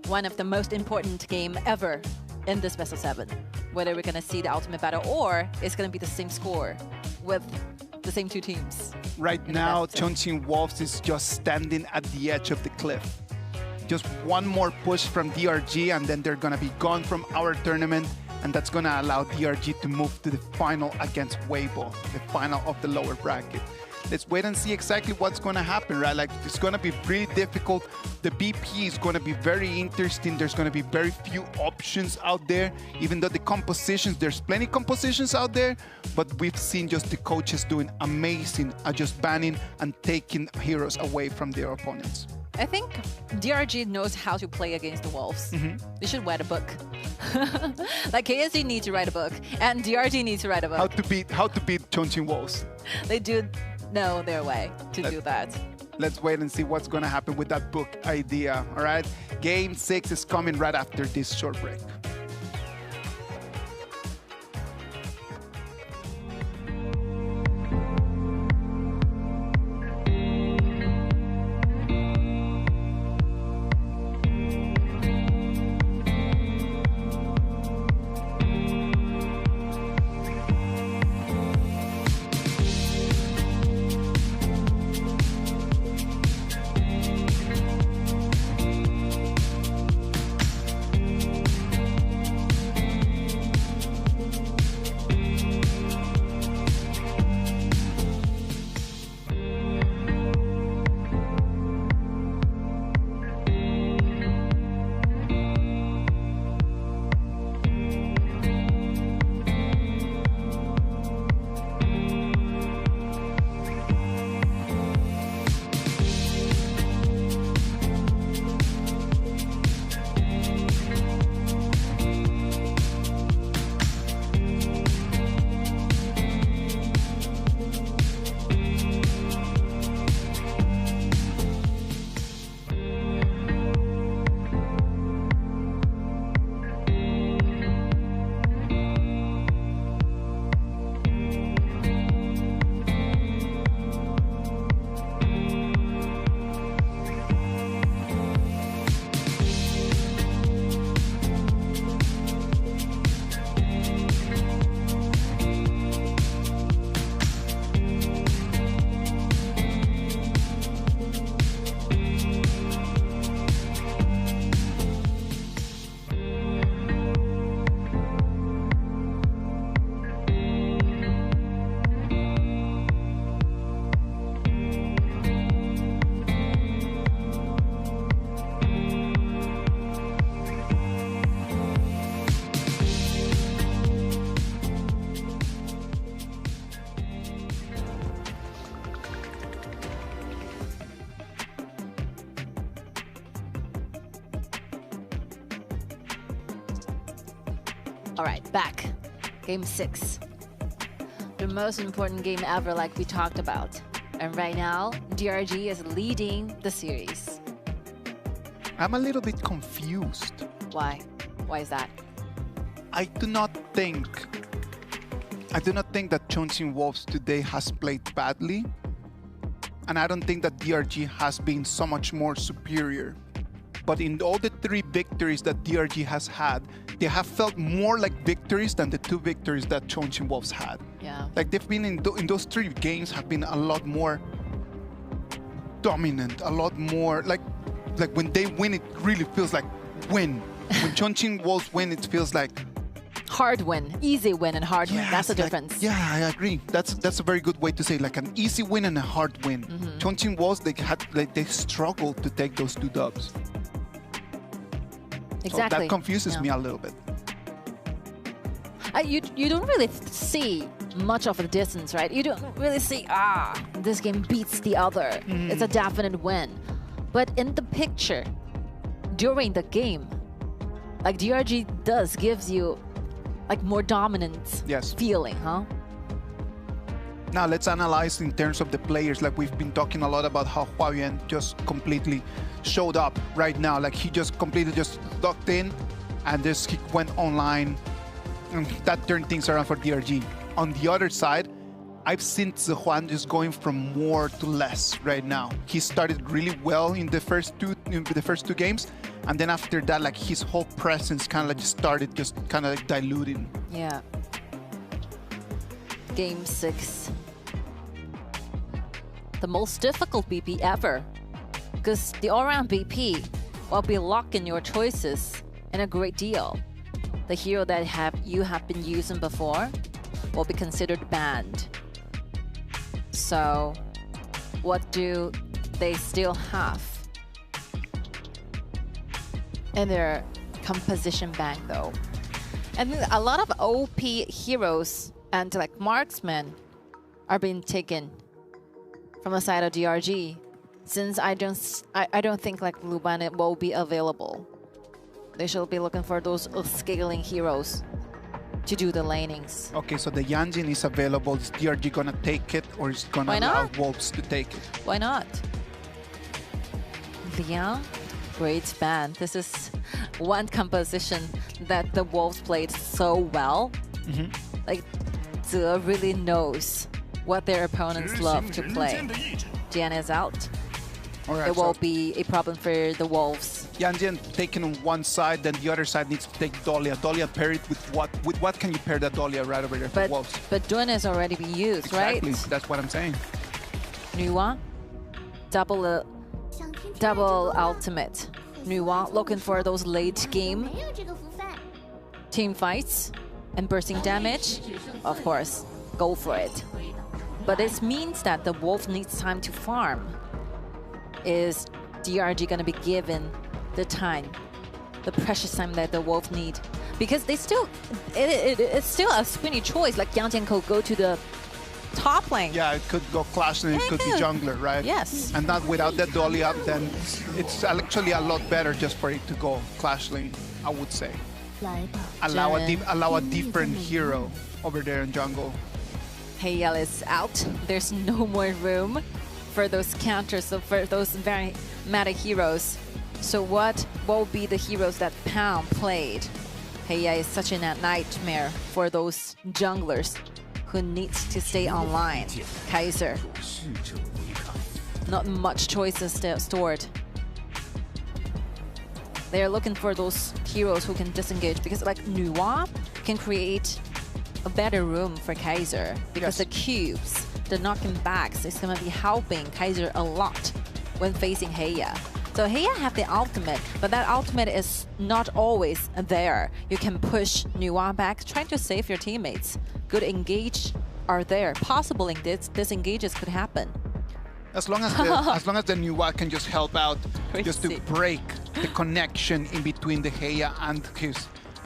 One of the most important game ever in this Best of 7. Whether we're going to see the ultimate battle or it's going to be the same score with the same 2 teams. Right now, Chongqing Wolves is just standing at the edge of the cliff. Just one more push from DRG and then they're going to be gone from our tournament, and that's going to allow DRG to move to the final against Weibo, the final of the lower bracket. Let's wait and see exactly what's going to happen, right? Like, it's going to be pretty difficult. The BP is going to be very interesting. There's going to be very few options out there, even though the compositions, there's plenty of compositions out there, but we've seen just the coaches doing amazing at just banning and taking heroes away from their opponents. I think DRG knows how to play against the Wolves. They should write a book. Like KSG needs to write a book, and DRG needs to write a book. How to beat Chongqing Wolves. They do know their way to do that. Let's wait and see what's going to happen with that book idea. All right, Game 6 is coming right after this short break. All right, back. Game 6. The most important game ever, like we talked about. And right now, DRG is leading the series. I'm a little bit confused. Why? Why is that? I do not think that Chongqing Wolves today has played badly. And I don't think that DRG has been so much more superior. But in all the 3 victories that DRG has had, they have felt more like victories than the 2 victories that Chongqing Wolves had. Yeah. Like they've been in those 3 games have been a lot more dominant, a lot more like when they win, it really feels like win. When Chongqing Wolves win, it feels like hard win, easy win, and hard win. That's the difference. Yeah, I agree. That's a very good way to say it, like an easy win and a hard win. Chongqing Wolves, they struggled to take those 2 dubs. Exactly. So that confuses me a little bit. You don't really see much of a distance, right? You don't really see, this game beats the other. It's a definite win. But in the picture, during the game, like DRG gives you like more dominant feeling, huh? Now let's analyze in terms of the players. Like we've been talking a lot about how Huayuan just completely showed up right now. Like he just completely just locked in and he went online. And that turned things around for DRG. On the other side, I've seen Zihuan just going from more to less right now. He started really well in the first two games, and then after that, like his whole presence kind of like started just kind of like diluting. Yeah. Game 6. The most difficult BP ever, because the all-round BP will be locking your choices in a great deal. The hero that you have been using before will be considered banned. So, what do they still have in their composition bank, though? And a lot of OP heroes and like marksmen are being taken from the side of DRG, since I don't think like Luban will be available. They should be looking for those scaling heroes to do the lanings. Okay, so the Yanjin is available. Is DRG gonna take it, or is gonna allow Wolves to take it? Why not? Liang, great ban. This is one composition that the Wolves played so well. Like, Ze really knows what their opponents love to play. Jian is out. Right, it will be a problem for the Wolves. Yanjin taken on one side, then the other side needs to take Dahlia. Dahlia pair it with what? With what can you pair that Dahlia right over there for Wolves? But Dun is already being used, right? Exactly, that's what I'm saying. Nuwa, double ultimate. Nuwa looking for those late game team fights and bursting damage. Of course, go for it. But it means that the Wolf needs time to farm. Is DRG going to be given the time, the precious time that the Wolf need? Because they still, it's still a spinny choice. Like Yang Jian could go to the top lane. Yeah, it could go Clash and it could be jungler, right? Yes. And not without that Dahlia, then it's actually a lot better just for it to go Clash lane, I would say. Allow a different hero over there in jungle. Heiyel is out. There's no more room for those counters, so for those very meta heroes. So what will be the heroes that Pound played? Heiyel is such a nightmare for those junglers who need to stay online. Kaiser. Not much choices stored. They're looking for those heroes who can disengage, because like Nuwa can create a better room for Kaiser, because the cubes, the knocking backs is going to be helping Kaiser a lot when facing Heiyel. So Heiyel have the ultimate, but that ultimate is not always there. You can push Nuwa back, trying to save your teammates. Good engage are there. Possible disengages could happen. As long as the Nuwa can just help out, just to break the connection in between the Heiyel and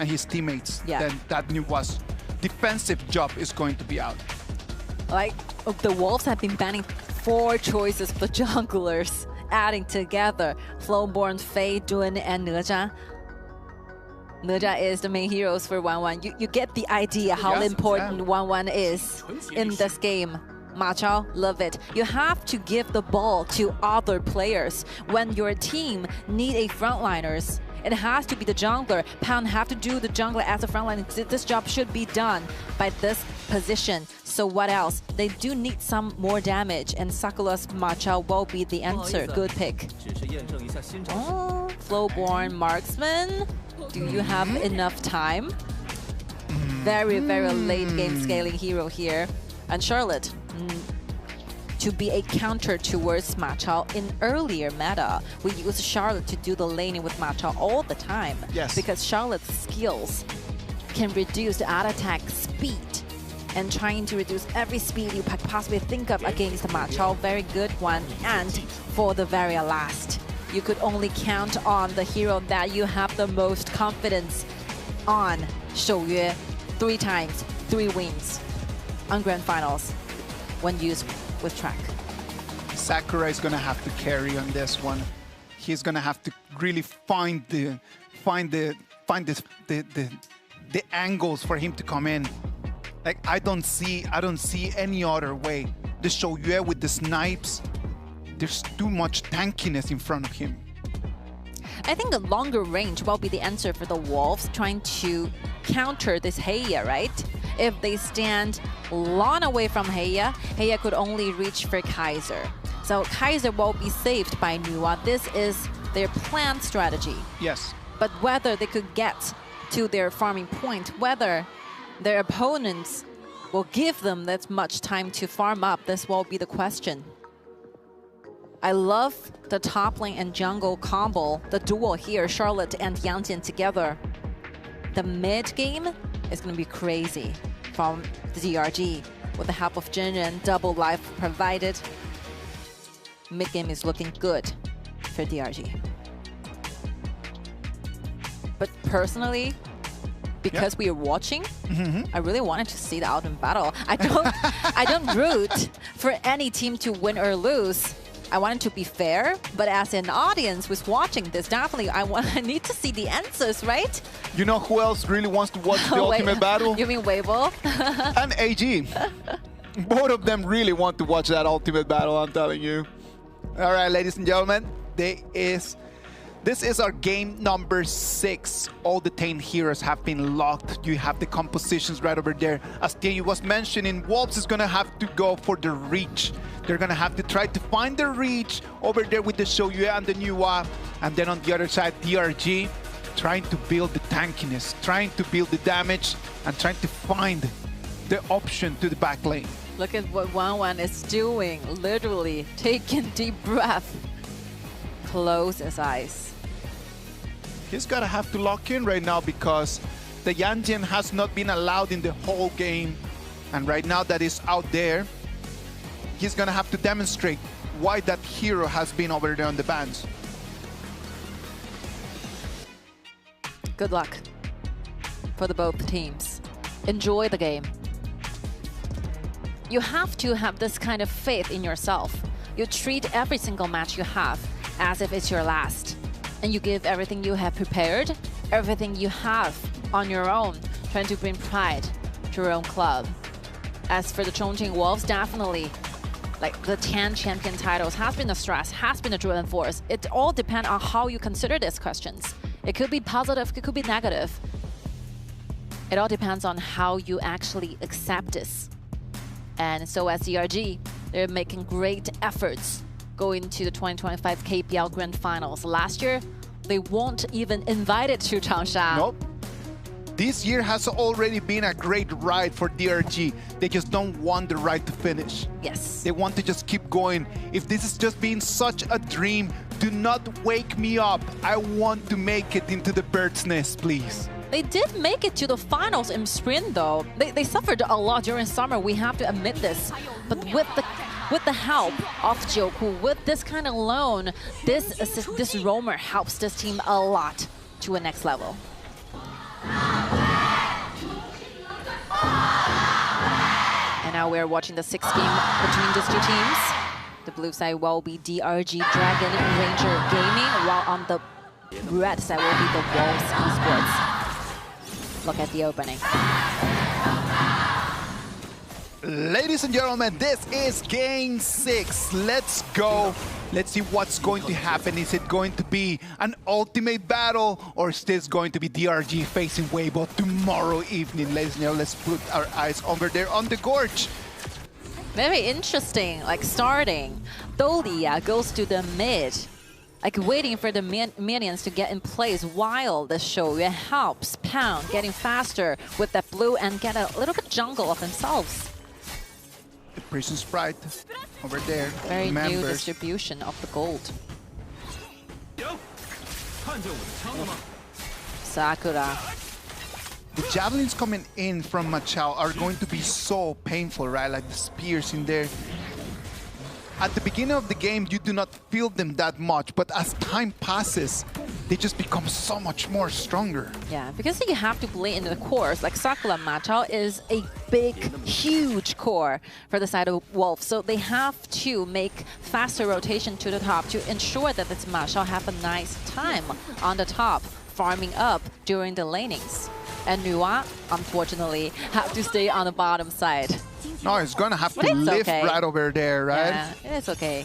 his teammates, then that Nuwa's defensive job is going to be out. Like, the Wolves have been banning 4 choices for junglers, adding together Flowborn, Fei, Dun, and Nezha. Neja is the main heroes for 1-1. You get the idea how important 1-1 is in this game. Ma Chao, love it. You have to give the ball to other players. When your team need a frontliners, it has to be the jungler. Pound have to do the jungler as a frontline. This job should be done by this position. So what else? They do need some more damage, and Sakura's Ma Chao will be the answer. Good pick. Oh, Flowborn Marksman. Do you have enough time? Very, very late game scaling hero here. And Charlotte, to be a counter towards Ma Chao in earlier meta, we use Charlotte to do the laning with Ma Chao all the time. Yes. Because Charlotte's skills can reduce the auto attack speed, and trying to reduce every speed you could possibly think of against Ma Chao. Very good one. And for the very last, you could only count on the hero that you have the most confidence on. Shouyue, 3 times, 3 wins on Grand Finals when used with track. Sakura is gonna have to carry on this one. He's gonna have to really find the angles for him to come in. Like I don't see any other way. The Shouyue with the snipes, there's too much tankiness in front of him. I think a longer range will be the answer for the Wolves trying to counter this Heya, right? If they stand long away from Heya, Heya could only reach for Kaiser. So Kaiser will be saved by Nuwa. This is their planned strategy. Yes. But whether they could get to their farming point, whether their opponents will give them that much time to farm up, this will be the question. I love the top lane and jungle combo, the duel here, Charlotte and Yang Jian together. The mid game is going to be crazy from the DRG with the help of Jinren, double life provided. Mid game is looking good for DRG. But personally, because we are watching, I really wanted to see the ultimate battle. I don't root for any team to win or lose. I want it to be fair, but as an audience who's watching this, definitely I need to see the answers, right? You know who else really wants to watch the ultimate battle? You mean Weibo? And AG. Both of them really want to watch that ultimate battle, I'm telling you. All right, ladies and gentlemen, this is our game number 6. All the 10 heroes have been locked. You have the compositions right over there. As Tianyu was mentioning, Wolves is going to have to go for the reach. They're going to have to try to find the reach over there with the Shouyue and the Nuwa. And then on the other side, DRG trying to build the tankiness, trying to build the damage, and trying to find the option to the back lane. Look at what 1-1 is doing. Literally taking deep breath. Close his eyes. He's got to have to lock in right now because the Yang Jian has not been allowed in the whole game. And right now that is out there, he's going to have to demonstrate why that hero has been over there on the bans. Good luck for the both teams. Enjoy the game. You have to have this kind of faith in yourself. You treat every single match you have as if it's your last. And you give everything you have prepared, everything you have on your own, trying to bring pride to your own club. As for the Chongqing Wolves, definitely, like the 10 champion titles has been a stress, has been a driving force. It all depends on how you consider these questions. It could be positive, it could be negative. It all depends on how you actually accept this. And so as DRG, they're making great efforts going to the 2025 KPL Grand Finals. Last year, they weren't even invited to Changsha. Nope. This year has already been a great ride for DRG. They just don't want the right to finish. Yes. They want to just keep going. If this is just being such a dream, do not wake me up. I want to make it into the bird's nest, please. They did make it to the finals in spring, though. They suffered a lot during summer, we have to admit this. But with the help of Jiuku, with this kind of loan, this roamer helps this team a lot to a next level. And now we're watching the 6th game between these two teams. The blue side will be DRG Dragon Ranger Gaming, while on the red side will be the Wolves Esports. Look at the opening. Ladies and gentlemen, this is Game 6. Let's go. Let's see what's going to happen. Is it going to be an ultimate battle, or is this going to be DRG facing Weibo tomorrow evening? Ladies and gentlemen, let's put our eyes over there on the gorge. Very interesting, like starting. Dolia goes to the mid, like waiting for the minions to get in place while the Shouyue helps Pound getting faster with that blue and get a little bit jungle of themselves. The Prison Sprite over there. Very new distribution of the gold. Sakura. The javelins coming in from Machao are going to be so painful, right? Like the spears in there. At the beginning of the game, you do not feel them that much, but as time passes, they just become so much more stronger. Yeah, because you have to play in the cores. Like Sakura Machao is a big, huge core for the side of Wolf, so they have to make faster rotation to the top to ensure that this Machao have a nice time on the top, farming up during the lanings. And Nuwa, unfortunately, have to stay on the bottom side. No, it's gonna have to lift right over there, right? Yeah, it's okay.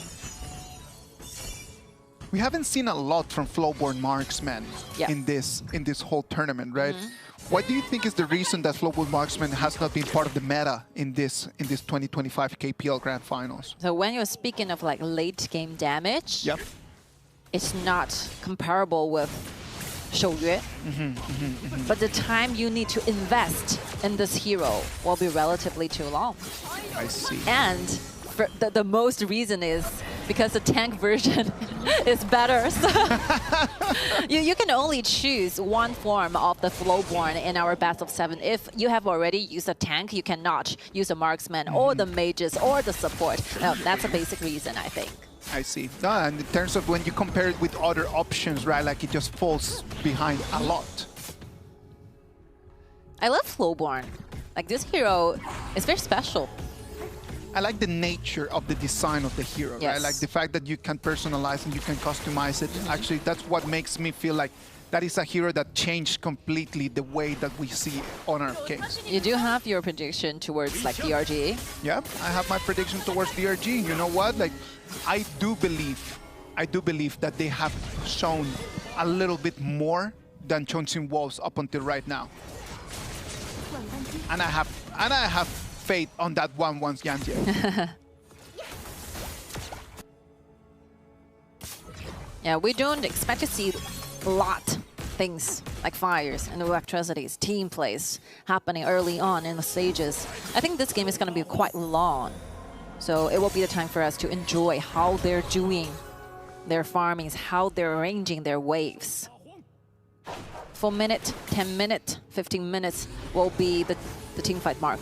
We haven't seen a lot from Flowborn Marksman in this whole tournament, right? What do you think is the reason that Flowborn Marksman has not been part of the meta in this 2025 KPL Grand Finals? So when you're speaking of like late game damage, it's not comparable with Shouyue. But the time you need to invest in this hero will be relatively too long. I see. And for the most reason is because the tank version is better. So you can only choose one form of the Flowborn in our best of 7. If you have already used a tank, you cannot use a marksman or the mages or the support. That's a basic reason, I think. I see. No, and in terms of when you compare it with other options, right, like it just falls behind a lot. I love Flowborn. Like this hero is very special. I like the nature of the design of the hero, right? Like the fact that you can personalize and you can customize it. Actually, that's what makes me feel like that is a hero that changed completely the way that we see on our games. You do have your prediction towards like DRG. Yeah, I have my prediction towards DRG. You know what? Like, I do believe that they have shown a little bit more than Chongqing Wolves up until right now. And I have faith on that one once Yanjie. Yeah, we don't expect to see a lot things like fires and electricities, team plays happening early on in the stages. I think this game is going to be quite long. So it will be the time for us to enjoy how they're doing their farmings, how they're arranging their waves. 4 minute, 10 minute, 15 minutes will be the team fight mark.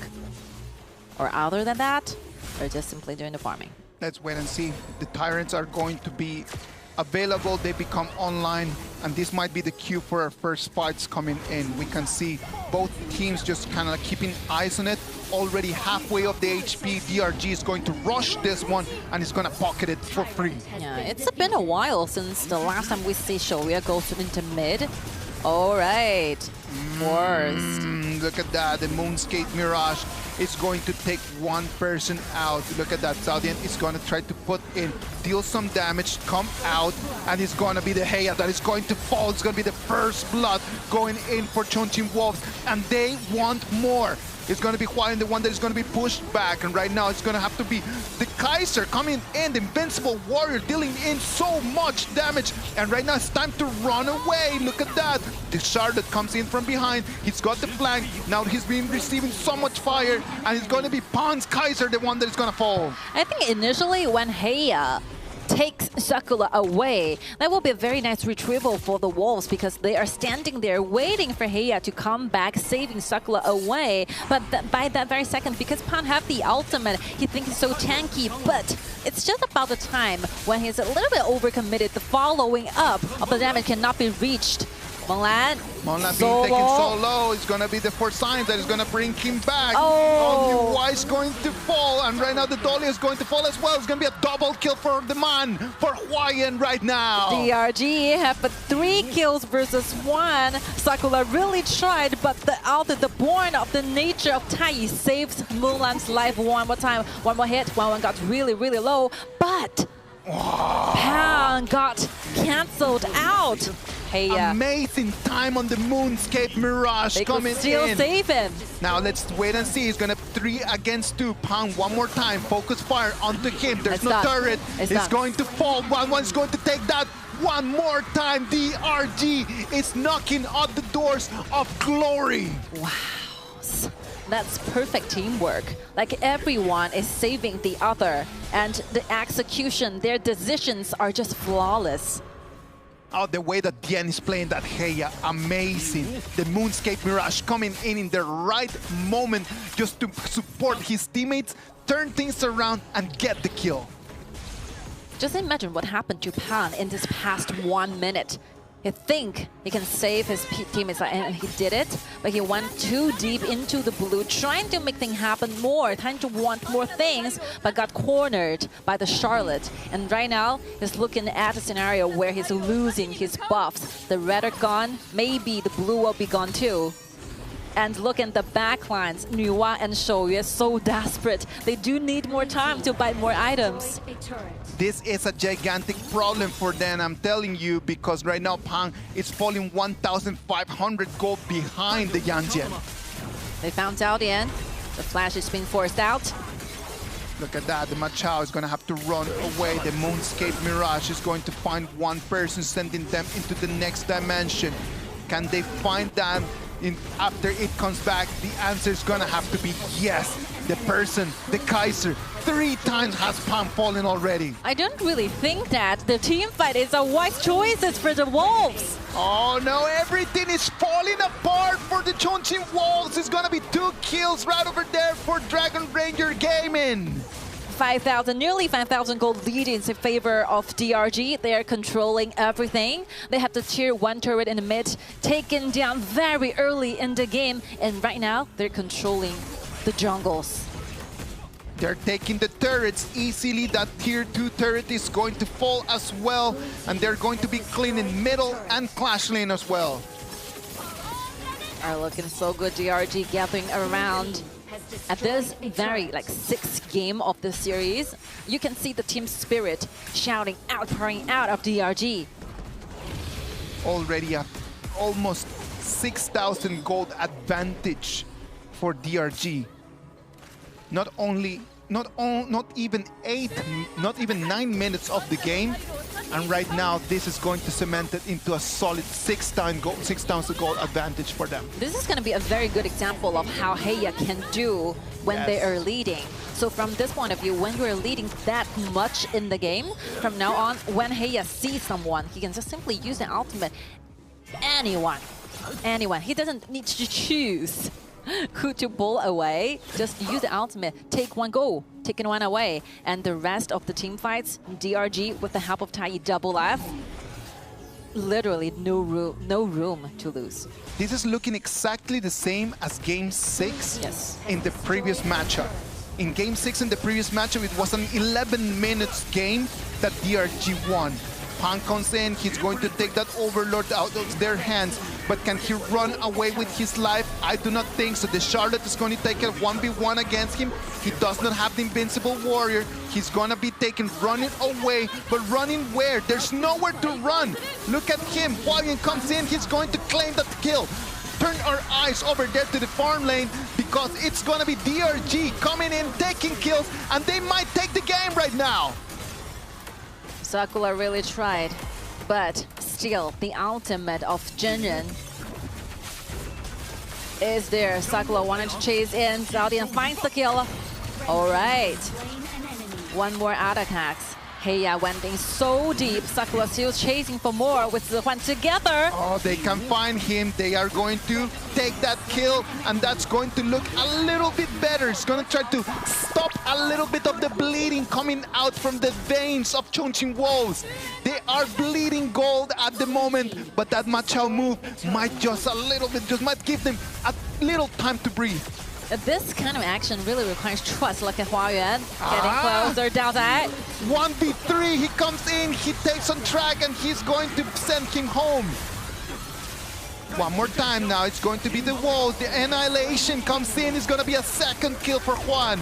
Or other than that, they're just simply doing the farming. Let's wait and see. The Tyrants are going to be available. They become online, and this might be the cue for our first fights coming in. We can see both teams just kind of like keeping eyes on it. Already halfway up the HP, DRG is going to rush this one, and it's going to pocket it for free. Yeah, it's been a while since the last time we see Shouyue go into mid. All right, worst. Look at that, the Moonscape Mirage is going to take one person out. Look at that, Saudian is going to try to put in, deal some damage, come out, and it's going to be the Heya that is going to fall. It's going to be the first blood going in for Chongqing Wolves, and they want more. It's going to be Huayan, the one that is going to be pushed back, and right now it's going to have to be the Kaiser coming in, the Invincible Warrior dealing in so much damage, and right now it's time to run away. Look at that. The Charlotte comes in from behind. He's got the flank. Now he's been receiving so much fire, and it's going to be Pan's Kaiser, the one that is going to fall. I think initially when Heya takes Sakura away, that will be a very nice retrieval for the Wolves because they are standing there waiting for Heya to come back, saving Sakura away. But by that very second, because Pan have the ultimate, he thinks he's so tanky, but it's just about the time when he's a little bit overcommitted. The following up of the damage cannot be reached Monlan being taken so low. It's going to be the four signs that is going to bring him back. Oh, Only is going to fall. And right now the dolly is going to fall as well. It's going to be a double kill for the man, for Hawaiian right now. DRG have 3 kills versus 1. Sakura really tried, but the born of the nature of Tai saves Mulan's life one more time. One more hit. One got really, really low. But Pan got cancelled out. Hey, amazing time on the Moonscape Mirage they coming could still save him. Now let's wait and see. He's gonna 3 against 2. Pan one more time. Focus fire onto him. There's no turret. He's going to fall. One's going to take that one more time. DRG is knocking on the doors of glory. Wow. That's perfect teamwork. Like everyone is saving the other, and the execution, their decisions are just flawless. Oh, the way that Dien is playing that Heya, amazing. The Moonscape Mirage coming in the right moment just to support his teammates, turn things around and get the kill. Just imagine what happened to Pan in this past 1 minute. He think he can save his teammates, and he did it, but he went too deep into the blue, trying to make things happen more, trying to want more things, but got cornered by the Charlotte. And right now, he's looking at a scenario where he's losing his buffs. The red are gone, maybe the blue will be gone too. And look at the backlines, Nuwa and Shouyue, so desperate. They do need more time to buy more items. This is a gigantic problem for them, I'm telling you, because right now Pan is falling 1,500 gold behind the Yanjian. They found out in. The flash is being forced out. Look at that, the Machao is going to have to run away. The Moonscape Mirage is going to find one person, sending them into the next dimension. Can they find them after it comes back? The answer is going to have to be yes. The person, the Kaiser, 3 times has Pan fallen already. I don't really think that the team fight is a wise choice for the Wolves. Oh no, everything is falling apart for the Chongqing Wolves. It's going to be 2 kills right over there for Dragon Ranger Gaming. 5,000, nearly 5,000 gold lead in favor of DRG. They are controlling everything. They have the tier 1 turret in the mid, taken down very early in the game. And right now, they're controlling the jungles. They're taking the turrets easily. That tier 2 turret is going to fall as well. And they're going to be cleaning middle and clash lane as well. Are looking so good, DRG gathering around. At this very 6th game of the series, you can see the team spirit shouting out, pouring out of DRG. Already at almost 6,000 gold advantage for DRG. Not even 9 minutes of the game, and right now this is going to cement it into a solid 6,000 gold advantage for them. This is going to be a very good example of how Heya can do when they are leading. So from this point of view, when you are leading that much in the game, from now on, when Heya sees someone, he can just simply use the ultimate. Anyone. He doesn't need to choose who to pull away. Just use the ultimate, take one go, taking one away. And the rest of the team fights, DRG with the help of Tai double F, literally no room to lose. This is looking exactly the same as Game 6 in the previous matchup. In Game 6 in the previous matchup, it was an 11 minutes game that DRG won. Pan comes in, he's going to take that Overlord out of their hands, but can he run away with his life? I do not think so. The Charlotte is going to take a 1v1 against him. He does not have the Invincible Warrior. He's going to be taken running away, but running where? There's nowhere to run. Look at him. Hawaiian comes in, he's going to claim that kill. Turn our eyes over there to the farm lane, because it's going to be DRG coming in, taking kills, and they might take the game right now. Sakura really tried, but still, the ultimate of Jinren is there. Sakura wanted to chase in, Zaldian finds the kill. All right. One more out attacks. Heiya went in so deep. Sakura still chasing for more with Zihuan together. Oh, they can find him. They are going to take that kill, and that's going to look a little bit better. It's going to try to stop a little bit of the bleeding coming out from the veins of Chongqing Wolves. They are bleeding gold at the moment, but that Machao move might just a little bit, just might give them a little time to breathe. This kind of action really requires trust. Look at Huayuan getting closer down that. 1v3, he comes in, he takes on track, and he's going to send him home. One more time now, it's going to be the wall. The annihilation comes in, it's going to be a second kill for Juan.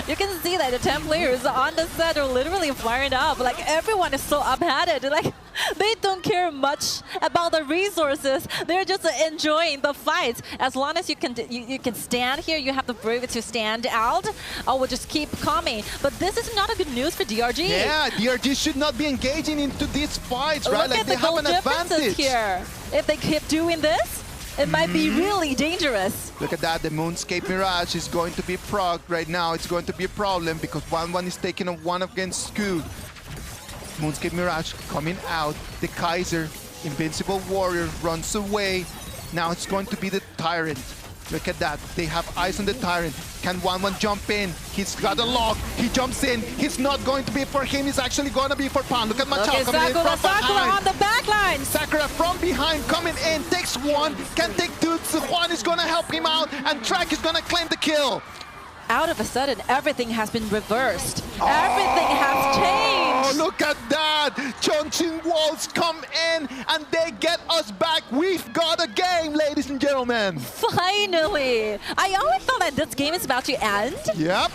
You can see that the 10 players on the set are literally fired up. Like, everyone is so up-headed. Like, they don't care much about the resources. They're just enjoying the fight. As long as you can stand here, you have the bravery to stand out, or we'll just keep coming. But this is not a good news for DRG. Yeah, DRG should not be engaging into these fights, right? Look like at they the have goal an differences advantage here. If they keep doing this, it might be really dangerous. Look at that, the Moonscape Mirage is going to be progged right now. It's going to be a problem because 1-1 is taking on 1 against Scoot. Moonscape Mirage coming out. The Kaiser, Invincible Warrior, runs away. Now it's going to be the Tyrant. Look at that. They have eyes on the Tyrant. Can 1-1 jump in? He's got a lock. He jumps in. He's not going to be for him. He's actually going to be for Pan. Look at Machao coming in from Sakura behind. on the back line. Sakura from behind coming in. Takes one. Can take two. Juan is going to help him out. And Track is going to claim the kill. Out of a sudden, everything has been reversed. Everything has changed. Oh, look at that. Chongqing Wolves come in and they get us back. We've got a game, ladies and gentlemen. Finally. I always thought that this game is about to end. Yep.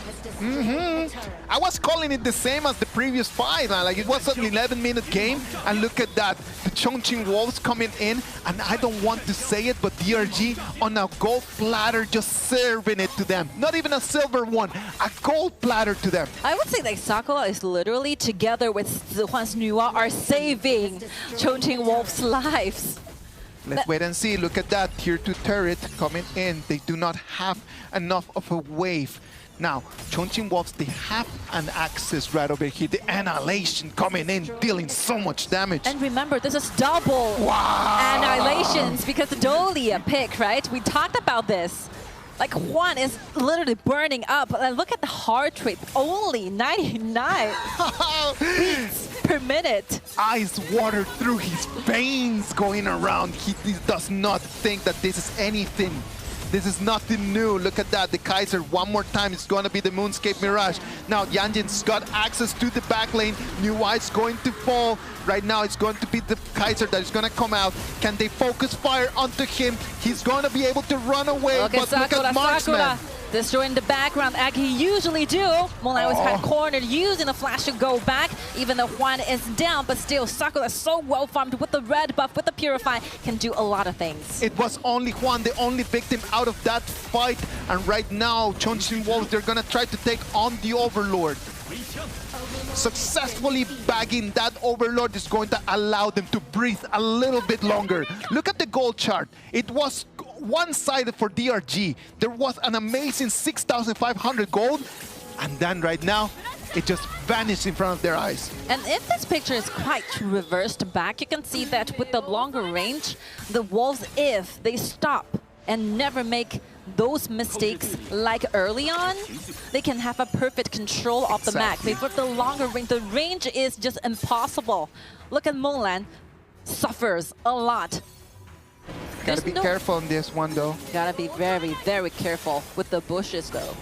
I was calling it the same as the previous fight. Like, it was an 11-minute game. And look at that. The Chongqing Wolves coming in. And I don't want to say it, but DRG on a gold platter just serving it to them. Not even a silver one, a gold platter to them. I would say that Sakura is literally, together with Zihuan's Nuwa, are saving Chongqing Wolves' lives. Let's wait and see. Look at that. Tier 2 turret coming in. They do not have enough of a wave. Now, Chongqing Wolves, they have an access right over here. The annihilation coming in, dealing so much damage. And remember, this is double annihilations because the Dolia pick, right? We talked about this. Like, Juan is literally burning up. Look at the heart rate, only 99 beats per minute. Ice water through his veins going around. He does not think that this is anything. This is nothing new. Look at that. The Kaiser, one more time, it's going to be the Moonscape Mirage. Now, Yanjin's got access to the back lane. New White's going to fall. Right now, it's going to be the Kaiser that is going to come out. Can they focus fire onto him? He's going to be able to run away. Okay, but Sakura, look at Marksman. Sakura destroying the background like he usually do. Moonlight was kind of cornered, using the flash to go back, even though Juan is down, but still Sakura is so well farmed with the red buff, with the Purify, can do a lot of things. It was only Juan, the only victim out of that fight, and right now, Chongqing Wolves, they're gonna try to take on the Overlord. Successfully bagging that Overlord is going to allow them to breathe a little bit longer. Look at the gold chart. It was one-sided for DRG. There was an amazing 6,500 gold, and then right now, it just vanished in front of their eyes. And if this picture is quite reversed back, you can see that with the longer range, the Wolves, if they stop and never make those mistakes like early on, they can have a perfect control of the map. But with the longer range, the range is just impossible. Look at Moonland, suffers a lot. Gotta be careful on this one, though. Gotta be very, very careful with the bushes, though.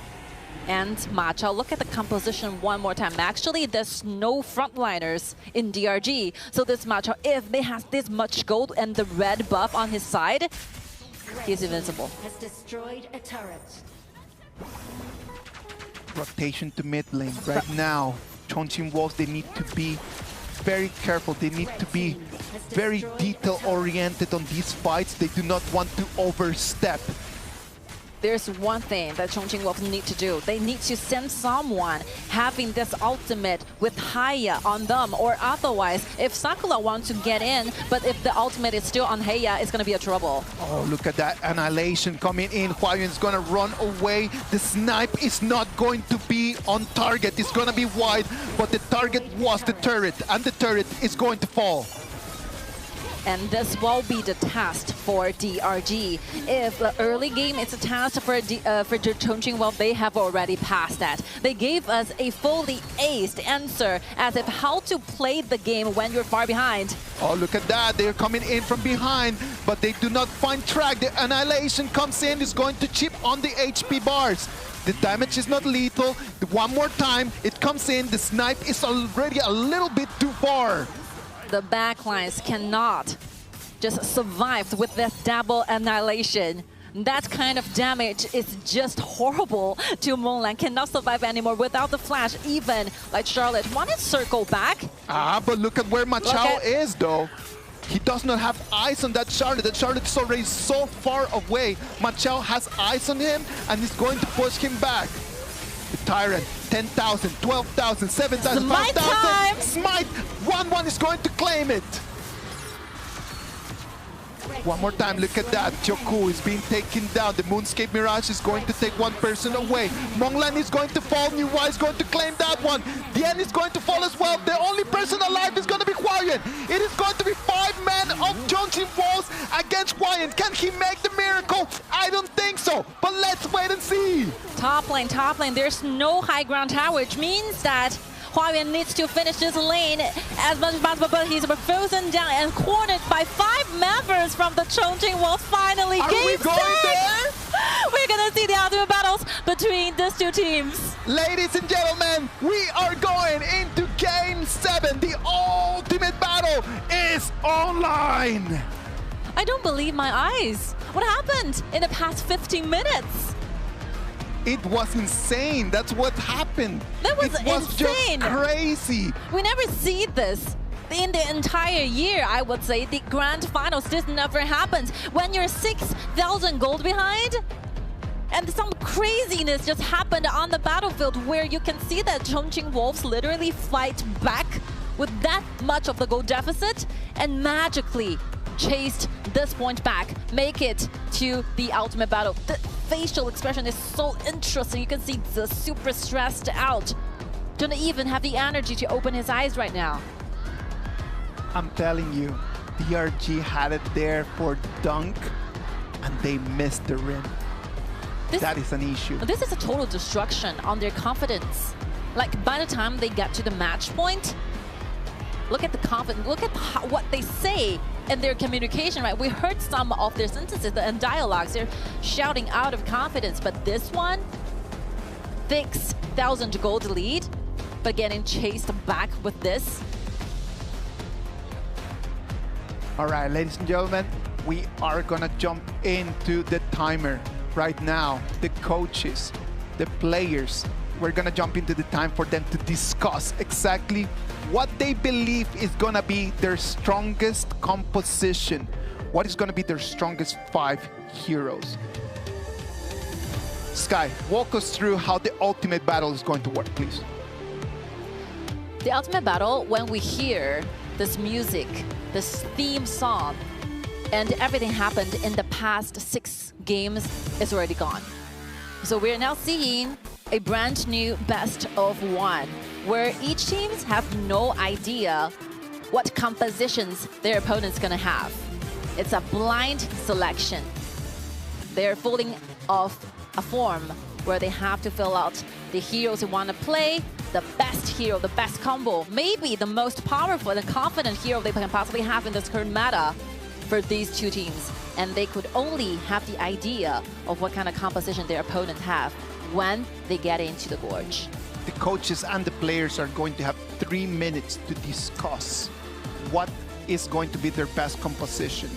And Machao, look at the composition one more time. Actually, there's no frontliners in DRG. So this Machao, if they have this much gold and the red buff on his side, he's invincible. Has destroyed a turret. Rotation to mid lane right now. Chongqing Wolves, they need to be very careful. They need to be very detail-oriented on these fights. They do not want to overstep. there's one thing that Chongqing Wolves need to do. They need to send someone having this ultimate with Haya on them, or otherwise, if Sakura wants to get in, but if the ultimate is still on Haya, it's going to be a trouble. Oh, look at that annihilation coming in. Huayuan's going to run away. The snipe is not going to be on target. It's going to be wide, but the target was the turret, and the turret is going to fall. And this will be the test for DRG. If the early game is a test for Chongqing, well, they have already passed that. They gave us a fully aced answer as if how to play the game when you're far behind. Oh, look at that. They're coming in from behind, but they do not find track. The annihilation comes in, is going to chip on the HP bars. The damage is not lethal. One more time, it comes in. The snipe is already a little bit too far. The backlines cannot just survive with that double annihilation. That kind of damage is just horrible to Moonlight. Cannot survive anymore without the flash. Even like Charlotte wanted to circle back. But look at where Machao is, though. He does not have eyes on that Charlotte. That Charlotte is already so far away. Machao has eyes on him and is going to push him back. The Tyrant, 10,000, 12,000, 7,000, 5,000. Smite! 1-1 is going to claim it. One more time, look at that. Choku is being taken down. The Moonscape Mirage is going to take one person away. Monglan is going to fall. Niwa is going to claim that one. Dien is going to fall as well. The only person alive is going to be Huayuan. It is going to be 5 men of Chongqing Wolves against Huayuan. Can he make the miracle? I don't think so, but let's wait and see. Top lane. There's no high ground tower, which means that Huayuan needs to finish this lane as much as possible, but he's frozen down and cornered by 5 members from the Chongqing Wolves. Finally, Are we going there? We're gonna see the ultimate battles between these two teams. Ladies and gentlemen, we are going into Game 7. The ultimate battle is online. I don't believe my eyes. What happened in the past 15 minutes? It was insane. That's what happened. That was Just insane. crazy. We never see this in the entire year, I would say. The grand finals, this never happens. When you're 6,000 gold behind, and some craziness just happened on the battlefield where you can see that Chongqing Wolves literally fight back with that much of the gold deficit and magically chased this point back, make it to the ultimate battle. The facial expression is so interesting. You can see the super stressed out. Don't even have the energy to open his eyes right now. I'm telling you, DRG had it there for dunk, and they missed the rim. That is an issue. This is a total destruction on their confidence. Like, by the time they get to the match point, look at the confidence, look at what they say in their communication, right? We heard some of their sentences and dialogues. They're shouting out of confidence, but this one, 6,000 gold lead, but getting chased back with this. All right, ladies and gentlemen, we are gonna jump into the timer right now. The coaches, the players, we're gonna jump into the time for them to discuss exactly what they believe is gonna be their strongest composition. What is gonna be their strongest 5 heroes? Sky, walk us through how the ultimate battle is going to work, please. The ultimate battle, when we hear this music, this theme song, and everything happened in the past 6 games is already gone. So we're now seeing a brand new best of 1, where each teams have no idea what compositions their opponent's gonna have. It's a blind selection. They're falling off a form where they have to fill out the heroes they want to play, the best hero, the best combo, maybe the most powerful and confident hero they can possibly have in this current meta for these two teams. And they could only have the idea of what kind of composition their opponents have when they get into the gorge. The coaches and the players are going to have 3 minutes to discuss what is going to be their best composition,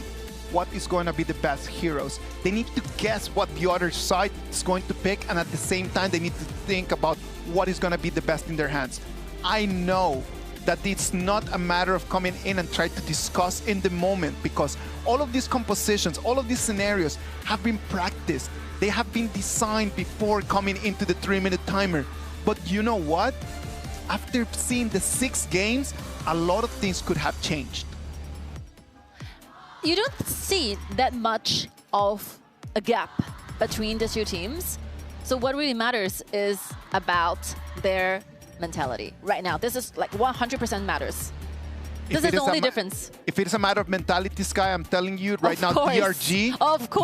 what is going to be the best heroes. They need to guess what the other side is going to pick, and at the same time, they need to think about what is going to be the best in their hands. I know that it's not a matter of coming in and try to discuss in the moment, because all of these compositions, all of these scenarios have been practiced. They have been designed before coming into the 3-minute timer. But you know what? After seeing the 6 games, a lot of things could have changed. You don't see that much of a gap between the two teams. So what really matters is about their mentality right now. This is like 100% matters. This is the only difference. If it is a matter of mentality, Sky, I'm telling you right now, DRG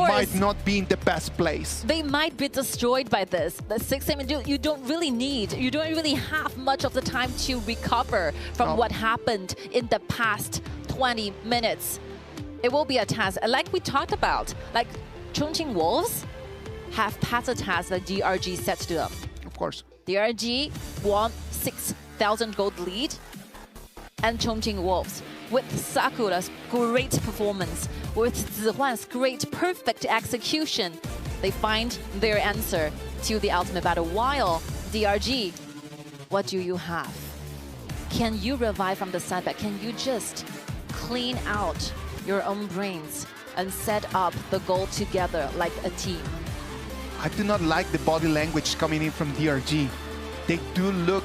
might not be in the best place. They might be destroyed by this. The 6 game, you don't really have much of the time to recover from what happened in the past 20 minutes. It will be a task. Like we talked about, like Chongqing Wolves have passed a task that DRG set to them. Of course. DRG won 6,000 gold lead, and Chongqing Wolves, with Sakura's great performance, with Zihuan's great perfect execution, they find their answer to the ultimate battle. While DRG, what do you have? Can you revive from the setback? Can you just clean out your own brains and set up the goal together like a team? I do not like the body language coming in from DRG. They do look,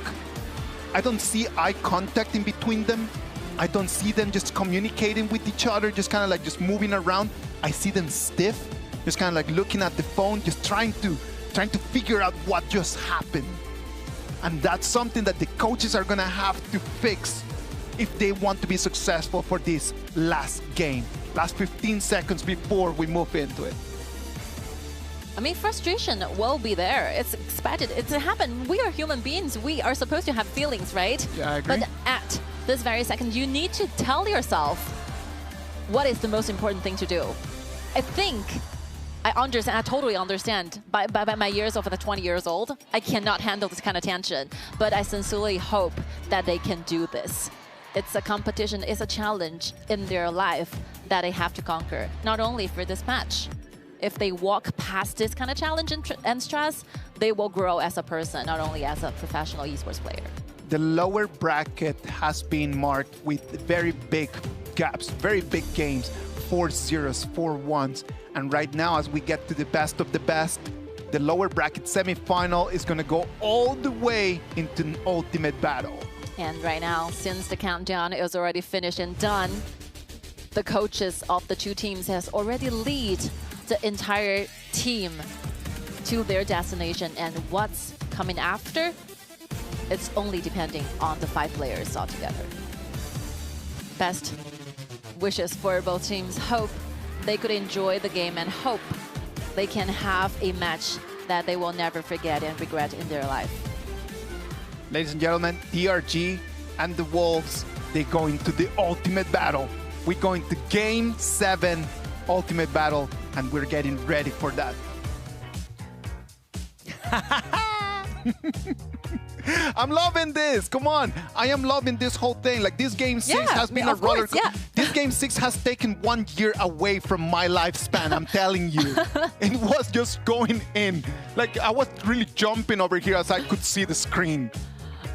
I don't see eye contact in between them. I don't see them just communicating with each other, just kind of like just moving around. I see them stiff, just kind of like looking at the phone, just trying to figure out what just happened. And that's something that the coaches are gonna have to fix if they want to be successful for this last game, last 15 seconds before we move into it. I mean, frustration will be there. It's expected. It's happened. We are human beings. We are supposed to have feelings, right? Yeah, I agree. But at this very second, you need to tell yourself what is the most important thing to do. I think I understand. I totally understand. By my years over the 20 years old, I cannot handle this kind of tension. But I sincerely hope that they can do this. It's a competition, it's a challenge in their life that they have to conquer, not only for this match. If they walk past this kind of challenge and stress, they will grow as a person, not only as a professional esports player. The lower bracket has been marked with very big gaps, very big games, 4-0s, 4-1s. And right now, as we get to the best of the best, the lower bracket semifinal is going to go all the way into an ultimate battle. And right now, since the countdown is already finished and done, the coaches of the two teams has already lead the entire team to their destination. And what's coming after, it's only depending on the 5 players altogether. Best wishes for both teams. Hope they could enjoy the game and hope they can have a match that they will never forget and regret in their life. Ladies and gentlemen, DRG and the Wolves, they go into the ultimate battle. We're going to Game 7 ultimate battle, and we're getting ready for that. I'm loving this. Come on. I am loving this whole thing. Like, this Game 6 has been a roller coaster. This Game 6 has taken 1 year away from my lifespan, I'm telling you. It was just going in. Like, I was really jumping over here as I could see the screen.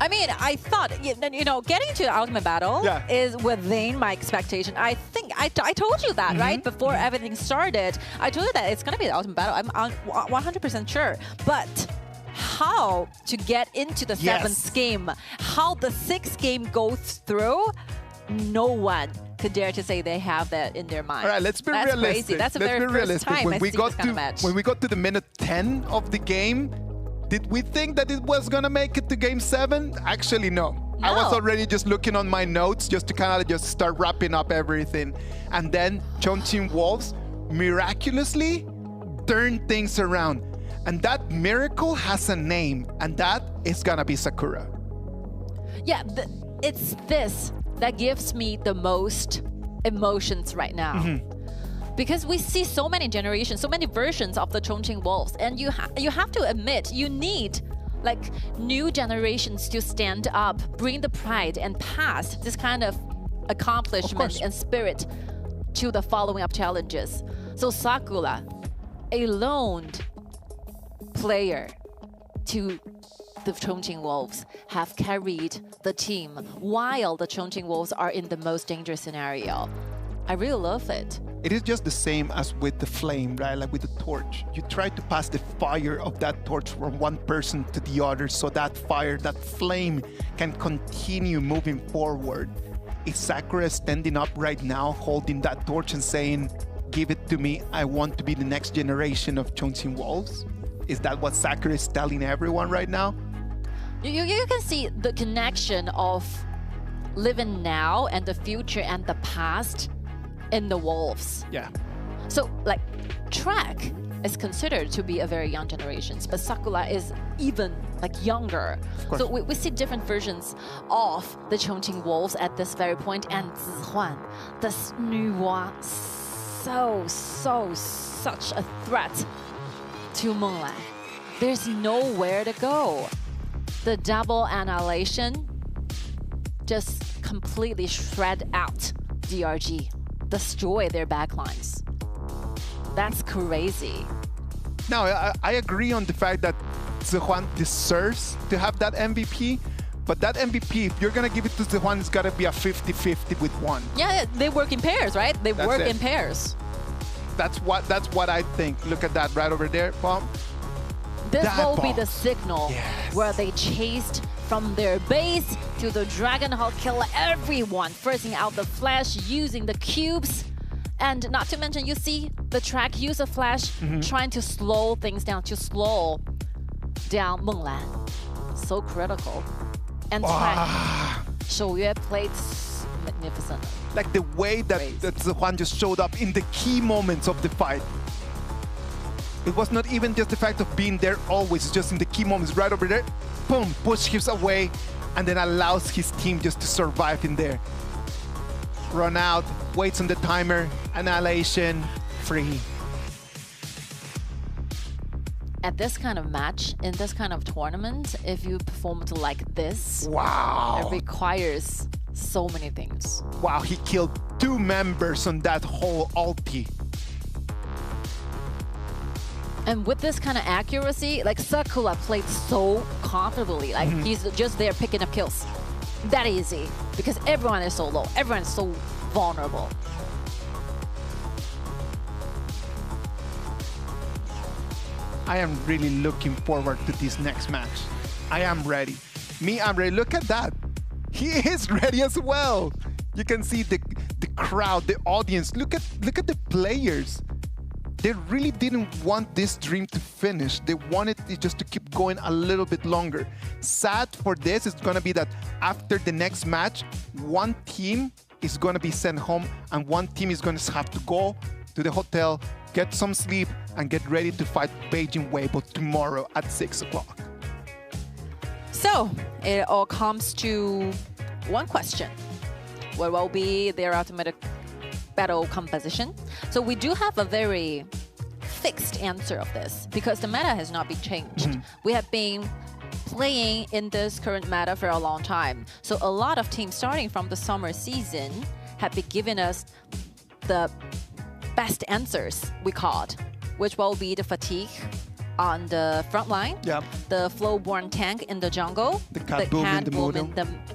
I mean, I thought, you know, getting to the ultimate battle is within my expectation. I think I told you that, right? Before everything started, I told you that it's going to be the ultimate battle. I'm 100% sure. But how to get into the 7th game, how the 6th game goes through, no one could dare to say they have that in their mind. All right, let's be realistic. Crazy. That's the very first time I see this kind of match. When we got to the minute 10 of the game, did we think that it was going to make it to Game 7? Actually, no. I was already just looking on my notes just to kind of just start wrapping up everything. And then Chongqing Wolves miraculously turned things around. And that miracle has a name, and that is going to be Sakura. Yeah, it's this that gives me the most emotions right now. Because we see so many generations, so many versions of the Chongqing Wolves, and you have to admit, you need like new generations to stand up, bring the pride and pass this kind of accomplishment and spirit to the following up challenges. So Sakura, a lone player to the Chongqing Wolves have carried the team while the Chongqing Wolves are in the most dangerous scenario. I really love it. It is just the same as with the flame, right? Like with the torch. You try to pass the fire of that torch from one person to the other so that fire, that flame can continue moving forward. Is Sakura standing up right now, holding that torch and saying, give it to me, I want to be the next generation of Chongqing Wolves? Is that what Sakura is telling everyone right now? You can see the connection of living now and the future and the past in the Wolves. Yeah. So, like, track is considered to be a very young generation, but Sakura is even like younger. So we see different versions of the Chongqing Wolves at this very point, and Zihuan, this Nuwa, such a threat to Menglan. There's nowhere to go. The double annihilation just completely shred out DRG, destroy their backlines. That's crazy. Now, I agree on the fact that Zihuan deserves to have that MVP, but that MVP, if you're going to give it to Zihuan, it's got to be a 50-50 with one. Yeah, they work in pairs, right? They work in pairs. That's what I think. Look at that right over there, Bomb. This will be the signal where they chased from their base to the Dragon Hawk, kill everyone, forcing out the Flash using the cubes. And not to mention, you see the track use a Flash trying to slow things down, to slow down Menglan. So critical. And track, Shouyue played magnificent. Like the way that Zihuan just showed up in the key moments of the fight. It was not even just the fact of being there always, it's just in the key moments right over there. Boom, push him away, and then allows his team just to survive in there. Run out, waits on the timer, annihilation, free. At this kind of match, in this kind of tournament, if you perform like this, it requires so many things. Wow, he killed 2 members on that whole ulti. And with this kind of accuracy, like Sakura played so comfortably. Like he's just there picking up kills. That easy, because everyone is so low. Everyone is so vulnerable. I am really looking forward to this next match. I am ready. I'm ready. Look at that. He is ready as well. You can see the crowd, the audience. Look at the players. They really didn't want this dream to finish. They wanted it just to keep going a little bit longer. Sad for this is going to be that after the next match, one team is going to be sent home and one team is going to have to go to the hotel, get some sleep, and get ready to fight Beijing Weibo tomorrow at 6 o'clock. So it all comes to one question. What will be their ultimate battle composition? So we do have a very fixed answer of this because the meta has not been changed. We have been playing in this current meta for a long time. So a lot of teams starting from the summer season have been giving us the best answers, we called, which will be the fatigue on the front line, the flow-borne tank in the jungle, the cat boom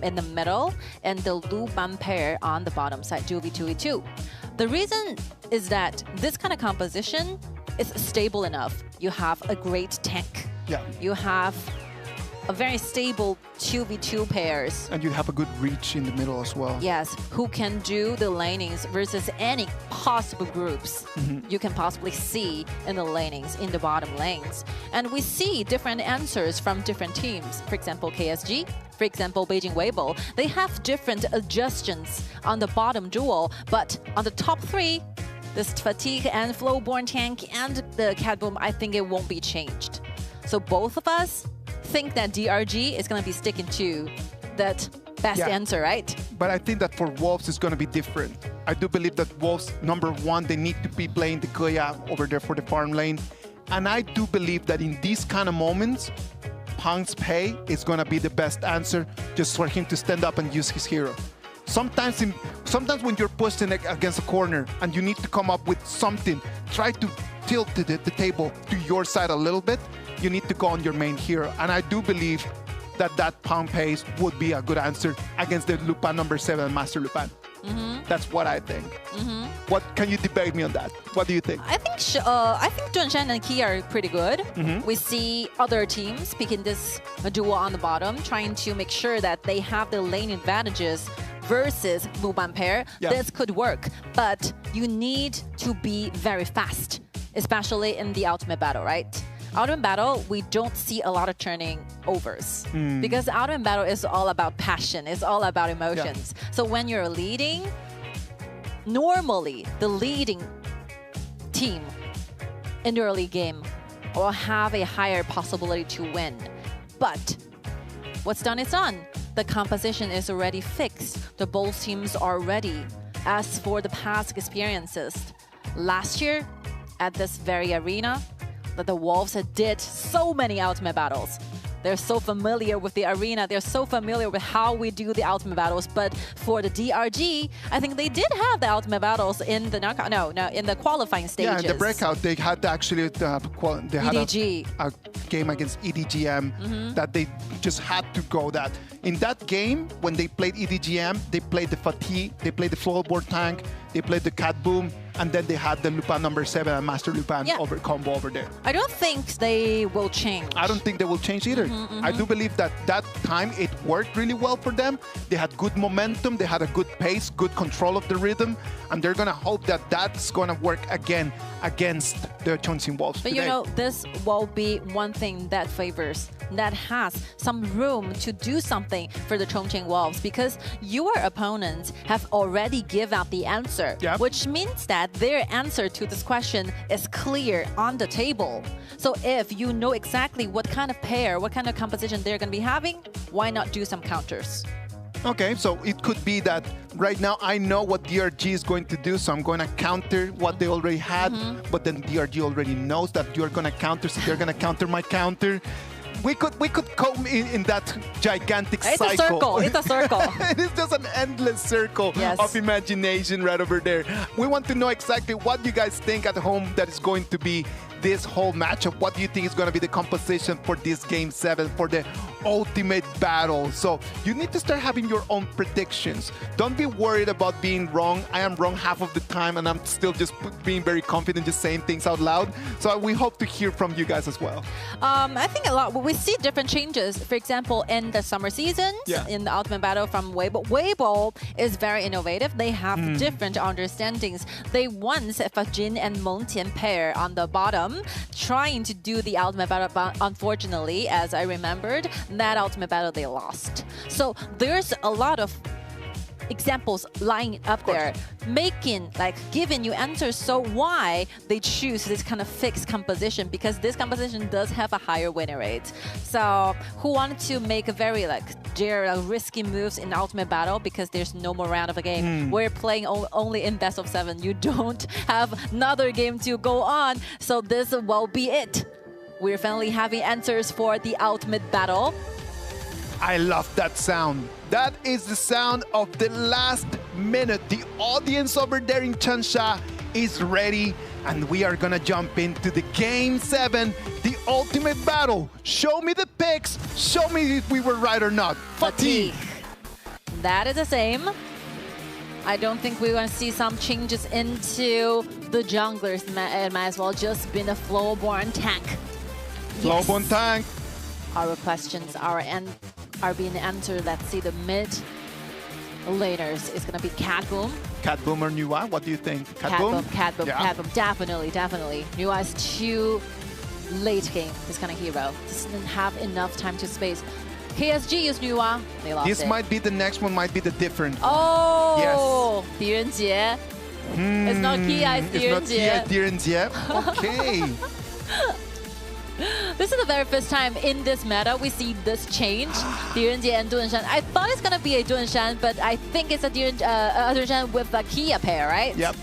in the middle, and the Lu Ban pair on the bottom side, 2v2v2. The reason is that this kind of composition is stable enough. You have a great tank. You have a very stable 2v2 pairs. And you have a good reach in the middle as well. Yes, who can do the lanings versus any possible groups you can possibly see in the lanings, in the bottom lanes. And we see different answers from different teams. For example, KSG, for example, Beijing Weibo. They have different adjustments on the bottom duel, but on the top 3, this fatigue and flow-borne tank and the cat boom, I think it won't be changed. So both of us think that DRG is going to be sticking to that best answer, right? But I think that for Wolves, it's going to be different. I do believe that Wolves, number 1, they need to be playing the Goya over there for the farm lane. And I do believe that in these kind of moments, Pang's Pei is going to be the best answer just for him to stand up and use his hero. Sometimes when you're pushed in against a corner and you need to come up with something, try to tilt the table to your side a little bit. you need to go on your main hero. And I do believe that pound pace would be a good answer against the Lupin number 7, Master Lupin. That's what I think. What can you debate me on that? What do you think? I think Dunshan and Key are pretty good. We see other teams picking this duo on the bottom, trying to make sure that they have the lane advantages versus Lupin pair. Yeah. This could work, but you need to be very fast, especially in the ultimate battle, right? Ultimate battle, we don't see a lot of turning overs because ultimate battle is all about passion. It's all about emotions. So when you're leading, normally the leading team in the early game will have a higher possibility to win. But what's done is done. The composition is already fixed. The both teams are ready. As for the past experiences, last year at this very arena, the Wolves did so many ultimate battles. They're so familiar with the arena. They're so familiar with how we do the ultimate battles. But for the DRG, I think they did have the ultimate battles in the knockout. No, in the qualifying stages. Yeah, in the breakout, they had actually they had EDG. a game against EDGM that they just had to go that. In that game, when they played EDGM, they played the Fatigue, they played the Floorboard Tank, they played the Cat Boom, and then they had the Lupin number 7 and Master Lupin combo over there. I don't think they will change. I don't think they will change either. I do believe that time it worked really well for them. They had good momentum, they had a good pace, good control of the rhythm, and they're going to hope that that's going to work again against the Chongqing Wolves But today. you know, this will be one thing that favors, that has some room to do something for the Chongqing Wolves, because your opponents have already given out the answer, which means that their answer to this question is clear on the table. So if you know exactly what kind of pair, what kind of composition they're going to be having, why not do some counters? Okay, so it could be that right now I know what DRG is going to do, so I'm going to counter what they already had, but then DRG already knows that you're going to counter, so they're going to counter my counter. We could come in that gigantic cycle. It's a circle. It's a circle. It's just an endless circle of imagination right over there. We want to know exactly what you guys think at home that is going to be this whole matchup. What do you think is going to be the composition for this Game 7, for the ultimate battle? So you need to start having your own predictions. Don't be worried about being wrong. I am wrong half of the time, and I'm still just being very confident, just saying things out loud. So we hope to hear from you guys as well. I think a lot. We see different changes. For example, in the summer season, in the Ultimate Battle from Weibo. Weibo is very innovative. They have different understandings. They once have a Jin and Mengtian pair on the bottom, trying to do the Ultimate Battle, but unfortunately, as I remembered, that Ultimate Battle they lost. So there's a lot of examples lying up there, giving you answers. So why they choose this kind of fixed composition? Because this composition does have a higher winning rate. So who wanted to make a very risky moves in Ultimate Battle, because there's no more round of a game. We're playing only in best of 7. You don't have another game to go on. So this will be it. We're finally having answers for the Ultimate Battle. I love that sound. That is the sound of the last minute. The audience over there in Changsha is ready, and we are gonna jump into the Game 7, the ultimate battle. Show me the picks. Show me if we were right or not. Fatigue. That is the same. I don't think we're going to see some changes into the junglers. It might as well just be the Floorborn tank. Floorborn tank. Our questions are being answered. Let's see the mid laners. It's going to be Cat Boom. Cat Boom or Nuwa? What do you think? Cat Boom. Cat Boom. Definitely. Nuwa is too late game, this kind of hero. Doesn't have enough time to space. KSG used Nuwa. They lost This might be the next one, might be the different. Oh! Yes. 狄仁杰. It's not Kia, it's 狄仁杰. It's not Kia, 狄仁杰. Okay. This is the very first time in this meta we see this change. 狄仁杰 and Dunshan. I thought it's gonna be a Dunshan, but I think it's a Dunshan with a Kia pair, right? Yep.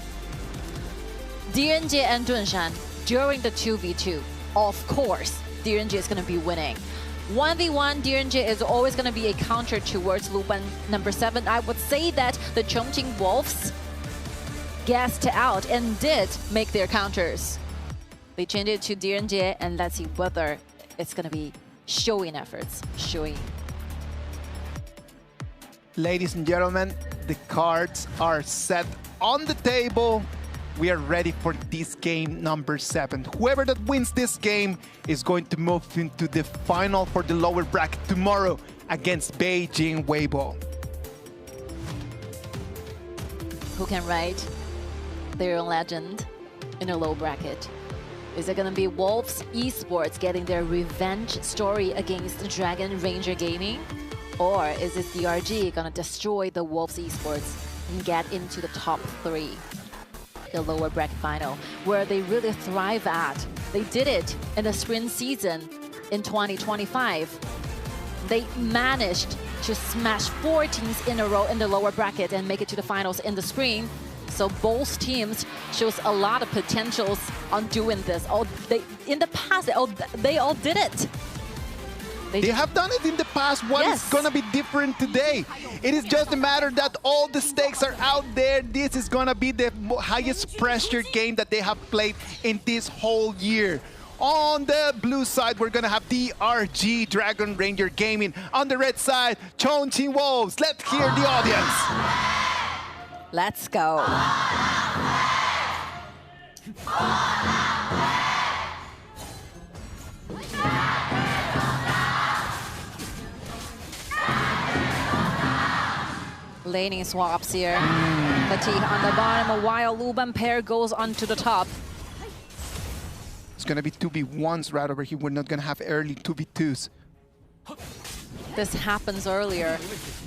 狄仁杰 and Dunshan during the 2v2. Of course, 狄仁杰 is gonna be winning. 1v1, 狄仁杰 is always gonna be a counter towards Lupin number 7. I would say that the Chongqing Wolves gassed out and did make their counters. They changed it to 狄仁杰, and let's see whether it's going to be showing efforts, showing. Ladies and gentlemen, the cards are set on the table. We are ready for this game number 7. Whoever that wins this game is going to move into the final for the lower bracket tomorrow against Beijing Weibo. Who can write their own legend in a low bracket? Is it going to be Wolves Esports getting their revenge story against Dragon Ranger Gaming? Or is it DRG going to destroy the Wolves Esports and get into the top 3? The lower bracket final, where they really thrive at. They did it in the spring season in 2025. They managed to smash 4 teams in a row in the lower bracket and make it to the finals in the spring. So both teams shows a lot of potentials on doing this. In the past, they all did it. They have done it in the past. What is going to be different today? It is just a matter that all the stakes are out there. This is going to be the highest pressure game that they have played in this whole year. On the blue side, we're going to have DRG, Dragon Ranger Gaming. On the red side, Chongqing Wolves. Let's hear the audience. Let's go. Laning swaps here. Fatigue on the bottom while Luban pair goes onto the top. It's going to be 2v1s right over here. We're not going to have early 2v2s. This happens earlier.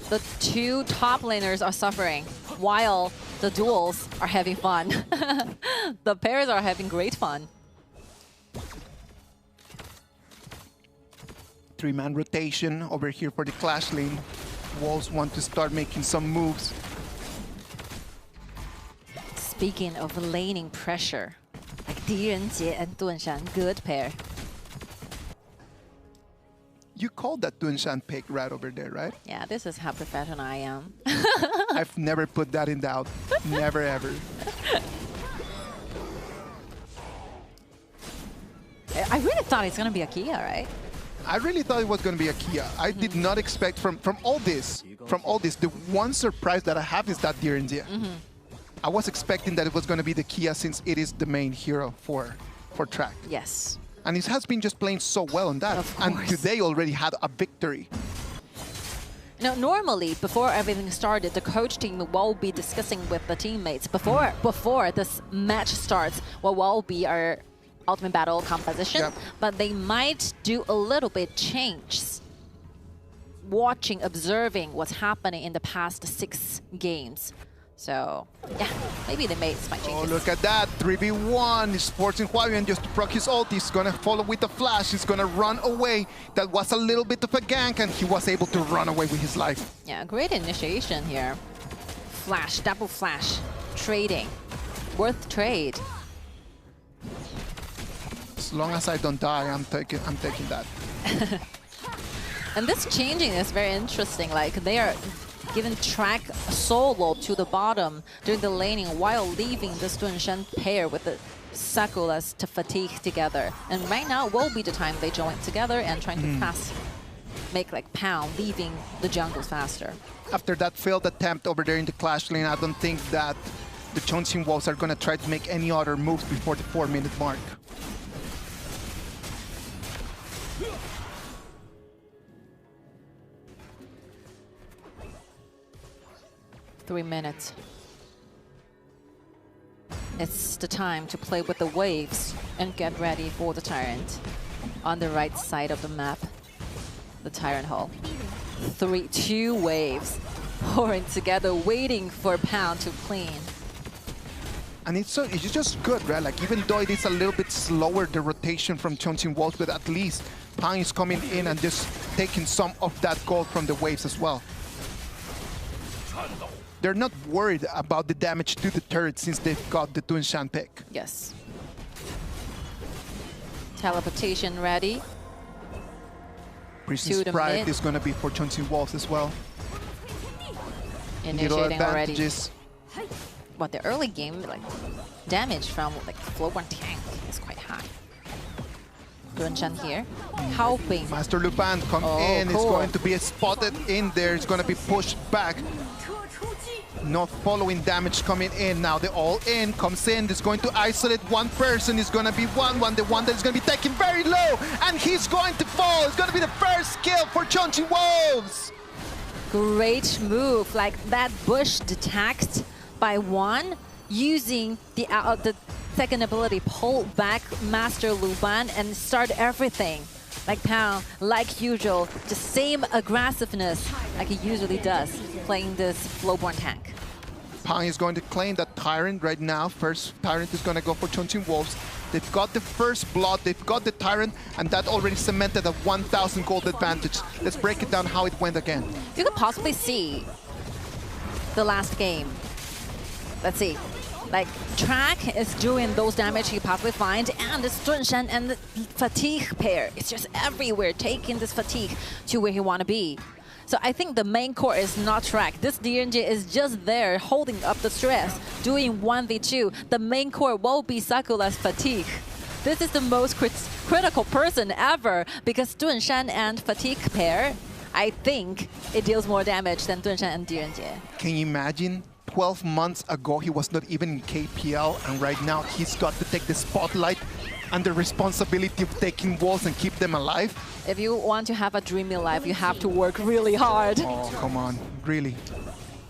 The 2 top laners are suffering while the duels are having fun. The pairs are having great fun. 3-man rotation over here for the Clash lane. Wolves want to start making some moves. Speaking of laning pressure, like Direnjie and Dunshan, good pair. You called that Dunshan pick right over there, right? Yeah, this is how professional I am. I've never put that in doubt. Never, ever. I really thought it's going to be a Kia, right? I really thought it was going to be a Kia. I did not expect from all this, the one surprise that I have is that Direnjie. I was expecting that it was going to be the Kia since it is the main hero for track. Yes. And it has been just playing so well on that. And today already had a victory. Now, normally, before everything started, the coach team will be discussing with the teammates. Before this match starts, what will be our Ultimate Battle composition, but they might do a little bit changes. Watching, observing what's happening in the past 6 games. So, yeah, maybe the mates might change. Oh, look at that. 3v1. Esports in Hualien just to proc his ult. He's going to follow with the flash. He's going to run away. That was a little bit of a gank, and he was able to run away with his life. Yeah, great initiation here. Flash, double flash, trading. Worth trade. As long as I don't die, I'm taking that. And this changing is very interesting. Like, they are giving track solo to the bottom during the laning while leaving the Dunshan pair with the Sakulas to fatigue together. And right now will be the time they join together and trying to pass, make like pound, leaving the jungles faster. After that failed attempt over there in the Clash lane, I don't think that the Chongqing Wolves are going to try to make any other moves before the 4-minute mark. Three minutes. It's the time to play with the waves and get ready for the Tyrant. On the right side of the map, the Tyrant Hall. 2 waves pouring together, waiting for Pound to clean. And it's just good, right? Like, even though it is a little bit slower, the rotation from Chongqing Wolves, but at least Pound is coming in and just taking some of that gold from the waves as well. They're not worried about the damage to the turret since they've got the Dunshan pick. Yes. Teleportation ready. Prison's Pride is going to be for Chongqing Wolves as well. Initiating already. But the early game, like, damage from like flow 1 tank is quite high. Dunshan here, helping. Master Lupin come in. It's going to be spotted in there. It's going to be pushed back. Not following damage coming in. Now the all-in comes in. It's going to isolate one person. It's going to be the one that is going to be taken very low. And he's going to fall. It's going to be the first kill for Chongqing Wolves. Great move. Like that bush detached by one, using the second ability, pull back Master Lupin and start everything. Like Pang, like usual, just same aggressiveness like he usually does, playing this flowborn tank. Pang is going to claim that Tyrant right now. First Tyrant is going to go for Chongqing Wolves. They've got the first blood, they've got the Tyrant, and that already cemented a 1,000 gold advantage. Let's break it down how it went again. You could possibly see the last game. Let's see. Like, Track is doing those damage he possibly find, and this Dunshan and the Fatigue pair is just everywhere, taking this Fatigue to where he want to be. So I think the main core is not Track. This DNG is just there, holding up the stress, doing 1v2. The main core will be Sakura's Fatigue. This is the most critical person ever, because Dunshan and Fatigue pair, I think it deals more damage than Dunshan and DNG. Can you imagine? 12 months ago, he was not even in KPL, and right now he's got to take the spotlight and the responsibility of taking walls and keep them alive. If you want to have a dreamy life, you have to work really hard. Oh, come on. Really?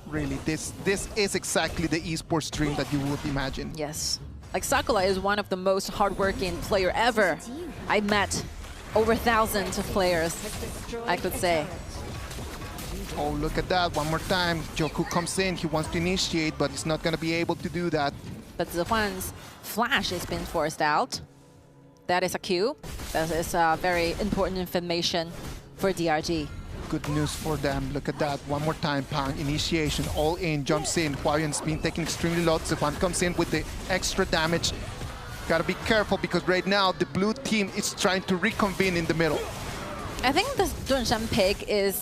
Really? This is exactly the esports dream that you would imagine. Yes. Like, Sakura is one of the most hardworking player ever. I met over thousands of players, I could say. Oh, look at that. One more time. Joku comes in. He wants to initiate, but he's not going to be able to do that. But Zihuan's flash has been forced out. That is a Q. That is very important information for DRG. Good news for them. Look at that. One more time. Pang, initiation, all in, jumps in. Huayuan's been taking extremely low. Zihuan comes in with the extra damage. Gotta be careful, because right now the blue team is trying to reconvene in the middle. I think this Dunshan pick is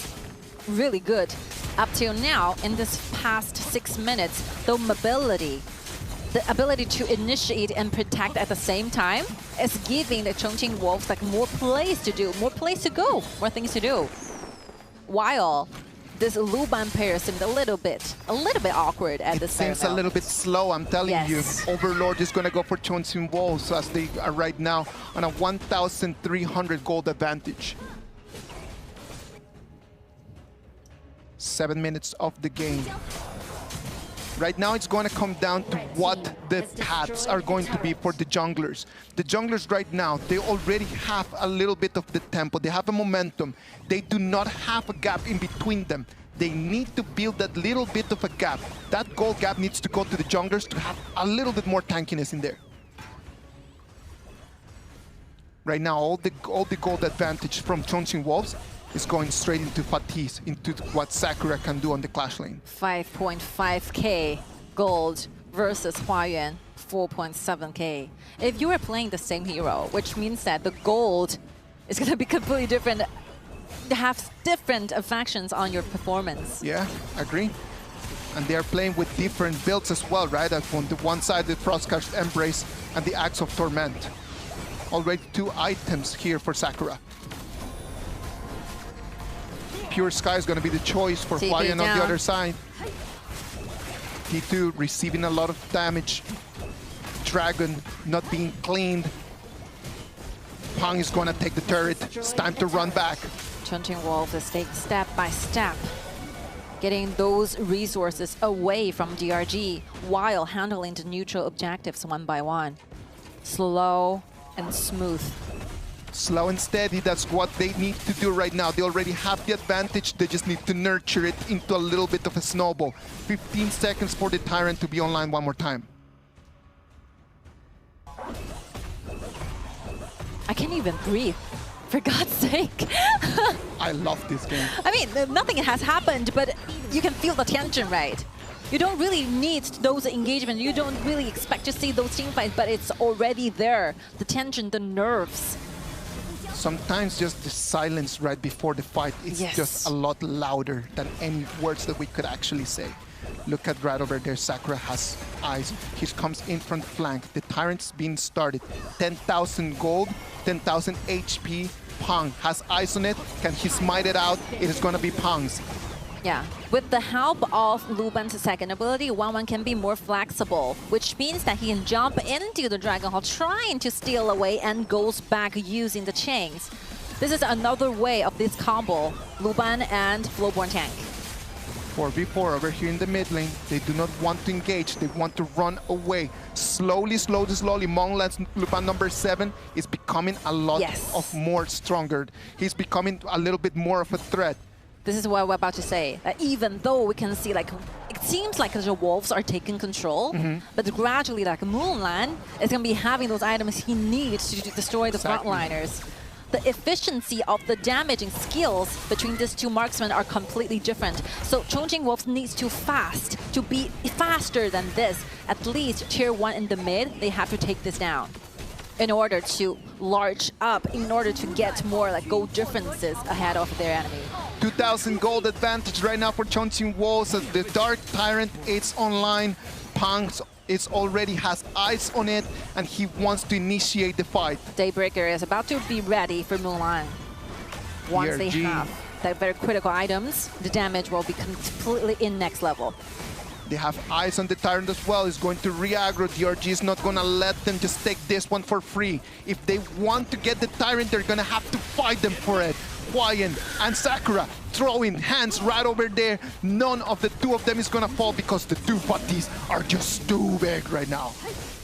really good. Up till now, in this past 6 minutes, the mobility, the ability to initiate and protect at the same time is giving the Chongqing Wolves like more plays to do, more plays to go, more things to do. While this Lupin pair seemed a little bit awkward at this time. It seems a little bit slow, I'm telling you. Overlord is going to go for Chongqing Wolves, as they are right now on a 1,300 gold advantage. 7 minutes of the game. Right now it's going to come down to what the paths are going to be for the junglers. The junglers right now, they already have a little bit of the tempo. They have a momentum. They do not have a gap in between them. They need to build that little bit of a gap. That gold gap needs to go to the junglers to have a little bit more tankiness in there. Right now, all the gold advantage from Chongqing Wolves is going straight into fatigue, into what Sakura can do on the clash lane. 5.5k gold versus Huayuan, 4.7k. If you are playing the same hero, which means that the gold is going to be completely different, have different affections on your performance. Yeah, agree. And they are playing with different builds as well, right? On the one side, the Frostcast Embrace and the Axe of Torment. Already 2 items here for Sakura. Pure Sky is going to be the choice for Huayuan on the other side. T2 receiving a lot of damage. Dragon not being cleaned. Pang is going to take the turret. It's time to run back. Chongqing Wolves is taking step by step, getting those resources away from DRG while handling the neutral objectives one by one. Slow and smooth. Slow and steady, that's what they need to do right now. They already have the advantage, they just need to nurture it into a little bit of a snowball. 15 seconds for the Tyrant to be online one more time. I can't even breathe, for God's sake. I love this game. I mean, nothing has happened, but you can feel the tension, right? You don't really need those engagements. You don't really expect to see those team fights, but it's already there. The tension, the nerves. Sometimes just the silence right before the fight is just a lot louder than any words that we could actually say. Look at right over there. Sakura has eyes. He comes in from flank. The Tyrant's being started. 10,000 gold, 10,000 HP. Pang has eyes on it. Can he smite it out? It is going to be Pang's. Yeah, with the help of Luban's second ability, Wanwan can be more flexible, which means that he can jump into the Dragon Hall, trying to steal away and goes back using the chains. This is another way of this combo, Luban and Flowborn Tank. 4v4 over here in the mid lane. They do not want to engage. They want to run away. Slowly, Monglan's Luban number 7 is becoming a lot of more stronger. He's becoming a little bit more of a threat. This is what we're about to say. Even though we can see, like, it seems like the wolves are taking control, but gradually, like, Moonlan is going to be having those items he needs to destroy the frontliners. The efficiency of the damaging skills between these two marksmen are completely different. So Chongqing Wolves needs to be faster than this. At least tier 1 in the mid, they have to take this down in order to large up, in order to get more like gold differences ahead of their enemy. 2,000 gold advantage right now for Chongqing Wolves as the Dark Tyrant is online. Pang already has eyes on it, and he wants to initiate the fight. Daybreaker is about to be ready for Mulan. Once they have the very critical items, the damage will be completely in next level. They have eyes on the Tyrant as well. He's going to re-aggro. DRG is not going to let them just take this one for free. If they want to get the Tyrant, they're going to have to fight them for it. Huayan and Sakura throwing hands right over there. None of the two of them is going to fall because the two bodies are just too big right now.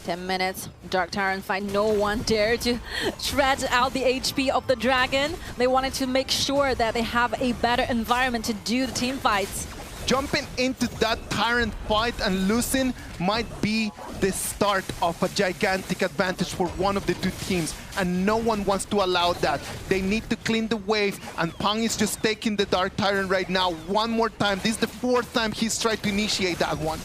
10 minutes, Dark Tyrant fight. No one dare to shred out the HP of the dragon. They wanted to make sure that they have a better environment to do the team fights. Jumping into that Tyrant fight and losing might be the start of a gigantic advantage for one of the two teams, and no one wants to allow that. They need to clean the wave, and Pang is just taking the Dark Tyrant right now one more time. This is the 4th time he's tried to initiate that one.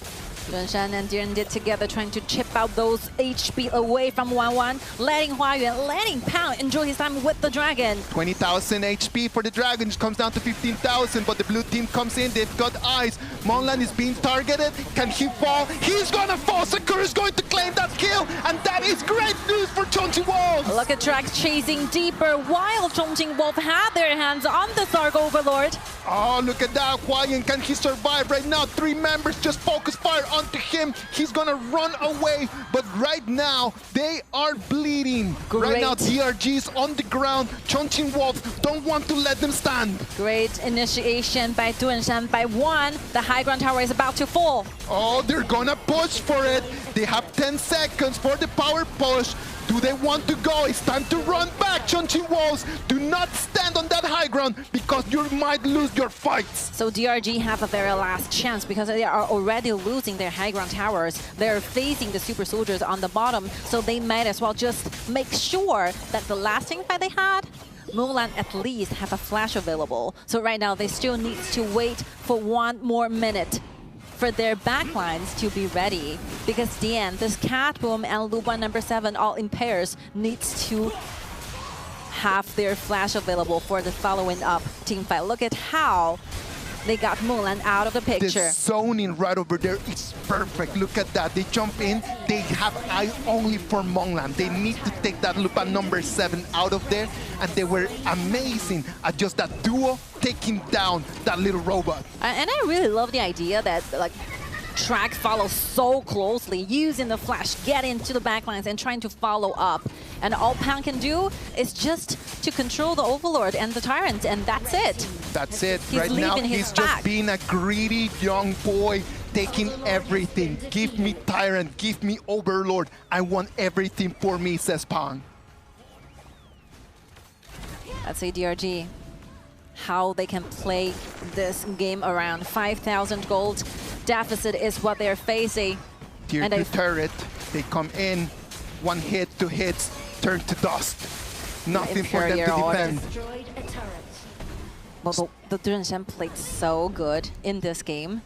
Dunshan and Diren did together, trying to chip out those HP away from Wanwan, letting Huayuan, letting Pang enjoy his time with the dragon. 20,000 HP for the dragon, it comes down to 15,000, but the blue team comes in, they've got eyes. Monglan is being targeted, can he fall? He's gonna fall, Sakura is going to claim that kill, and that is great news for Chongqing Wolves. Look at Drax chasing deeper, while Chongqing Wolf had their hands on the Sarg Overlord. Oh, look at that, Huayan, can he survive right now? 3 members just focus fire onto him. He's gonna run away, but right now they are bleeding. Great. Right now DRG is on the ground. Chongqing Wolves don't want to let them stand. Great initiation by Dunshan by 1. The high ground tower is about to fall. Oh, they're gonna push for it. They have 10 seconds for the power push. Do they want to go? It's time to run back, Chongqing Wolves. Do not stand on that high ground because you might lose your fights. So DRG have a very last chance because they are already losing their high ground towers. They're facing the super soldiers on the bottom, so they might as well just make sure that the last team fight they had, Mulan at least have a flash available. So right now they still need to wait for 1 more minute for their backlines to be ready, because Dian, this Cat Boom and Luban number 7 all in pairs needs to have their flash available for the following up team fight. Look at how they got Mulan out of the picture. The zoning right over there is perfect. Look at that. They jump in. They have eye only for Monglan. They need to take that Luban number 7 out of there. And they were amazing at just that duo taking down that little robot. And I really love the idea that, like, Track follows so closely, using the flash, get into the backlines and trying to follow up. And all Pang can do is just to control the Overlord and the Tyrant, and that's it. That's it. He's right now, leaving his he's back. just being a greedy young boy, taking everything. Give me Tyrant, give me Overlord. I want everything for me, says Pang. Let's say DRG, how they can play this game around. 5,000 gold deficit is what they're facing. Tier 2 turret, they come in, 1 hit, 2 hits, turn to dust. Nothing for them to defend. Destroyed a turret. Well, the Dunshan played so good in this game.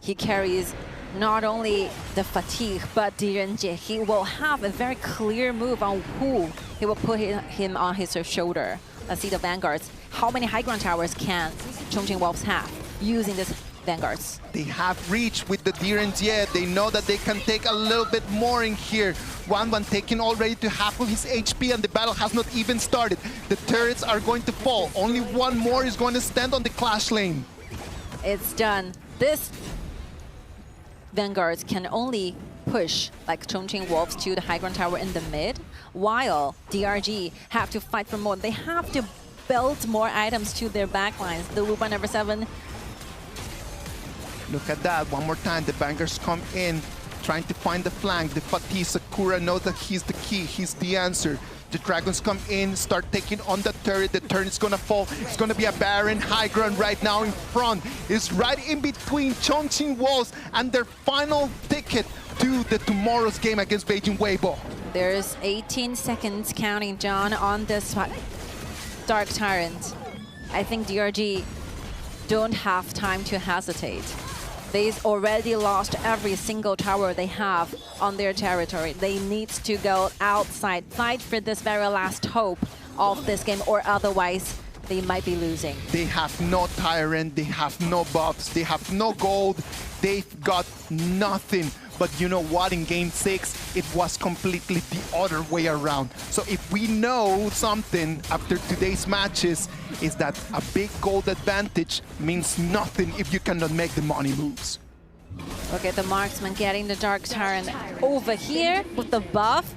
He carries not only the fatigue, but Direnjie. He will have a very clear move on who he will put him on his shoulder. Let's see the vanguards. How many high ground towers can Chongqing Wolves have using this Vanguards. They have reached with the DRNG. They know that they can take a little bit more in here. One taking already to half of his HP, and the battle has not even started. The turrets are going to fall. Only one more is going to stand on the clash lane. It's done. This Vanguards can only push like Chongqing Wolves to the high ground tower in the mid, while DRG have to fight for more. They have to build more items to their backlines. The Wuban number 7. Look at that. One more time. The bangers come in, trying to find the flank. The Fatih Sakura knows that he's the key. He's the answer. The dragons come in, start taking on the turret. The turret is going to fall. It's going to be a Baron high ground right now in front. It's right in between Chongqing Wolves and their final ticket to the tomorrow's game against Beijing Weibo. There's 18 seconds counting down on this Dark Tyrant. I think DRG don't have time to hesitate. They've already lost every single tower they have on their territory. They need to go outside, fight for this very last hope of this game, or otherwise they might be losing. They have no Tyrant, they have no buffs, they have no gold, they've got nothing. But you know what, in Game 6, it was completely the other way around. So if we know something after today's matches, is that a big gold advantage means nothing if you cannot make the money moves. Okay, the marksman getting the Dark Tyrant over here with the buff.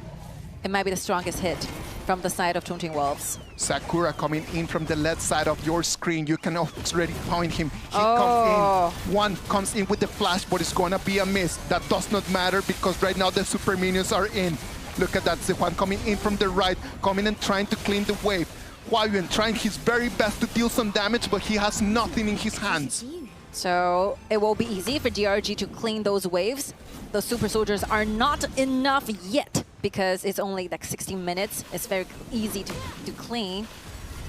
It might be the strongest hit from the side of Chongqing Wolves. Sakura coming in from the left side of your screen. You can already point him. He comes in. One comes in with the flash, but it's going to be a miss. That does not matter because right now the super minions are in. Look at that. Zehuan coming in from the right, coming and trying to clean the wave. Huayuan trying his very best to deal some damage, but he has nothing in his hands. So it will be easy for DRG to clean those waves. The super soldiers are not enough yet because it's only like 16 minutes. It's very easy to clean.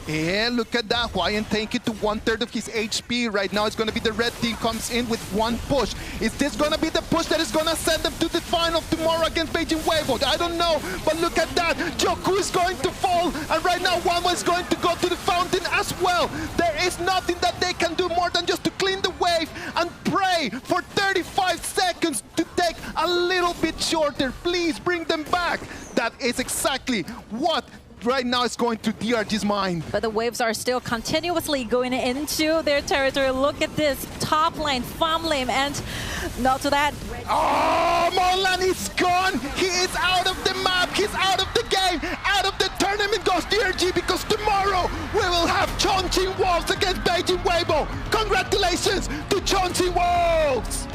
Yeah, look at that. Huayuan taking to 1/3 of his HP. Right now it's going to be the red team comes in with one push. Is this going to be the push that is going to send them to the final tomorrow against Beijing Weibo? I don't know, but look at that. Joku is going to fall, and right now Wanwa is going to go to the fountain as well. There is nothing that they can do more than just to clean the wave and pray for 35 seconds to take a little bit shorter. Please bring them back. That is exactly what right now is going through DRG's mind. But the waves are still continuously going into their territory. Look at this top lane, farm lane, and not to that. Oh, Molan is gone. He is out of the map. He's out of the game. Out of the tournament goes DRG because tomorrow we will have Chongqing Wolves against Beijing Weibo. Congratulations to Chongqing Wolves.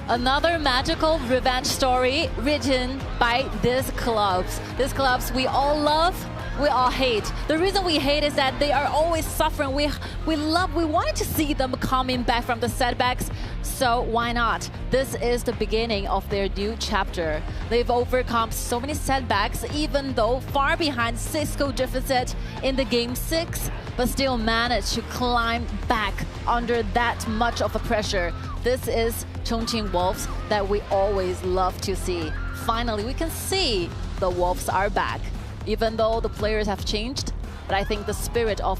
Another magical revenge story written by these clubs. These clubs we all love, we all hate. The reason we hate is that they are always suffering. We wanted to see them coming back from the setbacks, so why not? This is the beginning of their new chapter. They've overcome so many setbacks, even though far behind 6-goal deficit in the Game 6, but still managed to climb back under that much of a pressure. This is Chongqing Wolves that we always love to see. Finally, we can see the Wolves are back. Even though the players have changed, but I think the spirit of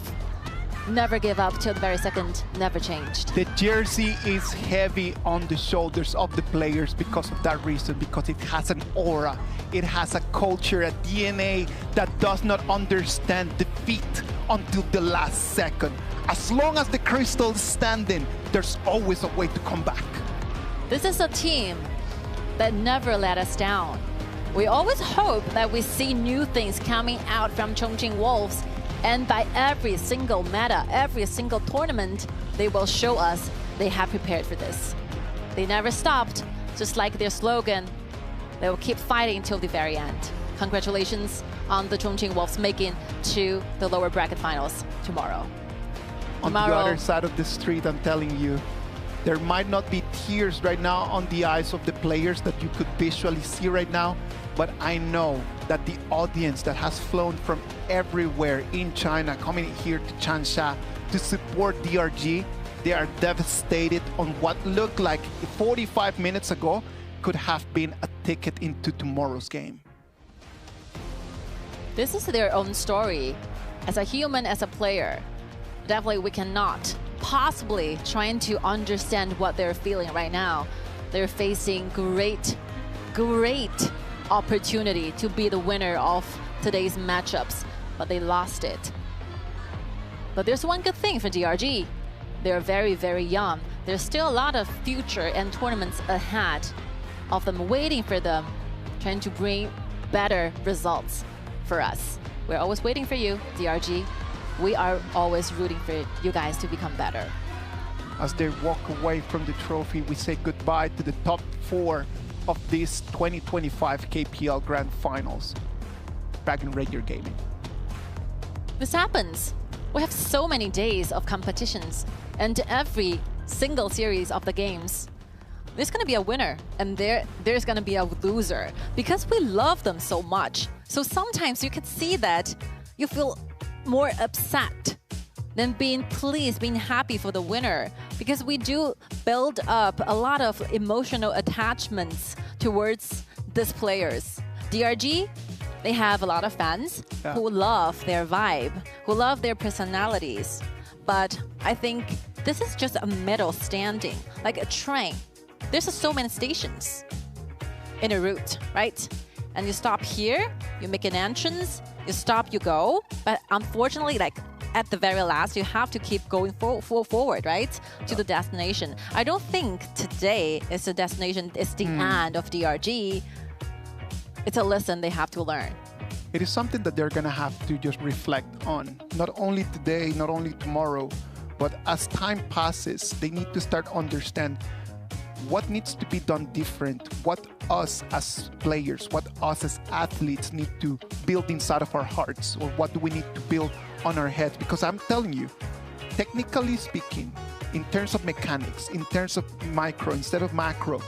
never give up till the very second never changed. The jersey is heavy on the shoulders of the players because of that reason, because it has an aura. It has a culture, a DNA that does not understand defeat until the last second. As long as the crystal is standing, there's always a way to come back. This is a team that never let us down. We always hope that we see new things coming out from Chongqing Wolves, and by every single meta, every single tournament, they will show us they have prepared for this. They never stopped, just like their slogan. They will keep fighting till the very end. Congratulations on the Chongqing Wolves making to the lower bracket finals tomorrow. On the other side of the street, I'm telling you, there might not be tears right now on the eyes of the players that you could visually see right now, but I know that the audience that has flown from everywhere in China coming here to Changsha to support DRG, they are devastated on what looked like 45 minutes ago could have been a ticket into tomorrow's game. This is their own story. As a human, as a player, definitely we cannot possibly trying to understand what they're feeling right now. They're facing great opportunity to be the winner of today's matchups, but they lost it. But there's one good thing for DRG. They're very, very young. There's still a lot of future and tournaments ahead of them waiting for them, trying to bring better results for us. We're always waiting for you, DRG. We are always rooting for you guys to become better. As they walk away from the trophy, we say goodbye to the top 4 of this 2025 KPL Grand Finals. Dragon Radio Gaming. This happens. We have so many days of competitions, and every single series of the games, there's going to be a winner, and there's going to be a loser, because we love them so much. So sometimes you can see that you feel more upset than being pleased, being happy for the winner, because we do build up a lot of emotional attachments towards these players. DRG, they have a lot of fans who love their vibe, who love their personalities. But I think this is just a middle standing, like a train. There's so many stations in a route, right? And you stop here, you make an entrance, you stop, you go. But unfortunately, like at the very last, you have to keep going forward, right? To the destination. I don't think today is the destination, it's the end of DRG. It's a lesson they have to learn. It is something that they're going to have to just reflect on. Not only today, not only tomorrow, but as time passes, they need to start understand what needs to be done different, what us as players, what us as athletes need to build inside of our hearts, or what do we need to build on our heads. Because I'm telling you, technically speaking, in terms of mechanics, in terms of micro instead of macro,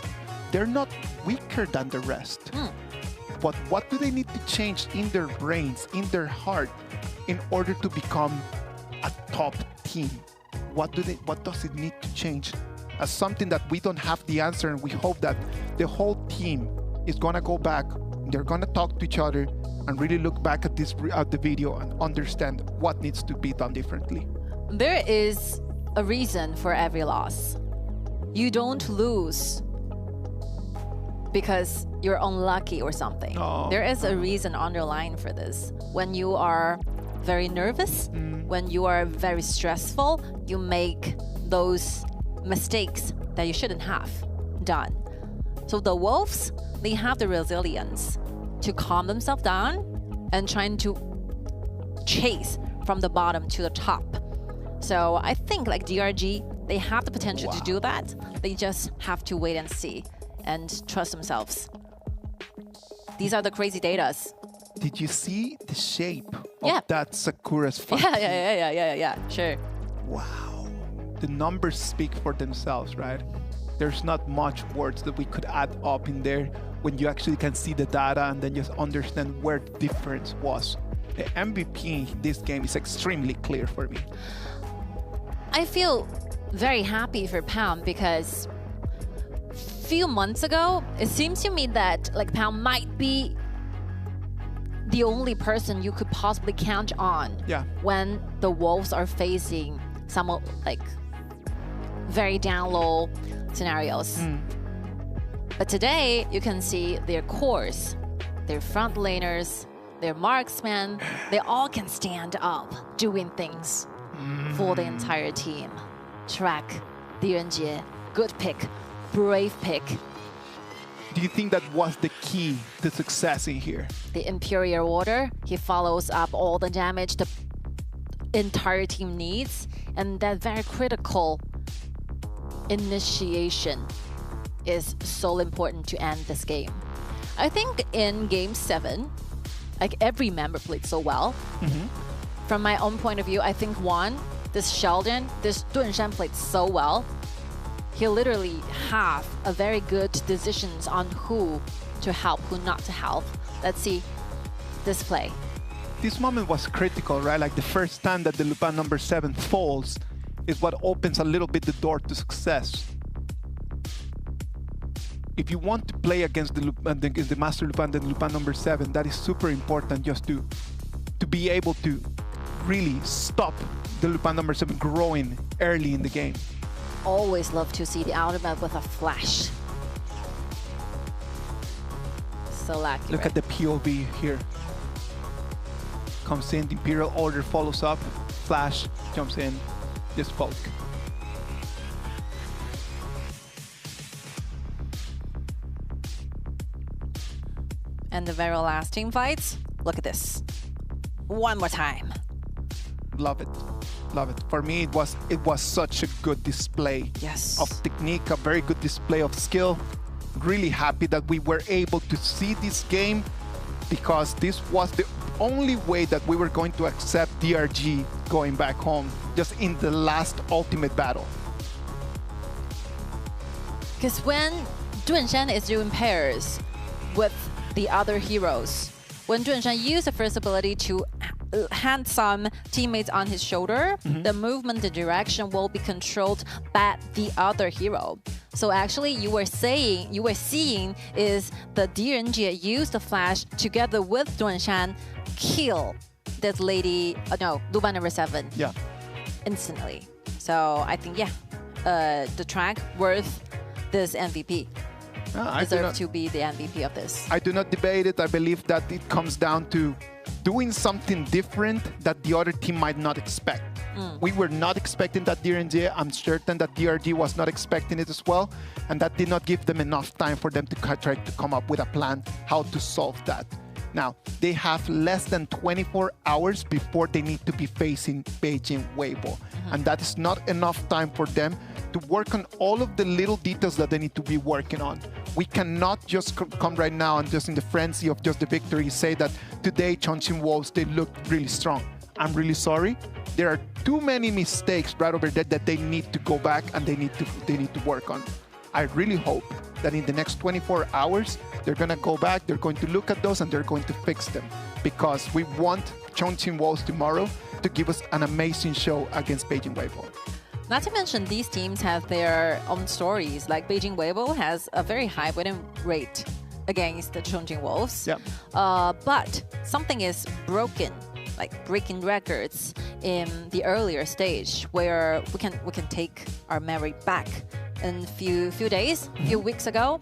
they're not weaker than the rest. But what do they need to change in their brains, in their heart, in order to become a top team? What does it need to change? As something that we don't have the answer, and we hope that the whole team is gonna go back, they're gonna talk to each other and really look back at the video and understand what needs to be done differently. There is a reason for every loss. You don't lose because you're unlucky or something. There is a reason underlying for this. When you are very nervous, when you are very stressful, you make those mistakes that you shouldn't have done. So the Wolves, they have the resilience to calm themselves down and trying to chase from the bottom to the top. So I think like DRG, they have the potential to do that. They just have to wait and see and trust themselves. These are the crazy datas. Did you see the shape of that Sakura's fight? Yeah, sure. Wow. The numbers speak for themselves, right? There's not much words that we could add up in there when you actually can see the data and then just understand where the difference was. The MVP in this game is extremely clear for me. I feel very happy for Pound because few months ago, it seems to me that like Pound might be the only person you could possibly count on when the Wolves are facing some like very down low scenarios. But today you can see their cores, their front laners, their marksmen, they all can stand up doing things for the entire team. Track, Direnjie, good pick, brave pick. Do you think that was the key to success in here? The Imperial Order, he follows up all the damage the entire team needs, and that very critical initiation is so important to end this game. I think in Game 7, like every member played so well. From my own point of view, I think this Sheldon, this Dunshan played so well. He literally have a very good decisions on who to help, who not to help. Let's see this play. This moment was critical, right? Like the first time that the Lupin number 7 falls is what opens a little bit the door to success. If you want to play against the Master Lupin, then Lupin number 7, that is super important just to be able to really stop the Lupin number 7 growing early in the game. Always love to see the ultimate with a flash. So accurate. Look at the POV here. Comes in, the Imperial Order follows up, flash, jumps in, this poke. And the very last team fights, look at this. One more time. Love it. Love it. For me, it was such a good display of technique, a very good display of skill. Really happy that we were able to see this game, because this was the only way that we were going to accept DRG going back home, just in the last ultimate battle. Because when Dunshan is doing pairs with the other heroes, when Dunshan used the first ability to hand some teammates on his shoulder, the movement, the direction will be controlled by the other hero. So actually, you were seeing is the DNG use the flash together with Dunshan kill that lady, Lupin number 7. Yeah. Instantly. So I think, the track worth this MVP. Deserve to be the MVP of this. I do not debate it. I believe that it comes down to doing something different that the other team might not expect. We were not expecting that DRG. I'm certain that DRG was not expecting it as well. And that did not give them enough time for them to try to come up with a plan how to solve that. Now, they have less than 24 hours before they need to be facing Beijing Weibo. And that is not enough time for them to work on all of the little details that they need to be working on. We cannot just come right now and just in the frenzy of just the victory say that today Chongqing Wolves, they look really strong. I'm really sorry. There are too many mistakes right over there that they need to go back and they need to work on. I really hope that in the next 24 hours, they're going to go back, they're going to look at those, and they're going to fix them. Because we want Chongqing Wolves tomorrow to give us an amazing show against Beijing Weibo. Not to mention, these teams have their own stories. Like Beijing Weibo has a very high winning rate against the Chongqing Wolves. Yeah. But something is broken, like breaking records in the earlier stage, where we can take our memory back in few days, few weeks ago.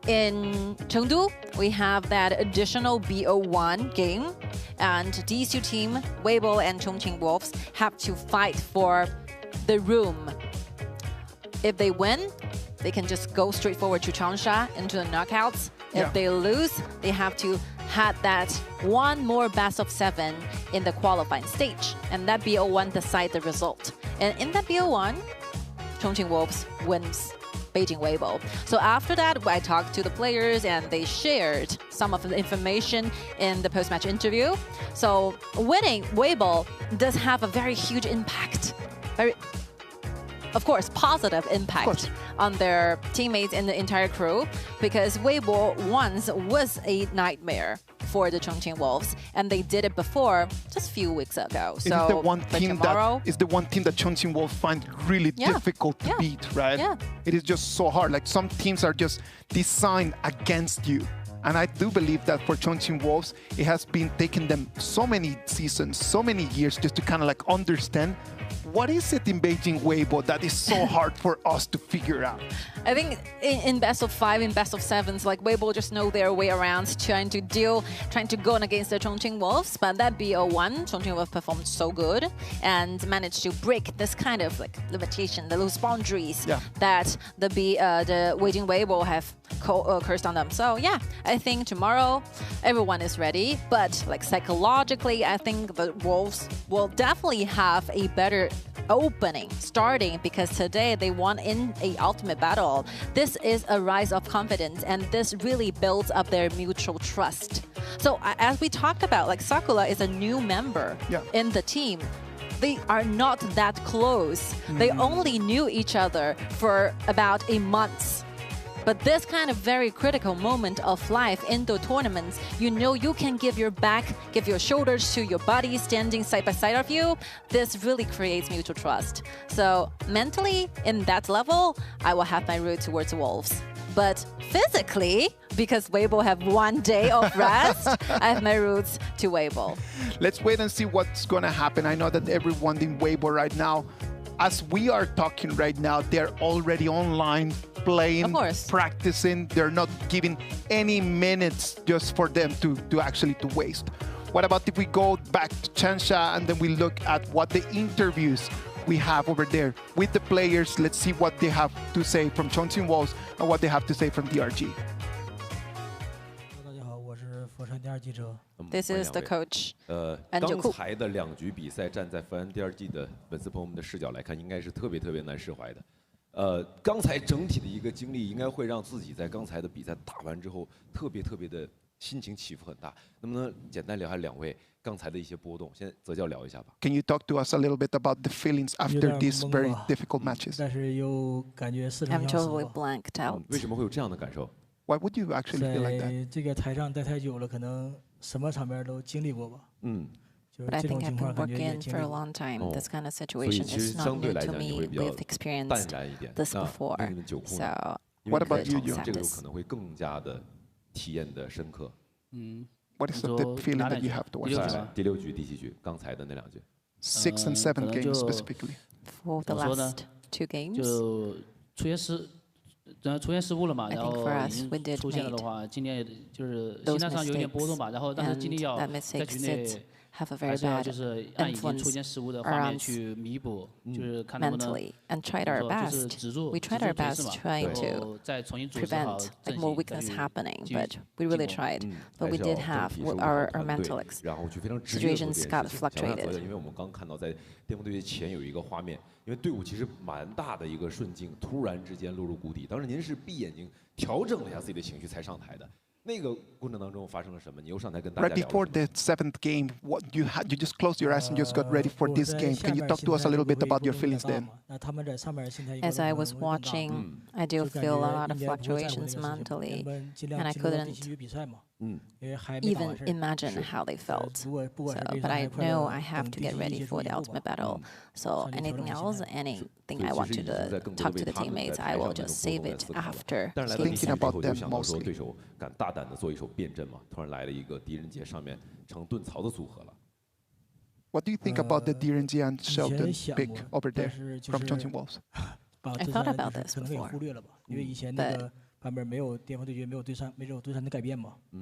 In Chengdu, we have that additional BO1 game, and these two teams, Weibo and Chongqing Wolves, have to fight for the room. If they win, they can just go straight forward to Changsha into the knockouts. If they lose, they have to have that one more best of 7 in the qualifying stage, and that BO1 decide the result. And in that BO1, Chongqing Wolves wins Beijing Weibo. So after that, I talked to the players and they shared some of the information in the post-match interview. So winning Weibo does have a very huge impact, of course, positive impact on their teammates and the entire crew, because Weibo once was a nightmare for the Chongqing Wolves, and they did it before just a few weeks ago. So it's the one team that Chongqing Wolves find really difficult to beat, right? Yeah. It is just so hard. Like, some teams are just designed against you. And I do believe that for Chongqing Wolves, it has been taking them so many seasons, so many years just to kind of like understand what is it in Beijing Weibo that is so hard for us to figure out. I think in best of 5, in best of 7s, like Weibo just know their way around trying to go against the Chongqing Wolves. But that BO1, Chongqing Wolves performed so good and managed to break this kind of like limitation, those boundaries that the Beijing Weibo have cursed on them. So yeah, I think tomorrow everyone is ready, but like psychologically, I think the Wolves will definitely have a better opening starting, because today they won in a ultimate battle. This is a rise of confidence, and this really builds up their mutual trust. So as we talked about, like Sakura is a new member in the team. They are not that close. They only knew each other for about a month. But this kind of very critical moment of life in the tournaments, you know you can give your back, give your shoulders to your body standing side by side of you. This really creates mutual trust. So mentally, in that level, I will have my root towards Wolves. But physically, because Weibo have 1 day of rest, I have my roots to Weibo. Let's wait and see what's going to happen. I know that everyone in Weibo right now, as we are talking right now, they're already online playing, practicing. They're not giving any minutes just for them to actually waste. What about if we go back to Changsha and then we look at what the interviews we have over there with the players? Let's see what they have to say from Chongqing Wolves and what they have to say from DRG. This is the coach. 刚才的2局比赛，站在佛山 DRG 的粉丝朋友们的视角来看，应该是特别难释怀的。刚才整体的一个经历，应该会让自己在刚才的比赛打完之后，特别的心情起伏很大。能不能简单聊下2位刚才的一些波动？先泽教聊一下吧。Can you talk to us a little bit about the feelings after these very difficult matches? 但是又感觉似曾 I'm 相识。 totally blanked out. 为什么会有这样的感受？ Why would you actually feel like that? 在这个台上待太久了，可能什么场面都经历过吧。But I think I've been working for a long time. This kind of situation is not new to me. We've experienced this before. So what about you? 这个可能会更加的体验的深刻。What is the feeling that you have towards 第6局、第7局，刚才的那2局。6 and 7 games specifically. For the last 2 games. 就出现失误了嘛，然后已经出现了的话，今天就是心态上有点波动吧，然后但是尽力要在局内。 have a very bad influence mentally and tried our best. We tried our best trying to prevent like more weakness happening, but we really tried. But we did have our mental situations got fluctuated. 因为我们刚看到在巅峰对决前有一个画面，因为队伍其实蛮大的一个顺境，突然之间落入谷底。当时您是闭眼睛调整了一下自己的情绪才上台的。 那个过程当中发生了什么？你又上台跟大家聊。Right before the 7th game, what you just closed your eyes and just got ready for this game. Can you talk to us a little bit about your feelings then? As I was watching, I do feel a lot of fluctuations mentally, and I couldn't even imagine how they felt. So, but I know I have to get ready for the ultimate battle. So anything else, anything I want to talk to the teammates, I will just save it after. Thinking about them mostly. 对手敢大胆的做一手变阵嘛？突然来了一个狄仁杰上面成盾曹的组合了。What do you think about the DRG and Sheldon pick over there from Chongqing Wolves? I thought about this before, but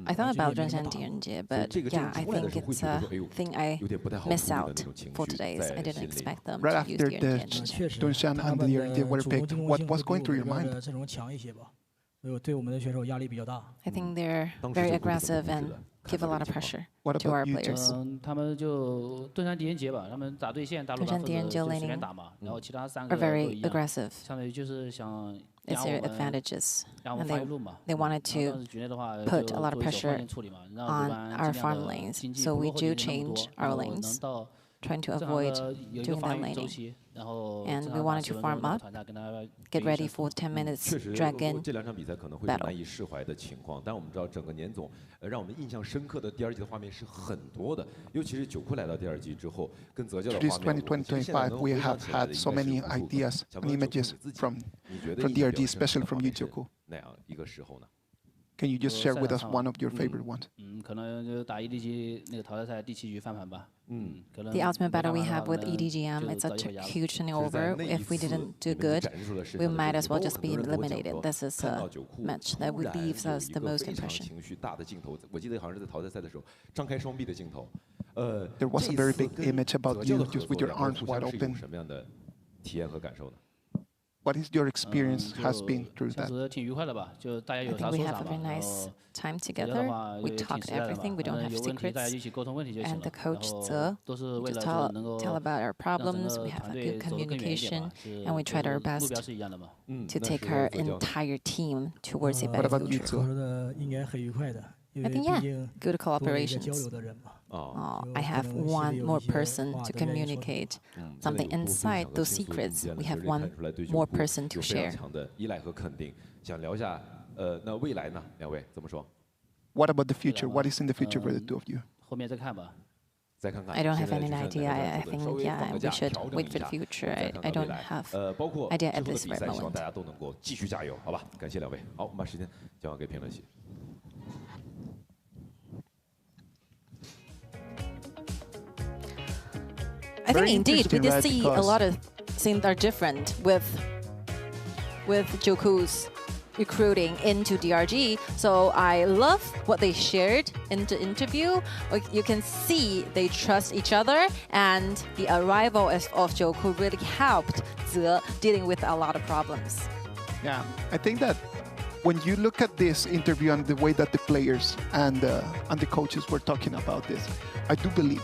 I thought about Zhengxian DRG, but yeah, I think it's a thing I miss out for today's. I didn't expect them right to use after the DRG. Zhengxian and the DRG were picked. What was going through your mind? I think they're very aggressive and give a lot of pressure to our players. 他们就盾山狄仁杰吧，他们打对线、打鲁班或者就随便打嘛，然后其他3个 are very aggressive. 相当于就是想 It's their advantages, and they wanted to put a lot of pressure on our farm lanes. So we do change our lanes, trying to avoid doing that laning. And we wanted to farm up, get ready for 10 minutes dragon 这2场比赛可能会难以释怀的情况，但我们知道整个年总让我们印象深刻的第2季的画面是很多的，尤其是9库来到第2季之后，跟泽教的画面。 2020-2025, we have had so many ideas and images from DRG, especially from you, Joko. 那样一个时候呢？ Can you just share with us one of your favorite ones? 可能就打 EDG 那个淘汰赛第7局翻盘吧。The ultimate battle we have with EDGM, it's a huge turning over. If we didn't do good, we might as well just be eliminated. This is a match that leaves us the most impression. 情绪大的镜头，我记得好像是在淘汰赛的时候，张开双臂的镜头。There was a very big image about you just with your arms wide open. 什么样的体验和感受呢？ What is your experience has been through that? I think we have a very nice time together. We talked everything. We don't have secrets. And the coach Ze just tell about our problems. We have a good communication, and we tried our best to take our entire team towards a better future. I think good collaborations. I have one more person to communicate something inside those secrets. We have one more person to share. 依赖和肯定，想聊一下，那未来呢？2位怎么说？ What about the future? What is in the future for the two of you? 后面再看吧。I don't have any idea. I think we should wait for the future. I don't have idea at this very 希望 moment. 大家都能够继续加油，好吧？感谢两位。好，我们把时间交还给评论席。 I think indeed we did see a lot of things are different with Joku's recruiting into DRG. So I love what they shared in the interview. You can see they trust each other, and the arrival of Joku really helped Ze dealing with a lot of problems. Yeah, I think that when you look at this interview and the way that the players and the coaches were talking about this, I do believe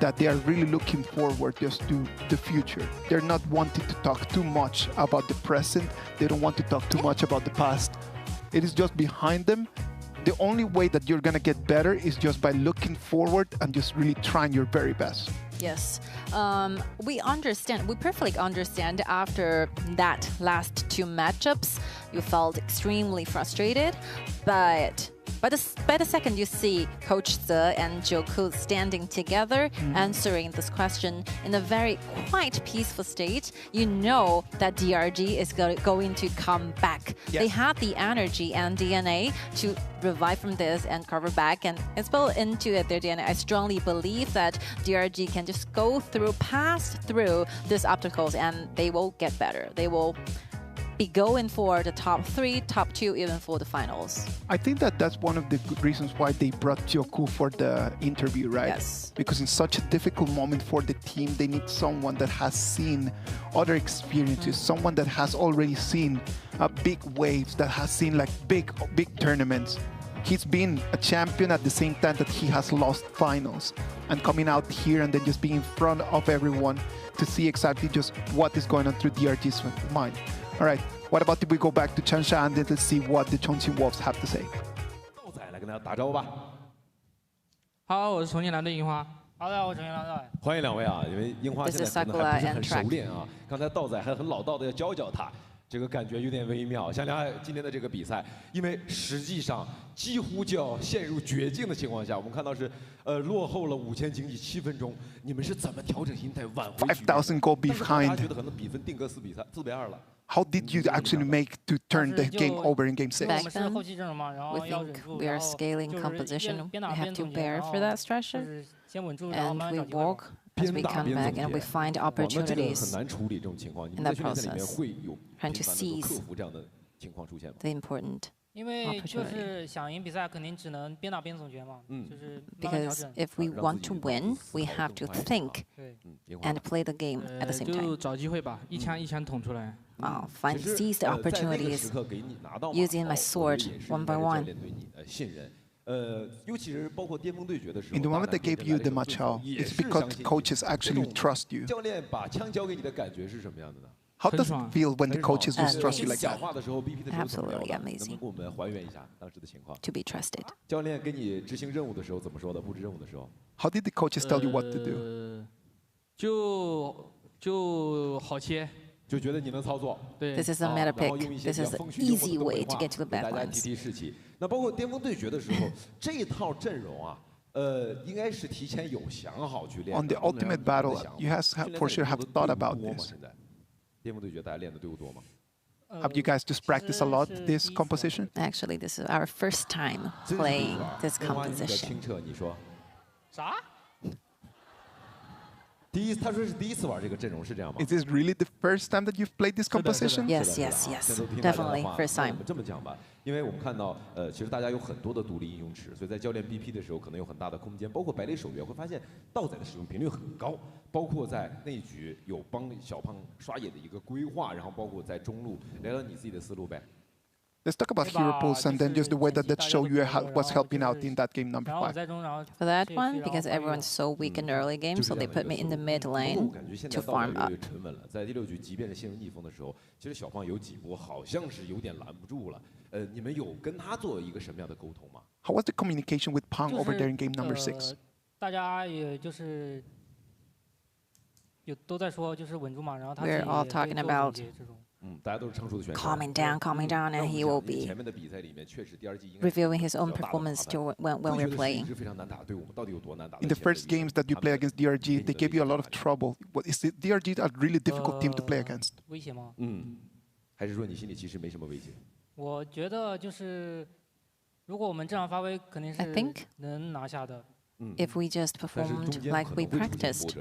that they are really looking forward just to the future. They're not wanting to talk too much about the present. They don't want to talk too much about the past. It is just behind them. The only way that you're gonna get better is just by looking forward and just really trying your very best. Yes, we perfectly understand after that last two matchups, you felt extremely frustrated, but by the second you see Coach Ze and Joku standing together, answering this question in a very quiet, peaceful state, you know that DRG is going to come back. Yes. They have the energy and DNA to revive from this and cover back, and it's built into their DNA. I strongly believe that DRG can just pass through these obstacles, and they will get better. They will be going for the top 3, top 2, even for the finals. I think that that's one of the good reasons why they brought Joku for the interview, right? Yes. Because in such a difficult moment for the team, they need someone that has seen other experiences, someone that has already seen big waves, that has seen like big tournaments. He's been a champion at the same time that he has lost finals, and coming out here and then just being in front of everyone to see exactly just what is going on through DRG's mind. All right, what about if we go back to Changsha and then let's see what the Chongqing Wolves have to say? 再来跟大家打招呼吧。好，我是重庆蓝队樱花。好的，我是重庆蓝队。欢迎两位啊，因为樱花现在可能还不是很熟练啊，刚才道仔还很老道的要教教他。 这个感觉有点微妙，想想今天的这个比赛，因为实际上几乎就要陷入绝境的情况下，我们看到是落后了5000经济7分钟，你们是怎么调整心态挽回？5,000 goal behind。大家觉得可能比分定格4比2了。 How did you actually make to turn the game over in Game 6? Back then, we think we are scaling composition. We have to bear for that structure, and we walk as we come back and we find opportunities in that process, trying to seize the important opportunity. Because if we want to win, we have to think and play the game at the same time. Seize the opportunities using my sword one by one. In the moment they gave you the match-out, it's because coaches actually trust you. How does it feel when the coaches just trust you like that? Absolutely amazing. To be trusted. How did the coaches tell you what to do? 就好切。 This is a meta pick. This is an easy way to get to the back lines. 那包括巅峰对决的时候，这一套阵容啊，应该是提前有想好去练。 On the ultimate battle, you for sure have thought about this. 巅峰对决大家练的队伍多吗？ Have you guys just practiced a lot this composition? Actually, this is our first time playing this composition. 清澈，你说？啥？ 他说是第一次玩这个阵容，是这样吗 Is this really the first time that you've played this composition? Yes, definitely first time. 这么讲吧，因为我们看到，其实大家有很多的独立应用池，所以在教练 BP 的时候可能有很大的空间。包括白雷手也会发现，道仔的使用频率很高，包括在内局有帮小胖刷野的一个规划，然后包括在中路，聊聊你自己的思路呗。 Let's talk about hero pulls and then just the way that show you was helping out in that game number 5. For that one, because everyone's so weak in the early game, so they put me in the mid lane to farm up. 在第6局，即便是陷入逆风的时候，其实小胖有几波好像是有点拦不住了。你们有跟他做一个什么样的沟通吗 ？How was the communication with Pang over there in game number 6? 大家也就是都在说就是稳住嘛，然后他 We're all talking about calming down, and he will be reviewing his own performance when we're playing. In the first games that you play against DRG, they gave you a lot of trouble. Is DRG a really difficult team to play against? 威胁吗？还是说你心里其实没什么危险？我觉得就是，如果我们正常发挥，肯定是能拿下的。 If we just performed like we practiced,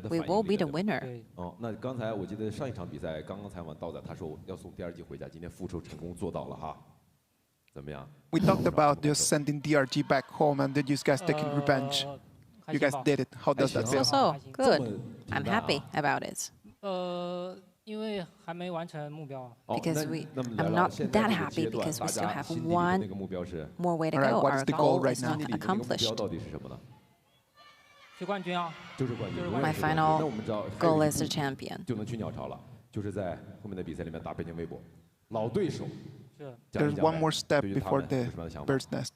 we will be the winner. 哦，那刚才我记得上一场比赛刚刚采访到的，他说要送第二季回家，今天复仇成功做到了哈，怎么样 ？We talked about just sending DRG back home and then you guys taking revenge. You guys did it. How does that feel? So good. I'm happy about it. 因为还没完成目标。Because I'm not that happy because we still have one more way to go. Our goal is not accomplished. 到底是什么呢？去冠军啊！就是冠军。 My final goal is the champion. 就能去鸟巢了，就是在后面的比赛里面打北京微博，老对手。There's one more step before the bird's nest.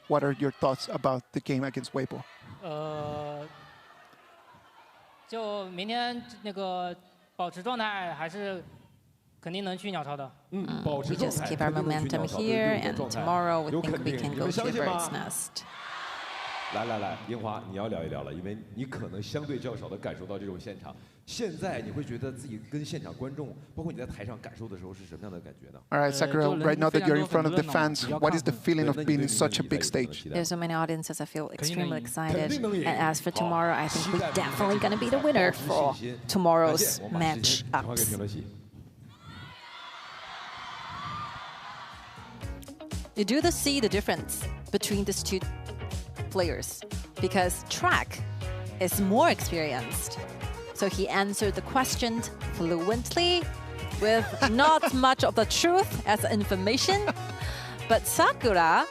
What are your thoughts about the game against Weibo? 就明天那个。 保持状态还是肯定能去鸟巢的。We just keep our momentum here, and tomorrow we think we can go to the bird's nest. 来，樱花，你要聊一聊了，因为你可能相对较少的感受到这种现场。现在你会觉得自己跟现场观众，包括你在台上感受的时候是什么样的感觉呢 All right, Sakura, right now that you're in front of the fans, what is the feeling of being in such a big stage? There's so many audiences, I feel extremely excited. And as for tomorrow, I think we're definitely going to be the winner for tomorrow's match-ups. You do see the difference between these two players because Track is more experienced. So he answered the questions fluently with not much of the truth as information. But Sakura,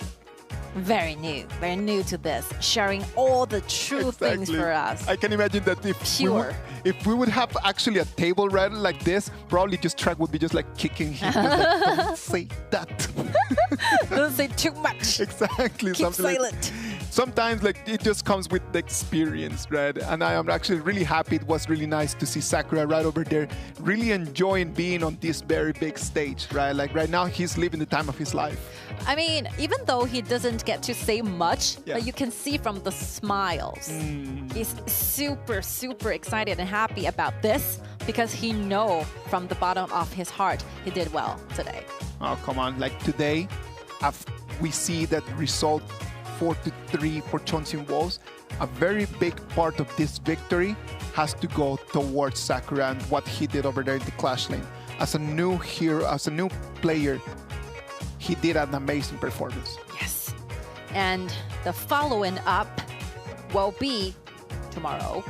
very new to this, sharing all the true things for us. I can imagine that if we would have actually a table right like this, probably just Track would be just like kicking him. Like, don't say that. Don't say too much. Exactly. Keep silent. Sometimes like it just comes with the experience, right? And I am actually really happy. It was really nice to see Sakura right over there, really enjoying being on this very big stage, right? Like right now, he's living the time of his life. I mean, even though he doesn't get to say much, but you can see from the smiles. He's super excited and happy about this because he knows from the bottom of his heart he did well today. Oh, come on. Like today, we see that result 4-3 for Chongqing Wolves. A very big part of this victory has to go towards Sakura and what he did over there in the Clash lane. As a new hero, as a new player, he did an amazing performance. Yes. And the following up will be tomorrow.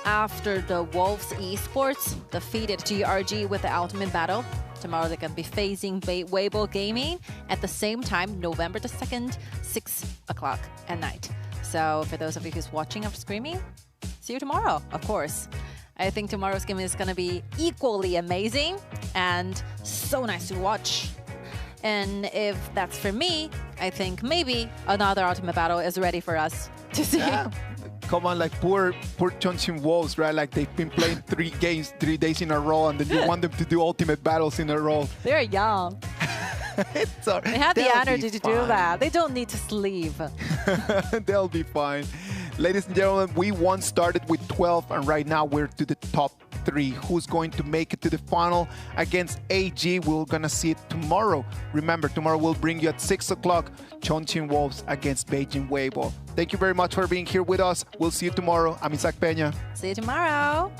After the Wolves Esports defeated GRG with the Ultimate Battle, tomorrow they're going to be facing Weibo Gaming at the same time, November the 2nd, 6 o'clock at night. So for those of you who's watching or streaming, see you tomorrow, of course. I think tomorrow's game is going to be equally amazing and so nice to watch. And if that's for me, I think maybe another Ultimate Battle is ready for us to see. Yeah. Come on, like poor Chongqing Wolves, right? Like they've been playing 3 games, 3 days in a row, and then you want them to do ultimate battles in a row. They're young. They have the energy to do that. They don't need to sleep. They'll be fine. Ladies and gentlemen, we once started with 12, and right now we're to the top 3. Who's going to make it to the final against AG? We're going to see it tomorrow. Remember, tomorrow we'll bring you at 6 o'clock, Chongqing Wolves against Beijing Weibo. Thank you very much for being here with us. We'll see you tomorrow. I'm Isaac Peña. See you tomorrow.